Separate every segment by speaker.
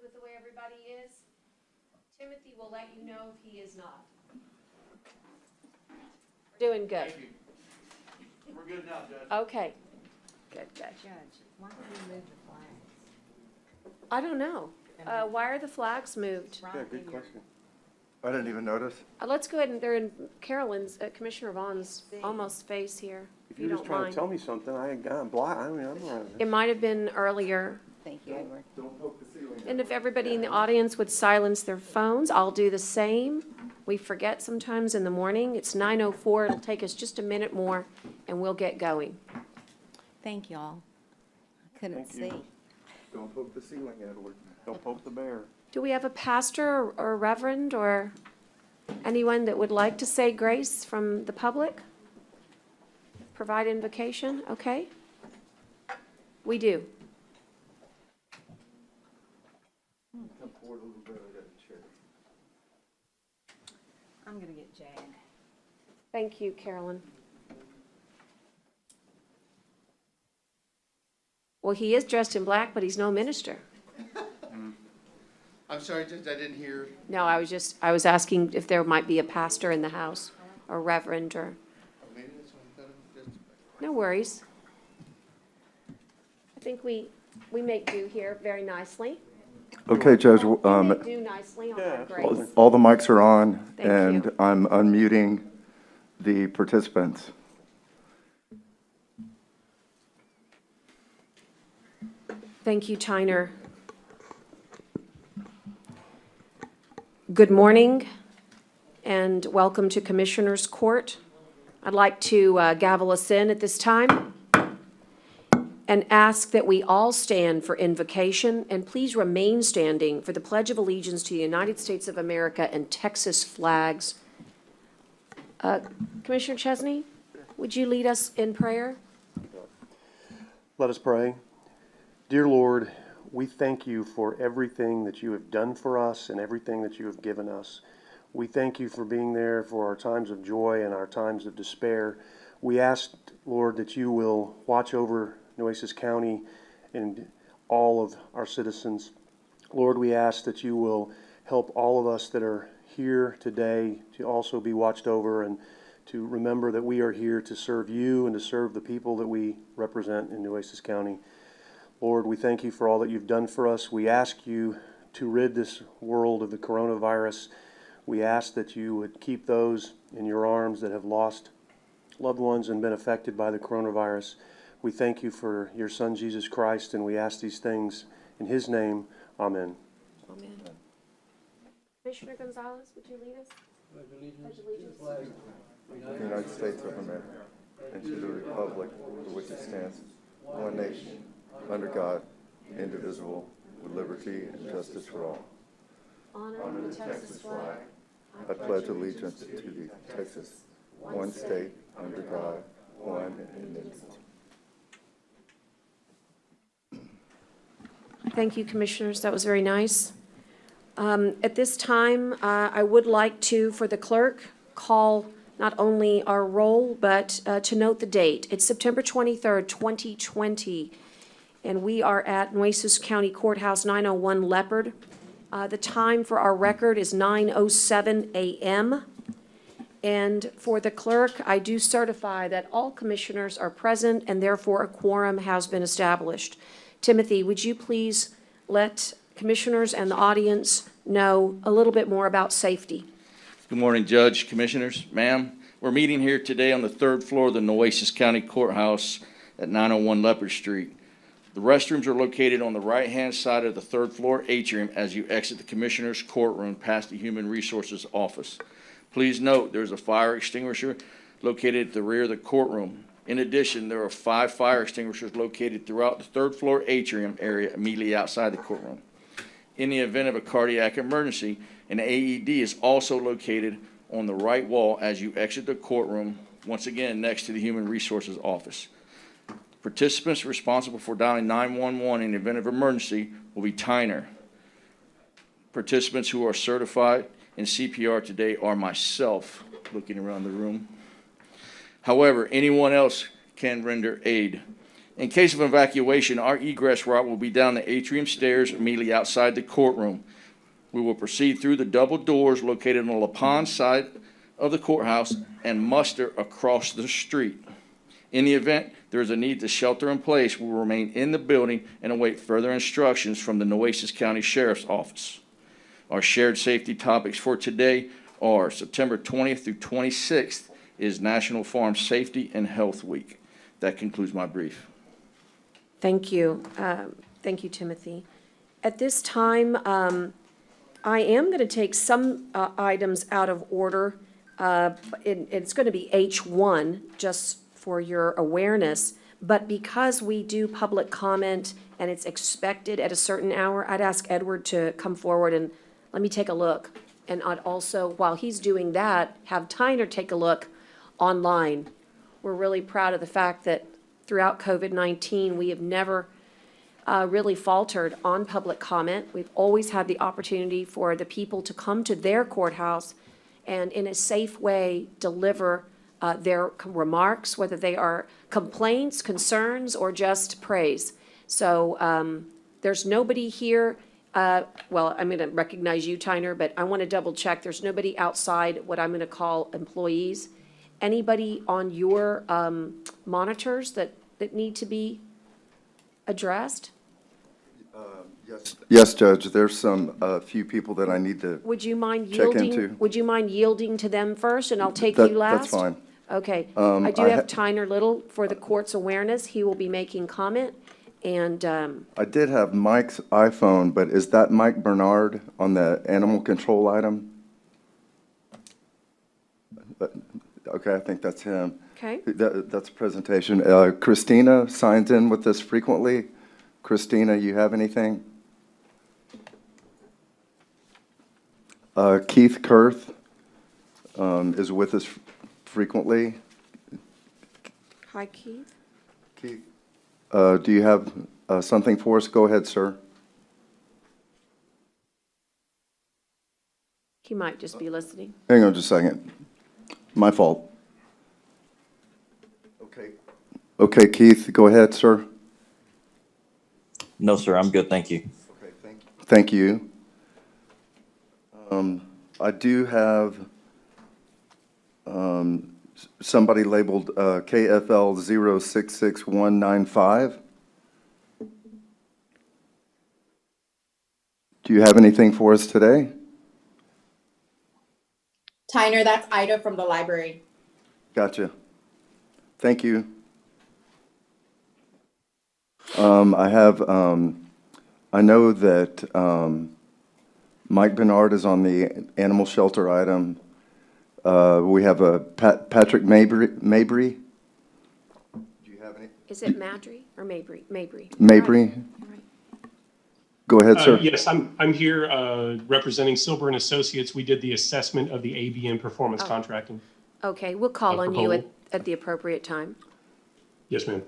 Speaker 1: with the way everybody is? Timothy will let you know if he is not. Doing good.
Speaker 2: Thank you. We're good now, Judge.
Speaker 1: Okay. Good.
Speaker 3: Judge, why did we move the flags?
Speaker 1: I don't know. Why are the flags moved?
Speaker 3: Right
Speaker 4: Yeah,
Speaker 3: in
Speaker 4: good
Speaker 3: your-
Speaker 4: question. I didn't even notice.
Speaker 1: Let's go ahead and they're in Carolyn's, Commissioner Vaughn's almost face here,
Speaker 5: If
Speaker 1: if you
Speaker 5: you're just
Speaker 1: don't
Speaker 5: trying to
Speaker 1: mind.
Speaker 5: tell me something, I'm blind, I mean, I'm not.
Speaker 1: It might have been earlier.
Speaker 3: Thank you, Edward.
Speaker 4: Don't poke the ceiling.
Speaker 1: And if everybody in the audience would silence their phones, I'll do the same. We forget sometimes in the morning. It's 9:04. It'll take us just a minute more, and we'll get going.
Speaker 3: Thank y'all. I couldn't
Speaker 5: Thank you.
Speaker 3: see.
Speaker 4: Don't poke the ceiling, Edward.
Speaker 5: Don't poke the bear.
Speaker 1: Do we have a pastor or reverend or anyone that would like to say grace from the public? Provide invocation, okay? We do.
Speaker 4: Come forward a little bit, I got a chair.
Speaker 3: I'm gonna get Jag.
Speaker 1: Thank you, Carolyn. Well, he is dressed in black, but he's no minister.
Speaker 2: I'm sorry, Judge, I didn't hear.
Speaker 1: No, I was asking if there might be a pastor in the house, or reverend, or,
Speaker 2: Maybe that's what I thought it was.
Speaker 1: no worries. I think we make do here very nicely.
Speaker 4: Okay, Judge,
Speaker 1: We make do nicely on
Speaker 5: Yeah,
Speaker 1: our
Speaker 5: absolutely.
Speaker 1: grace.
Speaker 4: all the mics are on,
Speaker 1: Thank
Speaker 4: and
Speaker 1: you.
Speaker 4: I'm unmuting the participants.
Speaker 1: Thank you, Tyner. Good morning, and welcome to Commissioners Court. I'd like to gavel us in at this time and ask that we all stand for invocation, and please remain standing for the Pledge of Allegiance to the United States of America and Texas flags. Commissioner Chesney, would you lead us in prayer?
Speaker 5: Let us pray. Dear Lord, we thank you for everything that you have done for us and everything that you have given us. We thank you for being there for our times of joy and our times of despair. We ask, Lord, that you will watch over Nueces County and all of our citizens. Lord, we ask that you will help all of us that are here today to also be watched over and to remember that we are here to serve you and to serve the people that we represent in Nueces County. Lord, we thank you for all that you've done for us. We ask you to rid this world of the coronavirus. We ask that you would keep those in your arms that have lost loved ones and been affected by the coronavirus. We thank you for your Son, Jesus Christ, and we ask these things in his name. Amen.
Speaker 1: Amen. Commissioner Gonzalez, would you lead us? Pledge allegiance.
Speaker 4: To the United States of America, and to the republic for which it stands, one nation, under God, indivisible, with liberty and justice for all.
Speaker 1: Honor the Texas flag.
Speaker 4: I pledge allegiance to the Texas, one state, under God, one and indivisible.
Speaker 1: Thank you, Commissioners. That was very nice. At this time, I would like to, for the clerk, call not only our roll, but to note the date. It's September 23rd, 2020, and we are at Nueces County Courthouse, 901 Leopard. The time for our record is 9:07 a.m. And for the clerk, I do certify that all commissioners are present, and therefore a quorum has been established. Timothy, would you please let commissioners and the audience know a little bit more about safety?
Speaker 2: Good morning, Judge, Commissioners, ma'am. We're meeting here today on the third floor of the Nueces County Courthouse at 901 Leopard Street. The restrooms are located on the right-hand side of the third floor atrium as you exit the Commissioner's courtroom past the Human Resources Office. Please note there's a fire extinguisher located at the rear of the courtroom. In addition, there are 5 fire extinguishers located throughout the third floor atrium area immediately outside the courtroom. In the event of a cardiac emergency, an AED is also located on the right wall as you exit the courtroom, once again next to the Human Resources Office. Participants responsible for dialing 911 in the event of emergency will be Tyner. Participants who are certified in CPR today are myself, looking around the room. However, anyone else can render aid. In case of evacuation, our egress route will be down the atrium stairs immediately outside the courtroom. We will proceed through the double doors located on the La Pond side of the courthouse and muster across the street. In the event there is a need to shelter in place, we will remain in the building and await further instructions from the Nueces County Sheriff's Office. Our shared safety topics for today are September 20th through 26th is National Farm Safety and Health Week. That concludes my brief.
Speaker 1: Thank you. Thank you, Timothy. At this time, I am going to take some items out of order. It's going to be H1, just for your awareness. But because we do public comment and it's expected at a certain hour, I'd ask Edward to come forward and let me take a look. And I'd also, while he's doing that, have Tyner take a look online. We're really proud of the fact that throughout COVID-19, we have never really faltered on public comment. We've always had the opportunity for the people to come to their courthouse and in a safe way deliver their remarks, whether they are complaints, concerns, or just praise. So there's nobody here. Well, I'm going to recognize you, Tyner, but I want to double check. There's nobody outside what I'm going to call employees. Anybody on your monitors that need to be addressed?
Speaker 4: Yes, Judge, there's some, few people that I need to
Speaker 1: Would you mind
Speaker 4: check
Speaker 1: yielding?
Speaker 4: into.
Speaker 1: Would you mind yielding to them first, and I'll take you last?
Speaker 4: That's fine.
Speaker 1: Okay. I do
Speaker 4: I
Speaker 1: have Tyner Little for the court's awareness. He will be making comment, and
Speaker 4: I did have Mike's iPhone, but is that Mike Bernard on the animal control item? Okay, I think that's him.
Speaker 1: okay.
Speaker 4: That's a presentation. Christina signs in with us frequently. Christina, you have anything? Keith Kurth is with us frequently.
Speaker 1: Hi, Keith.
Speaker 4: Keith, do you have something for us? Go ahead, sir.
Speaker 1: He might just be listening.
Speaker 4: Hang on just a second. My fault. Okay, Keith, go ahead, sir.
Speaker 6: No, sir, I'm good, thank you.
Speaker 4: Okay, thank you. I do have somebody labeled KFL 066195. Do you have anything for us today?
Speaker 7: Tyner, that's Ida from the library.
Speaker 4: Gotcha. Thank you. I know that Mike Bernard is on the animal shelter item. We have a Patrick Mabry. Do you have any?
Speaker 1: Is it Madry or Mabry? Mabry.
Speaker 4: Mabry?
Speaker 1: Right.
Speaker 4: Go ahead, sir.
Speaker 8: Yes, I'm here representing Silber and Associates. We did the assessment of the ABM performance contracting.
Speaker 1: Okay, we'll call on you
Speaker 8: proposal.
Speaker 1: at the appropriate time.
Speaker 8: Yes, ma'am.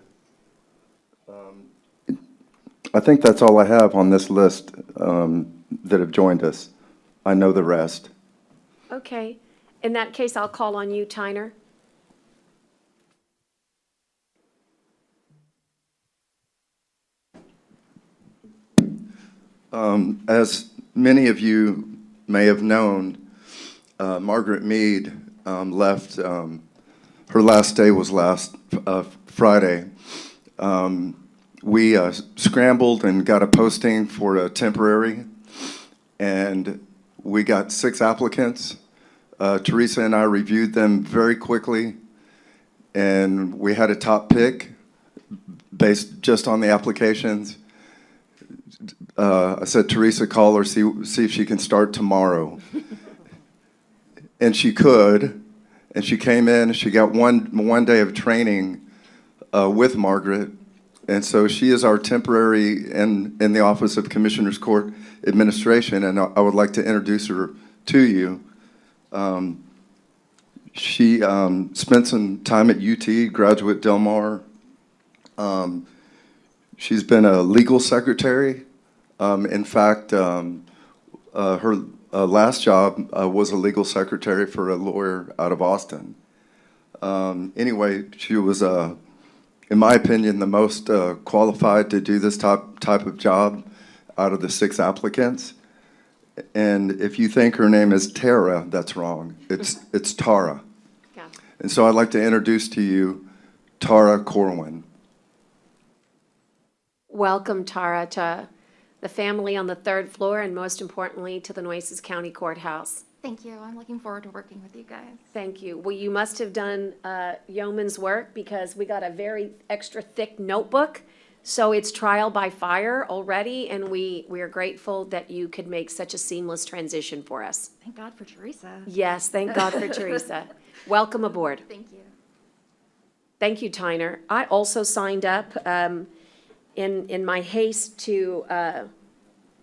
Speaker 4: I think that's all I have on this list that have joined us. I know the rest.
Speaker 1: Okay. In that case, I'll call on you, Tyner.
Speaker 4: As many of you may have known, Margaret Mead left. Her last day was last Friday. We scrambled and got a posting for a temporary, and we got 6 applicants. Teresa and I reviewed them very quickly, and we had a top pick based just on the applications. I said, Teresa, call her, see if she can start tomorrow. And she could, and she came in, she got one day of training with Margaret, and so she is our temporary in the Office of Commissioner's Court Administration, and I would like to introduce her to you. She spent some time at UT, graduate Del Mar. She's been a legal secretary. In fact, her last job was a legal secretary for a lawyer out of Austin. Anyway, she was in my opinion, the most qualified to do this type of job out of the 6 applicants. And if you think her name is Tara, that's wrong. It's Tara.
Speaker 1: Yeah.
Speaker 4: And so I'd like to introduce to you Tara Corwin.
Speaker 1: Welcome, Tara, to the family on the 3rd floor, and most importantly, to the Nueces County Courthouse.
Speaker 6: Thank you. I'm looking forward to working with you guys.
Speaker 1: Thank you. Well, you must have done yeoman's work, because we got a very extra thick notebook. So it's trial by fire already, and we are grateful that you could make such a seamless transition for us.
Speaker 6: Thank God for Teresa.
Speaker 1: Yes, thank God for Teresa. Welcome aboard.
Speaker 6: Thank you.
Speaker 1: Thank you, Tyner. I also signed up in my haste to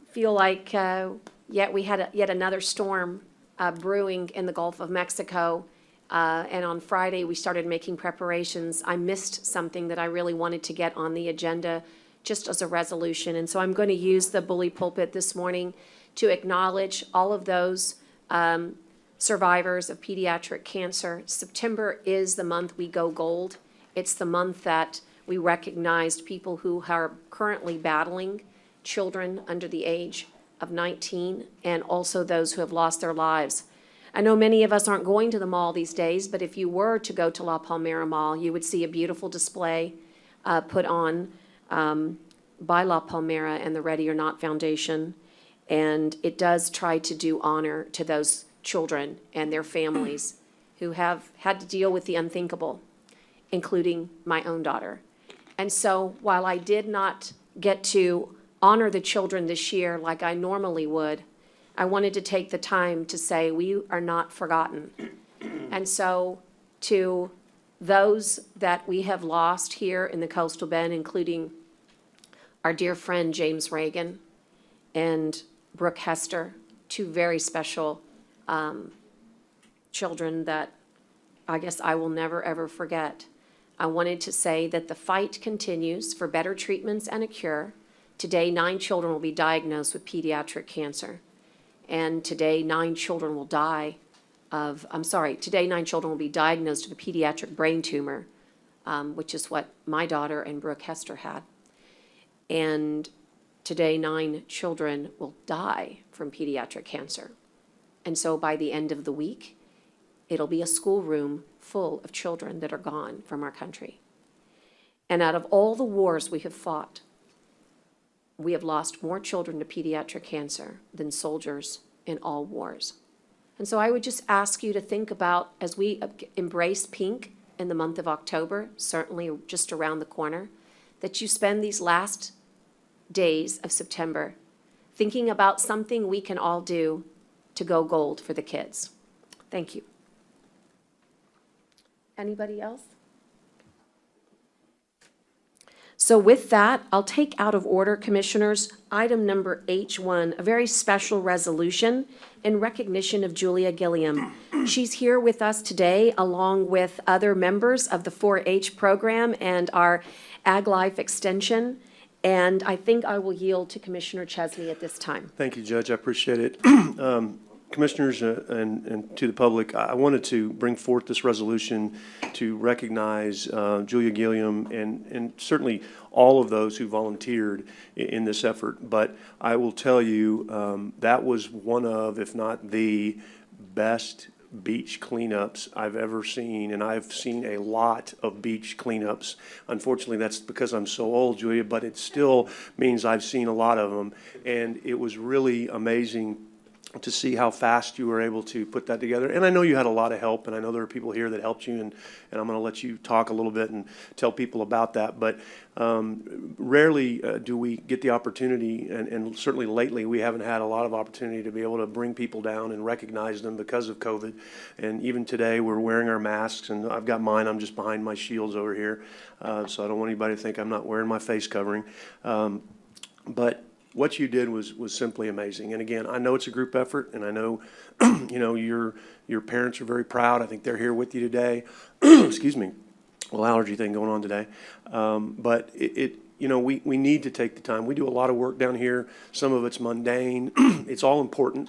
Speaker 1: feel like yet we had yet another storm brewing in the Gulf of Mexico. And on Friday, we started making preparations. I missed something that I really wanted to get on the agenda just as a resolution. And so I'm going to use the bully pulpit this morning to acknowledge all of those survivors of pediatric cancer. September is the month we go gold. It's the month that we recognized people who are currently battling, children under the age of 19, and also those who have lost their lives. I know many of us aren't going to the mall these days, but if you were to go to La Palmera Mall, you would see a beautiful display put on by La Palmera and the Ready or Not Foundation. And it does try to do honor to those children and their families who have had to deal with the unthinkable, including my own daughter. And so while I did not get to honor the children this year like I normally would, I wanted to take the time to say we are not forgotten. And so to those that we have lost here in the Coastal Bend, including our dear friend James Reagan and Brooke Hester, 2 very special children that I guess I will never, ever forget. I wanted to say that the fight continues for better treatments and a cure. Today, 9 children will be diagnosed with pediatric cancer. And today, 9 children will die of, today 9 children will be diagnosed with a pediatric brain tumor, which is what my daughter and Brooke Hester had. And today, 9 children will die from pediatric cancer. And so by the end of the week, it'll be a schoolroom full of children that are gone from our country. And out of all the wars we have fought, we have lost more children to pediatric cancer than soldiers in all wars. And so I would just ask you to think about, as we embrace pink in the month of October, certainly just around the corner, that you spend these last days of September thinking about something we can all do to go gold for the kids. Thank you. Anybody else? So with that, I'll take out of order, Commissioners, item number H1, a very special resolution in recognition of Julia Gilliam. She's here with us today, along with other members of the 4-H program and our Ag Life Extension. And I think I will yield to Commissioner Chesney at this time.
Speaker 5: Thank you, Judge. I appreciate it. Commissioners and to the public, I wanted to bring forth this resolution to recognize Julia Gilliam and certainly all of those who volunteered in this effort. But I will tell you, that was one of, if not the best beach cleanups I've ever seen, and I've seen a lot of beach cleanups. Unfortunately, that's because I'm so old, Julia, but it still means I've seen a lot of them, and it was really amazing to see how fast you were able to put that together. And I know you had a lot of help, and I know there are people here that helped you, and I'm going to let you talk a little bit and tell people about that. But rarely do we get the opportunity, and certainly lately we haven't had a lot of opportunity to be able to bring people down and recognize them because of COVID. And even today, we're wearing our masks, and I've got mine. I'm just behind my shields over here, so I don't want anybody to think I'm not wearing my face covering. But what you did was simply amazing. And again, I know it's a group effort, and I know, you know, your parents are very proud. I think they're here with you today. Excuse me, a little allergy thing going on today. But you know, we need to take the time. We do a lot of work down here. Some of it's mundane. It's all important.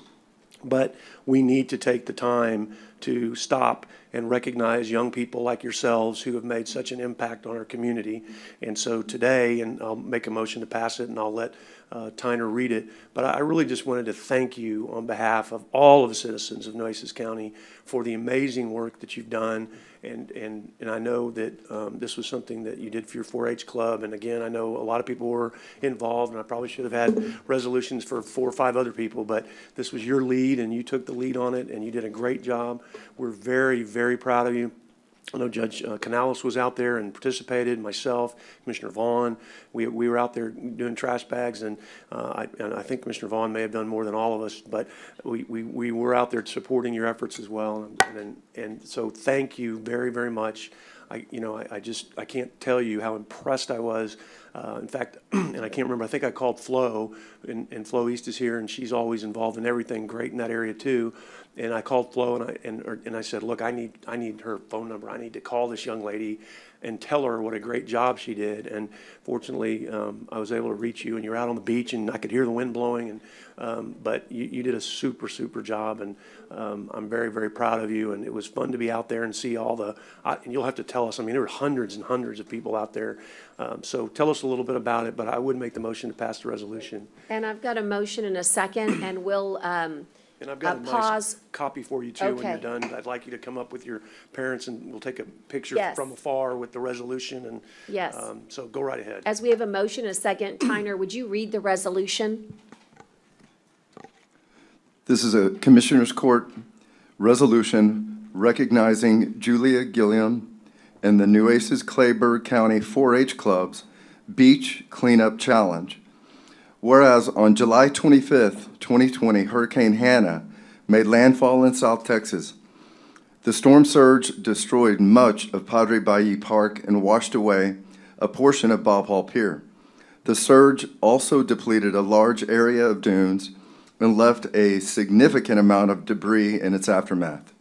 Speaker 5: But we need to take the time to stop and recognize young people like yourselves who have made such an impact on our community. And so today, and I'll make a motion to pass it, and I'll let Tyner read it, but I really just wanted to thank you on behalf of all of the citizens of Nueces County for the amazing work that you've done. And I know that this was something that you did for your 4-H club. And again, I know a lot of people were involved, and I probably should have had resolutions for 4 or 5 other people, but this was your lead, and you took the lead on it, and you did a great job. We're very, very proud of you. I know Judge Canales was out there and participated, myself, Commissioner Vaughn. We were out there doing trash bags, and I think Commissioner Vaughn may have done more than all of us, but we were out there supporting your efforts as well. And so thank you very, very much. I can't tell you how impressed I was. In fact, and I can't remember, I think I called Flo, and Flo East is here, and she's always involved in everything great in that area too. And I called Flo, and I said, look, I need her phone number. I need to call this young lady and tell her what a great job she did. And fortunately, I was able to reach you, and you're out on the beach, and I could hear the wind blowing. But you did a super, super job, and I'm very, very proud of you. And it was fun to be out there and see all the, and you'll have to tell us, I mean, there were hundreds and hundreds of people out there. So tell us a little bit about it, but I would make the motion to pass the resolution.
Speaker 1: And I've got a motion and a second, and we'll,
Speaker 5: And I've got a nice
Speaker 1: pause.
Speaker 5: copy for you too when
Speaker 1: Okay.
Speaker 5: you're done. I'd like you to come up with your parents, and we'll take a picture
Speaker 1: Yes.
Speaker 5: from afar with the resolution. And
Speaker 1: Yes.
Speaker 5: so go right ahead.
Speaker 1: As we have a motion and a second, Tyner, would you read the resolution?
Speaker 4: This is a Commissioners Court resolution recognizing Julia Gilliam and the Nueces Clayburgh County 4-H Club's Beach Cleanup Challenge. Whereas on July 25th, 2020, Hurricane Hannah made landfall in South Texas. The storm surge destroyed much of Padre Bayou Park and washed away a portion of Bob Hall Pier. The surge also depleted a large area of dunes and left a significant amount of debris in its aftermath.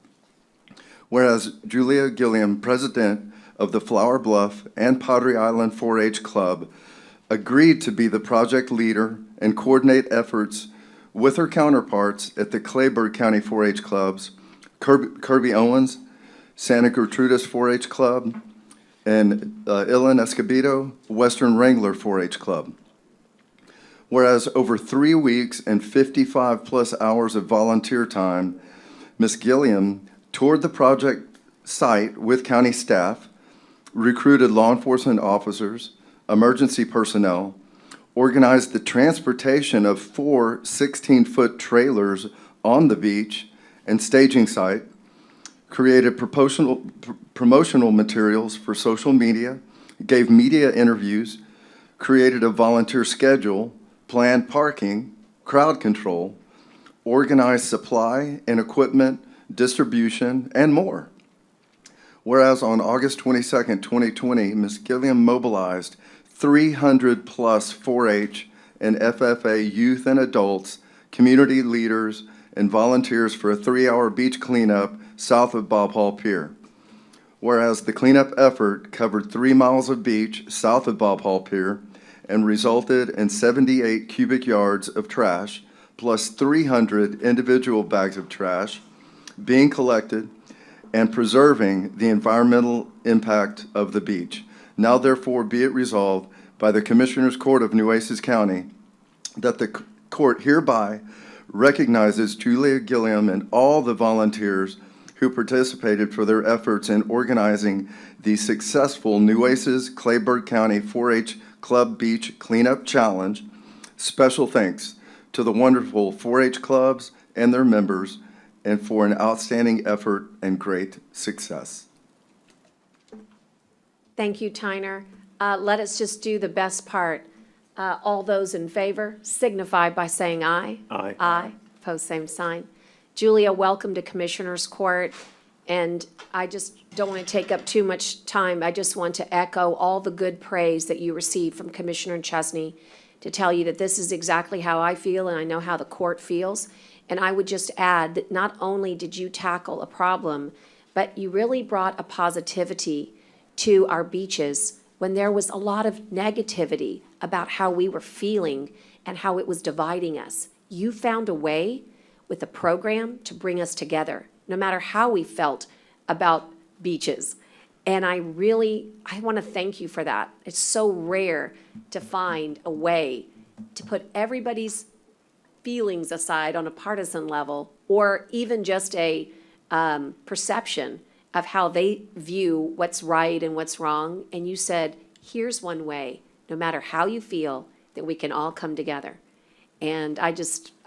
Speaker 4: Whereas Julia Gilliam, president of the Flower Bluff and Padre Island 4-H Club, agreed to be the project leader and coordinate efforts with her counterparts at the Clayburgh County 4-H clubs, Kirby Owens, Santa Gertrudis 4-H Club, and Ilan Escobedo, Western Wrangler 4-H Club. Whereas over 3 weeks and 55+ hours of volunteer time, Ms. Gilliam toured the project site with county staff, recruited law enforcement officers, emergency personnel, organized the transportation of 4 16-foot trailers on the beach and staging site, created promotional materials for social media, gave media interviews, created a volunteer schedule, planned parking, crowd control, organized supply and equipment distribution, and more. Whereas on August 22nd, 2020, Ms. Gilliam mobilized 300+ 4-H and FFA youth and adults, community leaders, and volunteers for a 3-hour beach cleanup south of Bob Hall Pier. Whereas the cleanup effort covered 3 miles of beach south of Bob Hall Pier and resulted in 78 cubic yards of trash, plus 300 individual bags of trash being collected and preserving the environmental impact of the beach. Now therefore be it resolved by the Commissioners Court of Nueces County that the court hereby recognizes Julia Gilliam and all the volunteers who participated for their efforts in organizing the successful Nueces Clayburgh County 4-H Club Beach Cleanup Challenge. Special thanks to the wonderful 4-H clubs and their members, and for an outstanding effort and great success.
Speaker 1: Thank you, Tyner. Let us just do the best part. All those in favor signify by saying aye.
Speaker 5: Aye.
Speaker 1: Aye. Pose same sign. Julia, welcome to Commissioners Court. And I just don't want to take up too much time. I just want to echo all the good praise that you received from Commissioner Chesney to tell you that this is exactly how I feel, and I know how the court feels. And I would just add that not only did you tackle a problem, but you really brought a positivity to our beaches when there was a lot of negativity about how we were feeling and how it was dividing us. You found a way with a program to bring us together, no matter how we felt about beaches. And I want to thank you for that. It's so rare to find a way to put everybody's feelings aside on a partisan level, or even just a perception of how they view what's right and what's wrong. And you said, here's one way, no matter how you feel, that we can all come together. And I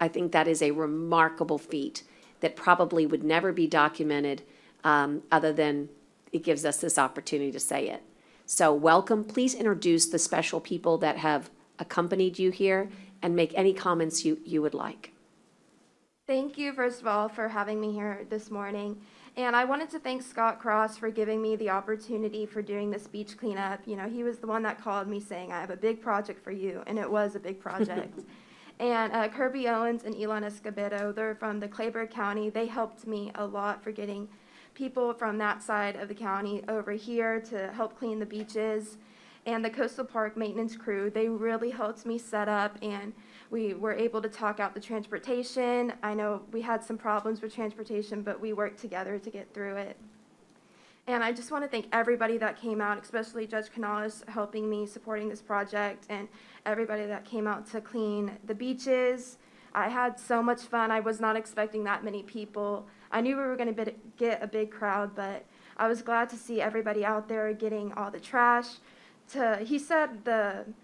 Speaker 1: think that is a remarkable feat that probably would never be documented, other than it gives us this opportunity to say it. So welcome. Please introduce the special people that have accompanied you here and make any comments you would like.
Speaker 6: Thank you, first of all, for having me here this morning. And I wanted to thank Scott Cross for giving me the opportunity for doing this beach cleanup. You know, he was the one that called me saying, I have a big project for you, and it was a big project. And Kirby Owens and Elon Escobedo, they're from the Clayburgh County. They helped me a lot for getting people from that side of the county over here to help clean the beaches. And the Coastal Park maintenance crew, they really helped me set up, and we were able to talk out the transportation. I know we had some problems with transportation, but we worked together to get through it. And I just want to thank everybody that came out, especially Judge Canales helping me, supporting this project, and everybody that came out to clean the beaches. I had so much fun. I was not expecting that many people. I knew we were going to get a big crowd, but I was glad to see everybody out there getting all the trash. He said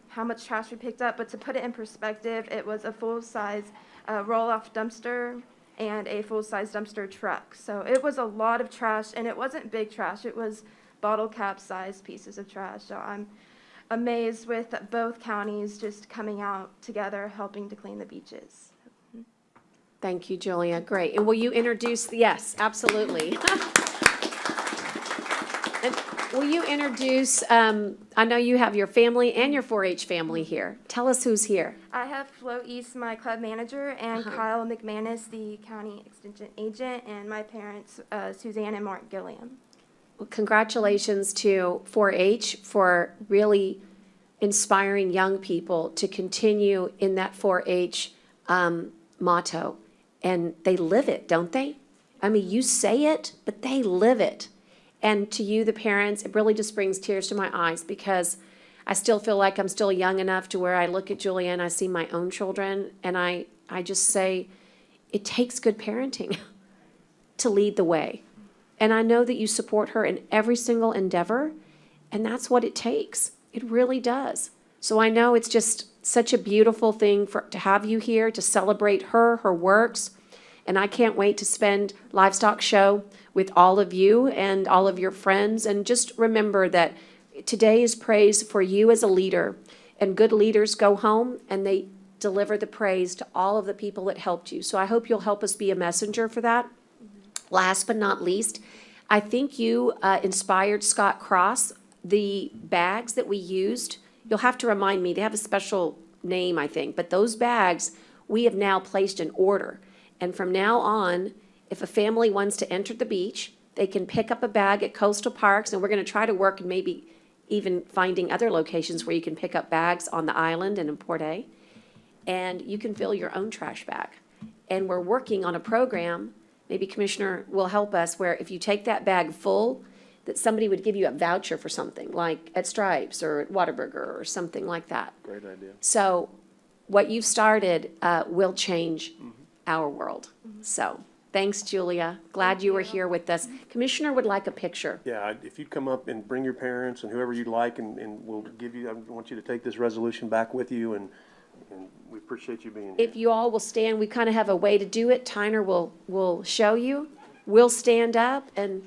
Speaker 6: how much trash we picked up, but to put it in perspective, it was a full-size roll-off dumpster and a full-size dumpster truck. So it was a lot of trash, and it wasn't big trash. It was bottle cap-sized pieces of trash. So I'm amazed with both counties just coming out together, helping to clean the beaches.
Speaker 1: Thank you, Julia. Great. And will you introduce, yes, absolutely. And will you introduce, I know you have your family and your 4-H family here. Tell us who's here.
Speaker 6: I have Flo East, my club manager, and Kyle McManus, the county extension agent, and my parents, Suzanne and Mark Gilliam.
Speaker 1: Well, congratulations to 4-H for really inspiring young people to continue in that 4-H motto. And they live it, don't they? I mean, you say it, but they live it. And to you, the parents, it really just brings tears to my eyes, because I still feel like I'm still young enough to where I look at Julia and I see my own children, and I just say, it takes good parenting to lead the way. And I know that you support her in every single endeavor, and that's what it takes. It really does. So I know it's just such a beautiful thing to have you here to celebrate her works. And I can't wait to spend Livestock Show with all of you and all of your friends. And just remember that today is praise for you as a leader. And good leaders go home and they deliver the praise to all of the people that helped you. So I hope you'll help us be a messenger for that. Last but not least, I think you inspired Scott Cross. The bags that we used, you'll have to remind me, they have a special name, I think. But those bags, we have now placed in order. And from now on, if a family wants to enter the beach, they can pick up a bag at Coastal Parks, and we're going to try to work and maybe even finding other locations where you can pick up bags on the island and in Port A, and you can fill your own trash bag. And we're working on a program, maybe Commissioner will help us, where if you take that bag full, that somebody would give you a voucher for something, like at Stripes or at Whataburger or something like that.
Speaker 5: Great idea.
Speaker 1: So what you've started will change our world. So thanks, Julia. Glad you were here with us. Commissioner would like a picture.
Speaker 5: Yeah, if you'd come up and bring your parents and whoever you'd like, and we'll give you, I want you to take this resolution back with you, and we appreciate you being here.
Speaker 1: If you all will stand, we kind of have a way to do it. Tyner will show you. We'll stand up and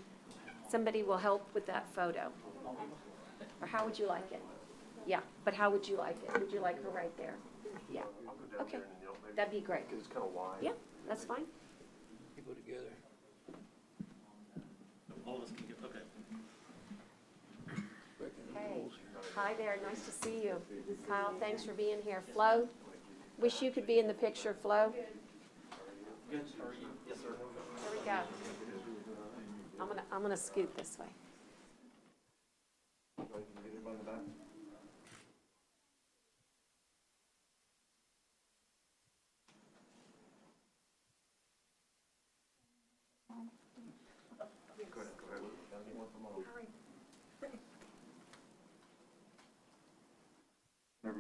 Speaker 1: somebody will help with that photo. Or how would you like it? Yeah, but how would you like it? Would you like her right there? Yeah. Okay, that'd be great.
Speaker 5: It's kind of wide.
Speaker 1: Yeah, that's fine.
Speaker 9: People together.
Speaker 2: All of us can get, okay.
Speaker 1: Hey, hi there, nice to see you. Kyle, thanks for being here. Flo, wish you could be in the picture, Flo.
Speaker 2: Good, how are you? Yes, sir.
Speaker 1: Here we go. I'm gonna scoot this way.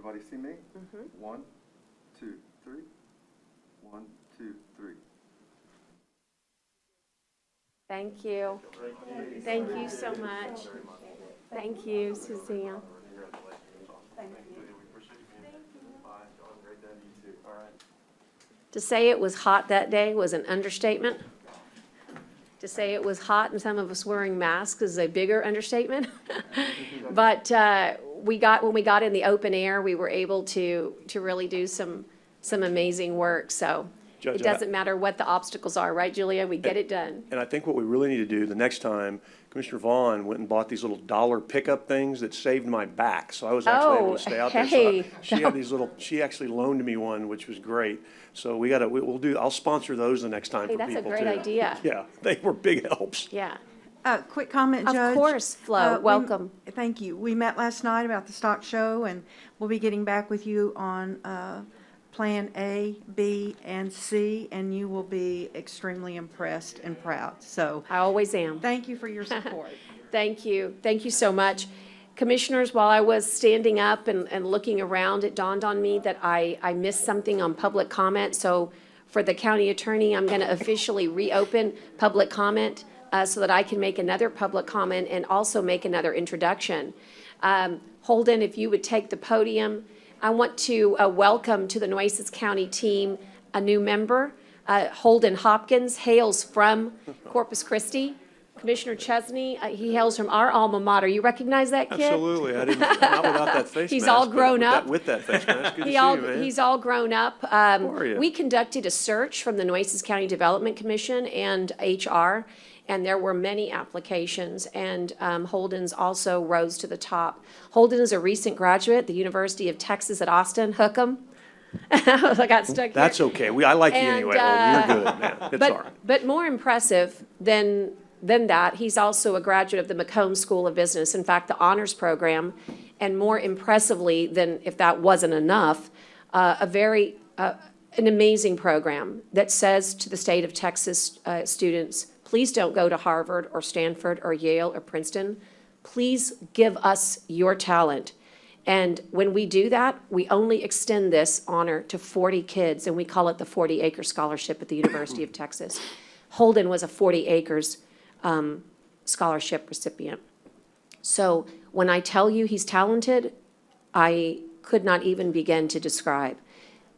Speaker 4: Everybody see me? 1, 2, 3. 1, 2, 3.
Speaker 1: Thank you. Thank you so much. Thank you, Suzanne. To say it was hot that day was an understatement. To say it was hot and some of us wearing masks is a bigger understatement. But when we got in the open air, we were able to really do some amazing work. So
Speaker 5: Judge,
Speaker 1: it doesn't matter what the obstacles are, right, Julia? We get it done.
Speaker 5: And I think what we really need to do the next time, Commissioner Vaughn went and bought these little dollar pickup things that saved my back. So I was actually able to stay out there. So
Speaker 1: hey,
Speaker 5: she had these little, she actually loaned me one, which was great. So we'll do, I'll sponsor those the next time
Speaker 1: Hey,
Speaker 5: for
Speaker 1: that's a
Speaker 5: people too.
Speaker 1: great idea.
Speaker 5: Yeah, they were big helps.
Speaker 1: Yeah.
Speaker 3: Quick comment,
Speaker 1: Of
Speaker 3: Judge.
Speaker 1: course, Flo, welcome.
Speaker 3: Thank you. We met last night about the stock show, and we'll be getting back with you on Plan A, B, and C, and you will be extremely impressed and proud. So
Speaker 1: I always am.
Speaker 3: thank you for your support.
Speaker 1: Thank you. Thank you so much. Commissioners, while I was standing up and looking around, it dawned on me that I missed something on public comment. So for the county attorney, I'm going to officially reopen public comment so that I can make another public comment and also make another introduction. Holden, if you would take the podium. I want to welcome to the Nueces County team a new member. Holden Hopkins hails from Corpus Christi. Commissioner Chesney, he hails from our alma mater. You recognize that kid?
Speaker 5: Absolutely. I didn't, not without that face mask.
Speaker 1: He's all
Speaker 5: but
Speaker 1: grown
Speaker 5: with
Speaker 1: up.
Speaker 5: With that face mask. Good to see you, man.
Speaker 1: He's all grown up.
Speaker 5: are you?
Speaker 1: We conducted a search from the Nueces County Development Commission and HR, and there were many applications, and Holden's also rose to the top. Holden is a recent graduate at the University of Texas at Austin. Hook 'em. I got stuck here.
Speaker 5: That's okay. I like you
Speaker 1: And,
Speaker 5: anyway. You're good, man. It's all right.
Speaker 1: But more impressive than that, he's also a graduate of the Macomb School of Business, in fact, the honors program, and more impressively than if that wasn't enough, an amazing program that says to the state of Texas students, please don't go to Harvard or Stanford or Yale or Princeton. Please give us your talent. And when we do that, we only extend this honor to 40 kids, and we call it the 40-acre scholarship at the University of Texas. Holden was a 40 acres scholarship recipient. So when I tell you he's talented, I could not even begin to describe.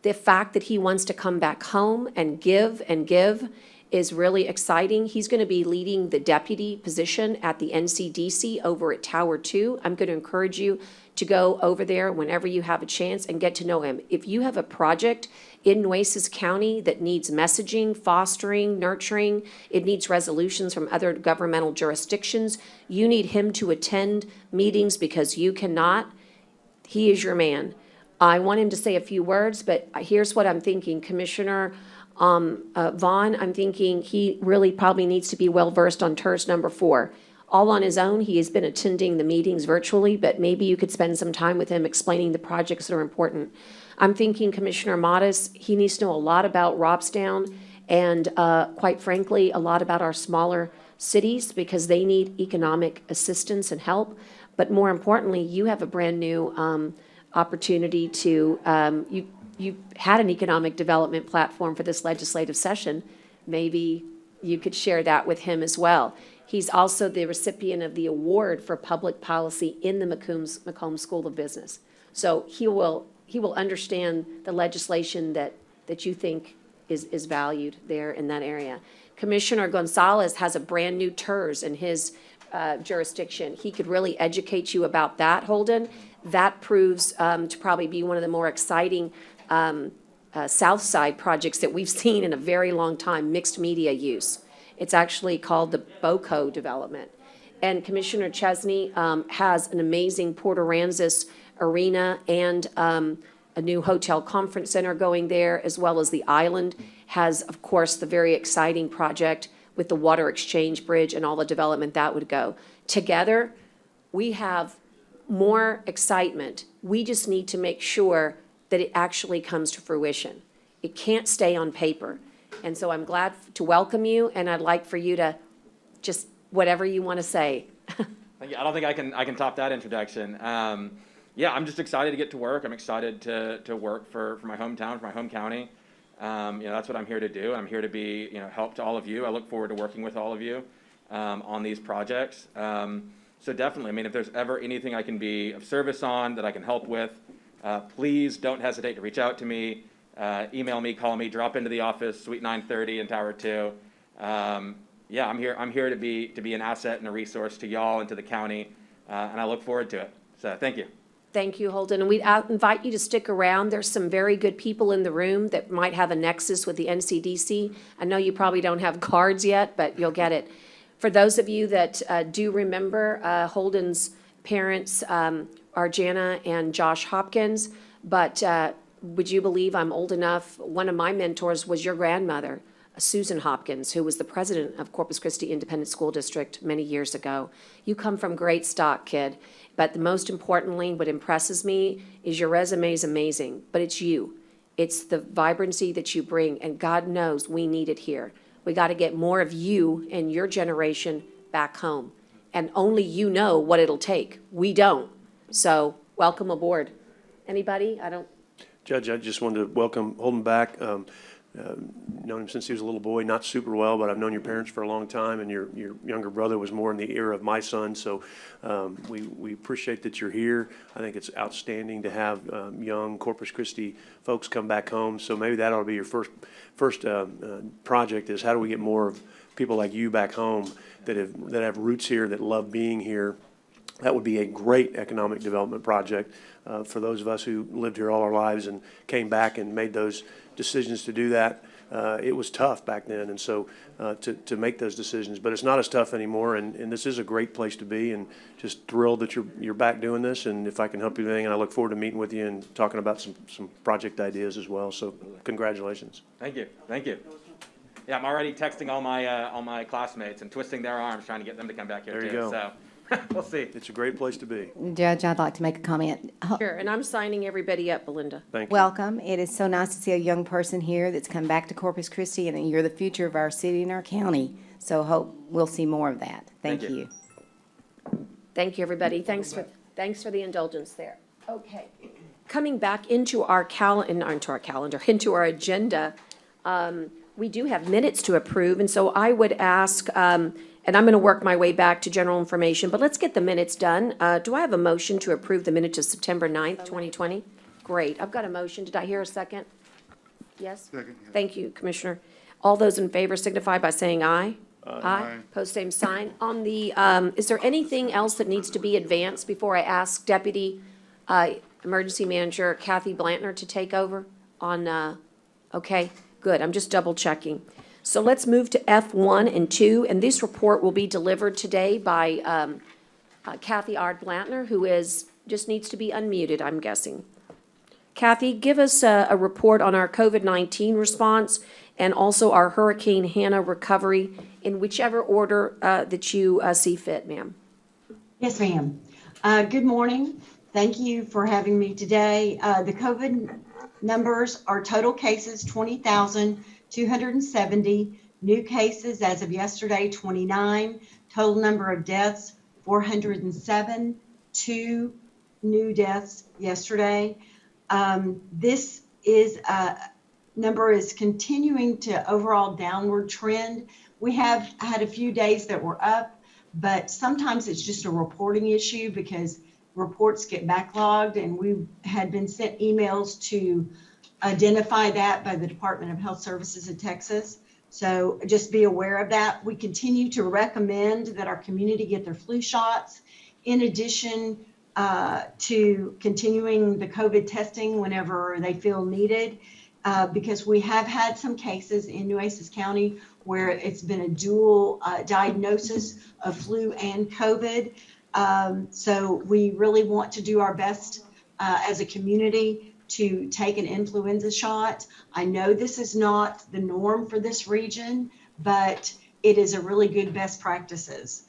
Speaker 1: The fact that he wants to come back home and give is really exciting. He's going to be leading the deputy position at the NCDC over at Tower 2. I'm going to encourage you to go over there whenever you have a chance and get to know him. If you have a project in Nueces County that needs messaging, fostering, nurturing, it needs resolutions from other governmental jurisdictions, you need him to attend meetings because you cannot, he is your man. I want him to say a few words, but here's what I'm thinking. Commissioner Vaughn, I'm thinking he really probably needs to be well-versed on TERS number 4. All on his own, he has been attending the meetings virtually, but maybe you could spend some time with him explaining the projects that are important. I'm thinking Commissioner Modis, he needs to know a lot about Robstown and, quite frankly, a lot about our smaller cities because they need economic assistance and help. But more importantly, you have a brand-new opportunity to, you had an economic development platform for this legislative session. Maybe you could share that with him as well. He's also the recipient of the award for public policy in the Macomb School of Business. So he will understand the legislation that you think is valued there in that area. Commissioner Gonzalez has a brand-new TERS in his jurisdiction. He could really educate you about that, Holden. That proves to probably be one of the more exciting South Side projects that we've seen in a very long time, mixed media use. It's actually called the BOCO development. And Commissioner Chesney has an amazing Port Aransas arena and a new hotel conference center going there, as well as the island has, of course, the very exciting project with the water exchange bridge and all the development that would go. Together, we have more excitement. We just need to make sure that it actually comes to fruition. It can't stay on paper. And so I'm glad to welcome you, and I'd like for you to just whatever you want to say.
Speaker 9: I don't think I can top that introduction. yeah, I'm just excited to get to work. I'm excited to work for my hometown, for my home county. That's what I'm here to do. I'm here to be, help to all of you. I look forward to working with all of you on these projects. So definitely, I mean, if there's ever anything I can be of service on that I can help with, please don't hesitate to reach out to me, email me, call me, drop into the office, Suite 930 in Tower 2. Yeah, I'm here to be an asset and a resource to y'all and to the county, and I look forward to it. So thank you.
Speaker 1: Thank you, Holden. And we invite you to stick around. There's some very good people in the room that might have a nexus with the NCDC. I know you probably don't have cards yet, but you'll get it. For those of you that do remember, Holden's parents are Jana and Josh Hopkins, but would you believe I'm old enough? One of my mentors was your grandmother, Susan Hopkins, who was the president of Corpus Christi Independent School District many years ago. You come from great stock, kid. But the most importantly, what impresses me is your resume is amazing, but it's you. It's the vibrancy that you bring, and God knows we need it here. We got to get more of you and your generation back home. And only you know what it'll take. We don't. So welcome aboard. Anybody?
Speaker 5: Judge, I just wanted to welcome Holden back. Known him since he was a little boy, not super well, but I've known your parents for a long time, and your younger brother was more in the era of my son. So we appreciate that you're here. I think it's outstanding to have young Corpus Christi folks come back home. So maybe that ought to be your first project is how do we get more of people like you back home that have roots here, that love being here. That would be a great economic development project for those of us who lived here all our lives and came back and made those decisions to do that. It was tough back then, and so to make those decisions, but it's not as tough anymore, and this is a great place to be, and just thrilled that you're back doing this, and if I can help you with anything, and I look forward to meeting with you and talking about some project ideas as well, so congratulations.
Speaker 9: Thank you. Yeah, I'm already texting all my classmates and twisting their arms trying to get them to come back here
Speaker 5: There you
Speaker 9: too.
Speaker 5: go.
Speaker 9: So we'll see.
Speaker 5: It's a great place to be.
Speaker 10: Judge, I'd like to make a comment.
Speaker 1: Sure, and I'm signing everybody up, Belinda.
Speaker 5: Thank you.
Speaker 10: Welcome. It is so nice to see a young person here that's come back to Corpus Christi, and you're the future of our city and our county. So hope we'll see more of that. Thank
Speaker 9: Thank you.
Speaker 10: you.
Speaker 1: Thanks, everybody. Thanks for the indulgence there. Okay. Coming back into our into our agenda, we do have minutes to approve, and so I would ask, and I'm going to work my way back to general information, but let's get the minutes done. Do I have a motion to approve the minutes of September 9th, 2020? Great. I've got a motion. Did I hear a second? Yes?
Speaker 4: Second, yes.
Speaker 1: Thank you, Commissioner. All those in favor signify by saying aye. Aye. Pose same sign. On the, is there anything else that needs to be advanced before I ask Deputy Emergency Manager Kathy Blantner to take over on, okay, good. I'm just double checking. So let's move to F1 and 2, and this report will be delivered today by Kathy R. Blantner, who just needs to be unmuted, I'm guessing. Kathy, give us a report on our COVID-19 response and also our Hurricane Hannah recovery in whichever order that you see fit, ma'am.
Speaker 11: Yes, ma'am. Good morning. Thank you for having me today. The COVID numbers are total cases, 20,270. New cases as of yesterday, 29. Total number of deaths, 407. 2 new deaths yesterday. This number is continuing to overall downward trend. We have had a few days that were up, but sometimes it's just a reporting issue because reports get backlogged, and we had been sent emails to identify that by the Department of Health Services in Texas. So just be aware of that. We continue to recommend that our community get their flu shots, in addition to continuing the COVID testing whenever they feel needed, because we have had some cases in Nueces County where it's been a dual diagnosis of flu and COVID. So we really want to do our best as a community to take an influenza shot. I know this is not the norm for this region, but it is a really good best practices.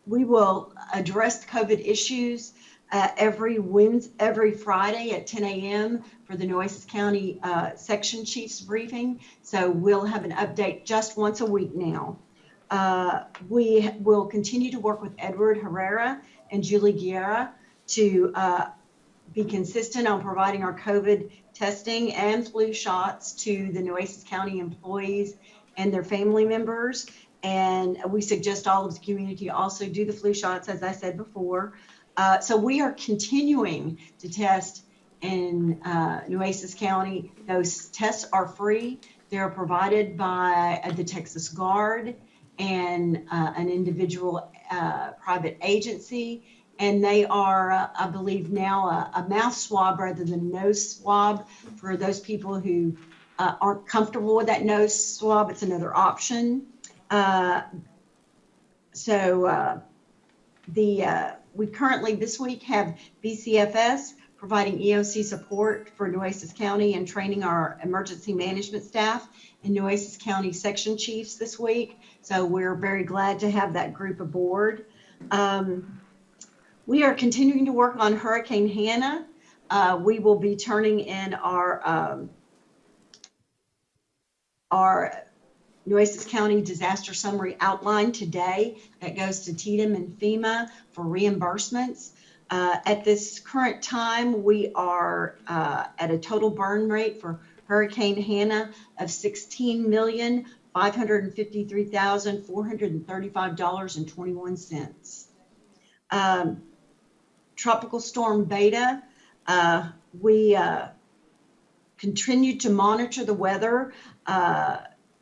Speaker 11: We will address COVID issues every Friday at 10 a.m. for the Nueces County Section Chiefs briefing. So we'll have an update just once a week now. We will continue to work with Edward Herrera and Julie Guerra to be consistent on providing our COVID testing and flu shots to the Nueces County employees and their family members. And we suggest all of the community also do the flu shots, as I said before. So we are continuing to test in Nueces County. Those tests are free. They're provided by the Texas Guard and an individual private agency. And they are, I believe now, a mouth swab rather than nose swab for those people who aren't comfortable with that nose swab. It's another option. We currently this week have BCFS providing EOC support for Nueces County and training our emergency management staff and Nueces County section chiefs this week. So we're very glad to have that group aboard. We are continuing to work on Hurricane Hannah. We will be turning in our Nueces County disaster summary outline today. That goes to TDM and FEMA for reimbursements. At this current time, we are at a total burn rate for Hurricane Hannah of $16,553,435.21. Tropical Storm Beta, we continued to monitor the weather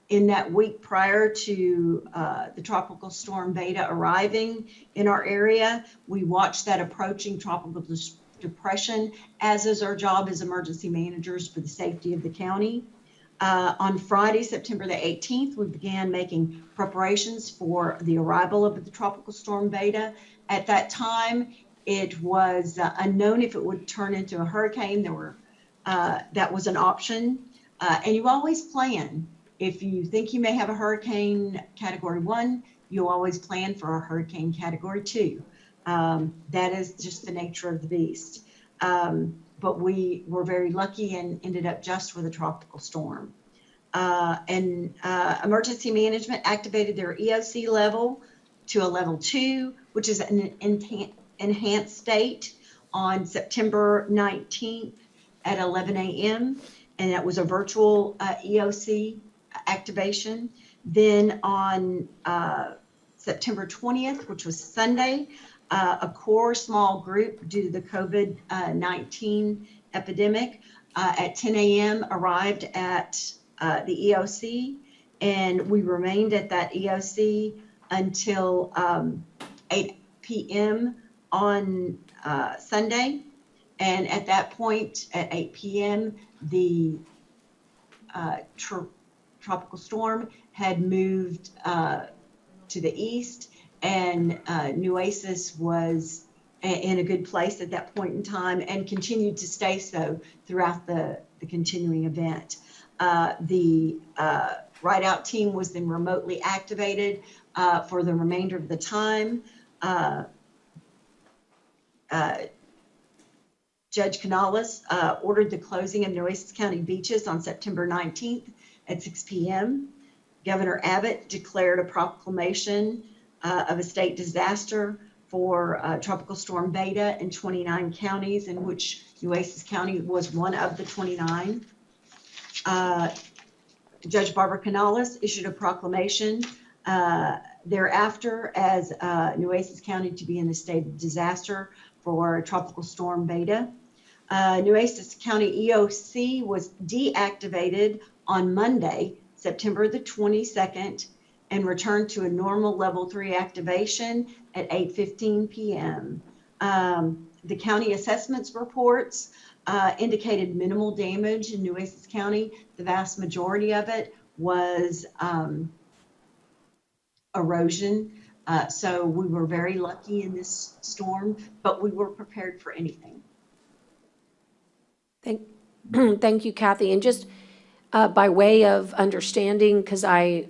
Speaker 11: in that week prior to the Tropical Storm Beta arriving in our area. We watched that approaching tropical depression, as is our job as emergency managers for the safety of the county. On Friday, September the 18th, we began making preparations for the arrival of the Tropical Storm Beta. At that time, it was unknown if it would turn into a hurricane. That was an option. And you always plan. If you think you may have a hurricane category 1, you always plan for a hurricane category 2. That is just the nature of the beast. But we were very lucky and ended up just with a tropical storm. Emergency management activated their EOC level to a level 2, which is an enhanced state on September 19th at 11 a.m. And that was a virtual EOC activation. Then on September 20th, which was Sunday, a core small group due to the COVID-19 epidemic at 10 a.m. arrived at the EOC, and we remained at that EOC until 8 p.m. on Sunday. And at that point, at 8 p.m., the tropical storm had moved to the east, and Nueces was in a good place at that point in time and continued to stay so throughout the continuing event. The ride-out team was then remotely activated for the remainder of the time. Judge Canales ordered the closing of Nueces County beaches on September 19th at 6 p.m. Governor Abbott declared a proclamation of a state disaster for Tropical Storm Beta in 29 counties, in which Nueces County was one of the 29. Judge Barbara Canales issued a proclamation thereafter as Nueces County to be in a state of disaster for Tropical Storm Beta. Nueces County EOC was deactivated on Monday, September the 22nd, and returned to a normal level 3 activation at 8:15 p.m. The county assessments reports indicated minimal damage in Nueces County. The vast majority of it was erosion. So we were very lucky in this storm, but we were prepared for anything.
Speaker 1: Thank you, Kathy. And just by way of understanding, because I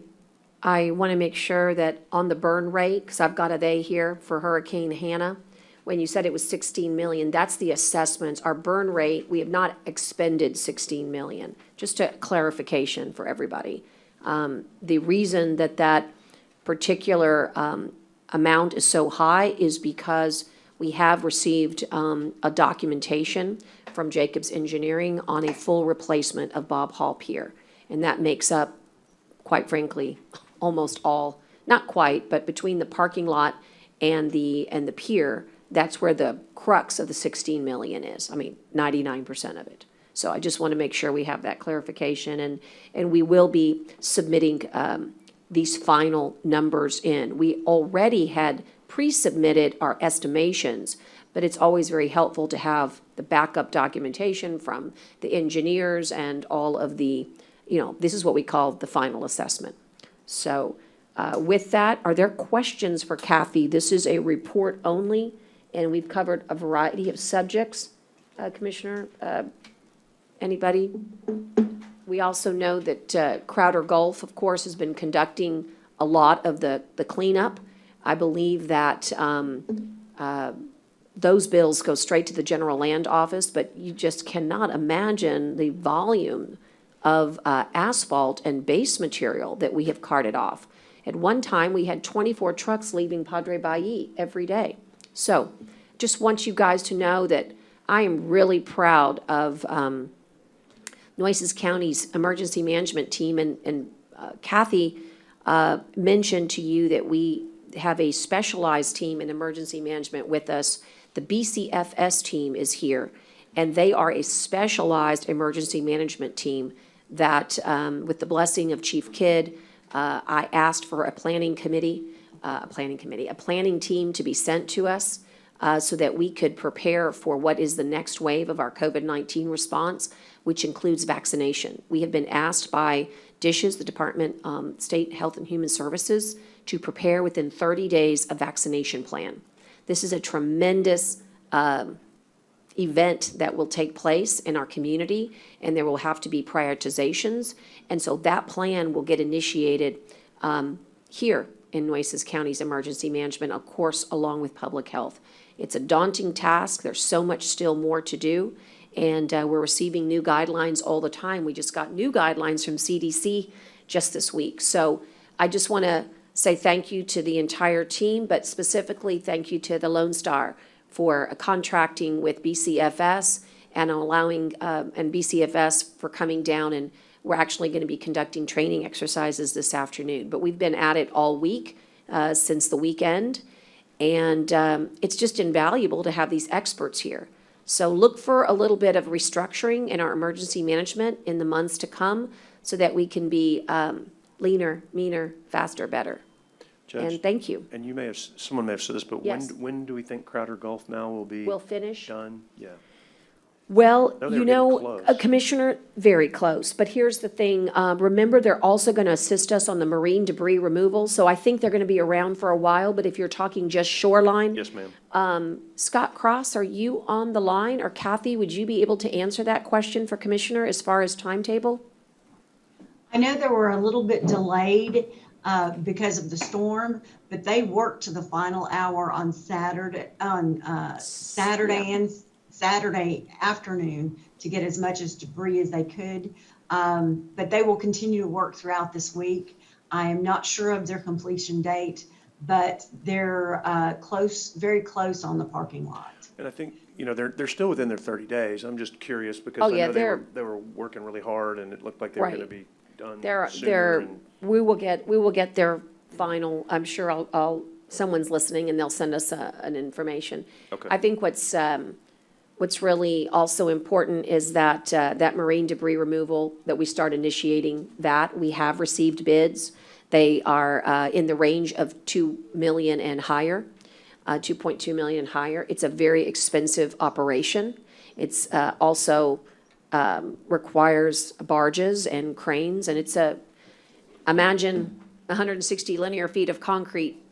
Speaker 1: want to make sure that on the burn rate, because I've got a they here for Hurricane Hannah, when you said it was 16 million, that's the assessments. Our burn rate, we have not expended 16 million. Just a clarification for everybody. The reason that particular amount is so high is because we have received a documentation from Jacobs Engineering on a full replacement of Bob Hall Pier. And that makes up, quite frankly, almost all, not quite, but between the parking lot and the pier, that's where the crux of the 16 million is. I mean, 99% of it. So I just want to make sure we have that clarification, and we will be submitting these final numbers in. We already had pre-submitted our estimations, but it's always very helpful to have the backup documentation from the engineers and all of the, this is what we call the final assessment. So with that, are there questions for Kathy? This is a report only, and we've covered a variety of subjects. Commissioner, anybody? We also know that Crowder Gulf, of course, has been conducting a lot of the cleanup. I believe that those bills go straight to the General Land Office, but you just cannot imagine the volume of asphalt and base material that we have carted off. At one time, we had 24 trucks leaving Padre Bayou every day. So just want you guys to know that I am really proud of Nueces County's emergency management team, and Kathy mentioned to you that we have a specialized team in emergency management with us. The BCFS team is here, and they are a specialized emergency management team that, with the blessing of Chief Kidd, I asked for a planning team to be sent to us so that we could prepare for what is the next wave of our COVID-19 response, which includes vaccination. We have been asked by DSHS, the Department of State Health and Human Services, to prepare within 30 days a vaccination plan. This is a tremendous event that will take place in our community, and there will have to be prioritizations. And so that plan will get initiated here in Nueces County's emergency management, of course, along with public health. It's a daunting task. There's so much still more to do, and we're receiving new guidelines all the time. We just got new guidelines from CDC just this week. So I just want to say thank you to the entire team, but specifically thank you to the Lone Star for contracting with BCFS and allowing, and BCFS for coming down, and we're actually going to be conducting training exercises this afternoon. But we've been at it all week since the weekend, and it's just invaluable to have these experts here. So look for a little bit of restructuring in our emergency management in the months to come so that we can be leaner, meaner, faster, better.
Speaker 5: Judge,
Speaker 1: and thank you.
Speaker 5: And someone may have said this, but
Speaker 1: Yes.
Speaker 5: when do we think Crowder Gulf now will be
Speaker 1: We'll finish.
Speaker 5: done? Yeah.
Speaker 1: Well,
Speaker 5: No, they were getting close.
Speaker 1: Commissioner, very close. But here's the thing. Remember, they're also going to assist us on the marine debris removal. So I think they're going to be around for a while. But if you're talking just shoreline.
Speaker 5: Yes, ma'am.
Speaker 1: Scott Cross, are you on the line? Or Kathy, would you be able to answer that question for Commissioner as far as timetable?
Speaker 11: I know they were a little bit delayed because of the storm, but they worked to the final hour on Saturday afternoon to get as much as debris as they could. But they will continue to work throughout this week. I am not sure of their completion date, but they're very close on the parking lot.
Speaker 5: And I think, they're still within their 30 days. I'm just curious because I know they were working really hard, and it looked like they were going to be done sooner.
Speaker 1: We will get their final, I'm sure someone's listening and they'll send us an information.
Speaker 5: Okay.
Speaker 1: I think what's really also important is that that marine debris removal, that we start initiating that. We have received bids. They are in the range of 2 million and higher, 2.2 million and higher. It's a very expensive operation. It's also requires barges and cranes, and imagine 160 linear feet of concrete,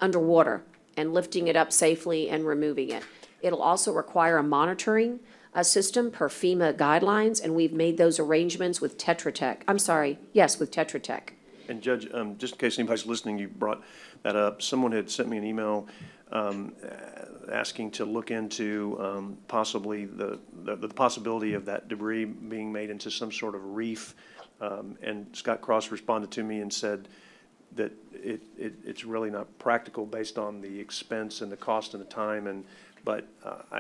Speaker 1: underwater, and lifting it up safely and removing it. It'll also require a monitoring system per FEMA guidelines, and we've made those arrangements with Tetra Tech. I'm sorry, yes, with Tetra Tech.
Speaker 5: And Judge, just in case anybody's listening, you brought that up. Someone had sent me an email asking to look into possibly the possibility of that debris being made into some sort of reef. And Scott Cross responded to me and said, that it's really not practical based on the expense and the cost and the time but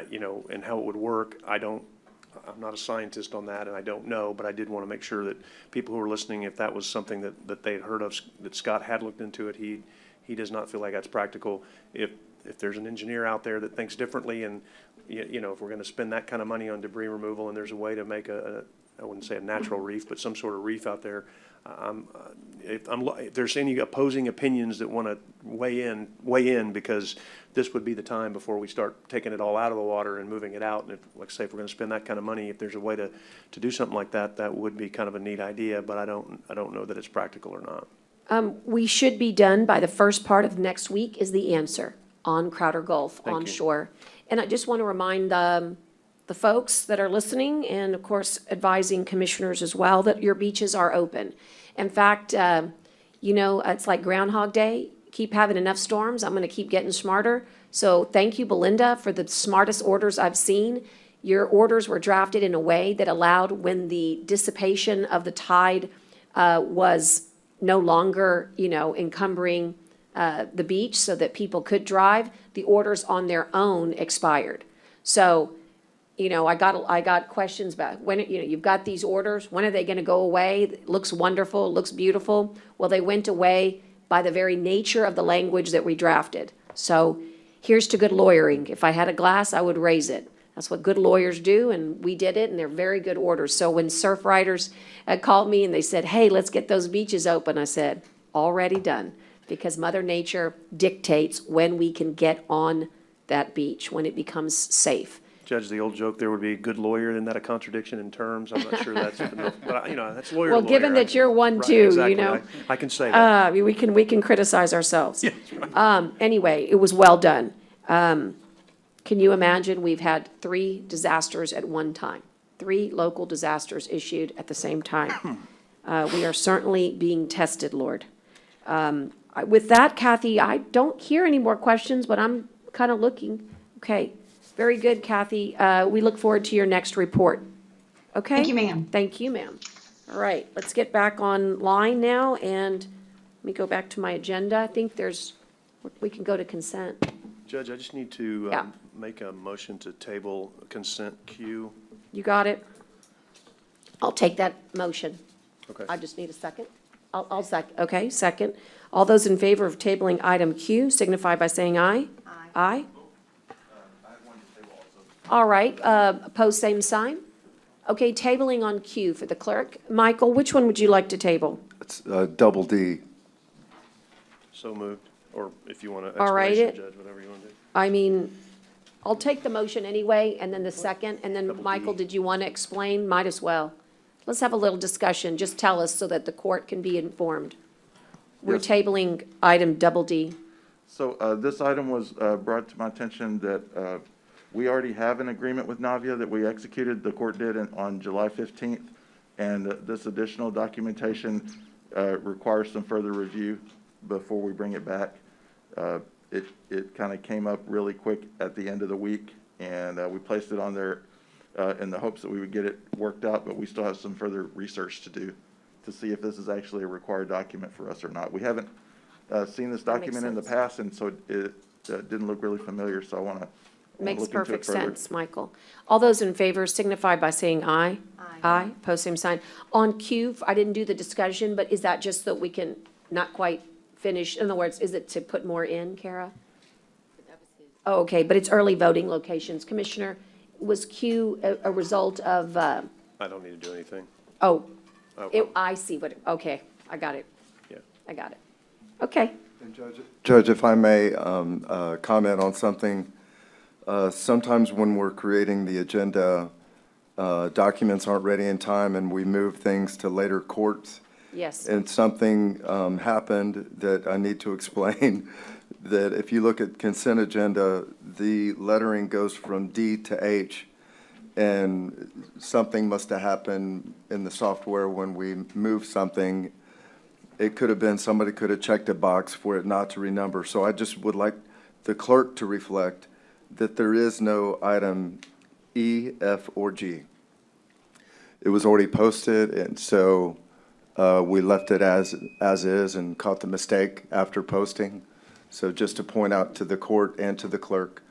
Speaker 5: and how it would work. I'm not a scientist on that and I don't know, but I did want to make sure that people who are listening, if that was something that they had heard of, that Scott had looked into it, he does not feel like that's practical. If there's an engineer out there that thinks differently and, if we're going to spend that kind of money on debris removal and there's a way to make I wouldn't say a natural reef, but some sort of reef out there, if there's any opposing opinions that want to weigh in, because this would be the time before we start taking it all out of the water and moving it out. And if we're going to spend that kind of money, if there's a way to do something like that, that would be kind of a neat idea, but I don't know that it's practical or not.
Speaker 1: We should be done by the first part of next week is the answer on Crowder Gulf
Speaker 5: Thank you.
Speaker 1: onshore. And I just want to remind the folks that are listening and, of course, advising commissioners as well that your beaches are open. In fact, it's like Groundhog Day. Keep having enough storms. I'm going to keep getting smarter. So thank you, Belinda, for the smartest orders I've seen. Your orders were drafted in a way that allowed, when the dissipation of the tide was no longer, encumbering the beach so that people could drive, the orders on their own expired. So, I got questions about when, you've got these orders, when are they going to go away? It looks wonderful, it looks beautiful. Well, they went away by the very nature of the language that we drafted. So here's to good lawyering. If I had a glass, I would raise it. That's what good lawyers do, and we did it, and they're very good orders. So when surf riders called me and they said, hey, let's get those beaches open, I said, already done. Because Mother Nature dictates when we can get on that beach, when it becomes safe.
Speaker 5: Judge, the old joke, there would be a good lawyer, isn't that a contradiction in terms? I'm not sure that's enough, but that's lawyer.
Speaker 1: Well, given that you're one
Speaker 5: Right,
Speaker 1: too,
Speaker 5: exactly. I can say that.
Speaker 1: we can criticize ourselves.
Speaker 5: Yeah, right.
Speaker 1: Anyway, it was well done. Can you imagine, we've had 3 disasters at one time, 3 local disasters issued at the same time. We are certainly being tested, Lord. With that, Kathy, I don't hear any more questions, but I'm kind of looking. Okay, very good, Kathy. We look forward to your next report. Okay?
Speaker 11: Thank you, ma'am.
Speaker 1: Thank you, ma'am. All right, let's get back online now, and let me go back to my agenda. I think we can go to consent.
Speaker 5: Judge, I just need to
Speaker 1: Yeah.
Speaker 5: make a motion to table consent Q.
Speaker 1: You got it? I'll take that motion.
Speaker 5: Okay.
Speaker 1: I just need a second. I'll second, okay, second. All those in favor of tabling item Q signify by saying aye. Aye. All right, opposed, same sign. Okay, tabling on Q for the clerk. Michael, which one would you like to table?
Speaker 4: It's double D.
Speaker 5: So moved, or if you want to
Speaker 1: All right,
Speaker 5: explanation, Judge, whatever you want to do.
Speaker 1: I mean, I'll take the motion anyway, and then the second, and then,
Speaker 5: Double D.
Speaker 1: Michael, did you want to explain? Might as well. Let's have a little discussion. Just tell us so that the court can be informed. We're
Speaker 12: Yes.
Speaker 1: tabling item double D.
Speaker 12: So this item was brought to my attention that we already have an agreement with Navia that we executed, the court did on July 15th. And this additional documentation requires some further review before we bring it back. It kind of came up really quick at the end of the week, and we placed it on there in the hopes that we would get it worked out, but we still have some further research to do to see if this is actually a required document for us or not. We haven't seen this
Speaker 1: That makes
Speaker 12: document in the
Speaker 1: sense.
Speaker 12: past, and so it didn't look really familiar, so I want to
Speaker 1: Makes
Speaker 12: look into it
Speaker 1: perfect
Speaker 12: further.
Speaker 1: sense, Michael. All those in favor signify by saying aye. Aye, pose same sign. On Q, I didn't do the discussion, but is that just so we can not quite finish? In other words, is it to put more in, Kara? Oh, okay, but it's early voting locations. Commissioner, was Q a result of,
Speaker 5: I don't need to do anything.
Speaker 1: oh,
Speaker 5: Oh,
Speaker 1: I see what, okay, I got it.
Speaker 5: Yeah.
Speaker 1: I got it. Okay.
Speaker 4: And Judge, if I may comment on something, sometimes when we're creating the agenda, documents aren't ready in time and we move things to later courts.
Speaker 1: Yes.
Speaker 4: And something happened that I need to explain, that if you look at consent agenda, the lettering goes from D to H, and something must have happened in the software when we move something. It could have been, somebody could have checked a box for it not to renumber. So I just would like the clerk to reflect that there is no item E, F, or G. It was already posted, and so We left it as is and caught the mistake after posting. So just to point out to the court and to the clerk,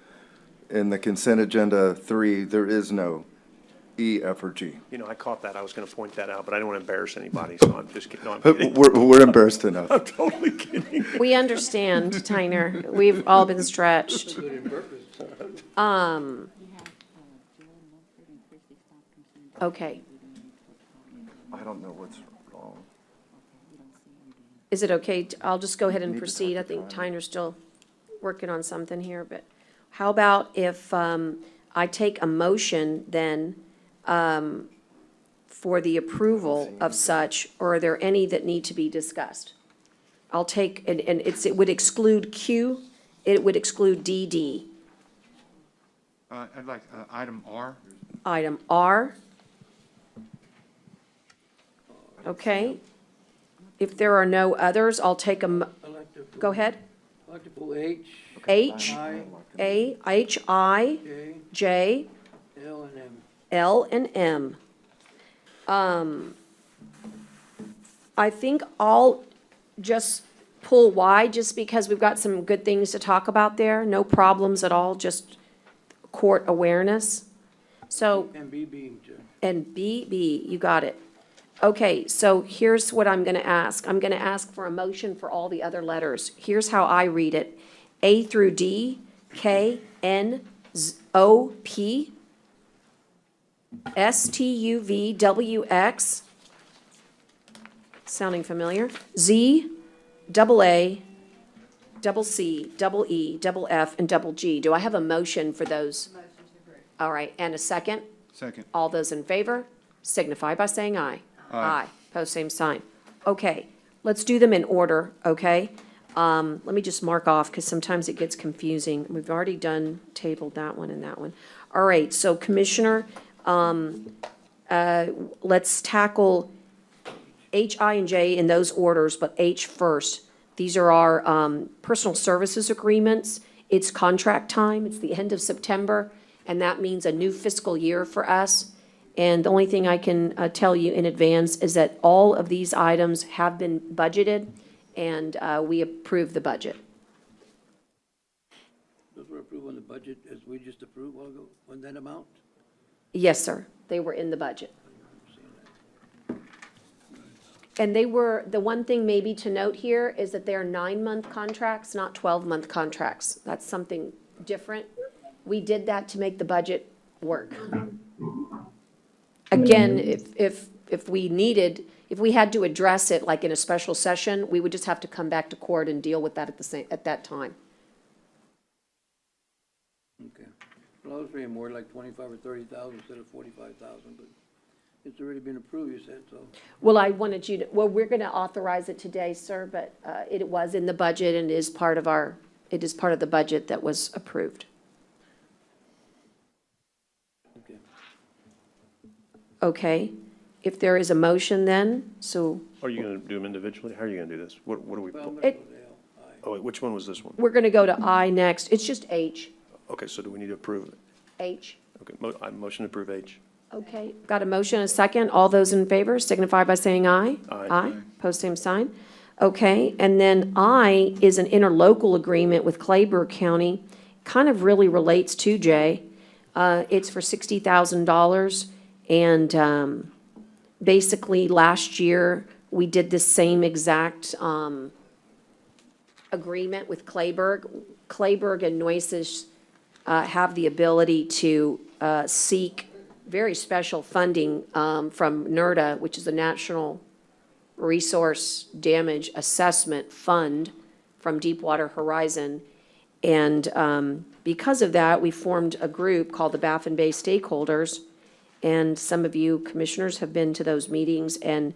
Speaker 4: in the consent agenda 3, there is no E, F, or G.
Speaker 5: You know, I caught that. I was going to point that out, but I don't want to embarrass anybody, so I'm just kidding. No, I'm kidding.
Speaker 4: We're embarrassed enough.
Speaker 5: I'm totally kidding.
Speaker 1: We understand, Tyner. We've all been stretched. Okay.
Speaker 4: I don't know what's wrong.
Speaker 1: Is it okay? I'll just go ahead and
Speaker 4: Need to
Speaker 1: proceed. I
Speaker 4: talk to
Speaker 1: think
Speaker 4: Tyner.
Speaker 1: Tyner's still working on something here, but how about if I take a motion then for the approval of such, or are there any that need to be discussed? I'll take, and it would exclude Q, it would exclude DD.
Speaker 13: I'd like item R.
Speaker 1: Item R. Okay. If there are no others, I'll take go ahead.
Speaker 14: I'd like to pull H,
Speaker 1: H,
Speaker 14: I,
Speaker 1: A, H, I,
Speaker 14: J,
Speaker 1: J,
Speaker 14: L, and M.
Speaker 1: L, and M. I think I'll just pull Y, just because we've got some good things to talk about there. No problems at all, just court awareness. So,
Speaker 14: And B, Judge.
Speaker 1: and B, you got it. Okay, so here's what I'm gonna ask. I'm gonna ask for a motion for all the other letters. Here's how I read it. A through D, K, N, O, P, S, T, U, V, W, X, sounding familiar, Z, double A, double C, double E, double F, and double G. Do I have a motion for those? All right, and a second?
Speaker 13: Second.
Speaker 1: All those in favor signify by saying aye. Aye. Pose same sign. Okay, let's do them in order, okay? Let me just mark off, because sometimes it gets confusing. We've already tabled that one and that one. All right, so Commissioner, let's tackle H, I, and J in those orders, but H first. These are our personal services agreements. It's contract time. It's the end of September, and that means a new fiscal year for us. And the only thing I can tell you in advance is that all of these items have been budgeted, and we approve the budget.
Speaker 14: Those were approved on the budget as we just approved a while ago, on that amount?
Speaker 1: Yes, sir. They were in the budget. And they were, the one thing maybe to note here is that they're 9-month contracts, not 12-month contracts. That's something different. We did that to make the budget work. Again, if we needed, if we had to address it like in a special session, we would just have to come back to court and deal with that at that time.
Speaker 14: Okay. Well, I was thinking more like 25 or 30,000 instead of 45,000, but it's already been approved, you said, so.
Speaker 1: Well, I wanted you to, well, we're going to authorize it today, sir, but it was in the budget and is part of it is part of the budget that was approved.
Speaker 14: Okay.
Speaker 1: Okay, if there is a motion then, so
Speaker 5: Are you going to do them individually? How are you going to do this? What are we,
Speaker 14: Well, I'm gonna
Speaker 1: It-
Speaker 14: go with L, I.
Speaker 5: oh, wait, which one was this one?
Speaker 1: we're going to go to I next. It's just H.
Speaker 5: Okay, so do we need to approve it?
Speaker 1: H.
Speaker 5: Okay, I motion to approve H.
Speaker 1: Okay, got a motion, and a second. All those in favor signify by saying aye.
Speaker 5: Aye.
Speaker 1: Aye, pose same sign. Okay, and then I is an interlocal agreement with Clayburgh County, kind of really relates to J. It's for $60,000, and basically, last year, we did the same exact agreement with Clayburgh. Clayburgh and Nueces have the ability to seek very special funding from NERDA, which is the National Resource Damage Assessment Fund from Deepwater Horizon. And because of that, we formed a group called the Baffin Bay Stakeholders. And some of you commissioners have been to those meetings, and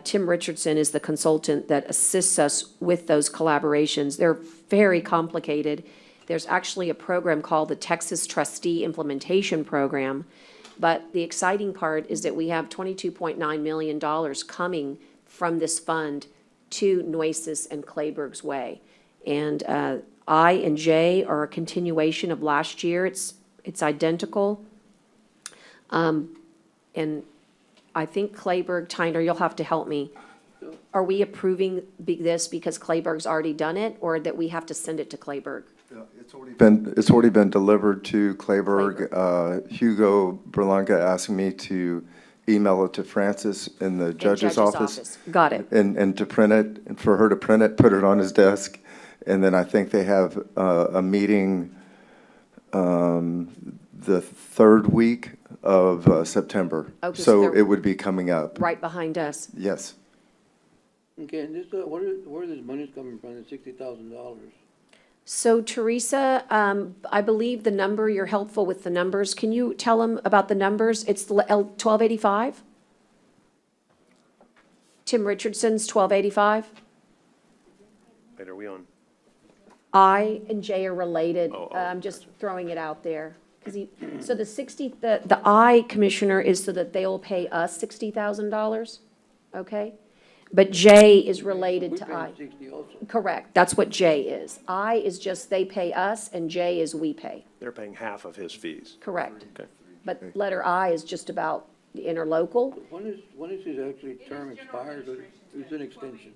Speaker 1: Tim Richardson is the consultant that assists us with those collaborations. They're very complicated. There's actually a program called the Texas Trustee Implementation Program. But the exciting part is that we have $22.9 million coming from this fund to Nueces and Clayburgh's Way. And I and J are a continuation of last year. It's identical. And I think Clayburgh, Tyner, you'll have to help me. are we approving this because Clayburg's already done it, or that we have to send it to Clayburg?
Speaker 4: It's already been delivered to Clayburg. Hugo Berlanga asked me to email it to Francis in the judge's office.
Speaker 1: Got it.
Speaker 4: And to print it, and for her to print it, put it on his desk. And then I think they have a meeting the third week of September.
Speaker 1: Okay, so
Speaker 4: So
Speaker 1: they're-
Speaker 4: it would be coming up.
Speaker 1: Right behind us.
Speaker 4: Yes.
Speaker 14: Okay, and this, where is this money coming from, the $60,000?
Speaker 1: So Teresa, I believe the number, you're helpful with the numbers. Can you tell them about the numbers? It's 1285? Tim Richardson's 1285?
Speaker 5: Wait, are we on?
Speaker 1: I and Jay are related. I'm just throwing it out there. So the I, Commissioner, is so that they'll pay us $60,000, okay? But J is related
Speaker 14: We
Speaker 1: to
Speaker 14: pay
Speaker 1: I.
Speaker 14: 60 also.
Speaker 1: Correct, that's what J is. I is just they pay us, and J is we pay,
Speaker 5: They're paying half of his fees.
Speaker 1: correct?
Speaker 5: Okay.
Speaker 1: But letter I is just about the interlocal,
Speaker 14: When is his actually term expires, or is it an extension?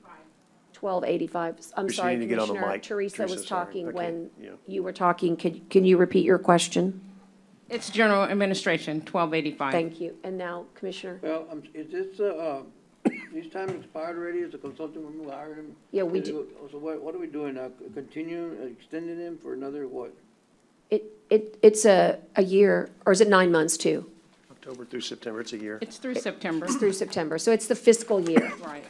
Speaker 1: 1285. I'm
Speaker 5: Teresa,
Speaker 1: sorry,
Speaker 5: you need to get on the
Speaker 1: Commissioner,
Speaker 5: mic.
Speaker 1: Teresa was
Speaker 5: Teresa, sorry.
Speaker 1: talking
Speaker 5: I
Speaker 1: when
Speaker 5: can't- yeah.
Speaker 1: you were talking. Can you repeat your question?
Speaker 15: It's General Administration, 1285.
Speaker 1: Thank you. And now, Commissioner?
Speaker 14: Well, is this, his time expired already as a consultant when we hired him?
Speaker 1: Yeah, we
Speaker 14: Is
Speaker 1: do.
Speaker 14: it- So what are we doing now? Continue extending him for another what?
Speaker 1: It's a year, or is it 9 months too?
Speaker 5: October through September, it's a year.
Speaker 15: It's through September.
Speaker 1: It's through September, so it's the fiscal year.
Speaker 15: Right.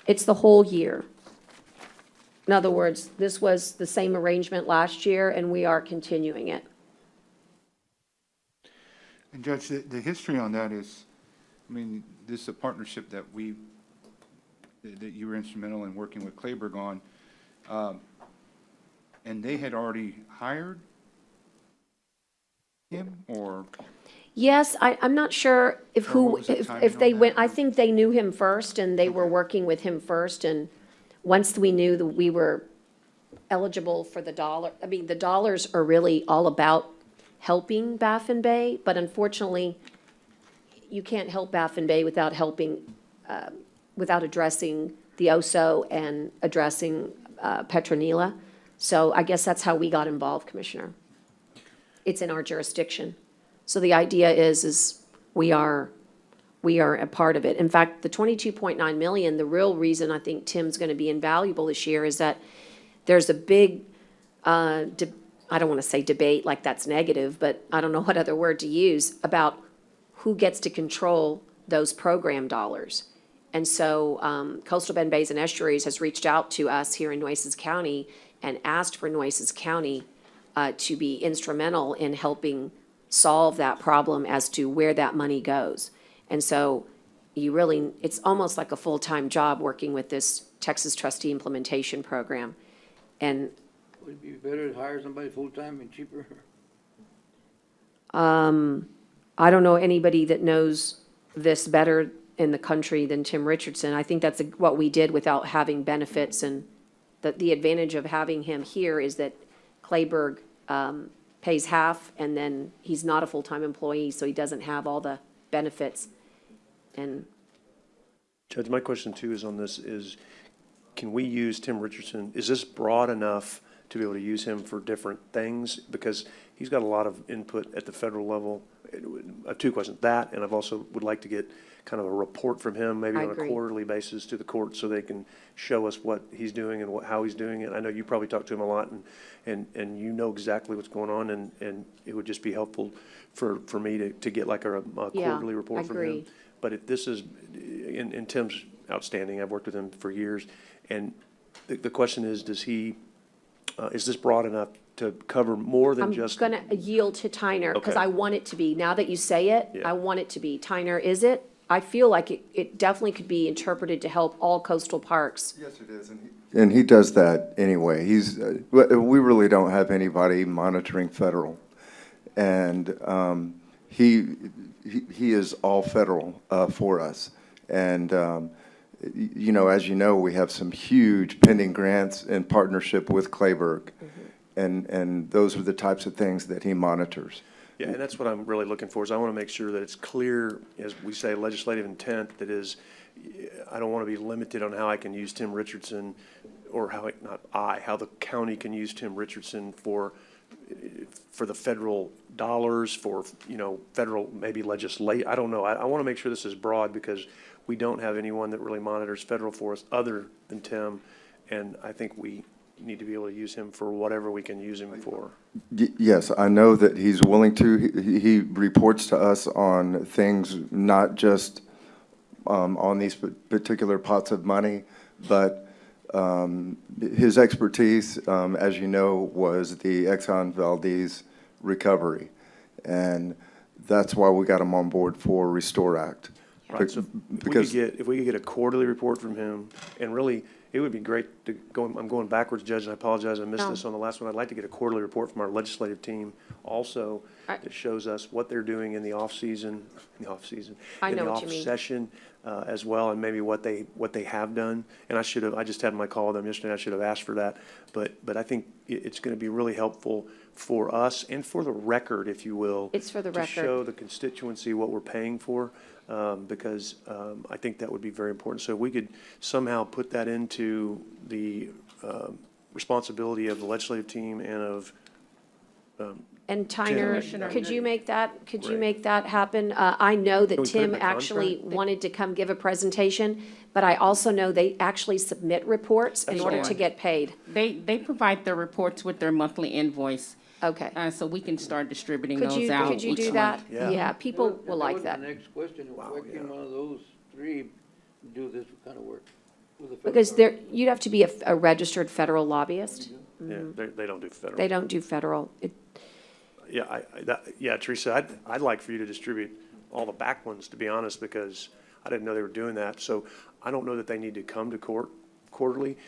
Speaker 1: It's the whole year. In other words, this was the same arrangement last year, and we are continuing it.
Speaker 13: And Judge, the history on that is, I mean, this is a partnership that that you were instrumental in working with Clayburg on. And they had already hired him, or?
Speaker 1: Yes, I'm not sure if
Speaker 13: Or what was the timing
Speaker 1: if they
Speaker 13: on
Speaker 1: went,
Speaker 13: that?
Speaker 1: I think they knew him first, and they were working with him first, and once we knew that we were eligible for the dollar, I mean, the dollars are really all about helping Baffin Bay, but unfortunately, you can't help Baffin Bay without without addressing the OSO and addressing Petronila. So I guess that's how we got involved, Commissioner. It's in our jurisdiction. So the idea is we are a part of it. In fact, the 22.9 million, the real reason I think Tim's going to be invaluable this year is that there's a big, I don't want to say debate like that's negative, but I don't know what other word to use, about who gets to control those program dollars. And so Coastal Bend Bays and Estuaries has reached out to us here in Nueces County and asked for Nueces County to be instrumental in helping solve that problem as to where that money goes. And so it's almost like a full-time job working with this Texas Trustee Implementation Program. And
Speaker 14: Would it be better to hire somebody full-time and cheaper?
Speaker 1: I don't know anybody that knows this better in the country than Tim Richardson. I think that's what we did without having benefits, and the advantage of having him here is that Clayburg pays half, and then he's not a full-time employee, so he doesn't have all the benefits. And
Speaker 5: Judge, my question too is on this is, can we use Tim Richardson? Is this broad enough to be able to use him for different things? Because he's got a lot of input at the federal level. I have two questions, that, and I've also would like to get kind of a report from him, maybe
Speaker 1: I
Speaker 5: on a
Speaker 1: agree.
Speaker 5: quarterly basis to the court, so they can show us what he's doing and how he's doing it. I know you probably talk to him a lot, and you know exactly what's going on, and it would just be helpful for me to get like a quarterly report
Speaker 1: I
Speaker 5: from
Speaker 1: agree.
Speaker 5: him. But if this is, and Tim's outstanding, I've worked with him for years, and the question is, is this broad enough to cover more than
Speaker 1: I'm
Speaker 5: just?
Speaker 1: going to yield to Tyner, because
Speaker 5: Okay.
Speaker 1: I want it to be. Now that you say it,
Speaker 5: Yeah.
Speaker 1: I want it to be. Tyner, is it? I feel like it definitely could be interpreted to help all coastal parks.
Speaker 4: Yes, it is. And he does that anyway. We really don't have anybody monitoring federal. And he is all federal for us. And, as you know, we have some huge pending grants in partnership with Clayburg. And those are the types of things that he monitors.
Speaker 5: Yeah, and that's what I'm really looking for, is I want to make sure that it's clear, as we say, legislative intent, that is, I don't want to be limited on how I can use Tim Richardson, or how the county can use Tim Richardson for the federal dollars, for, federal, maybe legislate, I don't know. I want to make sure this is broad, because we don't have anyone that really monitors federal for us other than Tim, and I think we need to be able to use him for whatever we can use him for.
Speaker 4: Yes, I know that he's willing to. He reports to us on things, not just on these particular pots of money, but his expertise, as you know, was the Exxon Valdez recovery. And that's why we got him on board for Restore Act.
Speaker 5: Right, so if we could get a quarterly report from him, and really, it would be great to go, I'm going backwards, Judge, and I apologize, I missed this on the last one. I'd like to get a quarterly report from our legislative team also that shows us what they're doing in the off-season, in the off-session as well, and maybe what they have done. And I just had my call with them yesterday, I should have asked for that. But I think it's going to be really helpful for us and for the record, if you will.
Speaker 1: It's for the record.
Speaker 5: To show the constituency what we're paying for. Because I think that would be very important. So if we could somehow put that into the responsibility of the legislative team and of
Speaker 1: And Tyner, could you make
Speaker 5: Right.
Speaker 1: that happen? I know that
Speaker 5: Can we put it in
Speaker 1: Tim
Speaker 5: the
Speaker 1: actually
Speaker 5: contract?
Speaker 1: wanted to come give a presentation, but I also know they actually submit reports in order to get paid.
Speaker 15: They provide their reports with their monthly invoice,
Speaker 1: Okay.
Speaker 15: so we can start distributing
Speaker 1: Could
Speaker 15: those
Speaker 1: you,
Speaker 15: out
Speaker 1: could you
Speaker 15: each
Speaker 1: do
Speaker 15: month.
Speaker 1: that? Yeah, people will like that.
Speaker 14: The next question, why can't one of those three do this kind of work? with the federal
Speaker 1: Because
Speaker 14: government?
Speaker 1: you'd have to be a registered federal lobbyist.
Speaker 5: Yeah, they don't do federal.
Speaker 1: They don't do federal.
Speaker 5: Yeah, Teresa, I'd like for you to distribute all the back ones, to be honest, because I didn't know they were doing that. So I don't know that they need to come to court quarterly,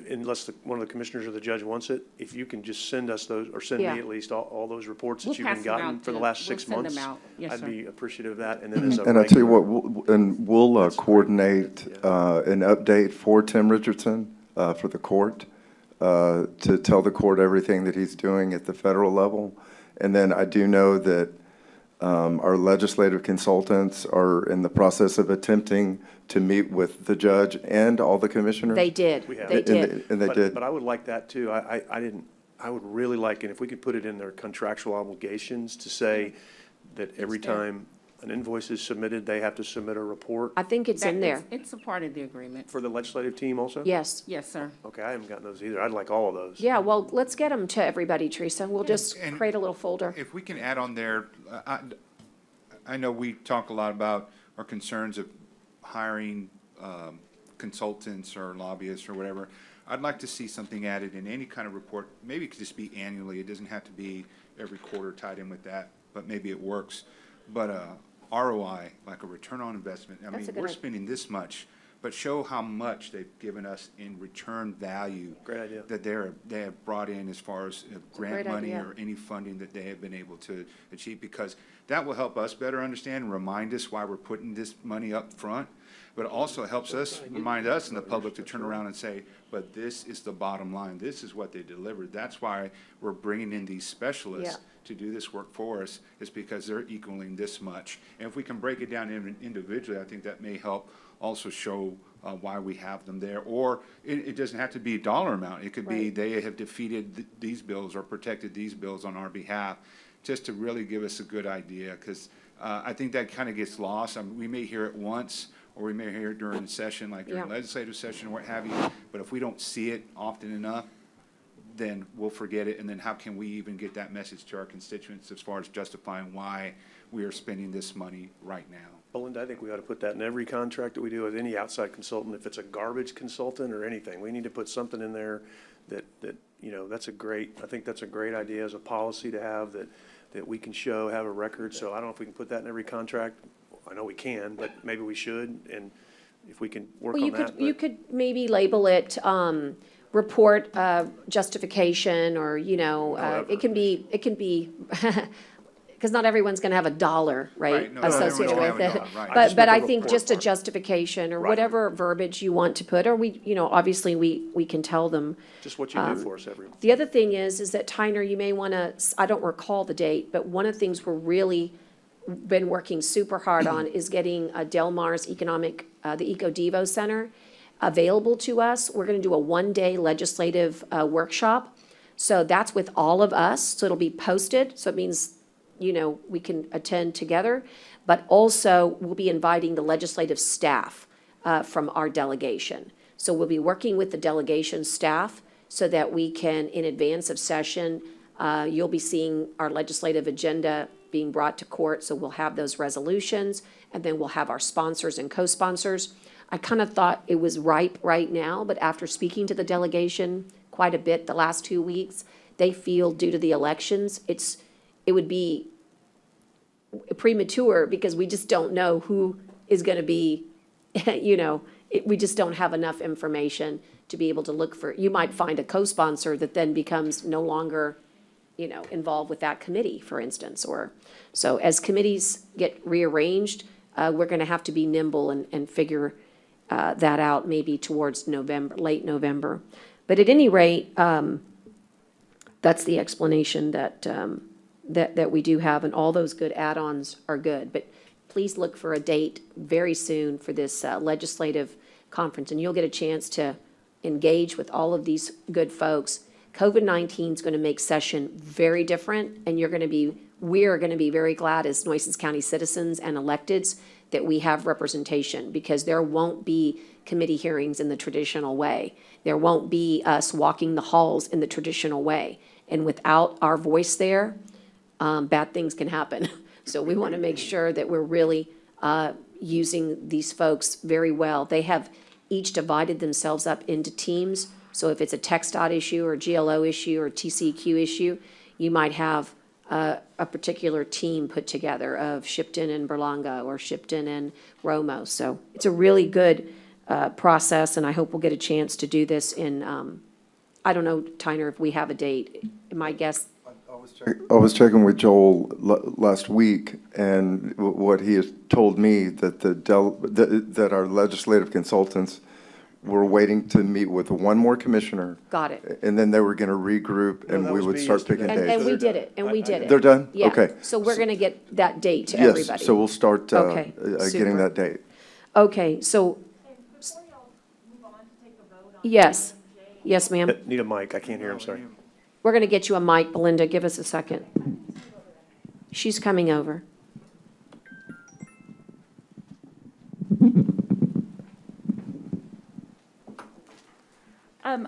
Speaker 5: unless one of the commissioners or the judge wants it. If you can just send us those, or send me
Speaker 1: Yeah.
Speaker 5: at least all those reports
Speaker 15: We'll
Speaker 5: that you've
Speaker 15: pass
Speaker 5: been
Speaker 15: them
Speaker 5: gotten
Speaker 15: out
Speaker 5: for the
Speaker 15: to-
Speaker 5: last
Speaker 15: we'll
Speaker 5: 6
Speaker 15: send them
Speaker 5: months.
Speaker 15: out. Yes,
Speaker 5: I'd
Speaker 15: sir.
Speaker 5: be appreciative of that, and then as a
Speaker 4: And I tell you
Speaker 5: regular-
Speaker 4: what, and we'll coordinate an update for Tim Richardson for the court, to tell the court everything that he's doing at the federal level. And then I do know that our legislative consultants are in the process of attempting to meet with the judge and all the commissioners.
Speaker 1: They did.
Speaker 5: We have.
Speaker 1: They did.
Speaker 4: And they did.
Speaker 5: But I would like that too. I would really like, and if we could put it in their contractual obligations to say that every time an invoice is submitted, they have to submit a report
Speaker 1: I think it's in there.
Speaker 15: It's a part of the agreement.
Speaker 5: for the legislative team also?
Speaker 1: Yes.
Speaker 15: Yes, sir.
Speaker 5: Okay, I haven't gotten those either. I'd like all of those.
Speaker 1: Yeah, well, let's get them to everybody, Teresa. We'll just
Speaker 13: And-
Speaker 1: create a little folder.
Speaker 13: If we can add on there, I know we talk a lot about our concerns of hiring consultants or lobbyists or whatever. I'd like to see something added in any kind of report. Maybe it could just be annually. It doesn't have to be every quarter tied in with that, but maybe it works. But ROI, like a return on investment. I
Speaker 1: That's
Speaker 13: mean,
Speaker 1: a good
Speaker 13: we're
Speaker 1: idea.
Speaker 13: spending this much, but show how much they've given us in return value.
Speaker 5: Great idea.
Speaker 13: That they have brought in as far as grant
Speaker 1: great
Speaker 13: money
Speaker 1: idea.
Speaker 13: or any funding that they have been able to achieve, because that will help us better understand and remind us why we're putting this money up front. But it also helps us, remind us and the public to turn around and say, but this is the bottom line. This is what they delivered. That's why we're bringing in these specialists to do this work for us, is because they're equaling this much. And if we can break it down individually, I think that may help also show why we have them there. Or it doesn't have to be a dollar amount. It could be
Speaker 1: Right.
Speaker 13: they have defeated these bills or protected these bills on our behalf, just to really give us a good idea. Because I think that kind of gets lost. I mean, we may hear it once, or we may hear it during the session, like during
Speaker 1: Yeah.
Speaker 13: legislative session, or what have you. But if we don't see it often enough, then we'll forget it. And then how can we even get that message to our constituents as far as justifying why we are spending this money right now?
Speaker 5: Belinda, I think we ought to put that in every contract that we do with any outside consultant, if it's a garbage consultant or anything. We need to put something in there that, I think that's a great idea as a policy to have, that we can show, have a record. So I don't know if we can put that in every contract. I know we can, but maybe we should, and if we can work
Speaker 1: Well,
Speaker 5: on
Speaker 1: you
Speaker 5: that.
Speaker 1: could, you could maybe label it, report, justification, or,
Speaker 5: However,
Speaker 1: it can be, because not everyone's going to have a dollar, right,
Speaker 13: Right, no, not
Speaker 1: associated
Speaker 13: everyone's
Speaker 1: with
Speaker 13: gonna have
Speaker 1: it.
Speaker 13: a dollar, right.
Speaker 1: But,
Speaker 5: just
Speaker 1: but
Speaker 5: meant
Speaker 1: I
Speaker 5: the
Speaker 1: think
Speaker 5: report
Speaker 1: just a
Speaker 5: part.
Speaker 1: justification or
Speaker 5: Right.
Speaker 1: whatever verbiage you want to put, or we, obviously we can tell them.
Speaker 5: Just what you do for us every.
Speaker 1: The other thing is that Tyner, you may want to, I don't recall the date, but one of the things we're really been working super hard on is getting Del Mar's the Eco Devo Center available to us. We're going to do a one-day legislative workshop. So that's with all of us, so it'll be posted, so it means, we can attend together. But also, we'll be inviting the legislative staff from our delegation. So we'll be working with the delegation staff so that we can, in advance of session, you'll be seeing our legislative agenda being brought to court, so we'll have those resolutions, and then we'll have our sponsors and co-sponsors. I kind of thought it was ripe right now, but after speaking to the delegation quite a bit the last 2 weeks, they feel due to the elections, it would be premature because we just don't know who is going to be, we just don't have enough information to be able to look for. You might find a co-sponsor that then becomes no longer involved with that committee, for instance, so as committees get rearranged, we're going to have to be nimble and figure that out maybe towards November, late November. But at any rate, that's the explanation that we do have, and all those good add-ons are good. But please look for a date very soon for this legislative conference, and you'll get a chance to engage with all of these good folks. COVID-19 is going to make session very different, and we're going to be very glad as Nueces County citizens and electeds that we have representation, because there won't be committee hearings in the traditional way. There won't be us walking the halls in the traditional way. And without our voice there, bad things can happen. So we want to make sure that we're really using these folks very well. They have each divided themselves up into teams. So if it's a TxDOT issue or GLO issue or TCEQ issue, you might have a particular team put together of Shipton and Berlanga or Shipton and Romo. So it's a really good process, and I hope we'll get a chance to do this in, I don't know, Tyner, if we have a date. My guess.
Speaker 4: I was checking with Joel last week, and what he has told me that that our legislative consultants were waiting to meet with one more commissioner.
Speaker 1: Got it.
Speaker 4: And then they were going to regroup, and
Speaker 5: that
Speaker 4: we
Speaker 5: was
Speaker 4: would
Speaker 5: me
Speaker 4: start picking
Speaker 5: yesterday.
Speaker 4: dates.
Speaker 1: And we did it, and we did it.
Speaker 4: They're done?
Speaker 1: Yeah.
Speaker 4: Okay.
Speaker 1: So we're going to get that date to everybody.
Speaker 4: Yes, so we'll start
Speaker 1: Okay,
Speaker 4: getting
Speaker 1: super.
Speaker 4: that date.
Speaker 1: Okay, so. Yes, yes, ma'am.
Speaker 5: Need a mic, I can't hear, I'm sorry.
Speaker 1: We're going to get you a mic, Belinda. Give us a second. She's coming over.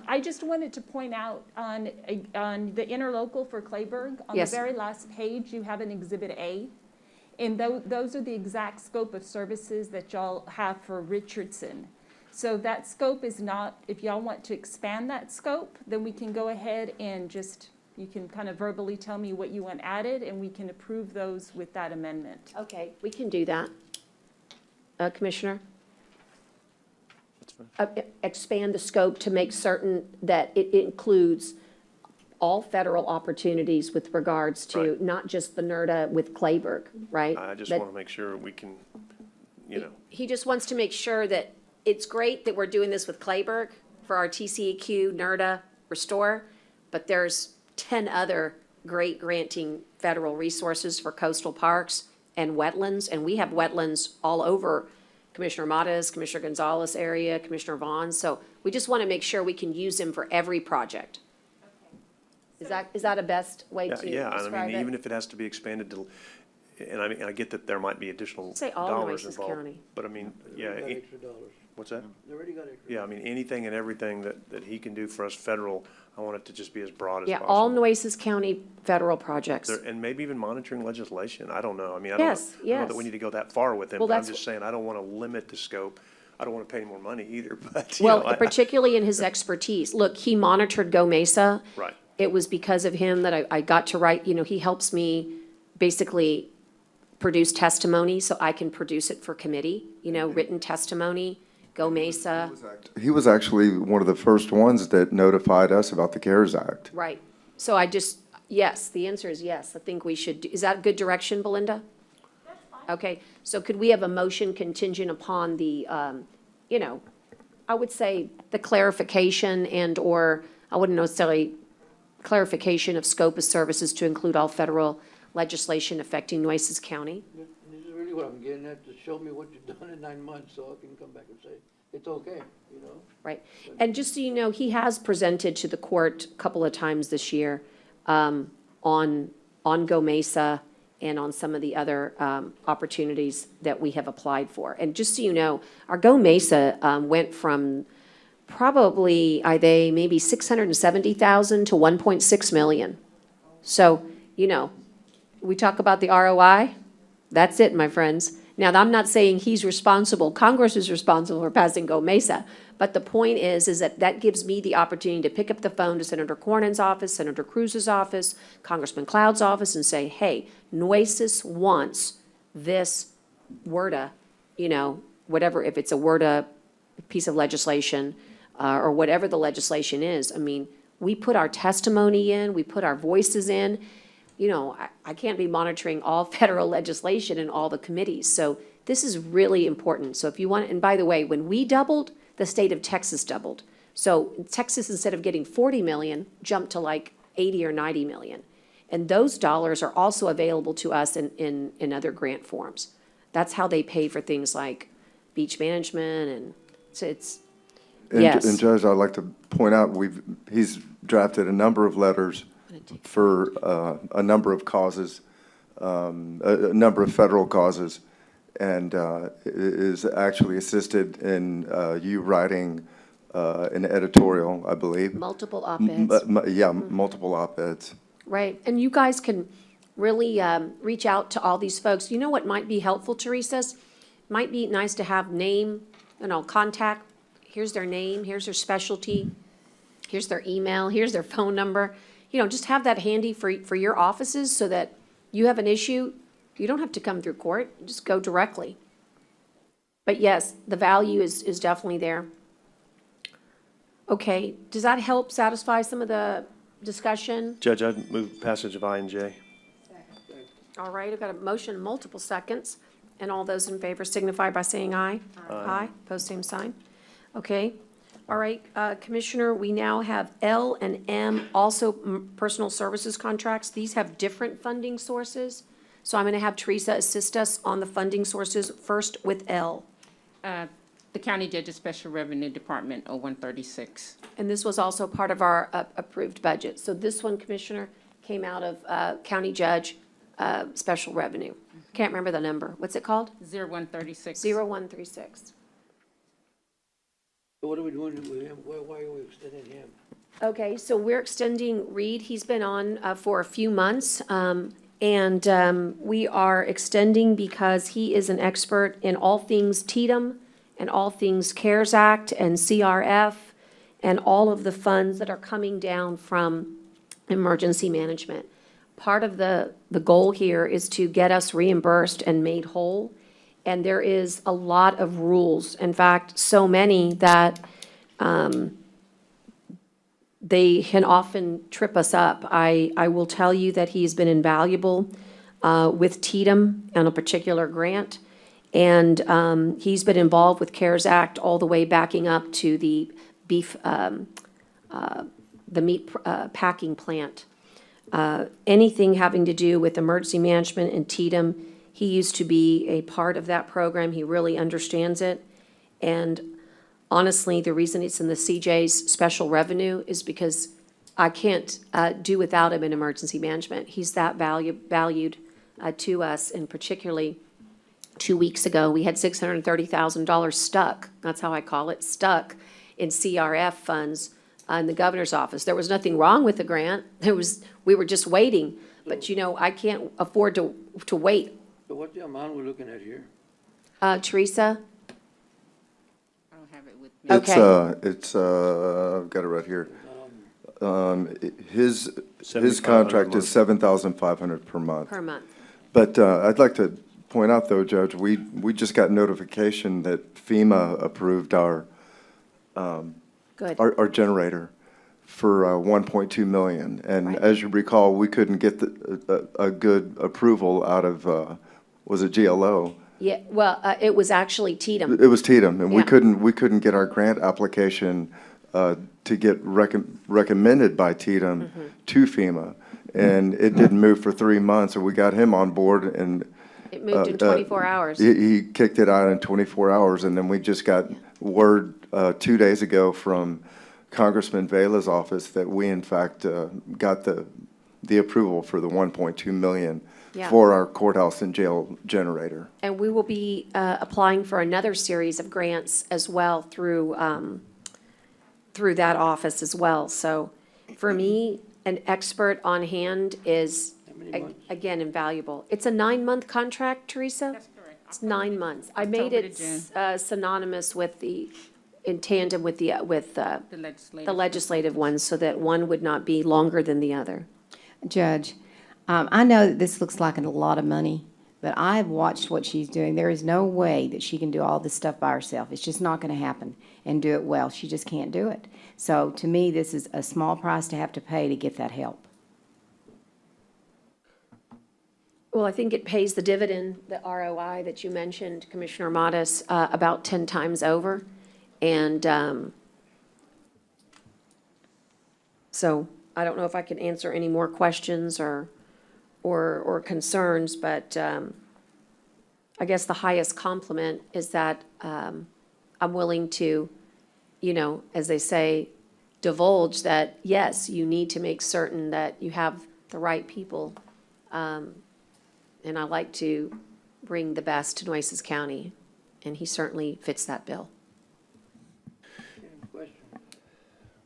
Speaker 15: I just wanted to point out on the interlocal for Clayburgh, on the
Speaker 1: Yes.
Speaker 15: very last page, you have an Exhibit A. And those are the exact scope of services that y'all have for Richardson. So that scope is not, if y'all want to expand that scope, then we can go ahead and you can kind of verbally tell me what you want added, and we can approve those with that amendment.
Speaker 1: Okay, we can do that. Commissioner? Expand the scope to make certain that it includes all federal opportunities with regards to
Speaker 5: Right.
Speaker 1: not just the NERDA with Clayburgh, right?
Speaker 5: I just
Speaker 1: That-
Speaker 5: want to make sure we can,
Speaker 1: He just wants to make sure that it's great that we're doing this with Clayburgh for our TCEQ, NERDA, Restore, but there's 10 other great granting federal resources for coastal parks and wetlands, and we have wetlands all over Commissioner Mata's, Commissioner Gonzalez area, Commissioner Vaughn's, so we just want to make sure we can use them for every project. Is that a best way to
Speaker 5: yeah, I
Speaker 1: describe
Speaker 5: mean,
Speaker 1: it?
Speaker 5: even if it has to be expanded to, and I mean, I get that there might be additional
Speaker 1: Say all
Speaker 5: dollars
Speaker 1: Nueces
Speaker 5: involved.
Speaker 1: County.
Speaker 5: But I mean, yeah,
Speaker 14: They already got extra dollars.
Speaker 5: what's that?
Speaker 14: They already got extra.
Speaker 5: Yeah, I mean, anything and everything that he can do for us federal, I want it to just be as broad as
Speaker 1: Yeah,
Speaker 5: possible.
Speaker 1: all Nueces County federal projects.
Speaker 5: And maybe even monitoring legislation, I don't know, I mean, I don't know.
Speaker 1: Yes,
Speaker 5: I don't know
Speaker 1: yes.
Speaker 5: that we need to go that far with him,
Speaker 1: Well,
Speaker 5: but I'm
Speaker 1: that's-
Speaker 5: just saying, I don't want to limit the scope. I don't want to pay any more money either, but,
Speaker 1: Well, particularly in his expertise. Look, he monitored Go Mesa.
Speaker 5: Right.
Speaker 1: It was because of him that I got to write, he helps me basically produce testimony so I can produce it for committee, written testimony, Go Mesa.
Speaker 4: He was actually one of the first ones that notified us about the CARES Act.
Speaker 1: Right. So I just, Yes, the answer is yes. I think we should, is that good direction, Belinda? That's fine. Okay, so could we have a motion contingent upon the, I would say the clarification and/or, I wouldn't necessarily, clarification of scope of services to include all federal legislation affecting Nueces County?
Speaker 14: And this is really what I'm getting at, to show me what you've done in 9 months, so I can come back and say, it's okay, you know?
Speaker 1: Right. And just so you know, he has presented to the court a couple of times this year on Go Mesa and on some of the other opportunities that we have applied for. And just so you know, our Go Mesa went from probably, maybe 670,000 to 1.6 million. So, we talk about the ROI, that's it, my friends. Now, I'm not saying he's responsible, Congress is responsible for passing Go Mesa, but the point is that gives me the opportunity to pick up the phone to Senator Cornyn's office, Senator Cruz's office, Congressman Cloud's office, and say, hey, Nueces wants this WRDA, whatever, if it's a WRDA piece of legislation, or whatever the legislation is. I mean, we put our testimony in, we put our voices in. I can't be monitoring all federal legislation in all the committees. So this is really important. So if you want, and by the way, when we doubled, the state of Texas doubled. So Texas, instead of getting 40 million, jumped to like 80 or 90 million. And those dollars are also available to us in other grant forms. That's how they pay for things like beach management, and it's yes.
Speaker 4: And Judge, I'd like to point out, he's drafted a number of letters for a number of causes, a number of federal causes, and is actually assisted in you writing an editorial, I believe.
Speaker 1: Multiple op-eds.
Speaker 4: Yeah, multiple op-eds.
Speaker 1: Right, and you guys can really reach out to all these folks. You know what might be helpful, Teresa? Might be nice to have name, contact. Here's their name, here's their specialty, here's their email, here's their phone number. Just have that handy for your offices so that you have an issue, you don't have to come through court, just go directly. But yes, the value is definitely there. Okay, does that help satisfy some of the discussion?
Speaker 5: Judge, I'd move passage of I and J.
Speaker 1: All right, I've got a motion, multiple seconds, and all those in favor signify by saying aye. Aye. Pose same sign. Okay. All right, Commissioner, we now have L and M, also personal services contracts. These have different funding sources. So I'm going to have Teresa assist us on the funding sources, first with L.
Speaker 16: The County Judge's Special Revenue Department, 0136.
Speaker 1: And this was also part of our approved budget. So this one, Commissioner, came out of County Judge Special Revenue. Can't remember the number. What's it called?
Speaker 16: 0136.
Speaker 1: 0136.
Speaker 14: So what are we doing with him? Why are we extending him?
Speaker 1: Okay, so we're extending Reed. He's been on for a few months. And we are extending because he is an expert in all things TDM and all things CARES Act and CRF and all of the funds that are coming down from emergency management. Part of the goal here is to get us reimbursed and made whole. And there is a lot of rules, in fact, so many that they can often trip us up. I will tell you that he's been invaluable with TDM on a particular grant. And he's been involved with CARES Act all the way backing up to the beef, the meat packing plant. Anything having to do with emergency management and TDM, he used to be a part of that program. He really understands it. And honestly, the reason it's in the CJ's special revenue is because I can't do without him in emergency management. He's that valued to us, and particularly 2 weeks ago, we had $630,000 stuck, that's how I call it, stuck in CRF funds in the governor's office. There was nothing wrong with the grant. We were just waiting, but I can't afford to wait.
Speaker 14: So what's the amount we're looking at here?
Speaker 1: Teresa?
Speaker 16: I don't have it with me.
Speaker 4: It's I've got it right here. His contract is $7,500 per month.
Speaker 1: Per month.
Speaker 4: But I'd like to point out, though, Judge, we just got notification that FEMA approved our
Speaker 1: Good.
Speaker 4: our generator for 1.2 million. And as you recall, we couldn't get a good approval out of, was it GLO?
Speaker 1: Yeah, well, it was actually Tatum.
Speaker 4: It was Tatum, and
Speaker 1: Yeah.
Speaker 4: we couldn't get our grant application to get recommended by Tatum to FEMA. And it didn't move for 3 months, and we got him on board, and
Speaker 1: It moved in 24 hours.
Speaker 4: he kicked it out in 24 hours, and then we just got word 2 days ago from Congressman Vela's office that we in fact got the approval for the 1.2 million
Speaker 1: Yeah.
Speaker 4: for our courthouse and jail generator.
Speaker 1: And we will be applying for another series of grants as well through that office as well. So for me, an expert on hand is, again, invaluable. It's a 9-month contract, Teresa?
Speaker 16: That's correct.
Speaker 1: It's 9 months. I made
Speaker 16: October
Speaker 1: it
Speaker 16: to June.
Speaker 1: synonymous with in tandem with the
Speaker 16: The legislative.
Speaker 1: legislative ones, so that one would not be longer than the other.
Speaker 10: Judge, I know that this looks like a lot of money, but I've watched what she's doing. There is no way that she can do all this stuff by herself. It's just not going to happen and do it well. She just can't do it. So to me, this is a small price to have to pay to get that help.
Speaker 1: Well, I think it pays the dividend, the ROI that you mentioned, Commissioner Modis, about 10 times over. And so I don't know if I can answer any more questions or concerns, but I guess the highest compliment is that I'm willing to, as they say, divulge that, yes, you need to make certain that you have the right people. And I like to bring the best to Nueces County, and he certainly fits that bill.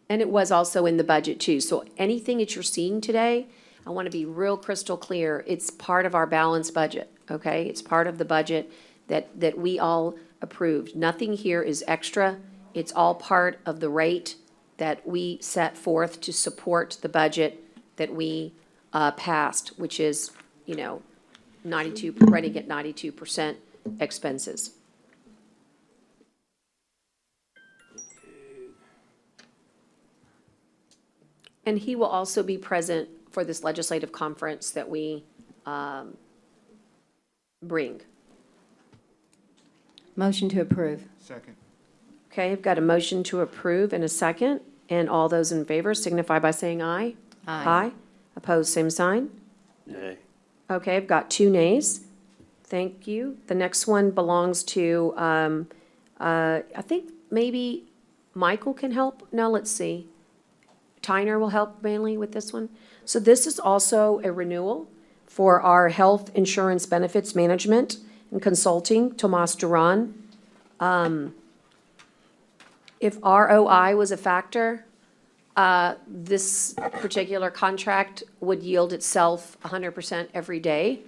Speaker 1: And it was also in the budget too. So anything that you're seeing today, I want to be real crystal clear. It's part of our balanced budget, okay? It's part of the budget that we all approved. Nothing here is extra. It's all part of the rate that we set forth to support the budget that we passed, which is, 92, running at 92% expenses. And he will also be present for this legislative conference that we bring.
Speaker 10: Motion to approve.
Speaker 13: Second.
Speaker 1: Okay, I've got a motion to approve and a second, and all those in favor signify by saying aye.
Speaker 10: Aye.
Speaker 1: Opposed, same sign.
Speaker 14: Nay.
Speaker 1: Okay, I've got 2 nays. Thank you. The next one belongs to, I think maybe Michael can help. No, let's see. Tyner will help mainly with this one. So this is also a renewal for our health insurance benefits management and consulting, Tomas Duran. If ROI was a factor, this particular contract would yield itself 100% every day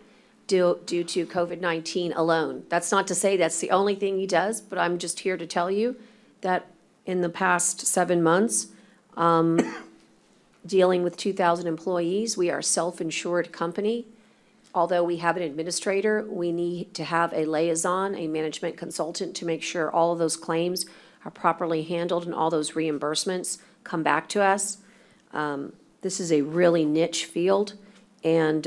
Speaker 1: due to COVID-19 alone. That's not to say that's the only thing he does, but I'm just here to tell you that in the past 7 months, dealing with 2,000 employees, we are a self-insured company. Although we have an administrator, we need to have a liaison, a management consultant, to make sure all of those claims are properly handled and all those reimbursements come back to us. This is a really niche field, and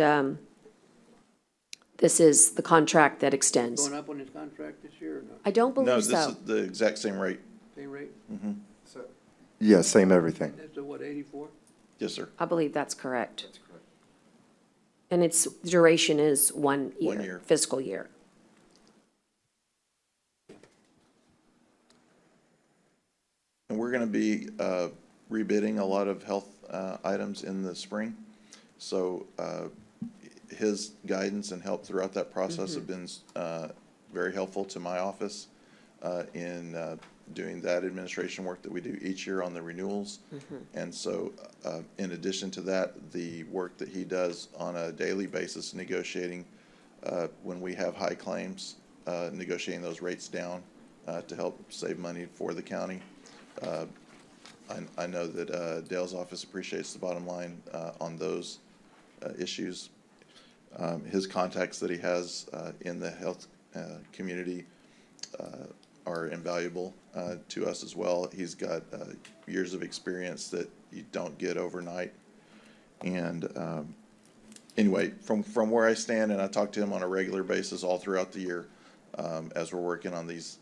Speaker 1: this is the contract that extends.
Speaker 14: Going up on his contract this year or not?
Speaker 1: I don't
Speaker 2: No,
Speaker 1: believe
Speaker 2: this
Speaker 1: so.
Speaker 2: is the exact same rate.
Speaker 14: Same rate?
Speaker 4: Yeah, same everything.
Speaker 14: That's a what, 84?
Speaker 2: Yes, sir.
Speaker 1: I believe that's correct. And its duration is 1 year.
Speaker 2: 1 year.
Speaker 1: Fiscal year.
Speaker 2: And we're going to be rebidding a lot of health items in the spring. So his guidance and help throughout that process have been very helpful to my office in doing that administration work that we do each year on the renewals. And so in addition to that, the work that he does on a daily basis negotiating when we have high claims, negotiating those rates down to help save money for the county. I know that Dale's office appreciates the bottom line on those issues. His contacts that he has in the health community
Speaker 12: are invaluable to us as well. He's got years of experience that you don't get overnight. And anyway, from where I stand, and I talk to him on a regular basis all throughout the year as we're working on these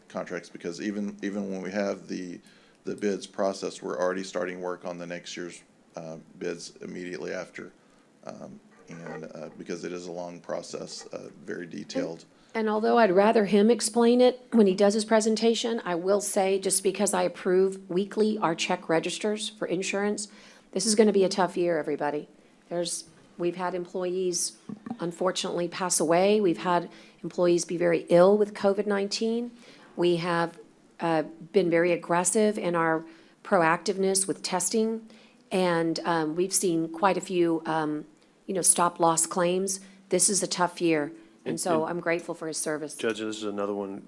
Speaker 12: contracts, because even when we have the bids processed, we're already starting work on the next year's bids immediately after. Because it is a long process, very detailed.
Speaker 1: And although I'd rather him explain it when he does his presentation, I will say, just because I approve weekly our check registers for insurance, this is gonna be a tough year, everybody. We've had employees unfortunately pass away. We've had employees be very ill with COVID-19. We have been very aggressive in our proactiveness with testing. And we've seen quite a few, stop-loss claims. This is a tough year. And so I'm grateful for his service.
Speaker 5: Judge, this is another one,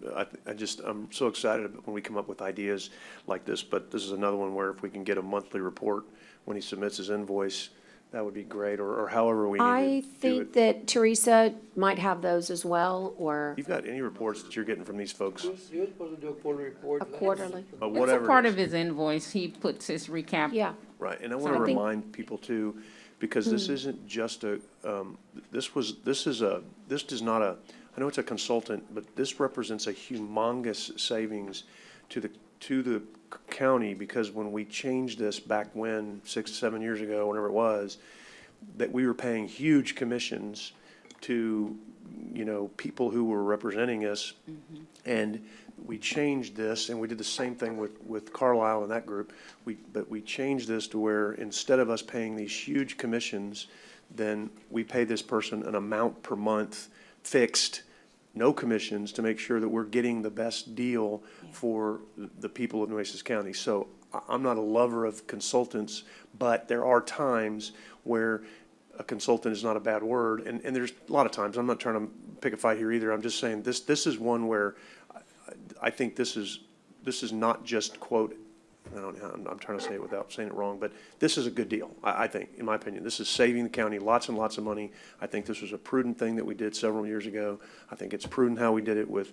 Speaker 5: I'm so excited when we come up with ideas like this, but this is another one where if we can get a monthly report when he submits his invoice, that would be great, or however we need to do it.
Speaker 1: I think that Teresa might have those as well, or
Speaker 5: You've got any reports that you're getting from these folks?
Speaker 14: He was supposed to do a quarterly report.
Speaker 1: a quarterly.
Speaker 5: But
Speaker 16: It's
Speaker 5: whatever
Speaker 16: a part
Speaker 5: it
Speaker 16: of his invoice. He puts his recap.
Speaker 1: Yeah.
Speaker 5: Right, and I
Speaker 1: So
Speaker 5: want to
Speaker 1: I think-
Speaker 5: remind people too, because this isn't just this does not I know it's a consultant, but this represents a humongous savings to the county, because when we changed this back when, 6, 7 years ago, whenever it was, that we were paying huge commissions to, people who were representing us. And we changed this, and we did the same thing with Carlisle and that group. But we changed this to where instead of us paying these huge commissions, then we pay this person an amount per month fixed, no commissions, to make sure that we're getting the best deal for the people of Nueces County. So I'm not a lover of consultants, but there are times where a consultant is not a bad word. And there's a lot of times, I'm not trying to pick a fight here either. I'm just saying this is one where I think this is not just, quote, I'm trying to say it without saying it wrong, but this is a good deal, I think, in my opinion. This is saving the county lots and lots of money. I think this was a prudent thing that we did several years ago. I think it's prudent how we did it with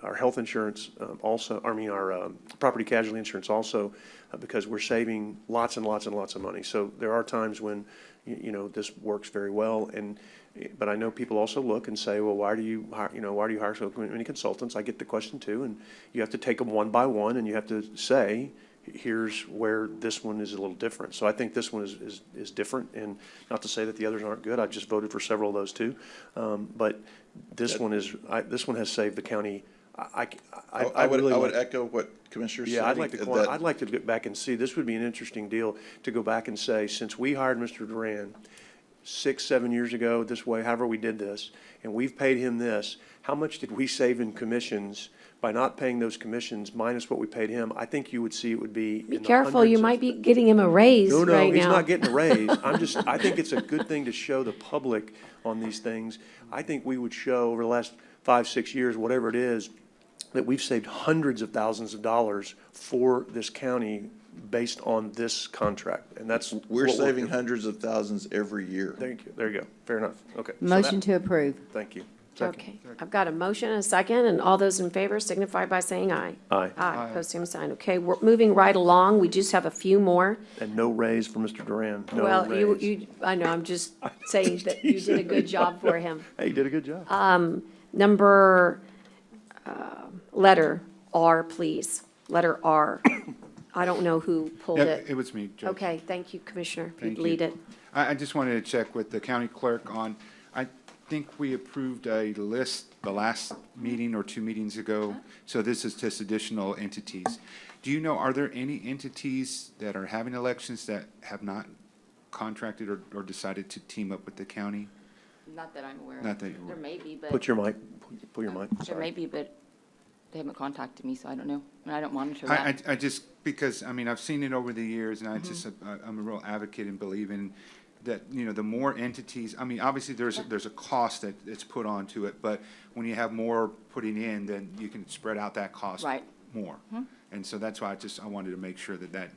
Speaker 5: our health insurance also, our property casualty insurance also, because we're saving lots and lots and lots of money. So there are times when, this works very well. But I know people also look and say, well, why do you hire so many consultants? I get the question too, and you have to take them one by one, and you have to say, here's where this one is a little different. So I think this one is different, and not to say that the others aren't good. I just voted for several of those too. But this one has saved the county.
Speaker 12: I would echo what Commissioner said.
Speaker 5: Yeah, I'd like to get back and see. This would be an interesting deal to go back and say, since we hired Mr. Duran 6, 7 years ago, this way, however we did this, and we've paid him this, how much did we save in commissions by not paying those commissions minus what we paid him? I think you would see it would be
Speaker 1: Be
Speaker 5: in the
Speaker 1: careful, you
Speaker 5: hundreds
Speaker 1: might be getting him a raise
Speaker 5: No,
Speaker 1: right
Speaker 5: he's
Speaker 1: now.
Speaker 5: not getting a raise. I think it's a good thing to show the public on these things. I think we would show over the last 5, 6 years, whatever it is, that we've saved hundreds of thousands of dollars for this county based on this contract, and that's.
Speaker 12: We're
Speaker 5: what
Speaker 12: saving hundreds of thousands every year.
Speaker 5: Thank you. There you go. Fair enough. Okay. So
Speaker 10: Motion to approve.
Speaker 5: Thank you.
Speaker 1: Okay, I've got a motion and a second, and all those in favor signify by saying aye.
Speaker 5: Aye.
Speaker 1: Aye, post same sign. Okay, we're moving right along. We just have a few more.
Speaker 5: And no raise for Mr. Duran. No
Speaker 1: Well,
Speaker 5: raise.
Speaker 1: I know, I'm just saying that you did a good job for him.
Speaker 5: Hey, you did a good job.
Speaker 1: Number, letter R, please. Letter R. I don't know who pulled
Speaker 13: Yeah,
Speaker 1: it.
Speaker 13: it was me, Judge.
Speaker 1: Okay, thank you, Commissioner.
Speaker 13: Thank
Speaker 1: You'd
Speaker 13: you.
Speaker 1: lead it.
Speaker 13: I just wanted to check with the county clerk on, I think we approved a list the last meeting or 2 meetings ago. So this is just additional entities. Do you know, are there any entities that are having elections that have not contracted or decided to team up with the county?
Speaker 17: Not that I'm aware of.
Speaker 13: Not that you're aware
Speaker 17: There
Speaker 13: of.
Speaker 17: may be, but.
Speaker 5: Pull your mic.
Speaker 17: There
Speaker 5: Sorry.
Speaker 17: may be, but they haven't contacted me, so I don't know. And I don't monitor that.
Speaker 13: I just, because, I've seen it over the years, and I'm a real advocate and believe in that, the more entities, obviously there's a cost that's put onto it, but when you have more putting in, then you can spread out that cost
Speaker 17: Right.
Speaker 13: more. And so that's why I wanted to make sure that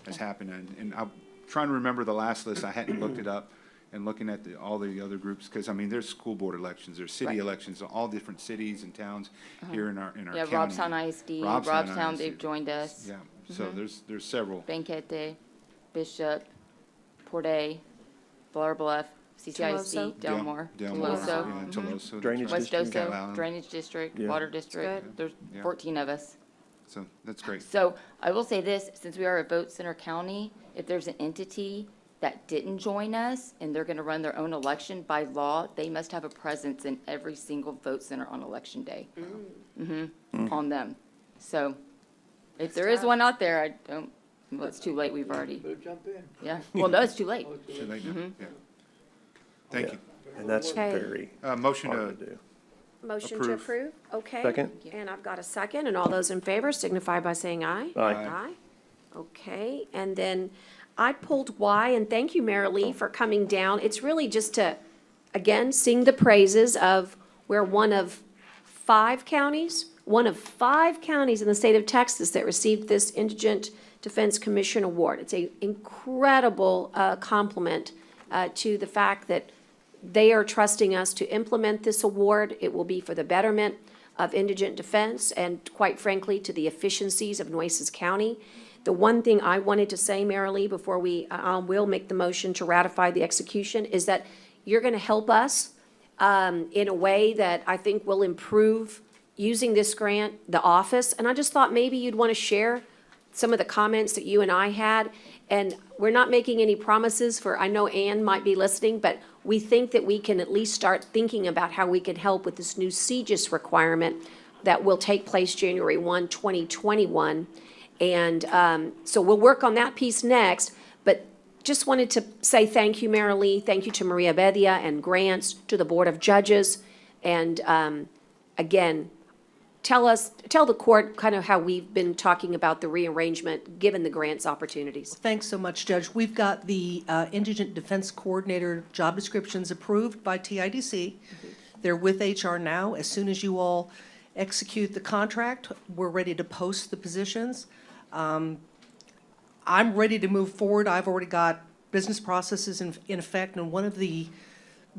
Speaker 13: has happened. And I'm trying to remember the last list. I hadn't looked it up. and looking at all the other groups, because, I mean, there's school board elections, there's city
Speaker 17: Right.
Speaker 13: elections, all different cities and towns here in our county.
Speaker 17: Yeah, Robstown ISD, Robstown, they've joined us.
Speaker 13: Yeah, so there's several.
Speaker 17: Banquete, Bishop, Port A, Flower Bluff,
Speaker 1: Toloso.
Speaker 17: CCISD, Delmar,
Speaker 13: Delmar,
Speaker 17: Toloso,
Speaker 13: yeah, Toloso.
Speaker 18: Drainage
Speaker 17: West
Speaker 18: district.
Speaker 13: Cat
Speaker 17: Oso,
Speaker 13: Island.
Speaker 17: Drainage District,
Speaker 18: Yeah.
Speaker 17: Water District.
Speaker 1: Good.
Speaker 17: There's
Speaker 13: Yeah.
Speaker 17: 14 of us.
Speaker 13: So that's great.
Speaker 17: So I will say this, since we are a vote center county, if there's an entity that didn't join us and they're gonna run their own election, by law, they must have a presence in every single vote center on election day. On them. So if there is one out there, I don't, well, it's too late, we've already,
Speaker 14: Better jump in.
Speaker 17: yeah. Well, no, it's too late.
Speaker 13: Too late now? Yeah. Thank you.
Speaker 18: And that's
Speaker 1: Okay.
Speaker 18: very
Speaker 13: Motion
Speaker 18: hard
Speaker 13: to
Speaker 18: to do.
Speaker 1: Motion to
Speaker 13: Approve.
Speaker 1: approve? Okay.
Speaker 18: Second.
Speaker 1: And I've got a second, and all those in favor signify by saying aye.
Speaker 18: Aye.
Speaker 1: Aye. Okay, and then I pulled Y, and thank you, Mary Lee, for coming down. It's really just to, again, sing the praises of we're one of 5 counties in the state of Texas that received this Indigent Defense Commission Award. It's an incredible compliment to the fact that they are trusting us to implement this award. It will be for the betterment of indigent defense and, quite frankly, to the efficiencies of Nueces County. The one thing I wanted to say, Mary Lee, before we will make the motion to ratify the execution, is that you're going to help us in a way that I think will improve using this grant, the office. And I just thought maybe you'd want to share some of the comments that you and I had. And we're not making any promises for, I know Ann might be listening, but we think that we can at least start thinking about how we can help with this new CGIS requirement that will take place January 1, 2021. And so we'll work on that piece next, but just wanted to say thank you, Mary Lee, thank you to Maria Bedia and Grants, to the Board of Judges. And again, tell the court kind of how we've been talking about the rearrangement, given the grants opportunities.
Speaker 19: Thanks so much, Judge. We've got the Indigent Defense Coordinator job descriptions approved by TIDC. They're with HR now. As soon as you all execute the contract, we're ready to post the positions. I'm ready to move forward. I've already got business processes in effect, and one of the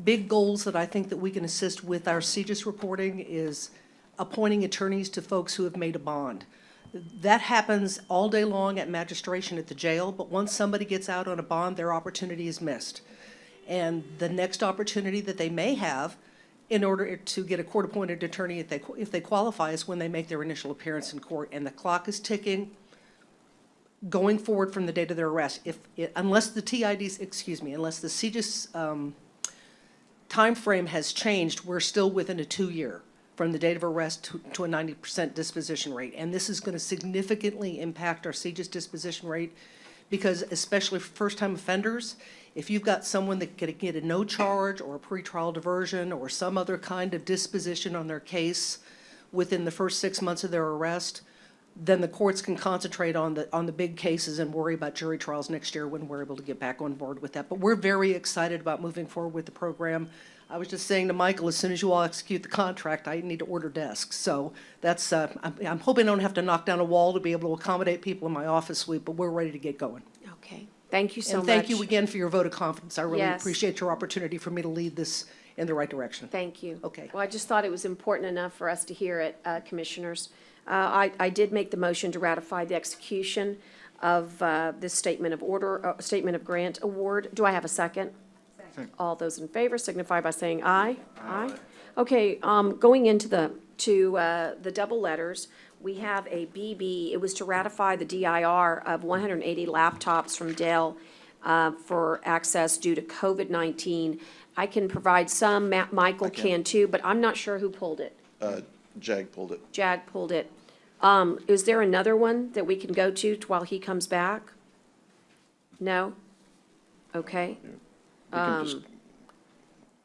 Speaker 19: big goals that I think that we can assist with our CGIS reporting is appointing attorneys to folks who have made a bond. That happens all day long at magistration at the jail, but once somebody gets out on a bond, their opportunity is missed. And the next opportunity that they may have in order to get a court-appointed attorney, if they qualify, is when they make their initial appearance in court. And the clock is ticking going forward from the date of their arrest. Unless the unless the CGIS timeframe has changed, we're still within a 2-year from the date of arrest to a 90% disposition rate. And this is going to significantly impact our CGIS disposition rate because, especially for first-time offenders, if you've got someone that could get a no charge or a pretrial diversion or some other kind of disposition on their case within the first 6 months of their arrest, then the courts can concentrate on the big cases and worry about jury trials next year when we're able to get back on board with that. But we're very excited about moving forward with the program. I was just saying to Michael, as soon as you all execute the contract, I need to order desks. So that's, I'm hoping I don't have to knock down a wall to be able to accommodate people in my office suite, but we're ready to get going.
Speaker 1: Okay, thank you so much.
Speaker 19: And thank you again for your vote of confidence. I really
Speaker 1: Yes.
Speaker 19: appreciate your opportunity for me to lead this in the right direction.
Speaker 1: Thank you.
Speaker 19: Okay.
Speaker 1: Well, I just thought it was important enough for us to hear it, Commissioners. I did make the motion to ratify the execution of this statement of grant award. Do I have a second?
Speaker 13: Second.
Speaker 1: All those in favor signify by saying aye. Aye. Okay, going into the double letters, we have a BB. It was to ratify the DIR of 180 laptops from Dell for access due to COVID-19. I can provide some, Michael can too, but I'm not sure who pulled it.
Speaker 2: Jag pulled it.
Speaker 1: Jag pulled it. Is there another one that we can go to while he comes back? No? Okay.
Speaker 18: We can just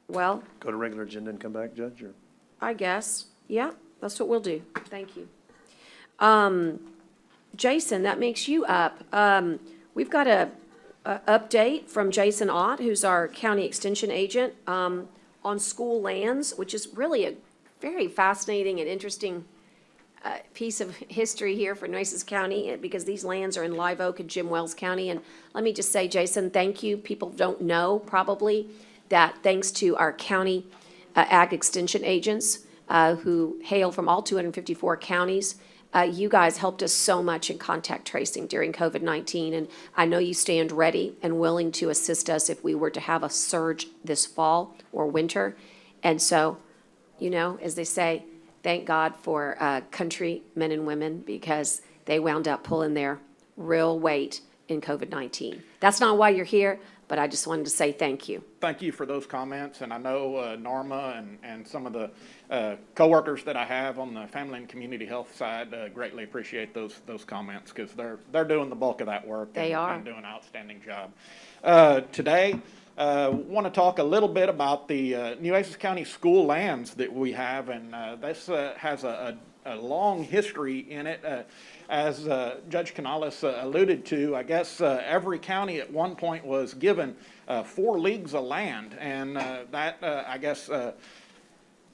Speaker 1: Well,
Speaker 18: go to regular agenda and come back, Judge, or?
Speaker 1: I guess, yeah, that's what we'll do. Thank you. Jason, that makes you up. We've got a update from Jason Ott, who's our county extension agent, on school lands, which is really a very fascinating and interesting piece of history here for Nueces County because these lands are in Live Oak and Jim Wells County. And let me just say, Jason, thank you. People don't know probably that thanks to our county ag extension agents who hail from all 254 counties, you guys helped us so much in contact tracing during COVID-19. And I know you stand ready and willing to assist us if we were to have a surge this fall or winter. And so, you know, as they say, thank God for country men and women because they wound up pulling their real weight in COVID-19. That's not why you're here, but I just wanted to say thank you.
Speaker 20: Thank you for those comments, and I know Norma and some of the coworkers that I have on the family and community health side greatly appreciate those comments because they're doing the bulk of that work.
Speaker 1: They are.
Speaker 20: And doing an outstanding job. Today, want to talk a little bit about the Nueces County school lands that we have, and this has a long history in it. As Judge Canales alluded to, I guess every county at one point was given 4 leagues of land, and that, I guess,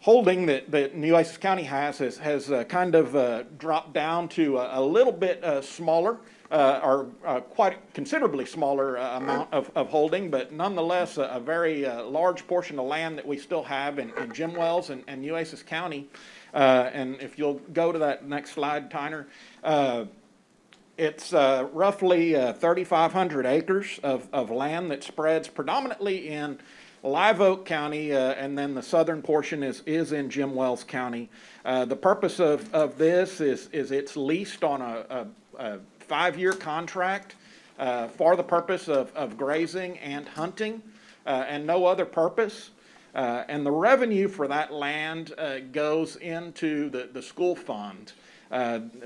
Speaker 20: holding that Nueces County has kind of dropped down to a little bit smaller, or quite considerably smaller amount of holding, but nonetheless a very large portion of land that we still have in Jim Wells and Nueces County. And if you'll go to that next slide, Tyner, it's roughly 3,500 acres of land that spreads predominantly in Live Oak County, and then the southern portion is in Jim Wells County. The purpose of this is it's leased on a 5-year contract for the purpose of grazing and hunting and no other purpose. And the revenue for that land goes into the school fund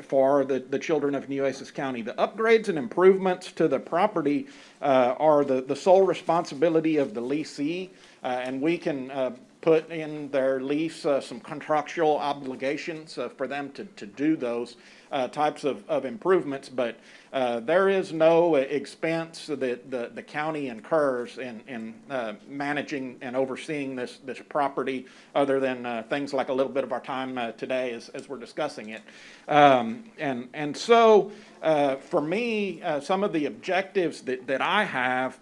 Speaker 20: for the children of Nueces County. The upgrades and improvements to the property are the sole responsibility of the leasee, and we can put in their lease some contractual obligations for them to do those types of improvements, but there is no expense that the county incurs in managing and overseeing this property other than things like a little bit of our time today as we're discussing it. And so for me, some of the objectives that I have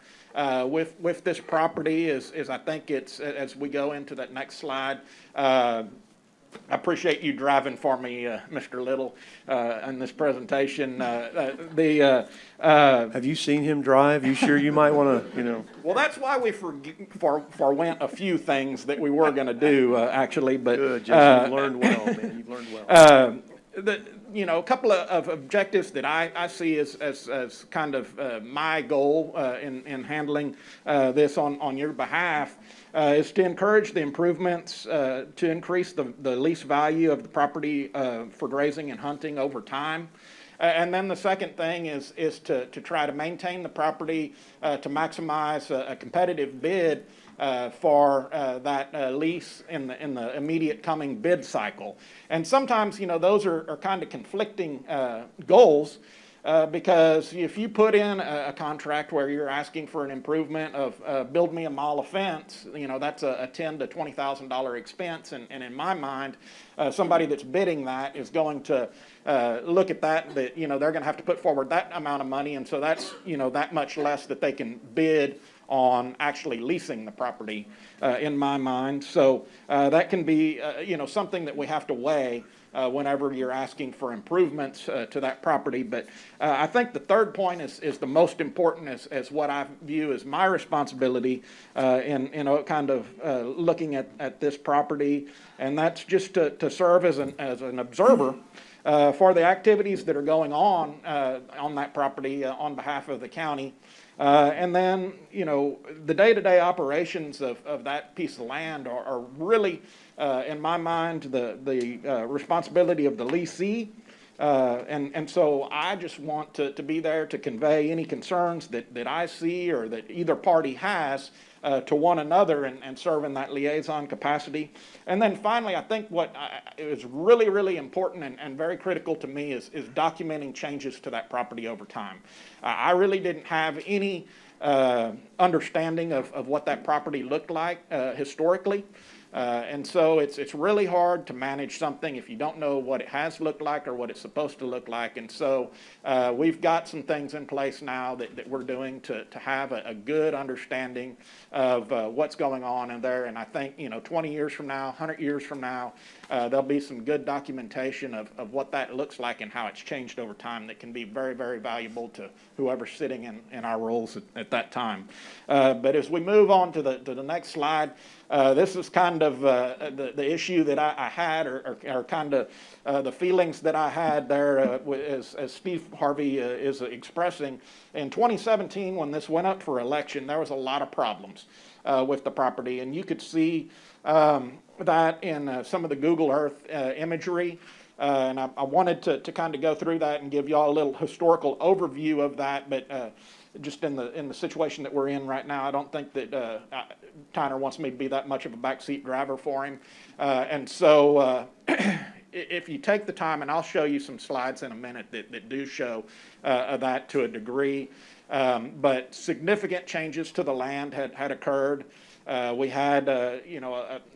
Speaker 20: with this property is I think it's, as we go into that next slide, I appreciate you driving for me, Mr. Little, in this presentation.
Speaker 18: Have you seen him drive? You sure you might want to, you know?
Speaker 20: Well, that's why we forwent a few things that we were going to do, actually. But
Speaker 18: good, Jason. You've learned well, man. You've learned well.
Speaker 20: A couple of objectives that I see as kind of my goal in handling this on your behalf is to encourage the improvements to increase the lease value of the property for grazing and hunting over time. And then the second thing is to try to maintain the property to maximize a competitive bid for that lease in the immediate coming bid cycle. And sometimes, those are kind of conflicting goals because if you put in a contract where you're asking for an improvement of build me a mile of fence, that's a $10,000 to $20,000 expense. And in my mind, somebody that's bidding that is going to look at that they're going to have to put forward that amount of money. And so that's, that much less that they can bid on actually leasing the property, in my mind. So that can be, something that we have to weigh whenever you're asking for improvements to that property. But I think the third point is the most important as what I view as my responsibility in kind of looking at this property, and that's just to serve as an observer for the activities that are going on that property on behalf of the county. And then, the day-to-day operations of that piece of land are really, in my mind, the responsibility of the leasee. And so I just want to be there to convey any concerns that I see or that either party has to one another and serve in that liaison capacity. And then finally, I think what is really, really important and very critical to me is documenting changes to that property over time. I really didn't have any understanding of what that property looked like historically. And so it's really hard to manage something if you don't know what it has looked like or what it's supposed to look like. And so we've got some things in place now that we're doing to have a good understanding of what's going on in there. And I think, 20 years from now, 100 years from now, there'll be some good documentation of what that looks like and how it's changed over time that can be very, very valuable to whoever's sitting in our roles at that time. But as we move on to the next slide, this is kind of the issue that I had, or kind of the feelings that I had there, as Steve Harvey is expressing. In 2017, when this went up for election, there was a lot of problems with the property, and you could see that in some of the Google Earth imagery. And I wanted to kind of go through that and give y'all a little historical overview of that, but just in the situation that we're in right now, I don't think that Tyner wants me to be that much of a backseat driver for him. And so if you take the time, and I'll show you some slides in a minute that do show that to a degree, but significant changes to the land had occurred. We had,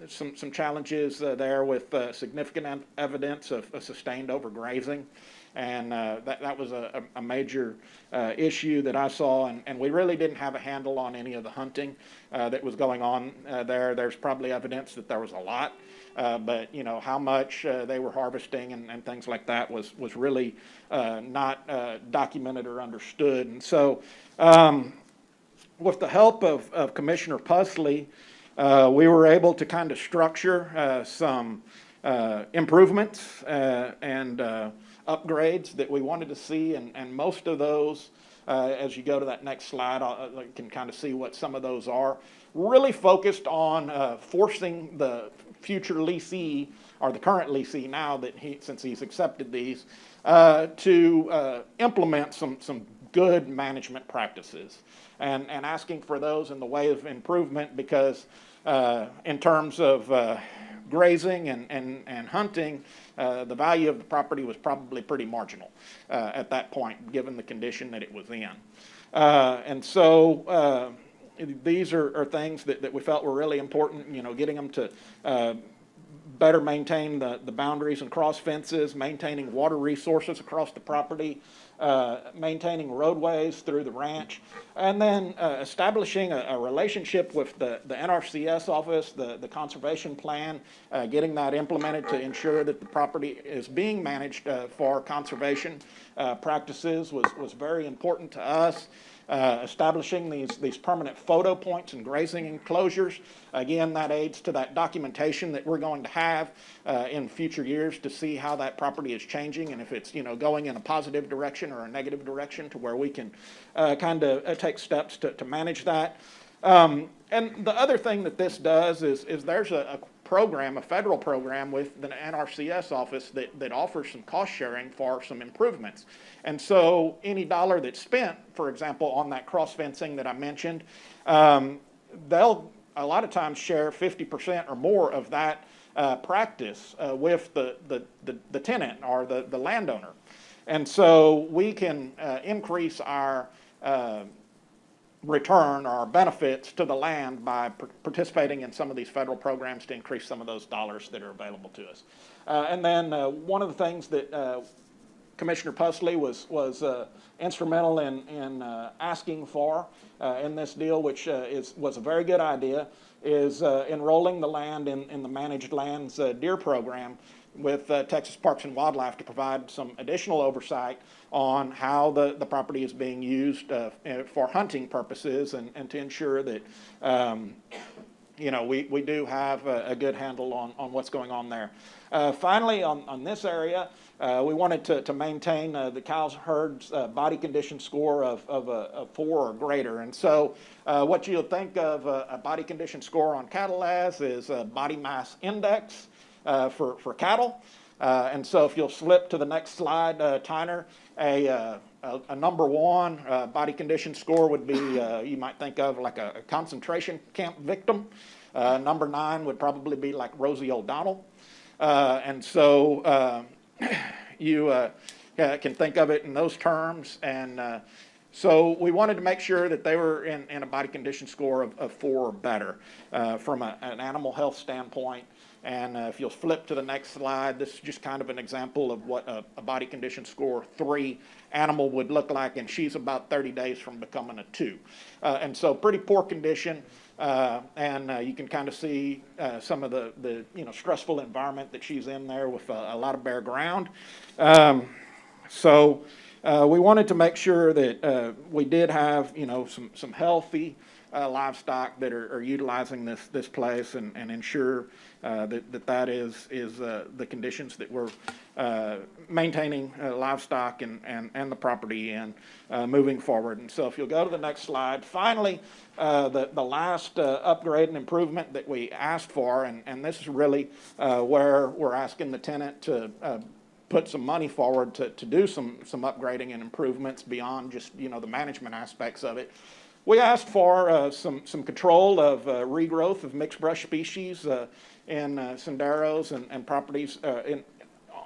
Speaker 20: some challenges there with significant evidence of sustained overgrazing, and that was a major issue that I saw, and we really didn't have a handle on any of the hunting that was going on there. There's probably evidence that there was a lot, but how much they were harvesting and things like that was really not documented or understood. And so with the help of Commissioner Pusley, we were able to kind of structure some improvements and upgrades that we wanted to see, and most of those, as you go to that next slide, I can kind of see what some of those are. Really focused on forcing the future leasee, or the current leasee now that since he's accepted these, to implement some good management practices, and asking for those in the way of improvement, because in terms of grazing and hunting, the value of the property was probably pretty marginal at that point, given the condition that it was in. And so these are things that we felt were really important, getting them to better maintain the boundaries and cross fences, maintaining water resources across the property, maintaining roadways through the ranch, and then establishing a relationship with the NRCS office, the conservation plan, getting that implemented to ensure that the property is being managed for conservation practices was very important to us. Establishing these permanent photo points and grazing enclosures. Again, that aids to that documentation that we're going to have in future years to see how that property is changing, and if it's going in a positive direction or a negative direction, to where we can kind of take steps to manage that. And the other thing that this does is there's a program, a federal program with the NRCS office that offers some cost sharing for some improvements. And so any dollar that's spent, for example, on that cross fencing that I mentioned, they'll a lot of times share 50% or more of that practice with the tenant or the landowner. And so we can increase our return or benefits to the land by participating in some of these federal programs to increase some of those dollars that are available to us. And then one of the things that Commissioner Pusley was instrumental in asking for in this deal, which was a very good idea, is enrolling the land in the Managed Lands Deer Program with Texas Parks and Wildlife to provide some additional oversight on how the property is being used for hunting purposes, and to ensure that we do have a good handle on what's going on there. Finally, on this area, we wanted to maintain the cow herd's body condition score of 4 or greater. And so what you'll think of a body condition score on cattle as is a body mass index for cattle. And so if you'll flip to the next slide, Tyner, a number 1 body condition score would be, you might think of like a concentration camp victim. Number 9 would probably be like Rosie O'Donnell. And so you can think of it in those terms. And So we wanted to make sure that they were in a body condition score of 4 or better from an animal health standpoint. And if you'll flip to the next slide, this is just kind of an example of what a body condition score 3 animal would look like, and she's about 30 days from becoming a 2. And so pretty poor condition, and you can kind of see some of the stressful environment that she's in there with a lot of bare ground. So we wanted to make sure that we did have some healthy livestock that are utilizing this place and ensure that is the conditions that we're maintaining livestock and the property in moving forward. And so if you'll go to the next slide, finally, the last upgrade and improvement that we asked for, and this is really where we're asking the tenant to put some money forward to do some upgrading and improvements beyond just the management aspects of it. We asked for some control of regrowth of mixed brush species in senderos and properties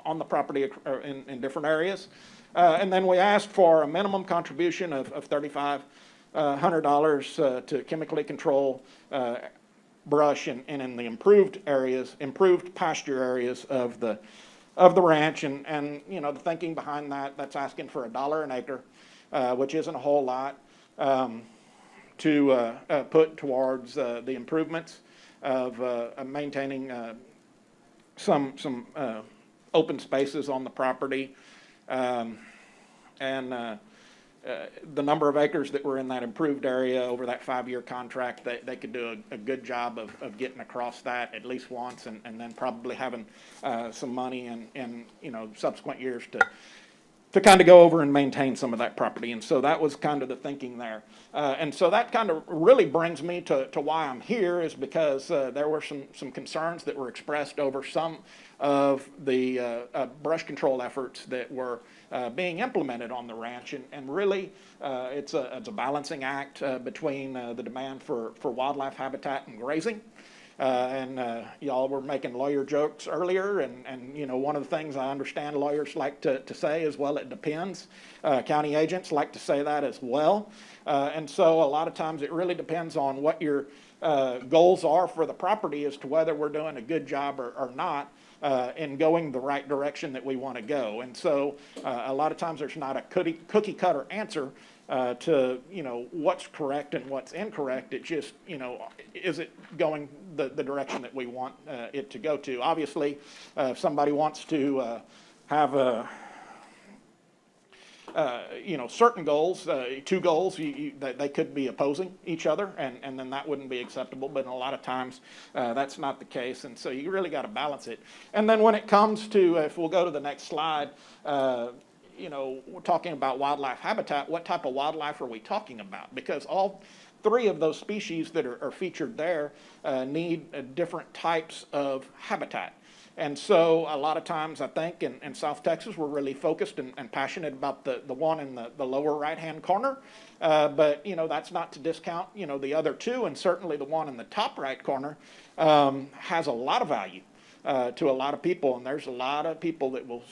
Speaker 20: on the property in different areas. And then we asked for a minimum contribution of $3,500 to chemically control brush and in the improved pasture areas of the ranch. And the thinking behind that's asking for $1 an acre, which isn't a whole lot, to put towards the improvements of maintaining some open spaces on the property, and the number of acres that were in that improved area over that 5-year contract, they could do a good job of getting across that at least once, and then probably having some money in subsequent years to kind of go over and maintain some of that property. And so that was kind of the thinking there. And so that kind of really brings me to why I'm here, is because there were some concerns that were expressed over some of the brush control efforts that were being implemented on the ranch. And really, it's a balancing act between the demand for wildlife habitat and grazing. And y'all were making lawyer jokes earlier, and one of the things I understand lawyers like to say is, well, it depends. County agents like to say that as well. And so a lot of times it really depends on what your goals are for the property as to whether we're doing a good job or not in going the right direction that we want to go. And so a lot of times there's not a cookie cutter answer to what's correct and what's incorrect. It just is it going the direction that we want it to go to? Obviously, if somebody wants to have a certain goals, 2 goals, they could be opposing each other, and then that wouldn't be acceptable. But in a lot of times, that's not the case, and so you really got to balance it. And then when it comes to, if we'll go to the next slide, we're talking about wildlife habitat. What type of wildlife are we talking about? Because all 3 of those species that are featured there need different types of habitat. And so a lot of times, I think, in South Texas, we're really focused and passionate about the one in the lower right-hand corner. But, that's not to discount, the other 2, and certainly the one in the top right corner has a lot of value to a lot of people. And there's a lot of people that will,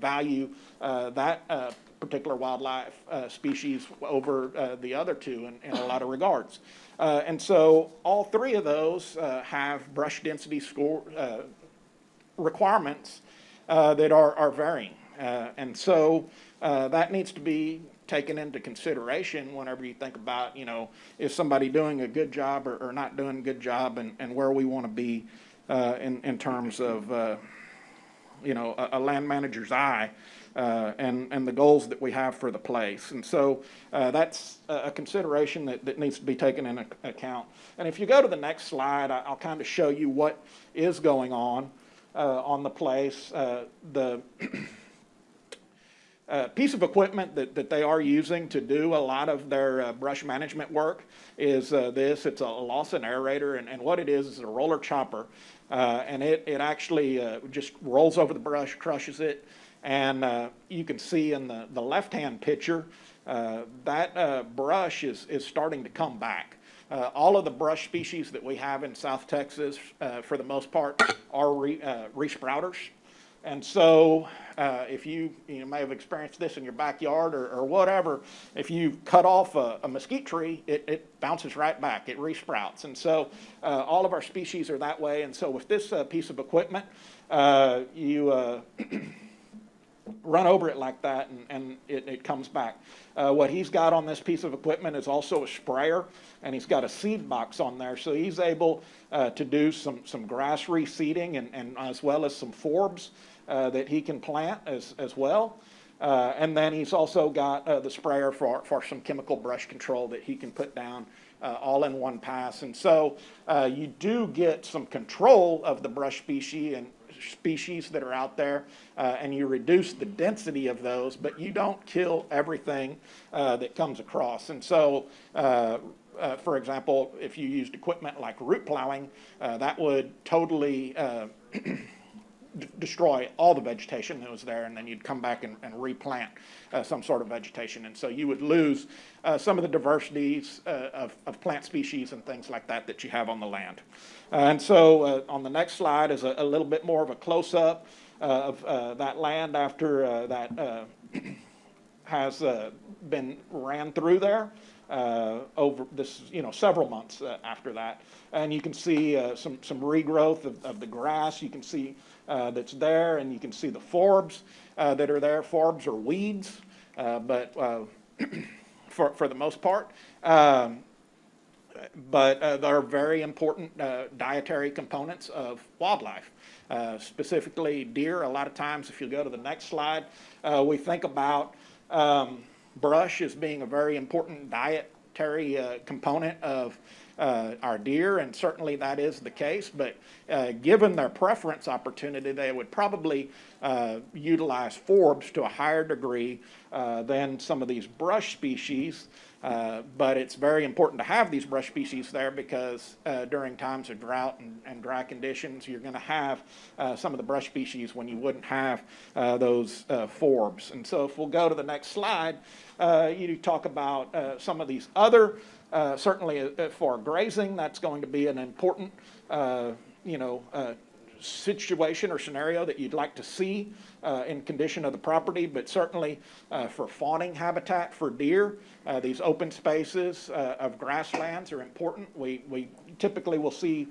Speaker 20: value that particular wildlife species over the other 2 in a lot of regards. And so all 3 of those have brush density score requirements that are varying. And so that needs to be taken into consideration whenever you think about, is somebody doing a good job or not doing a good job, and where we want to be in terms of, a land manager's eye and the goals that we have for the place. And so that's a consideration that needs to be taken into account. And if you go to the next slide, I'll kind of show you what is going on the place. The piece of equipment that they are using to do a lot of their brush management work is this. It's a Lawson aerator, and what it is a roller chopper, and it actually just rolls over the brush, crushes it, and you can see in the left-hand picture that brush is starting to come back. All of the brush species that we have in South Texas, for the most part, are re-sprouters. And so if you may have experienced this in your backyard or whatever, if you cut off a mesquite tree, it bounces right back, it resprouts. And so all of our species are that way. And so with this piece of equipment, you run over it like that, and it comes back. What he's got on this piece of equipment is also a sprayer, and he's got a seed box on there, so he's able to do some grass reseeding and as well as some forbs that he can plant as well. And then he's also got the sprayer for some chemical brush control that he can put down all in one pass. And so you do get some control of the brush species that are out there, and you reduce the density of those, but you don't kill everything that comes across. And so, for example, if you used equipment like root plowing, that would totally destroy all the vegetation that was there, and then you'd come back and replant some sort of vegetation. And so you would lose some of the diversities of plant species and things like that that you have on the land. And so on the next slide is a little bit more of a close-up of that land after that has been ran through there over this, several months after that. And you can see some regrowth of the grass. You can see that's there, and you can see the forbs that are there. Forbs are weeds, but for the most part. But they're very important dietary components of wildlife, specifically deer. A lot of times, if you go to the next slide, we think about brush as being a very important dietary component of our deer, and certainly that is the case. But given their preference opportunity, they would probably utilize forbs to a higher degree than some of these brush species. But it's very important to have these brush species there because during times of drought and dry conditions, you're going to have some of the brush species when you wouldn't have those forbs. And so if we'll go to the next slide, you talk about some of these other, certainly for grazing, that's going to be an important, situation or scenario that you'd like to see in condition of the property, but certainly for fawning habitat for deer, these open spaces of grasslands are important. We typically will see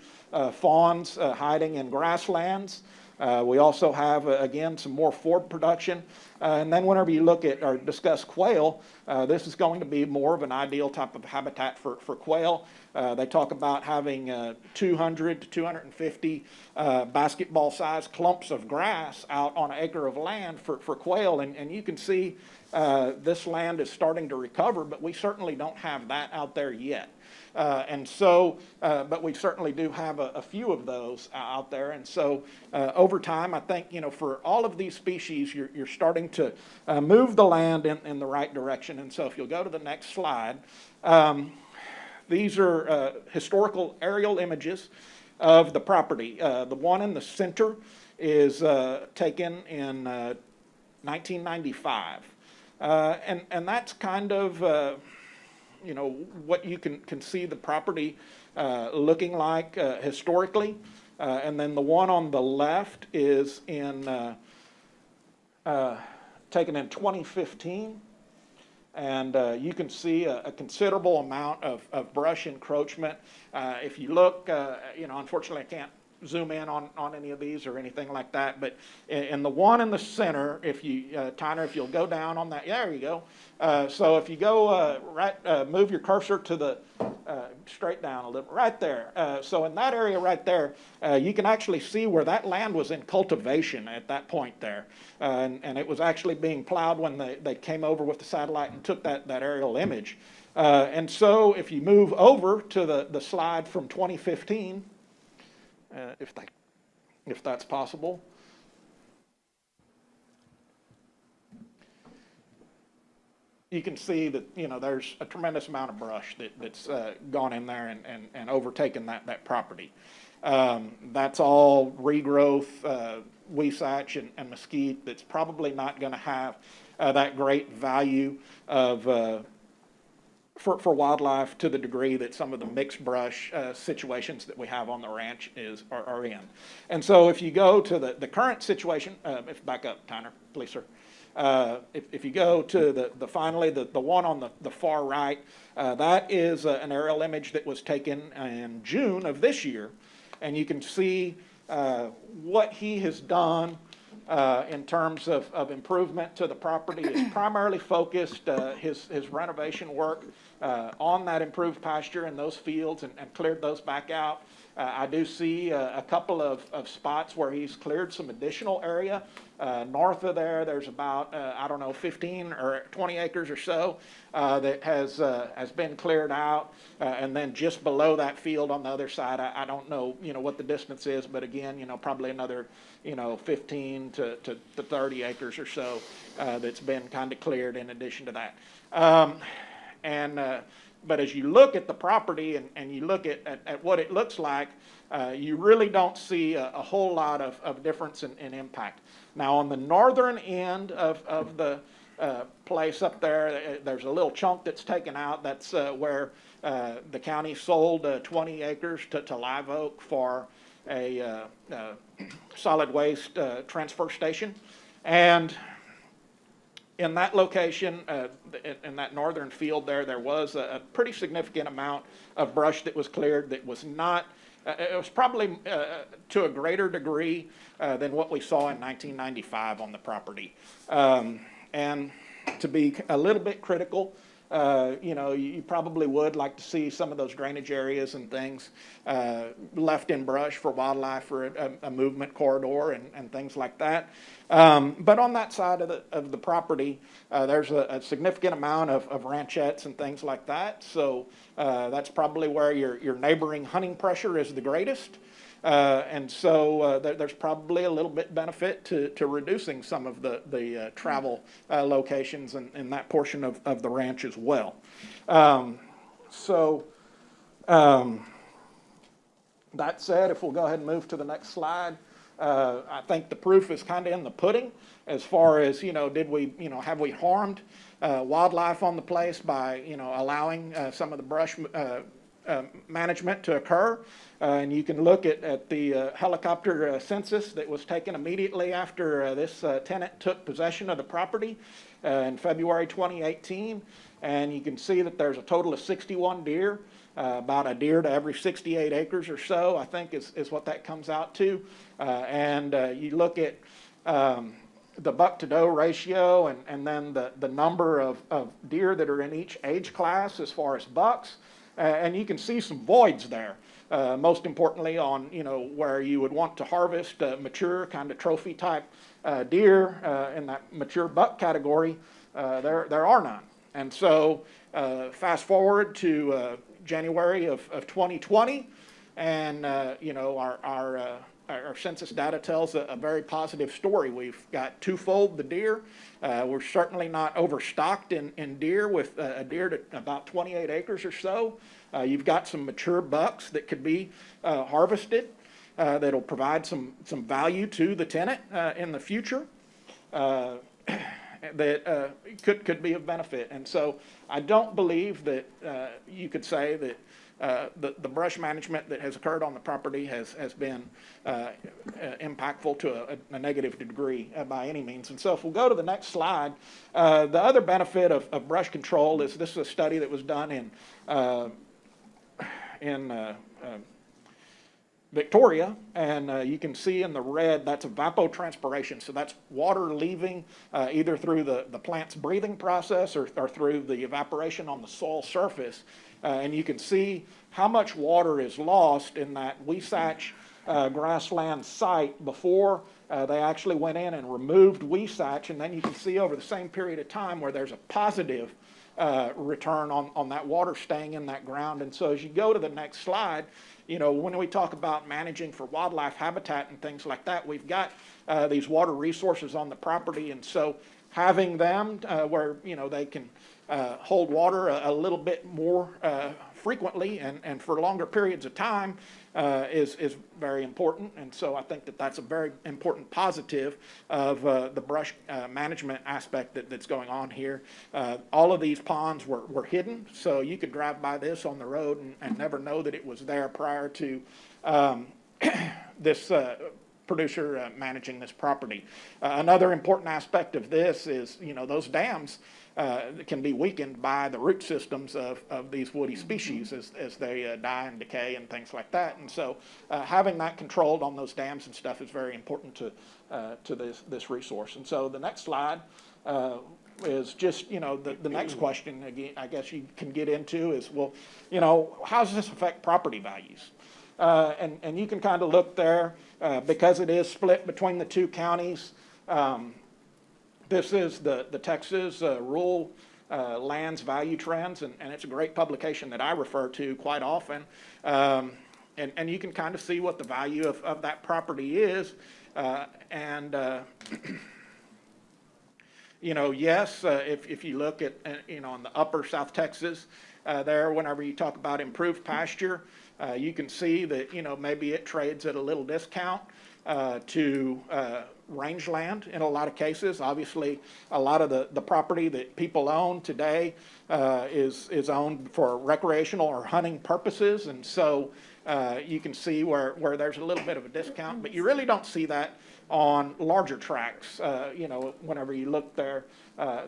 Speaker 20: fawns hiding in grasslands. We also have, again, some more forb production. And then whenever you look at or discuss quail, this is going to be more of an ideal type of habitat for quail. They talk about having 200 to 250 basketball-sized clumps of grass out on an acre of land for quail. And you can see this land is starting to recover, but we certainly don't have that out there yet. And so, but we certainly do have a few of those out there. And so over time, I think, for all of these species, you're starting to move the land in the right direction. And so if you'll go to the next slide, these are historical aerial images of the property. The one in the center is taken in 1995. And that's kind of what you can see the property looking like historically. And then the one on the left is taken in 2015. And you can see a considerable amount of brush encroachment. If you look, unfortunately I can't zoom in on any of these or anything like that, but in the one in the center, if you, Tyner, if you'll go down on that, there you go. So if you go move your cursor to the, straight down a little, right there. So in that area right there, you can actually see where that land was in cultivation at that point there. And it was actually being plowed when they came over with the satellite and took that aerial image. And so if you move over to the slide from 2015, if that's possible. You can see that, there's a tremendous amount of brush that's gone in there and overtaken that property. That's all regrowth, Weisach and mesquite that's probably not going to have that great value of for wildlife to the degree that some of the mixed brush situations that we have on the ranch are in. And so if you go to the current situation, back up, Tyner, please, sir. If you go to finally the one on the far right, that is an aerial image that was taken in June of this year. And you can see what he has done in terms of improvement to the property is primarily focused his renovation work on that improved pasture in those fields and cleared those back out. I do see a couple of spots where he's cleared some additional area. North of there, there's about, 15 or 20 acres or so that has been cleared out. And then just below that field on the other side, I don't know, what the distance is, but again, probably another, 15 to 30 acres or so that's been kind of cleared in addition to that. But as you look at the property and you look at what it looks like, you really don't see a whole lot of difference in impact. Now, on the northern end of the place up there, there's a little chunk that's taken out. That's where the county sold 20 acres to Live Oak for a solid waste transfer station. And in that location, in that northern field there was a pretty significant amount of brush that was cleared that was not, it was probably to a greater degree than what we saw in 1995 on the property. And to be a little bit critical, you probably would like to see some of those drainage areas and things left in brush for wildlife, for a movement corridor and things like that. But on that side of the property, there's a significant amount of ranchettes and things like that. So that's probably where your neighboring hunting pressure is the greatest. And so there's probably a little bit benefit to reducing some of the travel locations in that portion of the ranch as well. That said, if we'll go ahead and move to the next slide, I think the proof is kind of in the pudding as far as, did we, have we harmed wildlife on the place by, allowing some of the brush management to occur. And you can look at the helicopter census that was taken immediately after this tenant took possession of the property in February 2018. And you can see that there's a total of 61 deer, about a deer to every 68 acres or so, I think is what that comes out to. And you look at the buck to doe ratio and then the number of deer that are in each age class as far as bucks. And you can see some voids there. Most importantly on, where you would want to harvest mature kind of trophy type deer in that mature buck category, there are none. And so fast forward to January of 2020, and our census data tells a very positive story. We've got twofold the deer. We're certainly not overstocked in deer with a deer to about 28 acres or so. You've got some mature bucks that could be harvested that'll provide some value to the tenant in the future that could be of benefit. And so I don't believe that you could say that the brush management that has occurred on the property has been impactful to a negative degree by any means. And so if we'll go to the next slide, the other benefit of brush control is this is a study that was done in Victoria, and you can see in the red that's evapotranspiration. So that's water leaving either through the plant's breathing process or through the evaporation on the soil surface. And you can see how much water is lost in that Weisach grassland site before they actually went in and removed Weisach. And then you can see over the same period of time where there's a positive return on that water staying in that ground. And so as you go to the next slide, when we talk about managing for wildlife habitat and things like that, we've got these water resources on the property. And so having them where, they can hold water a little bit more frequently and for longer periods of time is very important. And so I think that that's a very important positive of the brush management aspect that's going on here. All of these ponds were hidden, so you could drive by this on the road and never know that it was there prior to this producer managing this property. Another important aspect of this is, those dams can be weakened by the root systems of these woody species as they die and decay and things like that. And so having that controlled on those dams and stuff is very important to this resource. And so the next slide is just, the next question, again, I guess you can get into is, well, how does this affect property values? And you can kind of look there because it is split between the two counties. This is the Texas Rural Lands Value Trends, and it's a great publication that I refer to quite often. And you can kind of see what the value of that property is. Yes, if you look at, in the upper South Texas, there, whenever you talk about improved pasture, you can see that, maybe it trades at a little discount to rangeland in a lot of cases. Obviously, a lot of the property that people own today is owned for recreational or hunting purposes. And so you can see where there's a little bit of a discount, but you really don't see that on larger tracts, whenever you look there,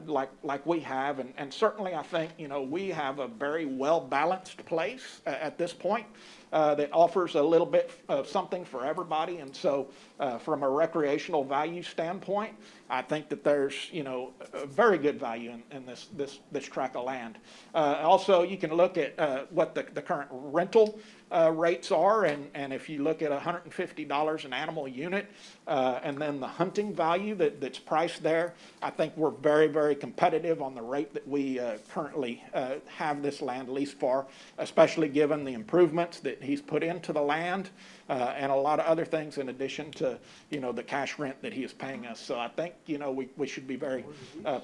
Speaker 20: like we have. And certainly I think, we have a very well-balanced place at this point that offers a little bit of something for everybody. And so from a recreational value standpoint, I think that there's, a very good value in this tract of land. Also, you can look at what the current rental rates are, and if you look at $150 an animal unit, and then the hunting value that's priced there, I think we're very, very competitive on the rate that we currently have this land leased for, especially given the improvements that he's put into the land and a lot of other things in addition to, the cash rent that he is paying us. So I think, we should be very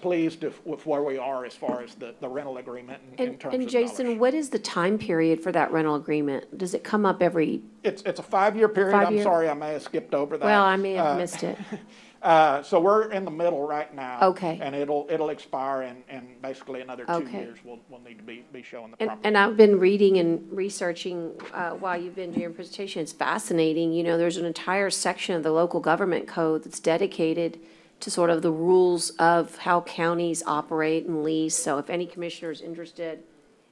Speaker 20: pleased with where we are as far as the rental agreement in terms of
Speaker 1: And Jason,
Speaker 20: dollars.
Speaker 1: what is the time period for that rental agreement? Does it come up every?
Speaker 20: It's a 5-year period.
Speaker 1: 5
Speaker 20: I'm
Speaker 1: year?
Speaker 20: sorry, I may have skipped over that.
Speaker 1: Well, I may have missed it.
Speaker 20: So we're in the middle right now.
Speaker 1: Okay.
Speaker 20: And it'll expire in basically another 2
Speaker 1: Okay.
Speaker 20: years. We'll need to be showing the property.
Speaker 1: And I've been reading and researching while you've been doing your presentation. It's fascinating. There's an entire section of the local government code that's dedicated to sort of the rules of how counties operate and lease. So if any commissioner is interested,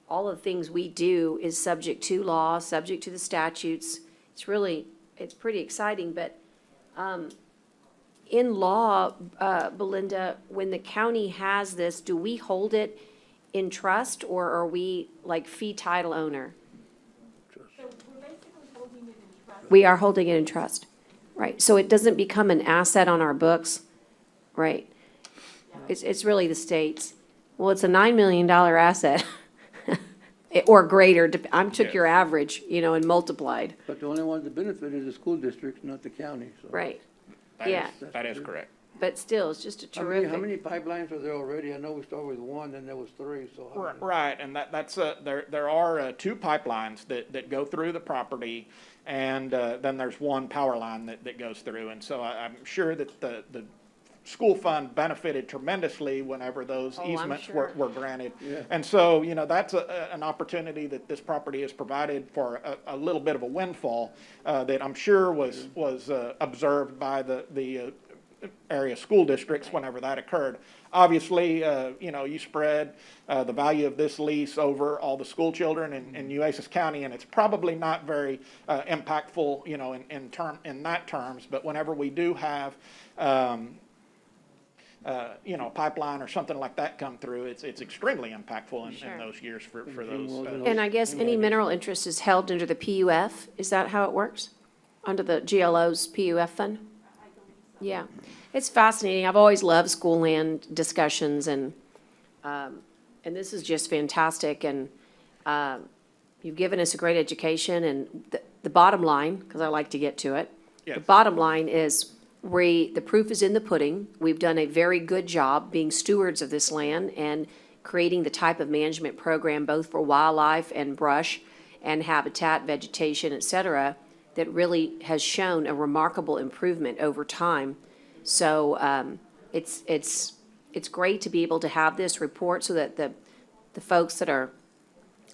Speaker 1: all of the things we do is subject to law, subject to the statutes. It's pretty exciting. But in law, Belinda, when the county has this, do we hold it in trust, or are we like fee title owner? We are holding it in trust, right? So it doesn't become an asset on our books, right? It's really the state's. Well, it's a $9 million asset or greater. I took your average, and multiplied.
Speaker 14: But the only ones that benefit is the school districts, not the county, so.
Speaker 1: Right.
Speaker 20: That
Speaker 1: Yeah.
Speaker 20: that is correct.
Speaker 1: But still, it's just a
Speaker 14: How
Speaker 1: terrific.
Speaker 14: many pipelines are there already? I know we started with one, then there was three, so. how many?
Speaker 20: Right, and that's there are 2 pipelines that go through the property, and then there's one power line that goes through. And so I'm sure that the school fund benefited tremendously whenever those
Speaker 1: I'm
Speaker 20: easements
Speaker 1: sure.
Speaker 20: were granted.
Speaker 14: Yeah.
Speaker 20: And so, that's an opportunity that this property has provided for a little bit of a windfall that I'm sure was observed by the area school districts whenever that occurred. Obviously, you spread the value of this lease over all the school children in Nueces County, and it's probably not very impactful, in that terms. But whenever we do have pipeline or something like that come through, it's extremely impactful in those years for those.
Speaker 1: And I guess any mineral interest is held under the PUF. Is that how it works? Under the GLO's PUF fund? Yeah. It's fascinating. I've always loved school land discussions, and this is just fantastic. And you've given us a great education. And the bottom line, because I like to get to it,
Speaker 20: Yes.
Speaker 1: the bottom line is the proof is in the pudding. We've done a very good job being stewards of this land and creating the type of management program, both for wildlife and brush and habitat, vegetation, et cetera, that really has shown a remarkable improvement over time. So it's great to be able to have this report so that the folks that are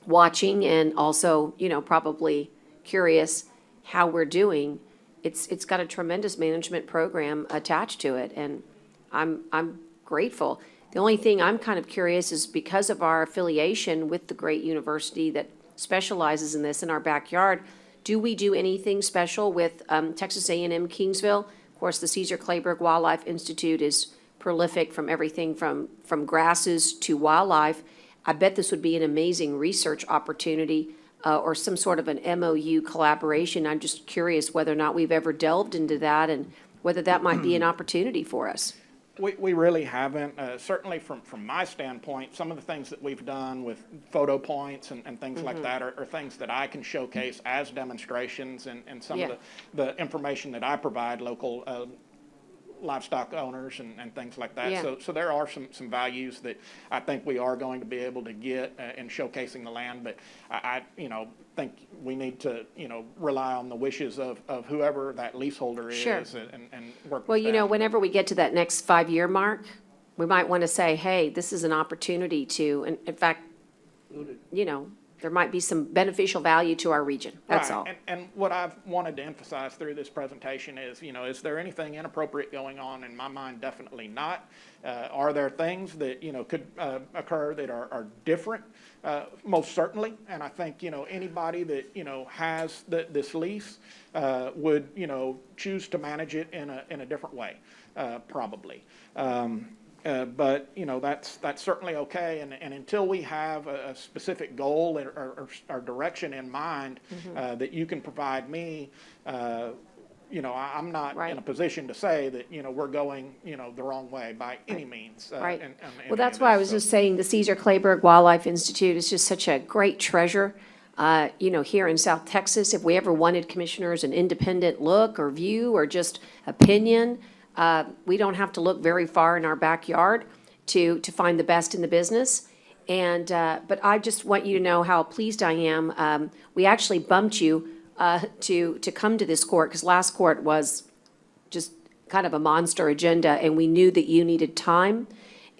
Speaker 1: watching and also, probably curious how we're doing, it's got a tremendous management program attached to it, and I'm grateful. The only thing I'm kind of curious is because of our affiliation with the great university that specializes in this in our backyard, do we do anything special with Texas A&M Kingsville? Of course, the Cesar Claiborne Wildlife Institute is prolific from everything from grasses to wildlife. I bet this would be an amazing research opportunity or some sort of an MOU collaboration. I'm just curious whether or not we've ever delved into that and whether that might be an opportunity for us.
Speaker 20: We really haven't. Certainly from my standpoint, some of the things that we've done with photo points and things like that are things that I can showcase as demonstrations and some of the information that I provide local livestock owners and things like that.
Speaker 1: Yeah.
Speaker 20: So there are some values that I think we are going to be able to get in showcasing the land, but I think we need to, rely on the wishes of whoever that leaseholder is
Speaker 1: Sure.
Speaker 20: and work
Speaker 1: Well,
Speaker 20: with them.
Speaker 1: whenever we get to that next 5-year mark, we might want to say, hey, this is an opportunity to, and in fact, there might be some beneficial value to our region. That's
Speaker 20: Right.
Speaker 1: all.
Speaker 20: And what I've wanted to emphasize through this presentation is, is there anything inappropriate going on? In my mind, definitely not. Are there things that, could occur that are different? Most certainly. And I think, anybody that, has this lease would, choose to manage it in a different way, probably. But that's certainly okay, and until we have a specific goal or direction in mind that you can provide me, I'm not in a position to say that we're going the wrong way by any means.
Speaker 1: Right.
Speaker 20: in
Speaker 1: Well, that's
Speaker 20: any
Speaker 1: why I
Speaker 20: of
Speaker 1: was
Speaker 20: this.
Speaker 1: just saying the Cesar Claiborne Wildlife Institute is just such a great treasure, here in South Texas. If we ever wanted commissioners an independent look or view or just opinion, we don't have to look very far in our backyard to find the best in the business. And, but I just want you to know how pleased I am. We actually bumped you to come to this court, because last court was just kind of a monster agenda, and we knew that you needed time,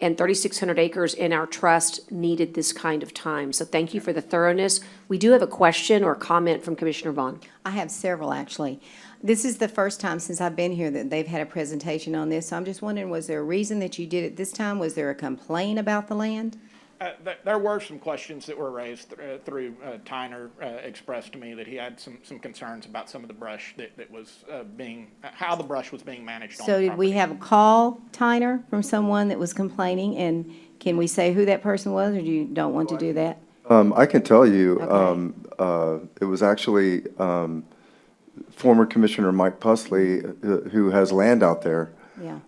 Speaker 1: and 3,600 acres in our trust needed this kind of time. So thank you for the thoroughness. We do have a question or comment from Commissioner Vaughn.
Speaker 10: I have several, actually. This is the first time since I've been here that they've had a presentation on this, so I'm just wondering, was there a reason that you did it this time? Was there a complaint about the land?
Speaker 20: There were some questions that were raised through Tyner expressed to me that he had some concerns about some of the brush that was how the brush was being managed on
Speaker 10: So
Speaker 20: the
Speaker 10: did we
Speaker 20: property.
Speaker 10: have a call, Tyner, from someone that was complaining, and can we say who that person was, or you don't want to do that?
Speaker 4: I can tell you,
Speaker 10: Okay.
Speaker 4: it was actually former Commissioner Mike Pusley, who has land out there,
Speaker 10: Yeah.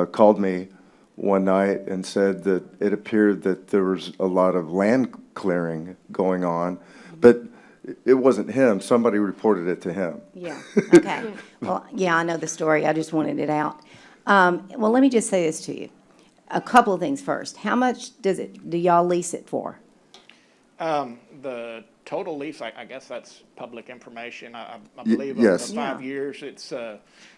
Speaker 4: called me one night and said that it appeared that there was a lot of land clearing going on, but it wasn't him. Somebody reported it to him.
Speaker 10: Yeah, okay. Well, yeah, I know the story. I just wanted it out. Well, let me just say this to you. A couple of things first. How much do y'all lease it for?
Speaker 20: The total lease, I guess that's public information. I believe
Speaker 4: yes.
Speaker 20: over 5 years, it's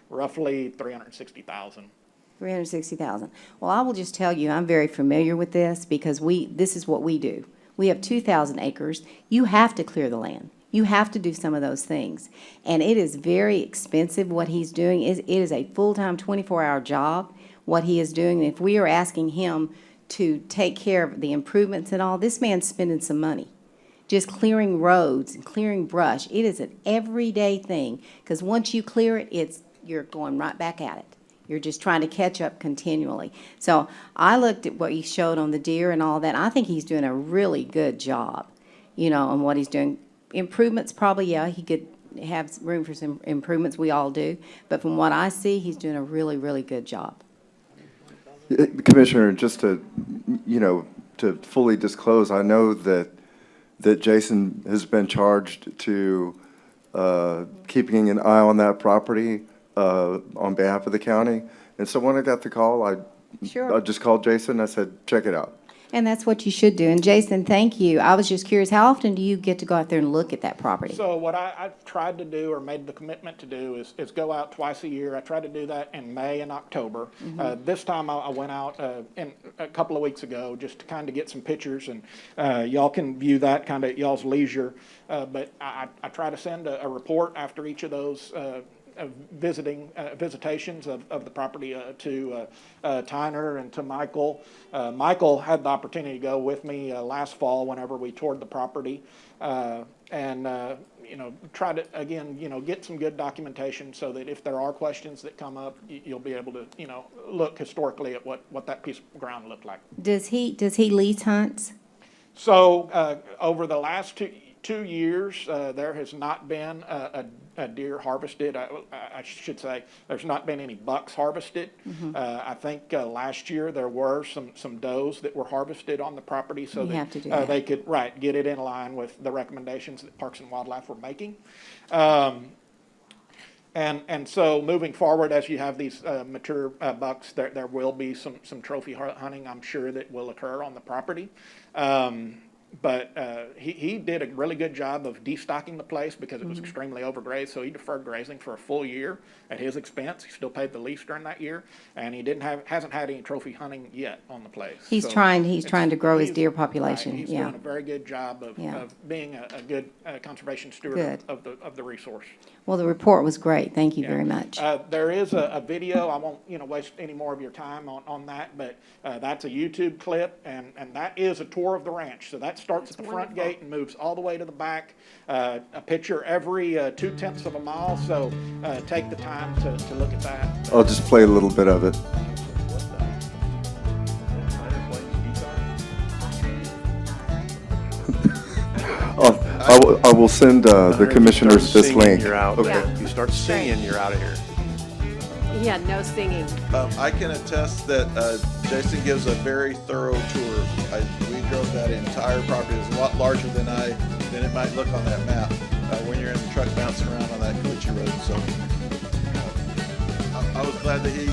Speaker 20: roughly $360,000.
Speaker 10: 360,000. Well, I will just tell you, I'm very familiar with this because this is what we do. We have 2,000 acres. You have to clear the land. You have to do some of those things. And it is very expensive what he's doing. It is a full-time 24-hour job, what he is doing. If we are asking him to take care of the improvements and all, this man's spending some money. Just clearing roads and clearing brush. It is an everyday thing because once you clear it, you're going right back at it. You're just trying to catch up continually. So I looked at what he showed on the deer and all that. I think he's doing a really good job, on what he's doing. Improvements, probably, yeah, he could have room for some improvements. We all do. But from what I see, he's doing a really, really good job.
Speaker 4: Commissioner, just to, to fully disclose, I know that Jason has been charged to keeping an eye on that property on behalf of the county. And so when I got the call, I just called Jason. I said, check it out.
Speaker 10: And that's what you should do. And Jason, thank you. I was just curious, how often do you get to go out there and look at that property?
Speaker 20: So what I've tried to do, or made the commitment to do, is go out twice a year. I try to do that in May and October. This time I went out a couple of weeks ago just to kind of get some pictures, and y'all can view that kind of at y'all's leisure. But I try to send a report after each of those visitations of the property to Tyner and to Michael. Michael had the opportunity to go with me last fall whenever we toured the property, and try to again get some good documentation so that if there are questions that come up, you'll be able to look historically at what that piece of ground looked like.
Speaker 10: Does he lease hunts?
Speaker 20: So over the last two years, there has not been a deer harvested. I should say there's not been any bucks harvested. I think last year there were some does that were harvested on the property so that they could get it in line with the recommendations that Parks and Wildlife were making. And so moving forward, as you have these mature bucks, there will be some trophy hunting, I'm sure, that will occur on the property. But he did a really good job of destocking the place because it was extremely overgrazed, so he deferred grazing for a full year at his expense. He still paid the lease during that year, and he hasn't had any trophy hunting yet on the place.
Speaker 10: He's trying to grow his deer population.
Speaker 20: Right, he's doing a very good job of being a good conservation steward of the resource.
Speaker 10: Well, the report was great. Thank you very much.
Speaker 20: There is a video. I won't waste any more of your time on that, but that's a YouTube clip, and that is a tour of the ranch. So that starts at the front gate and moves all the way to the back. A picture every 0.2 of a mile. So take the time to look at that.
Speaker 4: I'll just play a little bit of it. I will send the commissioners this link.
Speaker 18: You're out.
Speaker 4: Okay.
Speaker 18: Yeah. You start singing, you're out of here.
Speaker 1: Yeah, no singing.
Speaker 12: I can attest that Jason gives a very thorough tour. We drove that entire property. It's a lot larger than it might look on that map when you're in the truck bouncing around on that Coachie Road. So I was glad that he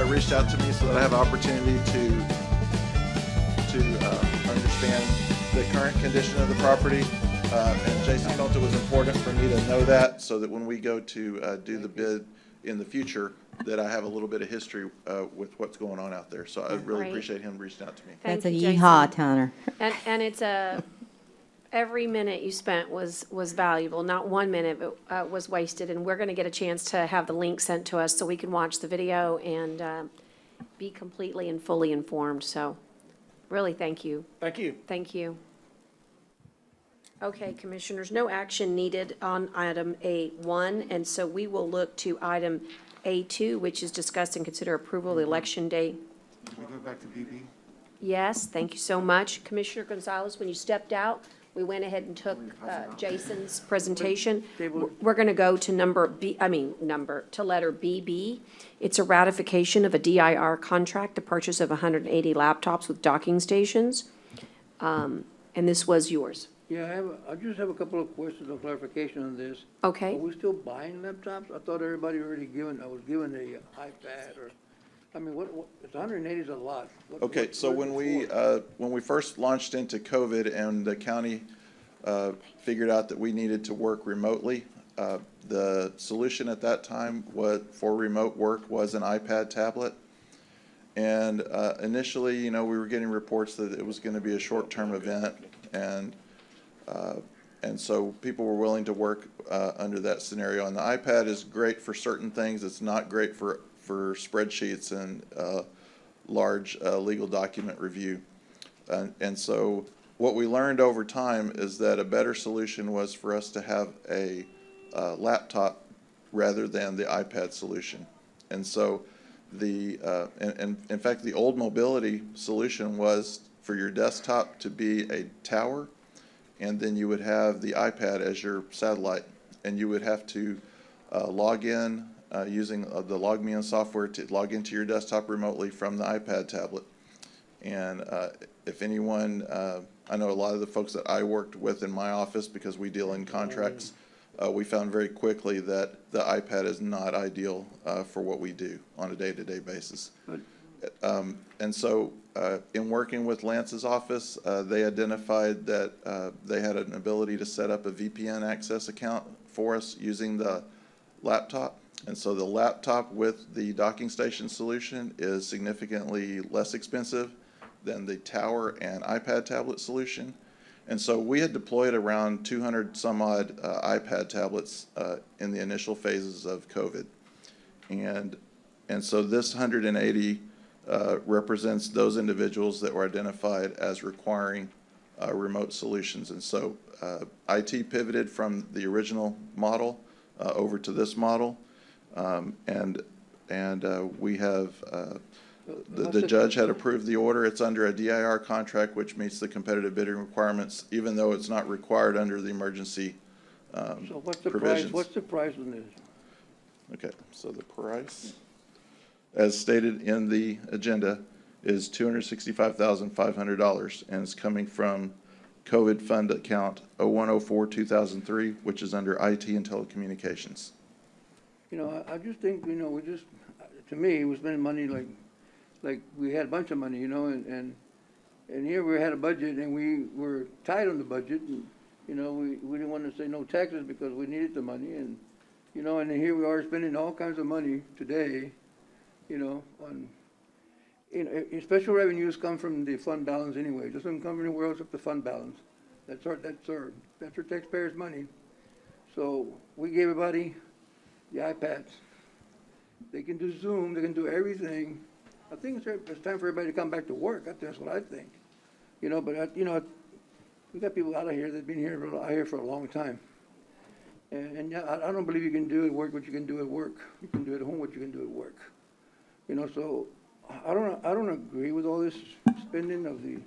Speaker 12: reached out to me so that I have opportunity to understand the current condition of the property. And Jason felt it was important for me to know that so that when we go to do the bid in the future, that I have a little bit of history with what's going on out there. So I really appreciate him reaching out to me.
Speaker 10: That's a yeehaw, Tanner.
Speaker 1: And it's every minute you spent was valuable. Not 1 minute was wasted. And we're going to get a chance to have the link sent to us so we can watch the video and be completely and fully informed. So really, thank you.
Speaker 20: Thank you.
Speaker 1: Thank you. Okay, Commissioners, no action needed on item A1, and so we will look to item A2, which is discuss and consider approval of the election day.
Speaker 13: Can we go back to BB?
Speaker 1: Yes, thank you so much. Commissioner Gonzalez, when you stepped out, we went ahead and took Jason's presentation. We're going to go to letter BB. It's a ratification of a DIR contract, the purchase of 180 laptops with docking stations. And this was yours.
Speaker 14: Yeah, I just have a couple of questions or clarification on this.
Speaker 1: Okay.
Speaker 14: Are we still buying laptops? I thought everybody already was given a iPad or, I mean, it's 180 is a lot.
Speaker 12: Okay, so when we first launched into COVID and the county figured out that we needed to work remotely, the solution at that time for remote work was an iPad tablet. And initially, we were getting reports that it was going to be a short-term event, and so people were willing to work under that scenario. And the iPad is great for certain things. It's not great for spreadsheets and large legal document review. And so what we learned over time is that a better solution was for us to have a laptop rather than the iPad solution. And so and in fact, the old mobility solution was for your desktop to be a tower, and then you would have the iPad as your satellite, and you would have to log in using the LogMeIn software to log into your desktop remotely from the iPad tablet. And if anyone, I know a lot of the folks that I worked with in my office, because we deal in contracts, we found very quickly that the iPad is not ideal for what we do on a day-to-day basis. And so in working with Lance's office, they identified that they had an ability to set up a VPN access account for us using the laptop. And so the laptop with the docking station solution is significantly less expensive than the tower and iPad tablet solution. And so we had deployed around 200 some odd iPad tablets in the initial phases of COVID. And so this 180 represents those individuals that were identified as requiring remote solutions. And so IT pivoted from the original model over to this model. And we have, the judge had approved the order. It's under a DIR contract, which meets the competitive bidding requirements, even though it's not required under the emergency
Speaker 14: So what's the price,
Speaker 12: provisions.
Speaker 14: what's the price on this?
Speaker 12: Okay, so the price, as stated in the agenda, is $265,500, and it's coming from COVID fund account 0104-2003, which is under IT and telecommunications.
Speaker 14: You know, I just think, you know, we just, to me, we're spending money like we had a bunch of money, you know, and here we had a budget and we were tight on the budget, and, you know, we didn't want to say no taxes because we needed the money, and, you know, and here we are spending all kinds of money today, you know, on, you know, special revenues come from the fund balance anyway. It doesn't come anywhere else except the fund balance. That's our taxpayers' money. So we gave everybody the iPads. They can do Zoom, they can do everything. I think it's time for everybody to come back to work. That's what I think. You know, but, you know, we got people out of here that've been out here for a long time. And yeah, I don't believe you can do at work what you can do at work. You can do at home what you can do at work. You know, so I don't agree with all this spending of the.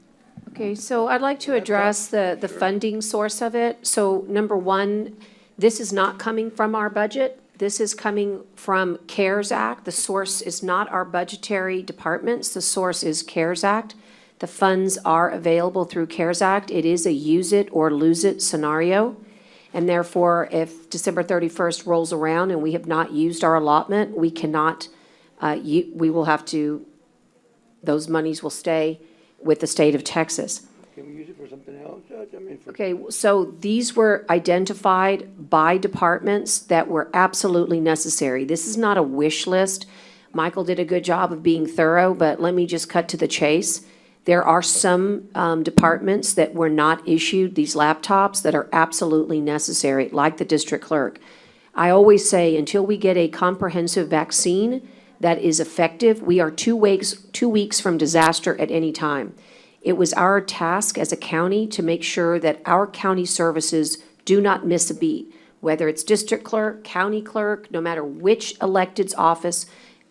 Speaker 1: Okay, so I'd like to address the funding source of it. So number one, this is not coming from our budget. This is coming from CARES Act. The source is not our budgetary departments. The source is CARES Act. The funds are available through CARES Act. It is a use it or lose it scenario. And therefore, if December 31st rolls around and we have not used our allotment, we cannot, we will have to, those monies will stay with the state of Texas.
Speaker 14: Can we use it for something else, Judge? I mean, for.
Speaker 1: Okay, so these were identified by departments that were absolutely necessary. This is not a wish list. Michael did a good job of being thorough, but let me just cut to the chase. There are some departments that were not issued these laptops that are absolutely necessary, like the district clerk. I always say, until we get a comprehensive vaccine that is effective, we are 2 weeks from disaster at any time. It was our task as a county to make sure that our county services do not miss a beat, whether it's district clerk, county clerk, no matter which elected's office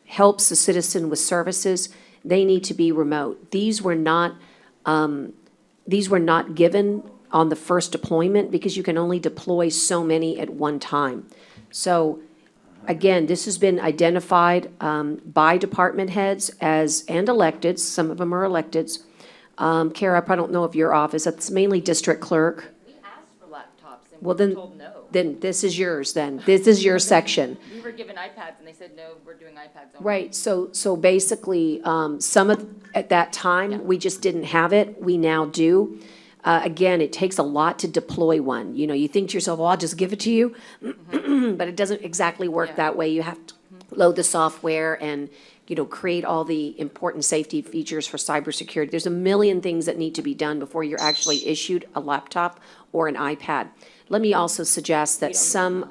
Speaker 1: helps the citizen with services, they need to be remote. These were not given on the first deployment because you can only deploy so many at one time. So again, this has been identified by department heads and electeds. Some of them are electeds. Kara, I don't know if your office, that's mainly district clerk.
Speaker 17: We asked for laptops and
Speaker 1: Well,
Speaker 17: we were
Speaker 1: then,
Speaker 17: told no.
Speaker 1: then this is yours then. This is your section.
Speaker 17: We were given iPads and they said, no, we're doing iPads only.
Speaker 1: Right, so basically, some of, at that time, we just didn't have it. We now do. Again, it takes a lot to deploy one. You know, you think to yourself, well, I'll just give it to you. But it doesn't exactly work that way. You have to load the software and, you know, create all the important safety features for cybersecurity. There's a million things that need to be done before you're actually issued a laptop or an iPad. Let me also suggest that some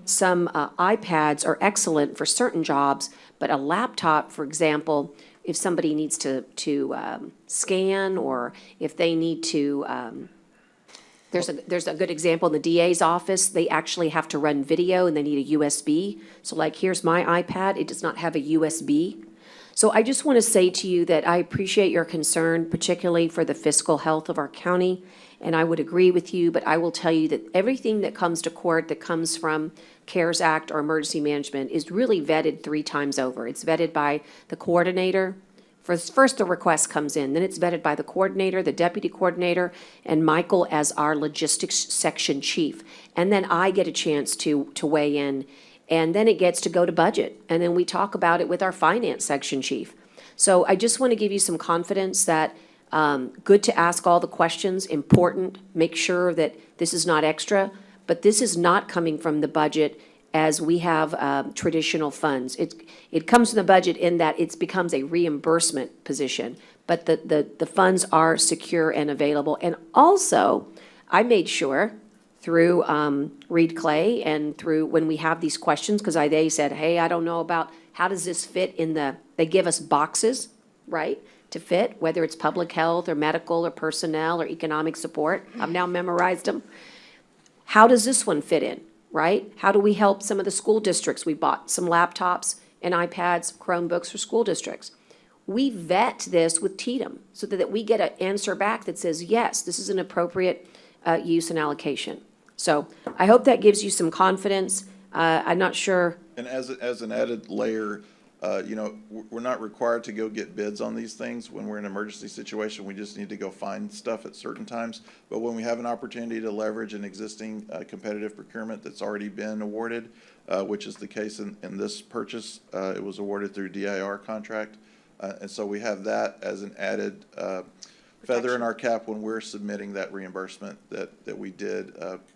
Speaker 1: iPads are excellent for certain jobs, but a laptop, for example, if somebody needs to scan, or if they need to, there's a good example in the DA's office. They actually have to run video and they need a USB. So like, here's my iPad. It does not have a USB. So I just want to say to you that I appreciate your concern, particularly for the fiscal health of our county. And I would agree with you, but I will tell you that everything that comes to court that comes from CARES Act or emergency management is really vetted 3 times over. It's vetted by the coordinator, First, the request comes in, then it's vetted by the coordinator, the deputy coordinator, and Michael as our logistics section chief. And then I get a chance to weigh in, and then it gets to go to budget. And then we talk about it with our finance section chief. So I just want to give you some confidence that, good to ask all the questions, important, make sure that this is not extra, but this is not coming from the budget as we have traditional funds. It comes from the budget in that it becomes a reimbursement position, but the funds are secure and available. And also, I made sure through Reed Clay and through when we have these questions, because they said, hey, I don't know about, how does this fit in they give us boxes, right, to fit, whether it's public health or medical or personnel or economic support. I've now memorized them. How does this one fit in? Right? How do we help some of the school districts? We bought some laptops and iPads, Chromebooks for school districts. We vet this with TDM so that we get an answer back that says, yes, this is an appropriate use and allocation. So I hope that gives you some confidence. I'm not sure.
Speaker 12: And as an added layer, we're not required to go get bids on these things when we're in an emergency situation. We just need to go find stuff at certain times. But when we have an opportunity to leverage an existing competitive procurement that's already been awarded, which is the case in this purchase, it was awarded through DIR contract. And so we have that as an added feather in our cap when we're submitting that reimbursement that we did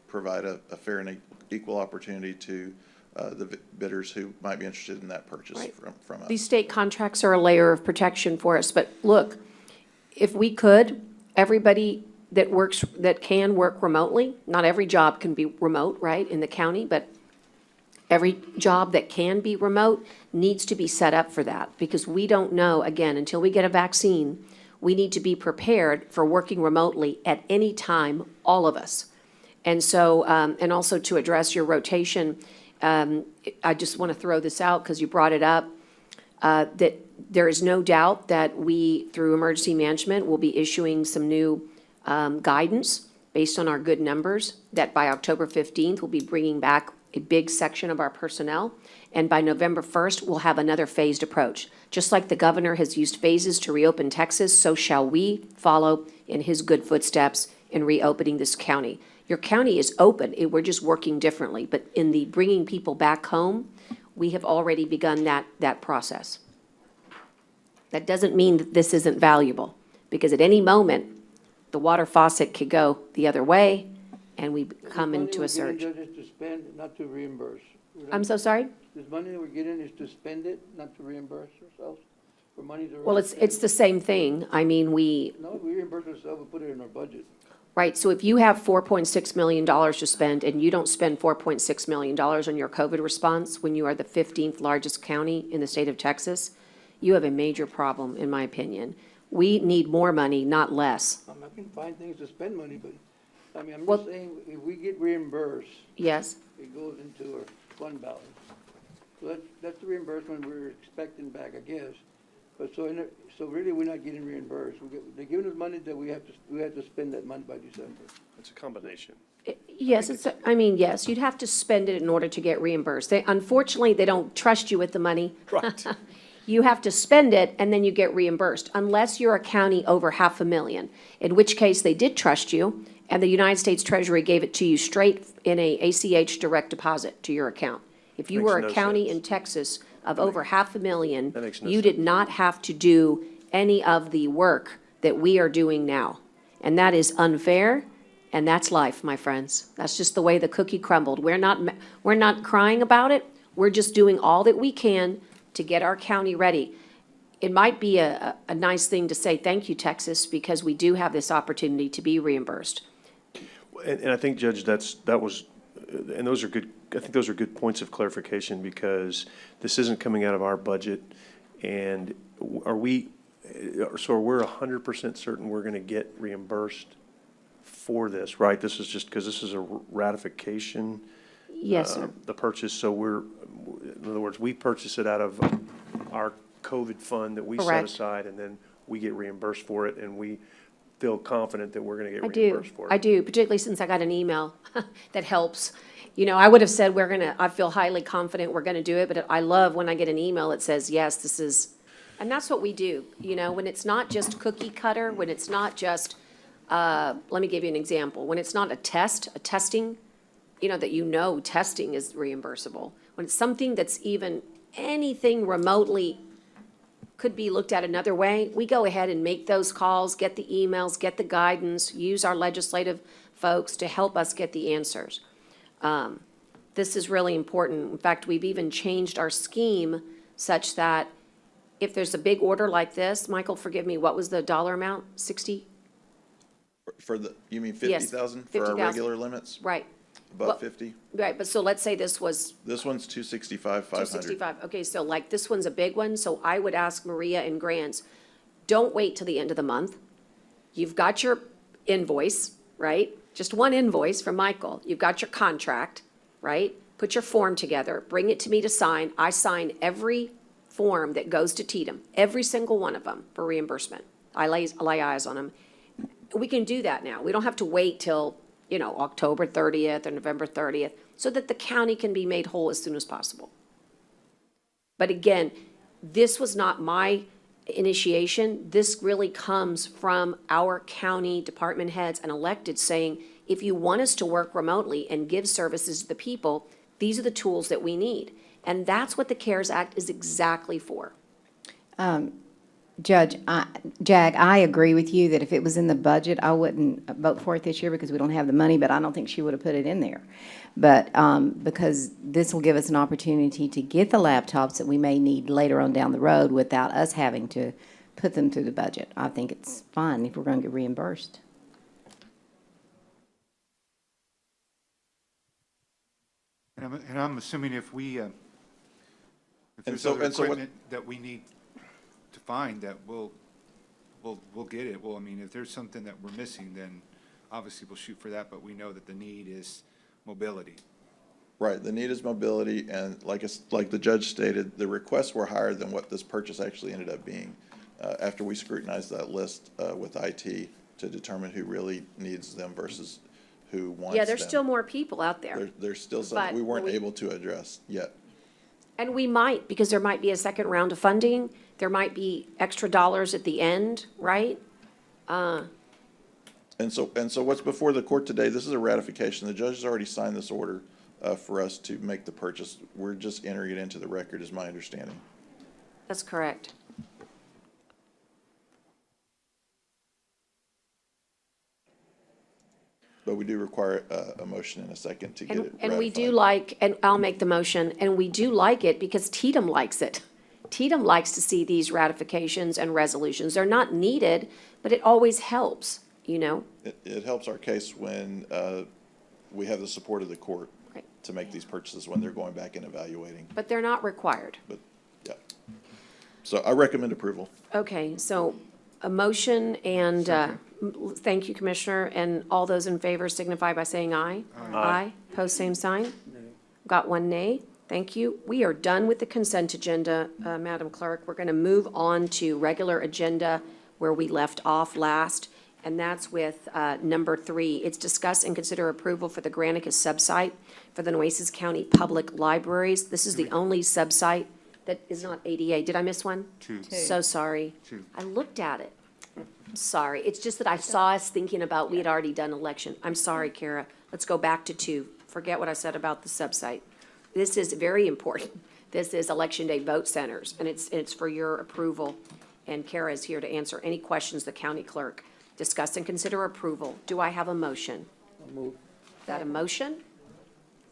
Speaker 12: provide a fair and equal opportunity to the bidders who might be interested in that purchase
Speaker 1: Right.
Speaker 12: from us.
Speaker 1: These state contracts are a layer of protection for us, but look, if we could, everybody that can work remotely, not every job can be remote, right, in the county, but every job that can be remote needs to be set up for that, because we don't know, again, until we get a vaccine, we need to be prepared for working remotely at any time, all of us. And so, and also to address your rotation, I just want to throw this out because you brought it up, that there is no doubt that we, through emergency management, will be issuing some new guidance based on our good numbers, that by October 15th, we'll be bringing back a big section of our personnel. And by November 1st, we'll have another phased approach. Just like the governor has used phases to reopen Texas, so shall we follow in his good footsteps in reopening this county. Your county is open, we're just working differently, but in the bringing people back home, we have already begun that process. That doesn't mean that this isn't valuable, because at any moment, the water faucet could go the other way, and we come into a surge.
Speaker 14: This money we're getting, Judge, is to spend, not to reimburse.
Speaker 1: I'm so sorry?
Speaker 14: This money that we're getting is to spend it, not to reimburse ourselves for money to.
Speaker 1: Well, it's the same thing. I mean,
Speaker 14: No, we reimburse ourselves, we put it in our budget.
Speaker 1: right, so if you have $4.6 million to spend and you don't spend $4.6 million on your COVID response when you are the 15th largest county in the state of Texas, you have a major problem, in my opinion. We need more money, not less.
Speaker 14: I can find things to spend money, but, I mean, I'm
Speaker 1: Well-
Speaker 14: just saying, if we get reimbursed,
Speaker 1: Yes?
Speaker 14: it goes into our fund balance. So that's the reimbursement we're expecting back, I guess. But so really, we're not getting reimbursed. They're giving us money that we have to spend that money by December.
Speaker 5: It's a combination.
Speaker 1: Yes, yes, you'd have to spend it in order to get reimbursed. Unfortunately, they don't trust you with the money.
Speaker 5: Right.
Speaker 1: You have to spend it and then you get reimbursed, unless you're a county over $500,000, in which case they did trust you, and the United States Treasury gave it to you straight in a ACH direct deposit to your account. If you
Speaker 5: Makes
Speaker 1: were
Speaker 5: no
Speaker 1: a county
Speaker 5: sense.
Speaker 1: in Texas of over $500,000,
Speaker 5: That makes no
Speaker 1: you did
Speaker 5: sense.
Speaker 1: not have to do any of the work that we are doing now. And that is unfair, and that's life, my friends. That's just the way the cookie crumbled. We're not crying about it. We're just doing all that we can to get our county ready. It might be a nice thing to say, thank you, Texas, because we do have this opportunity to be reimbursed.
Speaker 5: And I think, Judge, and those are good, I think those are good points of clarification, because this isn't coming out of our budget. And are we 100% certain we're gonna get reimbursed for this, right? This is just, because this is a ratification.
Speaker 1: Yes, sir.
Speaker 5: The purchase, so in other words, we purchase it out of our COVID fund that we set
Speaker 1: Correct.
Speaker 5: aside, and then we get reimbursed for it, and we feel confident that we're gonna get
Speaker 1: I
Speaker 5: reimbursed
Speaker 1: do,
Speaker 5: for it.
Speaker 1: I do, particularly since I got an email that helps. You know, I would have said I feel highly confident we're gonna do it, but I love when I get an email that says, yes, this is, And that's what we do, you know, when it's not just cookie cutter, when it's not just, let me give you an example. When it's not a testing, you know, that you know testing is reimbursable. When it's something that's even anything remotely could be looked at another way, we go ahead and make those calls, get the emails, get the guidance, use our legislative folks to help us get the answers. This is really important. In fact, we've even changed our scheme such that if there's a big order like this, Michael, forgive me, what was the dollar amount? 60?
Speaker 21: For the, you mean
Speaker 1: Yes,
Speaker 21: 50,000 for our
Speaker 1: 50,000.
Speaker 21: regular limits?
Speaker 1: Right.
Speaker 21: Above
Speaker 1: Well,
Speaker 21: 50?
Speaker 1: Right, but so let's say this was
Speaker 21: This one's 265, 500.
Speaker 1: 265. Okay, so like this one's a big one, so I would ask Maria and Grants, don't wait till the end of the month. You've got your invoice, right? Just one invoice from Michael. You've got your contract, right? Put your form together, bring it to me to sign. I sign every form that goes to Tatum, every single one of them for reimbursement. I lay eyes on them. We can do that now. We don't have to wait till, you know, October 30th or November 30th, so that the county can be made whole as soon as possible. But again, this was not my initiation. This really comes from our county department heads and elected saying, if you want us to work remotely and give services to the people, these are the tools that we need. And that's what the CARES Act is exactly for.
Speaker 10: Judge, Jag, I agree with you that if it was in the budget, I wouldn't vote for it this year because we don't have the money, but I don't think she would have put it in there. But because this will give us an opportunity to get the laptops that we may need later on down the road without us having to put them through the budget. I think it's fine if we're going to get reimbursed.
Speaker 13: And I'm assuming if we, if there's
Speaker 21: so-
Speaker 13: other
Speaker 21: and so what-
Speaker 13: equipment that we need to find, that we'll get it. Well, I mean, if there's something that we're missing, then obviously we'll shoot for that, but we know that the need is mobility.
Speaker 21: Right, the need is mobility, and like the judge stated, the requests were higher than what this purchase actually ended up being. After we scrutinized that list with IT to determine who really needs them versus who wants them.
Speaker 1: Yeah, there's still more people out there.
Speaker 21: There's still
Speaker 1: But
Speaker 21: some we weren't
Speaker 1: we-
Speaker 21: able to address yet.
Speaker 1: And we might, because there might be a second round of funding, there might be extra dollars at the end, right?
Speaker 21: And so what's before the court today, this is a ratification. The judge has already signed this order for us to make the purchase. We're just entering it into the record, is my understanding.
Speaker 1: That's correct.
Speaker 21: But we do require a motion and a second to get it ratified.
Speaker 1: And we do like, and I'll make the motion, and we do like it because Tatum likes it. Tatum likes to see these ratifications and resolutions. They're not needed, but it always helps, you know?
Speaker 21: It helps our case when we have the support of the court
Speaker 1: Right.
Speaker 21: to make these purchases when they're going back and evaluating.
Speaker 1: But they're not required.
Speaker 21: But, yeah. So I recommend approval.
Speaker 1: Okay, so a motion and, thank you, Commissioner, and all those in favor signify by saying aye. Aye. Pose same sign. Got one nay. Thank you. We are done with the consent agenda, Madam Clerk. We're going to move on to regular agenda where we left off last, and that's with number 3. It's discuss and consider approval for the Granicus subsite for the Nueces County Public Libraries. This is the only subsite that is not ADA. Did I miss one?
Speaker 13: Two.
Speaker 1: So sorry.
Speaker 13: Two.
Speaker 1: I looked at it. Sorry. It's just that I saw us thinking about we had already done election. I'm sorry, Kara. Let's go back to 2. Forget what I said about the subsite. This is very important. This is Election Day vote centers, and it's for your approval. And Kara is here to answer any questions the county clerk. Discuss and consider approval. Do I have a motion?
Speaker 14: Move.
Speaker 1: Is that a motion?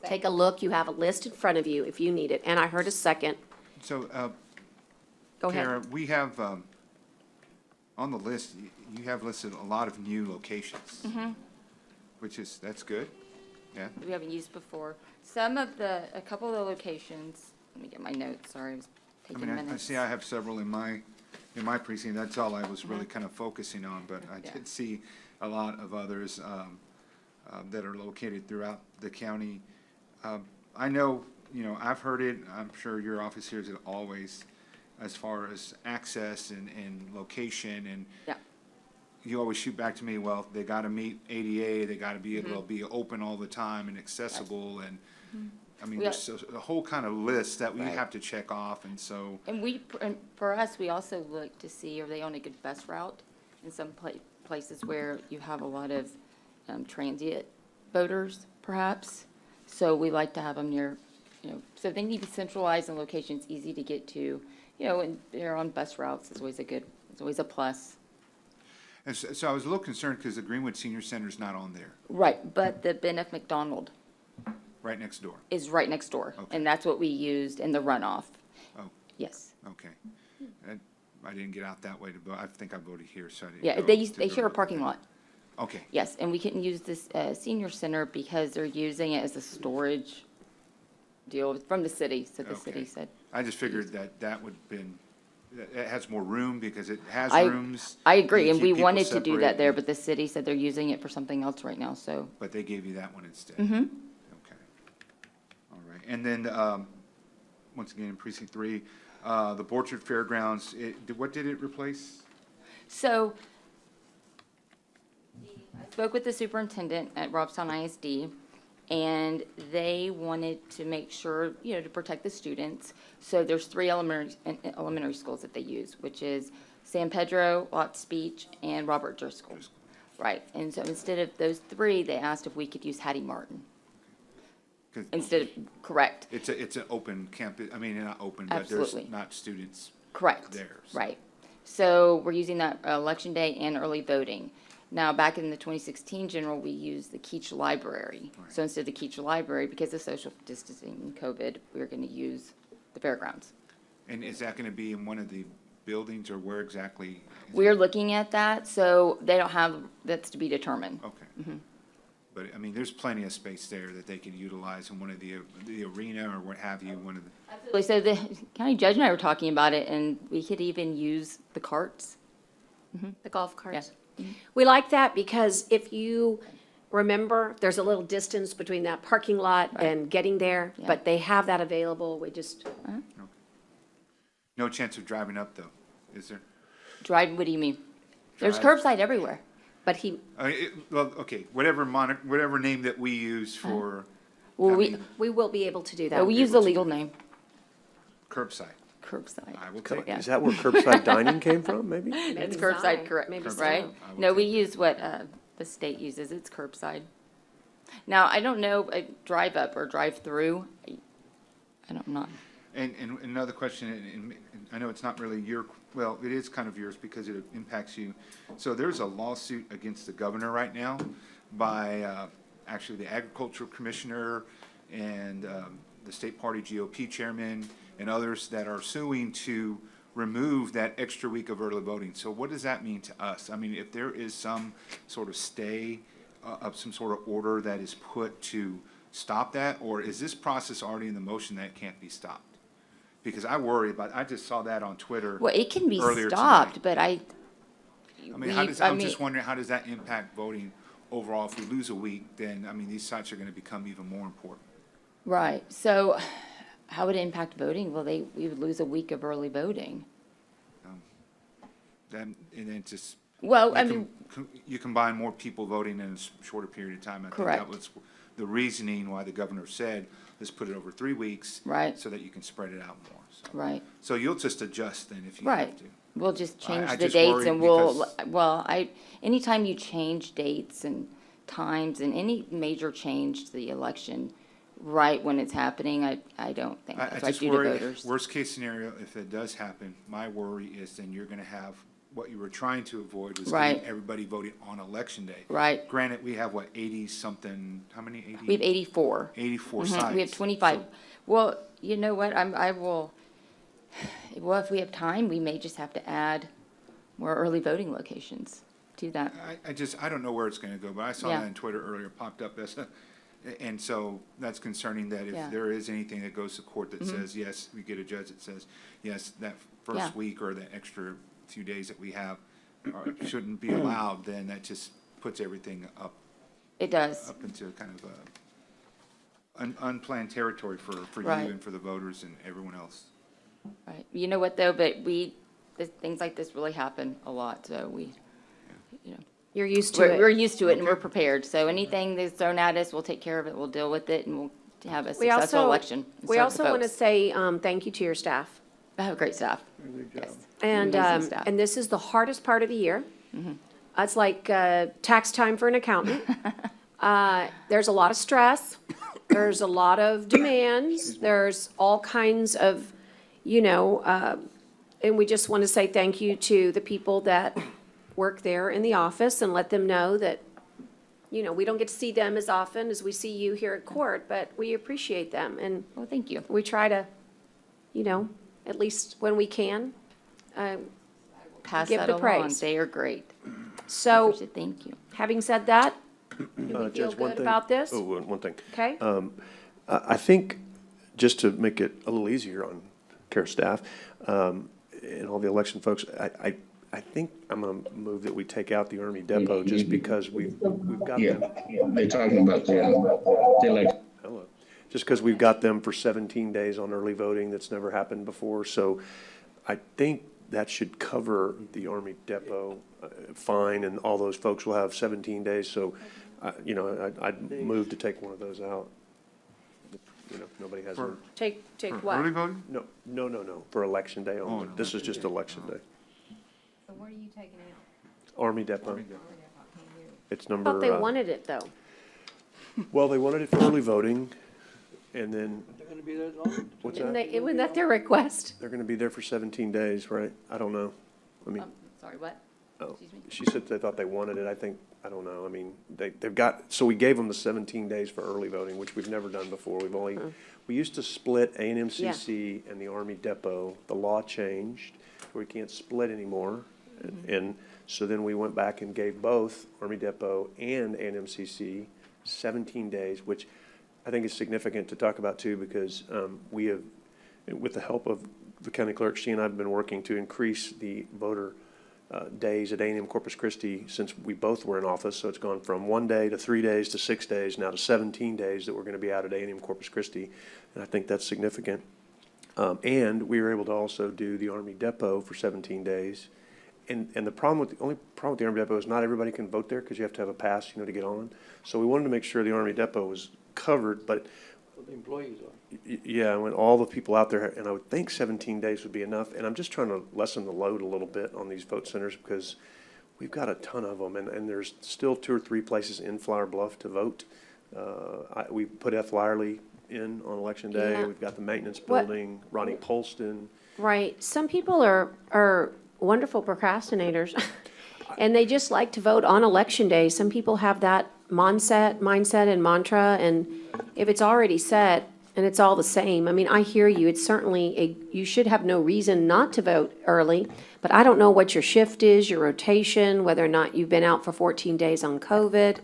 Speaker 1: Take a look. You have a list in front of you if you need it. And I heard a second.
Speaker 13: So,
Speaker 1: Go ahead.
Speaker 13: Kara, we have, on the list, you have listed a lot of new locations, which is, that's good, yeah?
Speaker 17: We haven't used before. A couple of the locations, let me get my notes, sorry, I was
Speaker 13: I
Speaker 17: taking
Speaker 13: mean, I
Speaker 17: minutes.
Speaker 13: see I have several in my precinct, that's all I was really kind of focusing on, but I did see a lot of others that are located throughout the county. I know, you know, I've heard it, I'm sure your office hears it always, as far as access and location, and
Speaker 17: Yeah.
Speaker 13: you always shoot back to me, well, they gotta meet ADA, they gotta be able to be open all the time and accessible, and I mean,
Speaker 17: We
Speaker 13: there's a whole kind of list that we
Speaker 17: Right.
Speaker 13: have to check off, and so,
Speaker 17: And for us, we also look to see, are they on a good bus route? In some places where you have a lot of transient voters, perhaps. So we like to have them near, so they need to be centralized in locations, easy to get to, and they're on bus routes, it's always a plus.
Speaker 13: and so I was a little concerned because the Greenwood Senior Center is not on there,
Speaker 17: Right, but the Ben F. McDonald
Speaker 13: right next door.
Speaker 17: is right next door,
Speaker 13: Okay.
Speaker 17: and that's what we used in the runoff.
Speaker 13: Oh,
Speaker 17: Yes.
Speaker 13: okay. I didn't get out that way to vote. I think I voted here, so I didn't.
Speaker 17: Yeah,
Speaker 13: go
Speaker 17: they
Speaker 13: to
Speaker 17: share a
Speaker 13: vote.
Speaker 17: parking lot.
Speaker 13: Okay.
Speaker 17: Yes, and we couldn't use this senior center because they're using it as a storage deal from the city, so the city
Speaker 13: Okay.
Speaker 17: said.
Speaker 13: I just figured that would have been, it has more room because it has
Speaker 17: I-
Speaker 13: rooms.
Speaker 17: I agree,
Speaker 13: You
Speaker 17: and
Speaker 13: keep
Speaker 17: we
Speaker 13: people
Speaker 17: wanted to do that
Speaker 13: separated,
Speaker 17: there, but the city said they're using it for something else right now, so.
Speaker 13: But they gave you that one instead.
Speaker 17: Mm-hmm.
Speaker 13: Okay. All right. And then, once again, in precinct 3, the Borchard Fairgrounds, what did it replace?
Speaker 17: So, I spoke with the superintendent at Robstown ISD, and they wanted to make sure, to protect the students. So there's 3 elementary schools that they use, which is San Pedro, Lots Beach, and Robert Driscoll. Right, and so instead of those 3, they asked if we could use Hattie Martin.
Speaker 13: 'Cause
Speaker 17: Instead of, correct,
Speaker 13: it's an open campus, I mean, not open, but there's
Speaker 17: Absolutely.
Speaker 13: not students
Speaker 17: correct.
Speaker 13: there. so-
Speaker 17: Right. So we're using that election day and early voting. Now, back in the 2016 general, we used the Keach Library. So instead of the Keach Library, because of social distancing and COVID, we're going to use the fairgrounds.
Speaker 13: And is that going to be in one of the buildings, or where exactly?
Speaker 17: We're looking at that, so they don't have, that's to be determined.
Speaker 13: Okay. But, I mean, there's plenty of space there that they can utilize in one of the arena or what have you, one of the.
Speaker 17: Absolutely. So the county judge and I were talking about it, and we could even use the carts.
Speaker 1: The golf carts.
Speaker 17: Yes.
Speaker 1: We like that because if you remember, there's a little distance between that parking lot and getting there,
Speaker 17: Yeah.
Speaker 1: but they have that available. We just,
Speaker 13: No chance of driving up, though, is there?
Speaker 17: Drive, what do you mean? There's
Speaker 13: Drive.
Speaker 17: curbside everywhere.
Speaker 1: but he,
Speaker 13: Well, okay, whatever name that we use for
Speaker 17: Well,
Speaker 13: I
Speaker 17: we,
Speaker 13: mean,
Speaker 1: we will be able to do
Speaker 17: yeah,
Speaker 1: that.
Speaker 17: we use the legal name,
Speaker 13: curbside.
Speaker 17: curbside.
Speaker 13: I will take
Speaker 17: Yeah.
Speaker 13: it.
Speaker 18: Is that where curbside dining came from, maybe?
Speaker 17: It's
Speaker 1: Maybe
Speaker 17: curbside,
Speaker 1: so.
Speaker 17: correct,
Speaker 1: Maybe
Speaker 17: right?
Speaker 1: so.
Speaker 13: I will
Speaker 17: No, we
Speaker 13: take
Speaker 17: use what the state uses, it's curbside. Now, I don't know, drive up or drive through, I don't know.
Speaker 13: And another question, and I know it's not really your, well, it is kind of yours because it impacts you. So there's a lawsuit against the governor right now by actually the agricultural commissioner and the state party GOP chairman and others that are suing to remove that extra week of early voting. So what does that mean to us? I mean, if there is some sort of stay of some sort of order that is put to stop that, or is this process already in the motion that it can't be stopped? Because I worry about, I just saw that on Twitter.
Speaker 17: Well, it can be
Speaker 13: earlier
Speaker 17: stopped,
Speaker 13: today.
Speaker 17: but
Speaker 13: I mean, I'm just wondering, how does that impact voting overall? If we lose a week, then, I mean, these sites are gonna become even more important.
Speaker 17: Right, so how would it impact voting? Well, we would lose a week of early voting.
Speaker 13: Then, and then just.
Speaker 17: Well,
Speaker 13: you
Speaker 17: I
Speaker 13: com-
Speaker 17: mean-
Speaker 13: You combine more people voting in a shorter period of time. I think
Speaker 17: Correct.
Speaker 13: that was the reasoning why the governor said, let's put it over 3 weeks.
Speaker 17: Right.
Speaker 13: So that you can spread it out more, so.
Speaker 17: Right,
Speaker 13: So you'll just adjust then if you
Speaker 17: right.
Speaker 13: have to.
Speaker 17: We'll just change
Speaker 13: I
Speaker 17: the
Speaker 13: just
Speaker 17: dates
Speaker 13: worry
Speaker 17: and we'll,
Speaker 13: because-
Speaker 17: well, anytime you change dates and times and any major change to the election, right when it's happening, I don't think
Speaker 13: I
Speaker 17: that's right
Speaker 13: just
Speaker 17: due to
Speaker 13: worry,
Speaker 17: voters.
Speaker 13: worst case scenario, if it does happen, my worry is then you're gonna have, what you were trying to avoid was
Speaker 17: Right.
Speaker 13: getting everybody voting on election day.
Speaker 17: Right.
Speaker 13: Granted, we have what, 80-something, how many, 80?
Speaker 17: We have 84.
Speaker 13: 84
Speaker 17: Mhm,
Speaker 13: sites.
Speaker 17: We have 25.
Speaker 13: So-
Speaker 17: Well, you know what, well, if we have time, we may just have to add more early voting locations to that.
Speaker 13: I don't know where it's gonna go, but I saw
Speaker 17: Yeah.
Speaker 13: that on Twitter earlier, popped up as and so that's concerning that
Speaker 17: Yeah.
Speaker 13: if there is anything that goes to court that
Speaker 17: Mhm.
Speaker 13: says, yes, we get a judge that says, yes, that
Speaker 17: Yeah.
Speaker 13: first week or the extra few days that we have shouldn't be allowed, then that just puts everything up.
Speaker 17: It does.
Speaker 13: Up into kind of unplanned territory for you
Speaker 17: Right.
Speaker 13: and for the voters and everyone else.
Speaker 17: Right. You know what, though, but things like this really happen a lot, so we, you know.
Speaker 1: You're used to
Speaker 17: We're
Speaker 1: it.
Speaker 17: used to it and we're prepared, so anything that's thrown at us, we'll take care of it, we'll deal with it, and we'll to have a
Speaker 1: We
Speaker 17: successful
Speaker 1: also,
Speaker 17: election. and
Speaker 1: we
Speaker 17: serve
Speaker 1: also
Speaker 17: the
Speaker 1: want to
Speaker 17: folks.
Speaker 1: say thank you to your staff.
Speaker 17: I have great staff. Yes. Amazing staff.
Speaker 1: And this is the hardest part of the year. It's like tax time for an accountant. There's a lot of stress. There's a lot of demands. There's all kinds of, and we just want to say thank you to the people that work there in the office and let them know that, we don't get to see them as often as we see you here at court, but we appreciate them. And
Speaker 17: Well, thank you.
Speaker 1: we try to, at least when we can,
Speaker 17: Pass
Speaker 1: give
Speaker 17: that
Speaker 1: the
Speaker 17: along.
Speaker 1: praise.
Speaker 17: They are great.
Speaker 1: So,
Speaker 17: Appreciate it. Thank you.
Speaker 1: having said that, do we feel
Speaker 18: Judge, one
Speaker 1: good
Speaker 18: thing.
Speaker 1: about this?
Speaker 18: Oh, one thing.
Speaker 1: Okay?
Speaker 18: I think, just to make it a little easier on CARE staff, and all the election folks, I think I'm gonna move that we take out the Army Depot just because we've got them.
Speaker 7: They're talking about the election.
Speaker 18: Hello. Just because we've got them for 17 days on early voting, that's never happened before. So I think that should cover the Army Depot fine, and all those folks will have 17 days. So, I'd move to take one of those out. Nobody has one.
Speaker 1: Take what?
Speaker 13: Early voting?
Speaker 18: No, for Election Day only.
Speaker 13: no.
Speaker 18: This is just Election Day.
Speaker 10: So what are you taking out?
Speaker 18: Army Depot. It's
Speaker 1: I
Speaker 18: number.
Speaker 1: thought they wanted it, though.
Speaker 18: Well, they wanted it for early voting, and then,
Speaker 14: They're gonna be there long?
Speaker 18: what's
Speaker 1: Didn't
Speaker 18: that?
Speaker 1: wasn't that their request?
Speaker 18: They're gonna be there for 17 days, right? I don't know. I mean,
Speaker 17: Sorry, what?
Speaker 18: oh, she said they thought they wanted it. I don't know. I mean, they've got, so we gave them the 17 days for early voting, which we've never done before. We used to split A&M-CC and the Army Depot. The law changed, where we can't split anymore. And so then we went back and gave both Army Depot and A&M-CC 17 days, which I think is significant to talk about too, because we have, with the help of the county clerk, she and I have been working to increase the voter days at A&M Corpus Christi since we both were in office. So it's gone from 1 day to 3 days to 6 days, now to 17 days that we're going to be out at A&M Corpus Christi. And I think that's significant. And we were able to also do the Army Depot for 17 days. And the only problem with the Army Depot is not everybody can vote there because you have to have a pass, to get on. So we wanted to make sure the Army Depot was covered, but
Speaker 14: The employees are.
Speaker 18: yeah, I went all the people out there, and I would think 17 days would be enough. And I'm just trying to lessen the load a little bit on these vote centers because we've got a ton of them, and there's still 2 or 3 places in Flower Bluff to vote. We put F. Lyerly in on Election Day.
Speaker 1: Yeah.
Speaker 18: We've got the maintenance
Speaker 1: What-
Speaker 18: building, Ronnie Polston.
Speaker 1: Right. Some people are wonderful procrastinators, and they just like to vote on Election Day. Some people have that mindset and mantra, and if it's already set and it's all the same, I mean, I hear you. It's certainly you should have no reason not to vote early, but I don't know what your shift is, your rotation, whether or not you've been out for 14 days on COVID.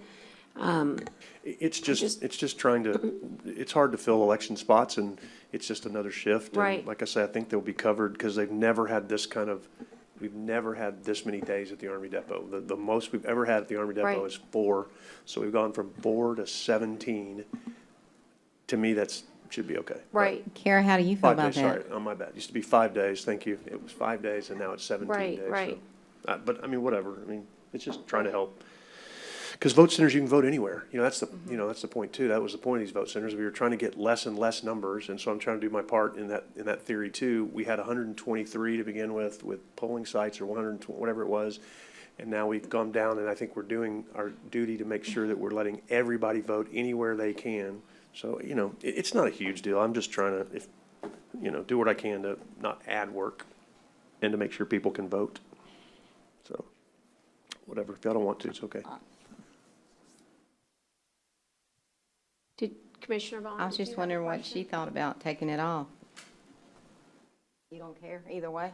Speaker 18: It's just trying to, it's hard to fill election spots, and it's just another shift. And
Speaker 1: Right.
Speaker 18: like I say, I think they'll be covered because they've never had we've never had this many days at the Army Depot. The most we've ever had at the Army Depot
Speaker 1: Right.
Speaker 18: is 4. So we've gone from 4 to 17. To me, should be okay.
Speaker 1: Right.
Speaker 10: Kara, how do you feel
Speaker 18: 5
Speaker 10: about
Speaker 18: days,
Speaker 10: that?
Speaker 18: sorry, oh, my bad. Used to be 5 days, thank you. It was 5 days, and now it's 17
Speaker 1: Right,
Speaker 18: days.
Speaker 1: right.
Speaker 18: So, but, I mean, whatever. I mean, it's just trying to help. Because vote centers, you can vote anywhere. That's the point too. That was the point of these vote centers. We were trying to get less and less numbers, and so I'm trying to do my part in that theory too. We had 123 to begin with polling sites, or 120, whatever it was, and now we've gone down, and I think we're doing our duty to make sure that we're letting everybody vote anywhere they can. So, it's not a huge deal. I'm just trying to, do what I can to not add work and to make sure people can vote. So, whatever. If y'all don't want to, it's okay.
Speaker 1: Did Commissioner Vaughn?
Speaker 10: I was just wondering what she thought about taking it off. You don't care either way?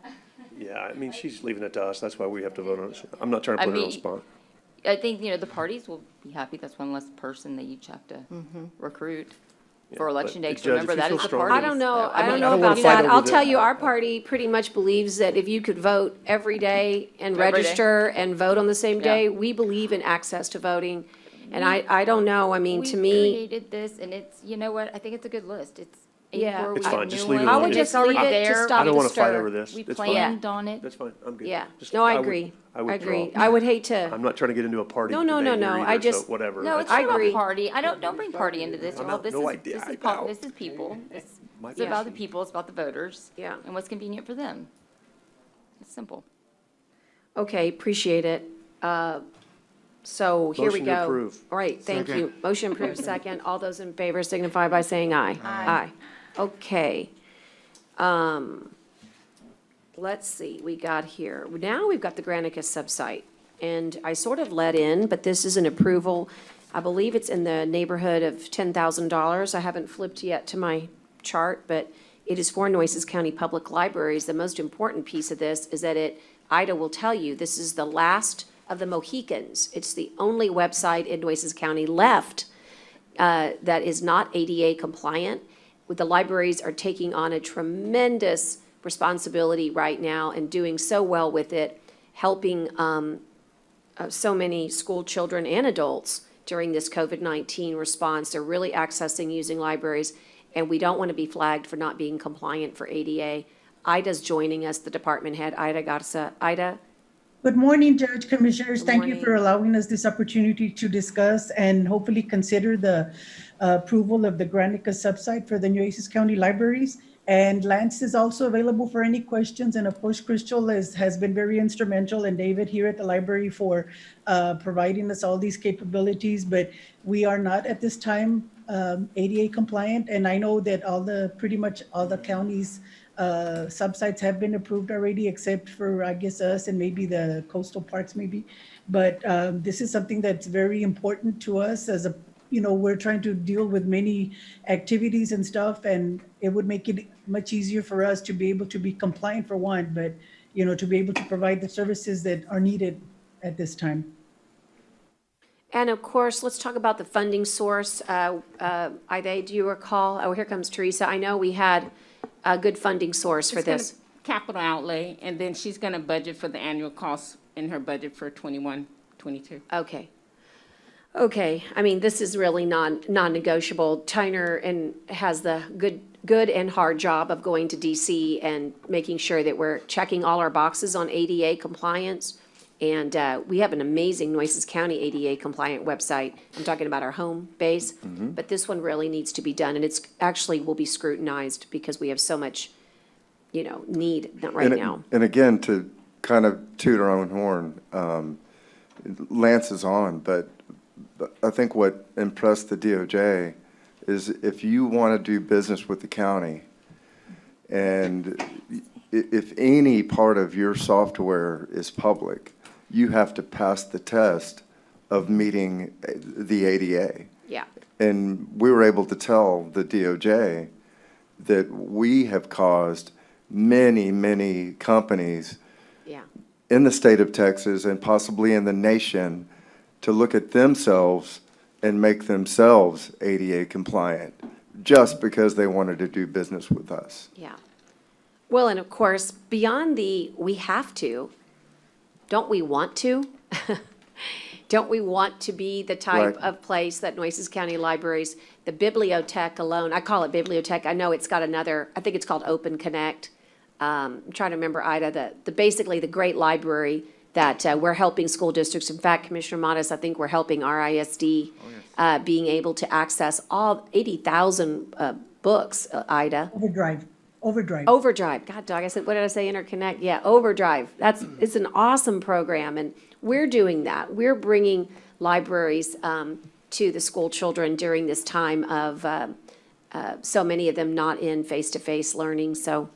Speaker 18: Yeah, I mean, she's leaving it to us. That's why we have to vote on it. I'm not trying to put her on the spot.
Speaker 17: I think, the parties will be happy. That's one less person they each have to recruit for Election Day. 'Cause
Speaker 18: Judge,
Speaker 17: remember,
Speaker 18: if you
Speaker 17: that
Speaker 18: feel
Speaker 17: is the
Speaker 18: strongly-
Speaker 17: parties.
Speaker 1: I don't know.
Speaker 17: So,
Speaker 1: I don't
Speaker 17: mean,
Speaker 1: know
Speaker 18: don't wanna
Speaker 1: about
Speaker 18: fight
Speaker 1: that.
Speaker 18: over
Speaker 1: I'll
Speaker 18: the-
Speaker 1: tell you, our party pretty much believes that if you could vote every day and
Speaker 17: Every day.
Speaker 1: register and vote on the same
Speaker 17: Yeah.
Speaker 1: day, we believe in access to voting. And I don't know. I mean, to
Speaker 17: We
Speaker 1: me,
Speaker 17: created this, and it's, you know what, I think it's a good list.
Speaker 1: Yeah.
Speaker 17: April.
Speaker 18: It's
Speaker 17: we have
Speaker 18: fine. Just
Speaker 17: new
Speaker 18: leave it
Speaker 17: ones.
Speaker 1: I would
Speaker 18: alone.
Speaker 1: just
Speaker 17: It's
Speaker 1: leave
Speaker 17: already
Speaker 1: it to
Speaker 17: there.
Speaker 1: stop
Speaker 18: I don't
Speaker 1: the
Speaker 18: want to fight
Speaker 1: stir.
Speaker 18: over this.
Speaker 17: We
Speaker 18: It's fine.
Speaker 17: planned on it.
Speaker 18: That's fine. I'm good.
Speaker 1: Yeah.
Speaker 18: Just-
Speaker 1: No, I
Speaker 18: would-
Speaker 1: agree.
Speaker 18: I
Speaker 1: I
Speaker 18: withdraw.
Speaker 1: agree. I would hate to,
Speaker 18: I'm not trying to get into a party
Speaker 1: No, no,
Speaker 18: debate
Speaker 1: no,
Speaker 18: here
Speaker 1: no. I
Speaker 18: either,
Speaker 1: just-
Speaker 18: so whatever.
Speaker 17: No, it's
Speaker 1: I
Speaker 17: not
Speaker 1: agree.
Speaker 17: a party. Don't bring party into this.
Speaker 18: I'm
Speaker 17: Y'all.
Speaker 18: not-
Speaker 17: This
Speaker 18: no
Speaker 17: is,
Speaker 18: idea.
Speaker 17: this is,
Speaker 18: I know.
Speaker 17: this is people. It's
Speaker 1: Yeah.
Speaker 17: about the people. It's about the voters.
Speaker 1: Yeah.
Speaker 17: And what's convenient for them. It's simple.
Speaker 1: Okay, appreciate it. So here we
Speaker 18: Motion
Speaker 1: go.
Speaker 18: to approve.
Speaker 1: All right, thank
Speaker 13: Second.
Speaker 1: you. Motion approved, second. All those in favor signify by saying aye. Aye. Okay. Let's see, we got here. Now we've got the Granicus subsite. And I sort of let in, but this is an approval. I believe it's in the neighborhood of $10,000. I haven't flipped yet to my chart, but it is for Nueces County Public Libraries. The most important piece of this is that Ida will tell you, this is the last of the Mohicans. It's the only website in Nueces County left that is not ADA compliant. The libraries are taking on a tremendous responsibility right now and doing so well with it, helping so many school children and adults during this COVID-19 response. They're really accessing, using libraries, and we don't want to be flagged for not being compliant for ADA. Ida's joining us, the department head, Ida Garza. Ida?
Speaker 8: Good morning, Judge, Commissioners.
Speaker 1: Good
Speaker 8: Thank you for
Speaker 1: morning.
Speaker 8: allowing us this opportunity to discuss and hopefully consider the approval of the Granicus subsite for the Nueces County Libraries. And Lance is also available for any questions. And of course, Crystal has been very instrumental, and David here at the library for providing us all these capabilities. But we are not at this time ADA compliant. And I know that pretty much all the counties subsites have been approved already, except for, I guess, us and maybe the coastal parks maybe. But this is something that's very important to us as we're trying to deal with many activities and stuff, and it would make it much easier for us to be able to be compliant for one, but, to be able to provide the services that are needed at this time.
Speaker 1: And of course, let's talk about the funding source. Ida, do you recall? Oh, here comes Teresa. I know we had a good funding source for
Speaker 16: It's gonna-
Speaker 1: this.
Speaker 16: Capital outlay, and then she's gonna budget for the annual costs in her budget for 21, 22.
Speaker 1: Okay. Okay, I mean, this is really non-negotiable. Tyner has the good and hard job of going to DC and making sure that we're checking all our boxes on ADA compliance. And we have an amazing Nueces County ADA compliant website. I'm talking about our home base. But this one really needs to be done, and it's actually will be scrutinized because we have so much, need right now.
Speaker 4: And again, to kind of toot our own horn, Lance is on, but I think what impressed the DOJ is if you want to do business with the county, and if any part of your software is public, you have to pass the test of meeting the ADA.
Speaker 1: Yeah.
Speaker 4: And we were able to tell the DOJ that we have caused many, many companies
Speaker 1: Yeah.
Speaker 4: in the state of Texas and possibly in the nation to look at themselves and make themselves ADA compliant just because they wanted to do business with us.
Speaker 1: Yeah. Well, and of course, beyond we have to, don't we want to? Don't we want to be the type
Speaker 4: Right.
Speaker 1: of place that Nueces County Libraries, the bibliothèque alone, I call it bibliothèque, I know it's got another, I think it's called Open Connect. I'm trying to remember, Ida, basically the great library that we're helping school districts. In fact, Commissioner Modis, I think we're helping RISD being able to access all 80,000 books, Ida. Overdrive. God dog, what did I say? Interconnect? Yeah, Overdrive. It's an awesome program, and we're doing that. We're bringing libraries to the school children during this time of so many of them not in face-to-face learning. So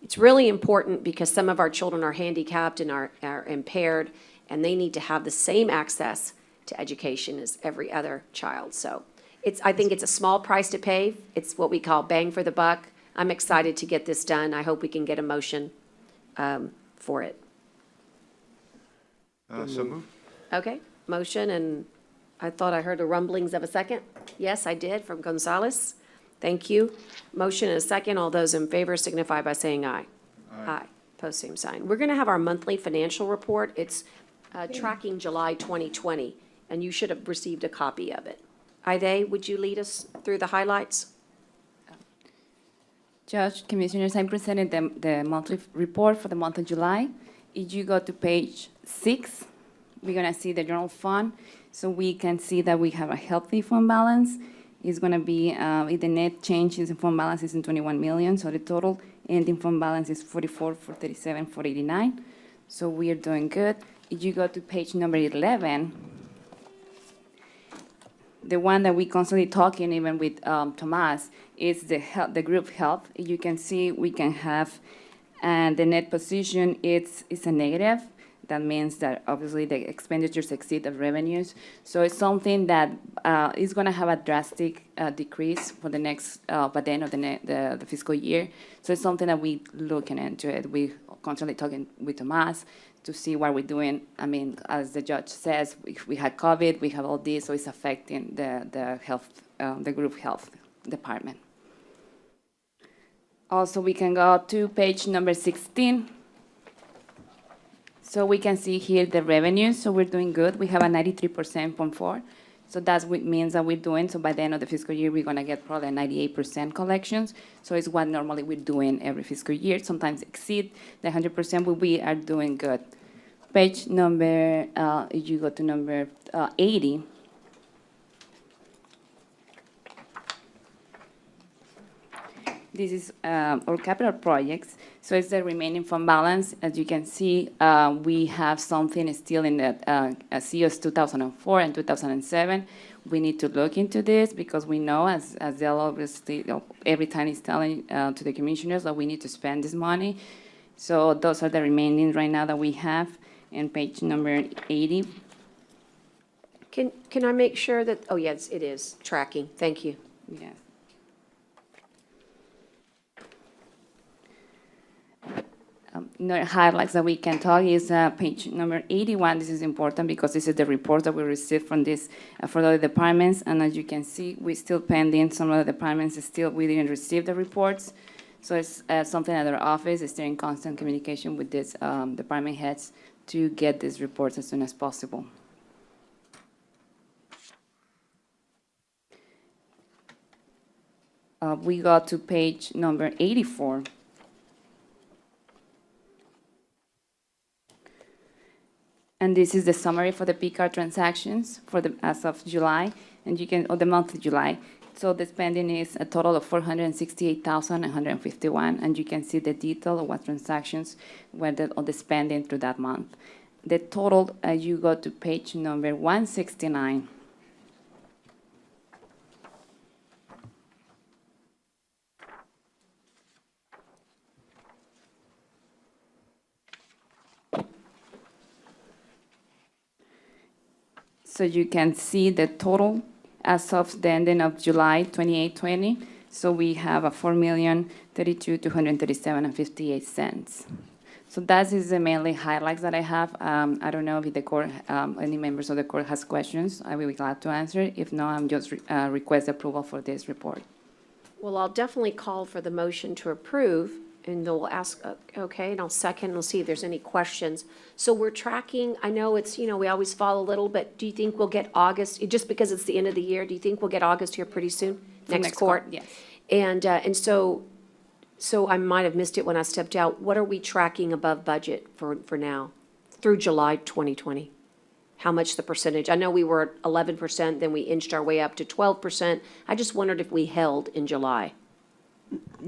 Speaker 1: it's really important because some of our children are handicapped and are impaired, and they need to have the same access to education as every other child. So I think it's a small price to pay. It's what we call bang for the buck. I'm excited to get this done. I hope we can get a motion for it.
Speaker 13: So moved.
Speaker 1: Okay, motion, and I thought I heard the rumblings of a second. Yes, I did, from Gonzalez. Thank you. Motion and a second. All those in favor signify by saying aye. Aye. Post same sign. We're going to have our monthly financial report. It's tracking July 2020, and you should have received a copy of it. Ida, would you lead us through the highlights?
Speaker 6: Judge, Commissioners, I'm presenting the monthly report for the month of July. If you go to page 6, we're gonna see the general fund. So we can see that we have a healthy fund balance. It's gonna be, the net change in the fund balance is in 21 million, so the total ending fund balance is 44,437, 489. So we are doing good. If you go to page number 11, the one that we constantly talking even with Tomas is the group health. You can see we can have, and the net position it's a negative. That means that obviously the expenditures exceed the revenues. So it's something that is going to have a drastic decrease for the next, by the end of the fiscal year. So it's something that we looking into it. We constantly talking with Tomas to see what we're doing. I mean, as the judge says, we had COVID, we have all this, so it's affecting the health, the group health department. Also, we can go to page number 16. So we can see here the revenues, so we're doing good. We have a 93.4%. So that's what means that we're doing. So by the end of the fiscal year, we're gonna get probably 98% collections. So it's what normally we're doing every fiscal year. Sometimes exceed the 100%, but we are doing good. Page number, if you go to number 80. This is our capital projects. So it's the remaining fund balance. As you can see, we have something still in the COs 2004 and 2007. We need to look into this because we know, as they'll obviously, every time is telling to the commissioners that we need to spend this money. So those are the remaining right now that we have in page number 80.
Speaker 1: Can I make sure that, oh, yes, it is tracking. Thank you.
Speaker 6: Yes. No highlights that we can talk is page number 81. This is important because this is the report that we received from this for the departments. And as you can see, we're still pending. Some of the departments still, we didn't receive the reports. So it's something that our office is still in constant communication with these department heads to get these reports as soon as possible. We go to page number 84. And this is the summary for the P-card transactions for the, as of July, and you can, or the month of July. So the spending is a total of 468,151, and you can see the detail of what transactions were on the spending through that month. The total, you go to page number 169. So you can see the total as of the ending of July 2820. So we have a 4,032,237.58. So that is the mainly highlights that I have. I don't know if the court, any members of the court has questions. I will be glad to answer. If not, I'm just request approval for this report.
Speaker 1: Well, I'll definitely call for the motion to approve, and they'll ask, okay, and I'll second, and we'll see if there's any questions. So we're tracking, I know it's, you know, we always fall a little, but do you think we'll get August, just because it's the end of the year, do you think we'll get August here pretty soon? Next court?
Speaker 6: Yes.
Speaker 1: And so I might have missed it when I stepped out. What are we tracking above budget for now, through July 2020? How much the percentage? I know we were at 11%, then we inched our way up to 12%. I just wondered if we held in July.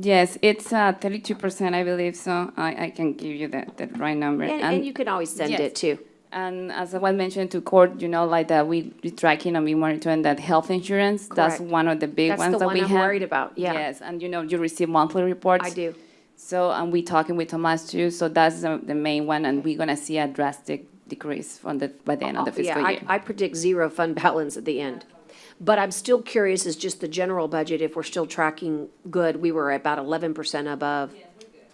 Speaker 6: Yes, it's 32%, I believe, so I can give you the right number.
Speaker 1: And you can always send
Speaker 6: yes.
Speaker 1: it too.
Speaker 6: And as I was mentioned to court, you know, like that we be tracking and we monitoring that health insurance. That's
Speaker 1: Correct.
Speaker 6: one of the big
Speaker 1: That's
Speaker 6: ones
Speaker 1: the
Speaker 6: that
Speaker 1: one
Speaker 6: we
Speaker 1: I'm
Speaker 6: have.
Speaker 1: worried about, yeah.
Speaker 6: Yes, and you know, you receive monthly reports.
Speaker 1: I do.
Speaker 6: So, and we talking with Tomas too, so that's the main one, and we're gonna see a drastic decrease by the end of the fiscal year.
Speaker 1: I predict zero fund balance at the end. But I'm still curious, is just the general budget, if we're still tracking good, we were about 11% above.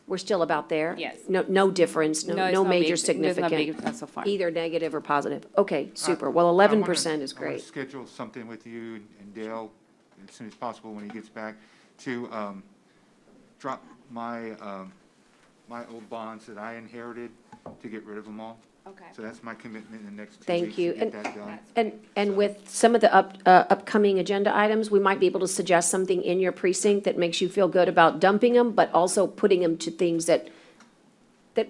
Speaker 1: We're still about there?
Speaker 6: Yes.
Speaker 1: No difference,
Speaker 6: No,
Speaker 1: no
Speaker 6: it's not
Speaker 1: major
Speaker 6: big. It's not
Speaker 1: significant?
Speaker 6: big so far.
Speaker 1: Either negative or positive. Okay, super. Well,
Speaker 13: I wanna-
Speaker 1: 11% is
Speaker 13: I wanna
Speaker 1: great.
Speaker 13: schedule something with you and Dale as soon as possible when he gets back to drop my my old bonds that I inherited, to get rid of them all.
Speaker 1: Okay.
Speaker 13: So that's my commitment in the next 2 weeks
Speaker 1: Thank you.
Speaker 13: to get that done.
Speaker 1: And with some of the upcoming agenda items, we might be able to suggest something in your precinct that makes you feel good about dumping them, but also putting them to things that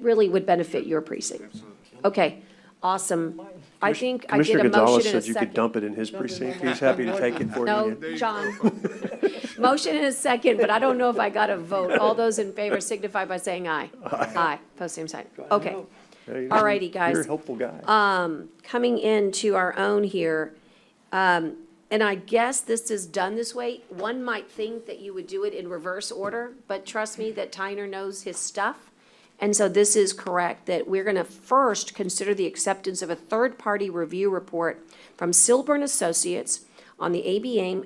Speaker 1: really would benefit your precinct. Okay, awesome. I think I did
Speaker 18: Commissioner
Speaker 1: a
Speaker 18: Gonzalez
Speaker 1: motion and a
Speaker 18: said you could
Speaker 1: second.
Speaker 18: dump it in his precinct. He's happy to take it for you.
Speaker 1: No, John. Motion and a second, but I don't know if I got a vote. All those in favor signify by saying aye. Aye. Post same sign. Okay.
Speaker 18: Hey,
Speaker 1: All righty, guys.
Speaker 18: You're a helpful guy.
Speaker 1: Coming into our own here, and I guess this is done this way. One might think that you would do it in reverse order, but trust me that Tyner knows his stuff. And so this is correct, that we're gonna first consider the acceptance of a third-party review report from Silburn Associates on the ABM